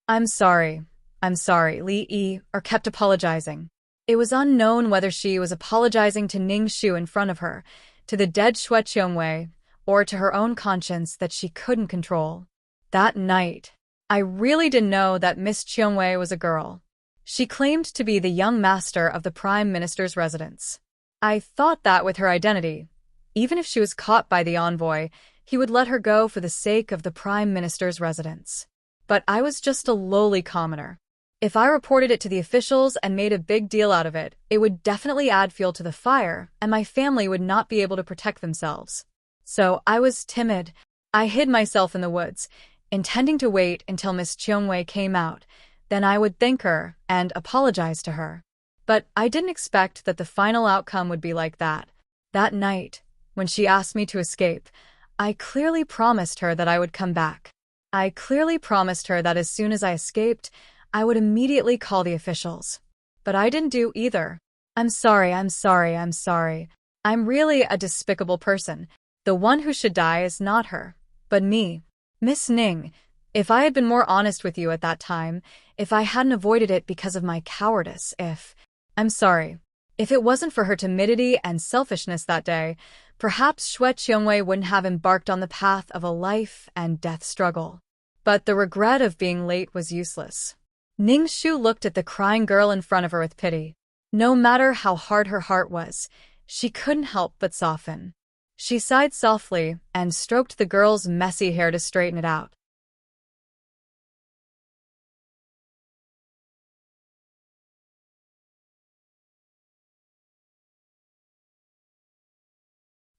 I'm sorry, Li Yi kept apologizing. It was unknown whether she was apologizing to Ningxu in front of her, to the dead Xue Qiongwei, or to her own conscience that she couldn't control. That night, I really didn't know that Miss Qiongwei was a girl. She claimed to be the young master of the Prime Minister's residence. I thought that with her identity, even if she was caught by the envoy, he would let her go for the sake of the Prime Minister's residence. But I was just a lowly commoner. If I reported it to the officials and made a big deal out of it, it would definitely add fuel to the fire, and my family would not be able to protect themselves. So I was timid. I hid myself in the woods, intending to wait until Miss Qiongwei came out. Then I would thank her and apologize to her. But I didn't expect that the final outcome would be like that. That night, when she asked me to escape, I clearly promised her that I would come back. I clearly promised her that as soon as I escaped, I would immediately call the officials. But I didn't do either. I'm sorry. I'm really a despicable person. The one who should die is not her, but me. Miss Ning, if I had been more honest with you at that time, if I hadn't avoided it because of my cowardice, I'm sorry. If it wasn't for her timidity and selfishness that day, perhaps Xue Qiongwei wouldn't have embarked on the path of a life and death struggle. But the regret of being late was useless. Ningxu looked at the crying girl in front of her with pity. No matter how hard her heart was, she couldn't help but soften. She sighed softly and stroked the girl's messy hair to straighten it out.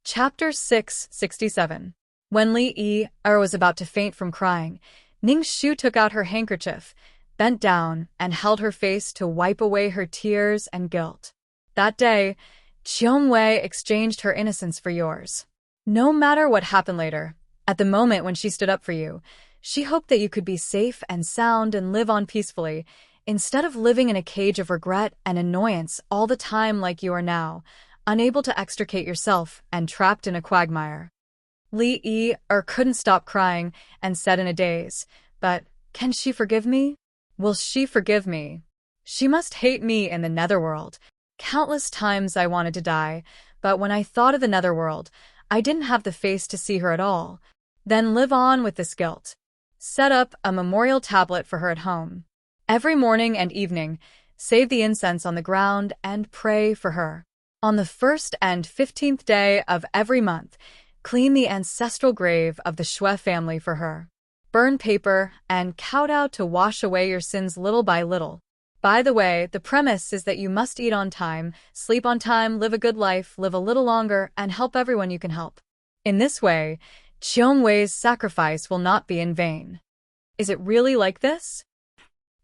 Chapter 667. When Li Yi was about to faint from crying, Ningxu took out her handkerchief, bent down, and held her face to wipe away her tears and guilt. That day, Qiongwei exchanged her innocence for yours. No matter what happened later, at the moment when she stood up for you, she hoped that you could be safe and sound and live on peacefully, instead of living in a cage of regret and annoyance all the time like you are now, unable to extricate yourself and trapped in a quagmire. Li Yi couldn't stop crying and said in a daze, but can she forgive me? Will she forgive me? She must hate me in the netherworld. Countless times I wanted to die, but when I thought of the netherworld, I didn't have the face to see her at all. Then live on with this guilt. Set up a memorial tablet for her at home. Every morning and evening, save the incense on the ground and pray for her. On the 1st and 15th day of every month, clean the ancestral grave of the Xue family for her. Burn paper and kowtow to wash away your sins little by little. By the way, the premise is that you must eat on time, sleep on time, live a good life, live a little longer, and help everyone you can help. In this way, Qiongwei's sacrifice will not be in vain. Is it really like this?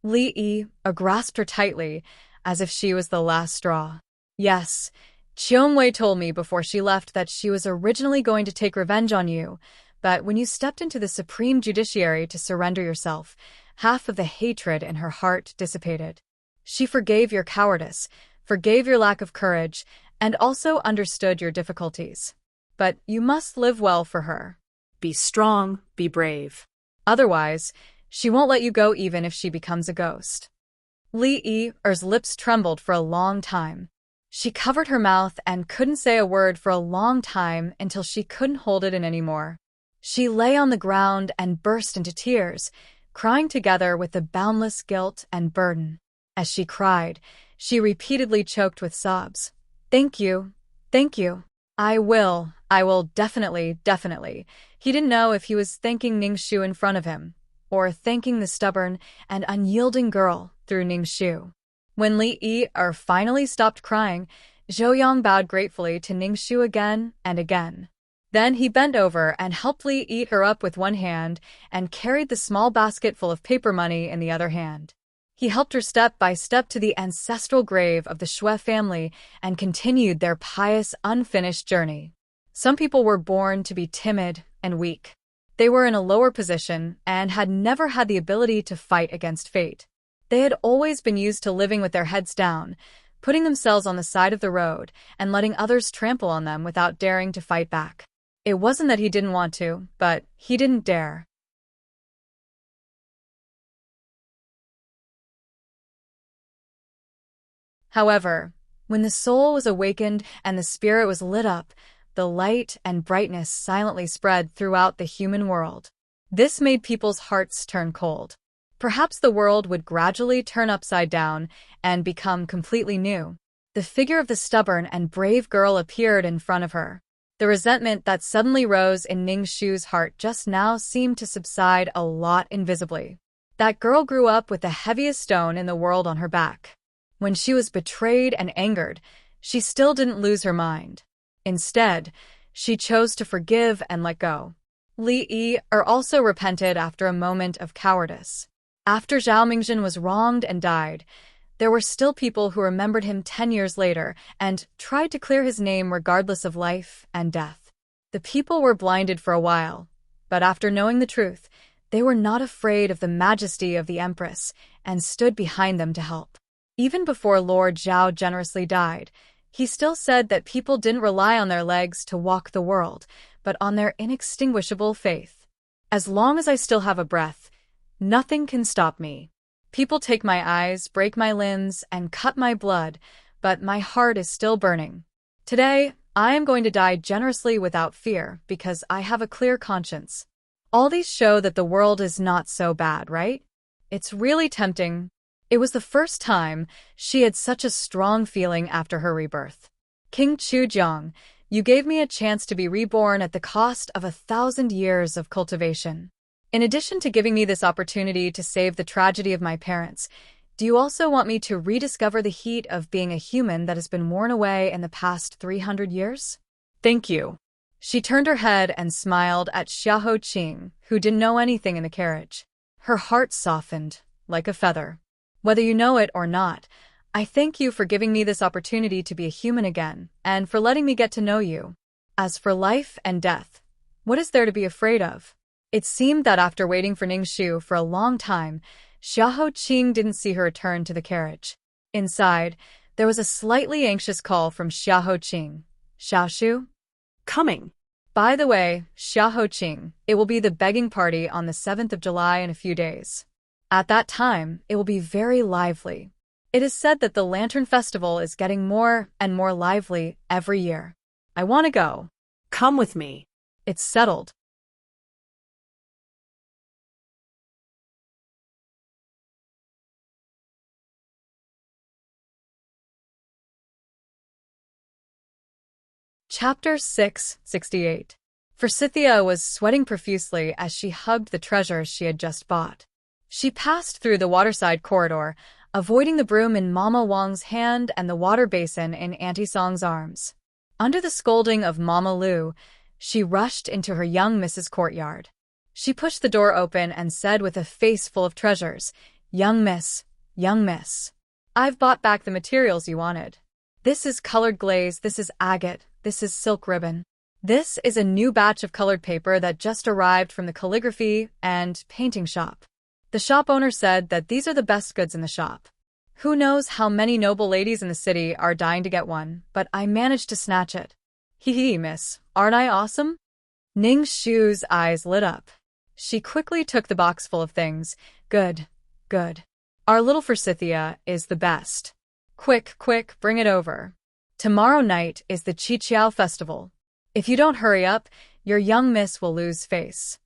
Li Yi grasped her tightly, as if she was the last straw. Yes, Qiongwei told me before she left that she was originally going to take revenge on you, but when you stepped into the Supreme Judiciary to surrender yourself, half of the hatred in her heart dissipated. She forgave your cowardice, forgave your lack of courage, and also understood your difficulties. But you must live well for her. Be strong, be brave. Otherwise, she won't let you go even if she becomes a ghost. Li Yi's lips trembled for a long time. She covered her mouth and couldn't say a word for a long time until she couldn't hold it in anymore. She lay on the ground and burst into tears, crying together with the boundless guilt and burden. As she cried, she repeatedly choked with sobs. Thank you. Thank you. I will, definitely. He didn't know if he was thanking Ningxu in front of him, or thanking the stubborn and unyielding girl through Ningxu. When Li Yi finally stopped crying, Zhou bowed gratefully to Ningxu again and again. Then he bent over and helped Li eat her up with one hand and carried the small basket full of paper money in the other hand. He helped her step by step to the ancestral grave of the Shui family and continued their pious, unfinished journey. Some people were born to be timid and weak. They were in a lower position and had never had the ability to fight against fate. They had always been used to living with their heads down, putting themselves on the side of the road and letting others trample on them without daring to fight back. It wasn't that he didn't want to, but he didn't dare. However, when the soul was awakened and the spirit was lit up, the light and brightness silently spread throughout the human world. This made people's hearts turn cold. Perhaps the world would gradually turn upside down and become completely new. The figure of the stubborn and brave girl appeared in front of her. The resentment that suddenly rose in Ningxu's heart just now seemed to subside a lot invisibly. That girl grew up with the heaviest stone in the world on her back. When she was betrayed and angered, she still didn't lose her mind. Instead, she chose to forgive and let go. Li Yi also repented after a moment of cowardice. After Zhao Mingjin was wronged and died, there were still people who remembered him 10 years later and tried to clear his name regardless of life and death. The people were blinded for a while, but after knowing the truth, they were not afraid of the majesty of the Empress and stood behind them to help. Even before Lord Zhao generously died, he still said that people didn't rely on their legs to walk the world, but on their inextinguishable faith. As long as I still have a breath, nothing can stop me. People take my eyes, break my limbs, and cut my blood, but my heart is still burning. Today, I am going to die generously without fear because I have a clear conscience. All these show that the world is not so bad, right? It's really tempting. It was the first time she had such a strong feeling after her rebirth. King Chujiang, you gave me a chance to be reborn at the cost of 1,000 years of cultivation. In addition to giving me this opportunity to save the tragedy of my parents, do you also want me to rediscover the heat of being a human that has been worn away in the past 300 years? Thank you. She turned her head and smiled at Xiahou Qing, who didn't know anything in the carriage. Her heart softened, like a feather. Whether you know it or not, I thank you for giving me this opportunity to be a human again, and for letting me get to know you. As for life and death, what is there to be afraid of? It seemed that after waiting for Ningxu for a long time, Xiahou Qing didn't see her return to the carriage. Inside, there was a slightly anxious call from Xiahou Qing. Xiaoshu? Coming. By the way, Xiahou Qing, it will be the begging party on the 7th of July in a few days. At that time, it will be very lively. It is said that the Lantern Festival is getting more and more lively every year. I want to go. Come with me. It's settled. Chapter 668. Forsythia was sweating profusely as she hugged the treasures she had just bought. She passed through the waterside corridor, avoiding the broom in Mama Wang's hand and the water basin in Auntie Song's arms. Under the scolding of Mama Lu, she rushed into her young Mrs. courtyard. She pushed the door open and said with a face full of treasures, young miss, I've bought back the materials you wanted. This is colored glaze, this is agate, this is silk ribbon. This is a new batch of colored paper that just arrived from the calligraphy and painting shop. The shop owner said that these are the best goods in the shop. Who knows how many noble ladies in the city are dying to get one, but I managed to snatch it. Hee hee, miss, aren't I awesome? Ning Shu's eyes lit up. She quickly took the box full of things. Good, good. Our little forsythia is the best. Quick, quick, bring it over. Tomorrow night is the Qiqiao festival. If you don't hurry up, your young miss will lose face.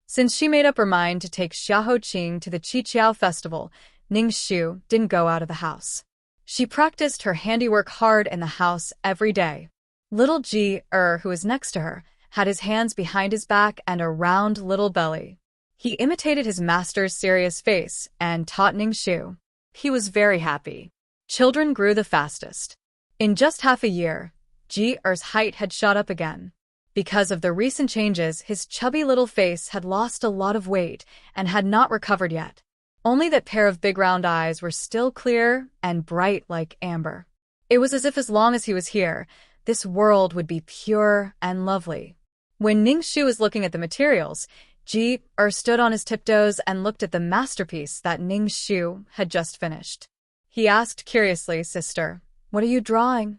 Since she made up her mind to take Xiaohoqing to the Qiqiao festival, Ning Shu didn't go out of the house. She practiced her handiwork hard in the house every day. Little Ji-er, who was next to her, had his hands behind his back and a round little belly. He imitated his master's serious face and taught Ning Shu. He was very happy. Children grew the fastest. In just half a year, Ji-er's height had shot up again. Because of the recent changes, his chubby little face had lost a lot of weight and had not recovered yet. Only that pair of big round eyes were still clear and bright like amber. It was as if as long as he was here, this world would be pure and lovely. When Ning Shu was looking at the materials, Ji-er stood on his tiptoes and looked at the masterpiece that Ning Shu had just finished. He asked curiously, "Sister, what are you drawing?"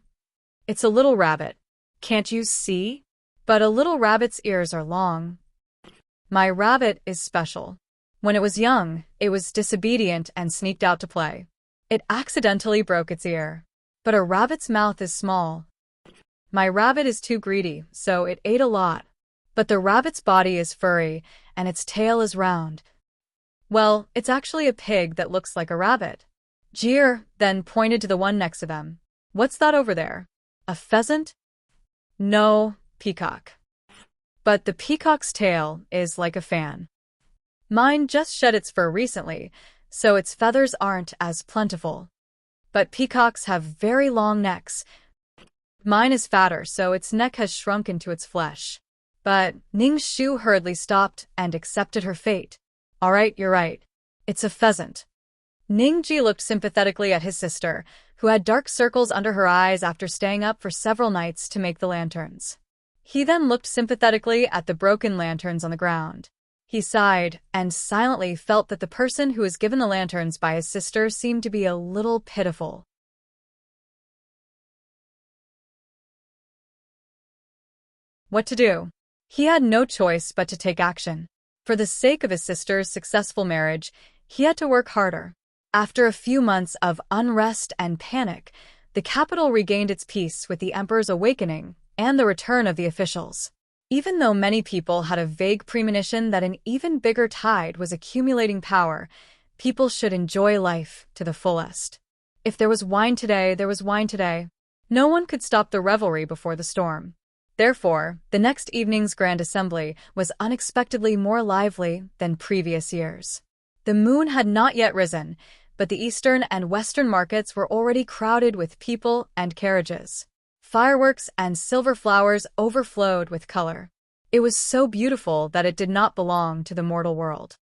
"It's a little rabbit. Can't you see? But a little rabbit's ears are long. My rabbit is special. When it was young, it was disobedient and sneaked out to play. It accidentally broke its ear. But a rabbit's mouth is small. My rabbit is too greedy, so it ate a lot. But the rabbit's body is furry, and its tail is round. Well, it's actually a pig that looks like a rabbit." Ji-er then pointed to the one next to them. "What's that over there? A pheasant?" "No, peacock. But the peacock's tail is like a fan. Mine just shed its fur recently, so its feathers aren't as plentiful. But peacocks have very long necks. Mine is fatter, so its neck has shrunk into its flesh." But Ning Shu hurriedly stopped and accepted her fate. "All right, you're right. It's a pheasant." Ning Ji looked sympathetically at his sister, who had dark circles under her eyes after staying up for several nights to make the lanterns. He then looked sympathetically at the broken lanterns on the ground. He sighed and silently felt that the person who was given the lanterns by his sister seemed to be a little pitiful. What to do? He had no choice but to take action. For the sake of his sister's successful marriage, he had to work harder. After a few months of unrest and panic, the capital regained its peace with the emperor's awakening and the return of the officials. Even though many people had a vague premonition that an even bigger tide was accumulating power, people should enjoy life to the fullest. If there was wine today, there was wine today. No one could stop the revelry before the storm. Therefore, the next evening's grand assembly was unexpectedly more lively than previous years. The moon had not yet risen, but the eastern and western markets were already crowded with people and carriages. Fireworks and silver flowers overflowed with color. It was so beautiful that it did not belong to the mortal world.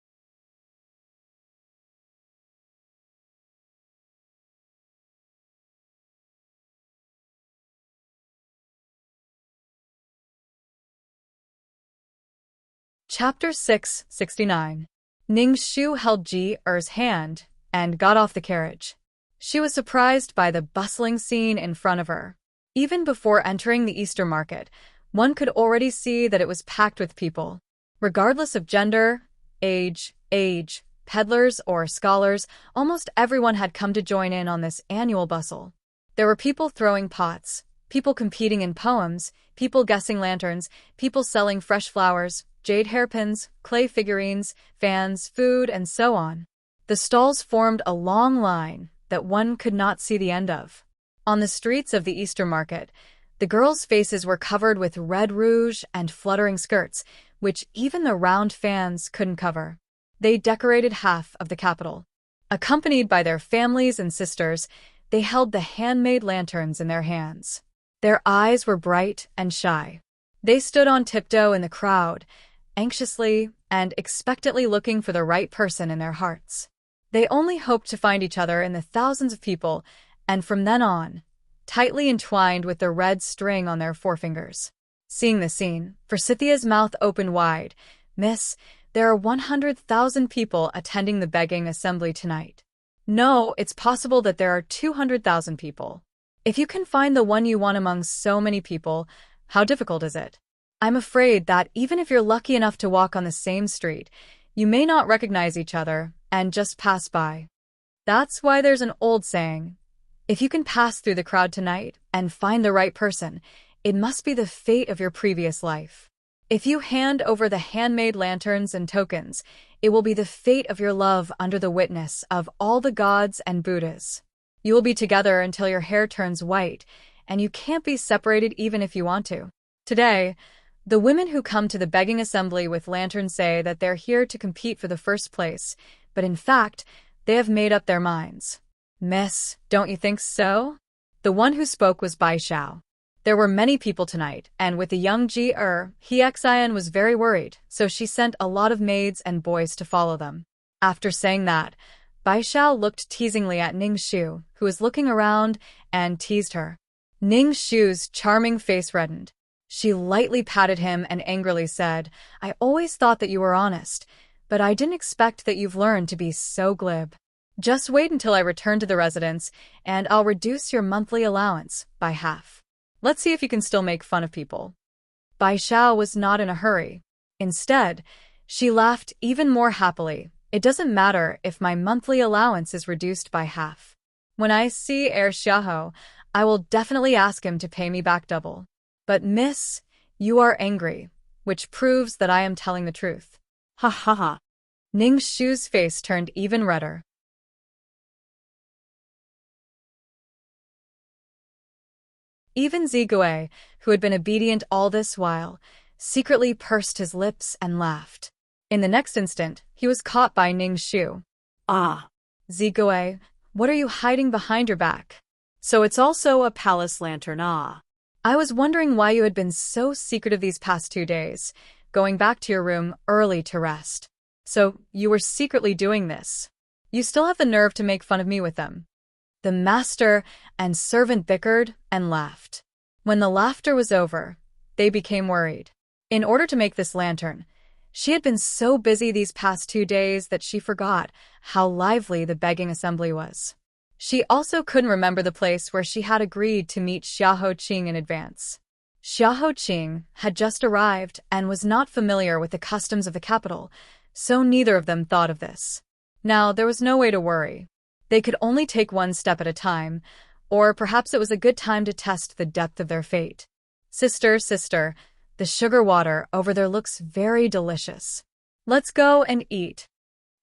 Chapter 669. Ning Shu held Ji-er's hand and got off the carriage. She was surprised by the bustling scene in front of her. Even before entering the Easter market, one could already see that it was packed with people. Regardless of gender, age, peddlers or scholars, almost everyone had come to join in on this annual bustle. There were people throwing pots, people competing in poems, people guessing lanterns, people selling fresh flowers, jade hairpins, clay figurines, fans, food, and so on. The stalls formed a long line that one could not see the end of. On the streets of the Easter market, the girls' faces were covered with red rouge and fluttering skirts, which even the round fans couldn't cover. They decorated half of the capital. Accompanied by their families and sisters, they held the handmade lanterns in their hands. Their eyes were bright and shy. They stood on tiptoe in the crowd, anxiously and expectantly looking for the right person in their hearts. They only hoped to find each other in the thousands of people, and from then on, tightly entwined with the red string on their forefingers. Seeing the scene, Forsythia's mouth opened wide. "Miss, there are 100,000 people attending the begging assembly tonight." "No, it's possible that there are 200,000 people. If you can find the one you want among so many people, how difficult is it?" I'm afraid that even if you're lucky enough to walk on the same street, you may not recognize each other and just pass by. That's why there's an old saying, if you can pass through the crowd tonight and find the right person, it must be the fate of your previous life. If you hand over the handmade lanterns and tokens, it will be the fate of your love under the witness of all the gods and Buddhas. You will be together until your hair turns white, and you can't be separated even if you want to. Today, the women who come to the begging assembly with lanterns say that they're here to compete for the first place, but in fact, they have made up their minds. Miss, don't you think so? The one who spoke was Bai Xiao. There were many people tonight, and with the young Xian was very worried, so she sent a lot of maids and boys to follow them. After saying that, Bai Xiao looked teasingly at Ning Shu, who was looking around, and teased her. Ning Shu's charming face reddened. She lightly patted him and angrily said, I always thought that you were honest, but I didn't expect that you've learned to be so glib. Just wait until I return to the residence, and I'll reduce your monthly allowance by half. Let's see if you can still make fun of people. Bai Xiao was not in a hurry. Instead, she laughed even more happily. It doesn't matter if my monthly allowance is reduced by half. When I see Heir Xiaohou, I will definitely ask him to pay me back double. But miss, you are angry, which proves that I am telling the truth. Ha ha ha. Ning Shu's face turned even redder. Even Zigui, who had been obedient all this while, secretly pursed his lips and laughed. In the next instant, he was caught by Ning Shu. Ah. Zigui, what are you hiding behind your back? So it's also a palace lantern, ah. I was wondering why you had been so secretive these past 2 days, going back to your room early to rest. So you were secretly doing this. You still have the nerve to make fun of me with them. The master and servant bickered and laughed. When the laughter was over, they became worried. In order to make this lantern, she had been so busy these past 2 days that she forgot how lively the begging assembly was. She also couldn't remember the place where she had agreed to meet Xiahou Qing in advance. Xiahou Qing had just arrived and was not familiar with the customs of the capital, so neither of them thought of this. Now, there was no way to worry. They could only take one step at a time, or perhaps it was a good time to test the depth of their fate. Sister, the sugar water over there looks very delicious. Let's go and eat.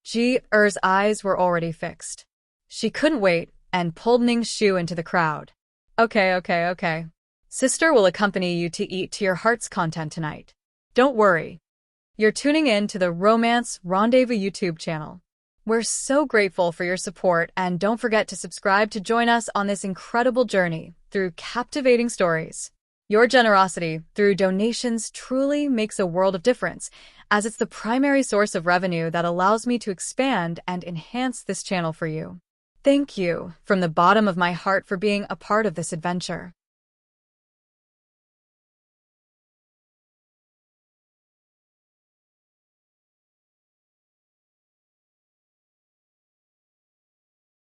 Ji Er's eyes were already fixed. She couldn't wait and pulled Ning Shu into the crowd. Okay. Sister will accompany you to eat to your heart's content tonight. Don't worry. You're tuning in to the Romance Rendezvous YouTube channel. We're so grateful for your support, and don't forget to subscribe to join us on this incredible journey through captivating stories. Your generosity through donations truly makes a world of difference, as it's the primary source of revenue that allows me to expand and enhance this channel for you. Thank you from the bottom of my heart for being a part of this adventure.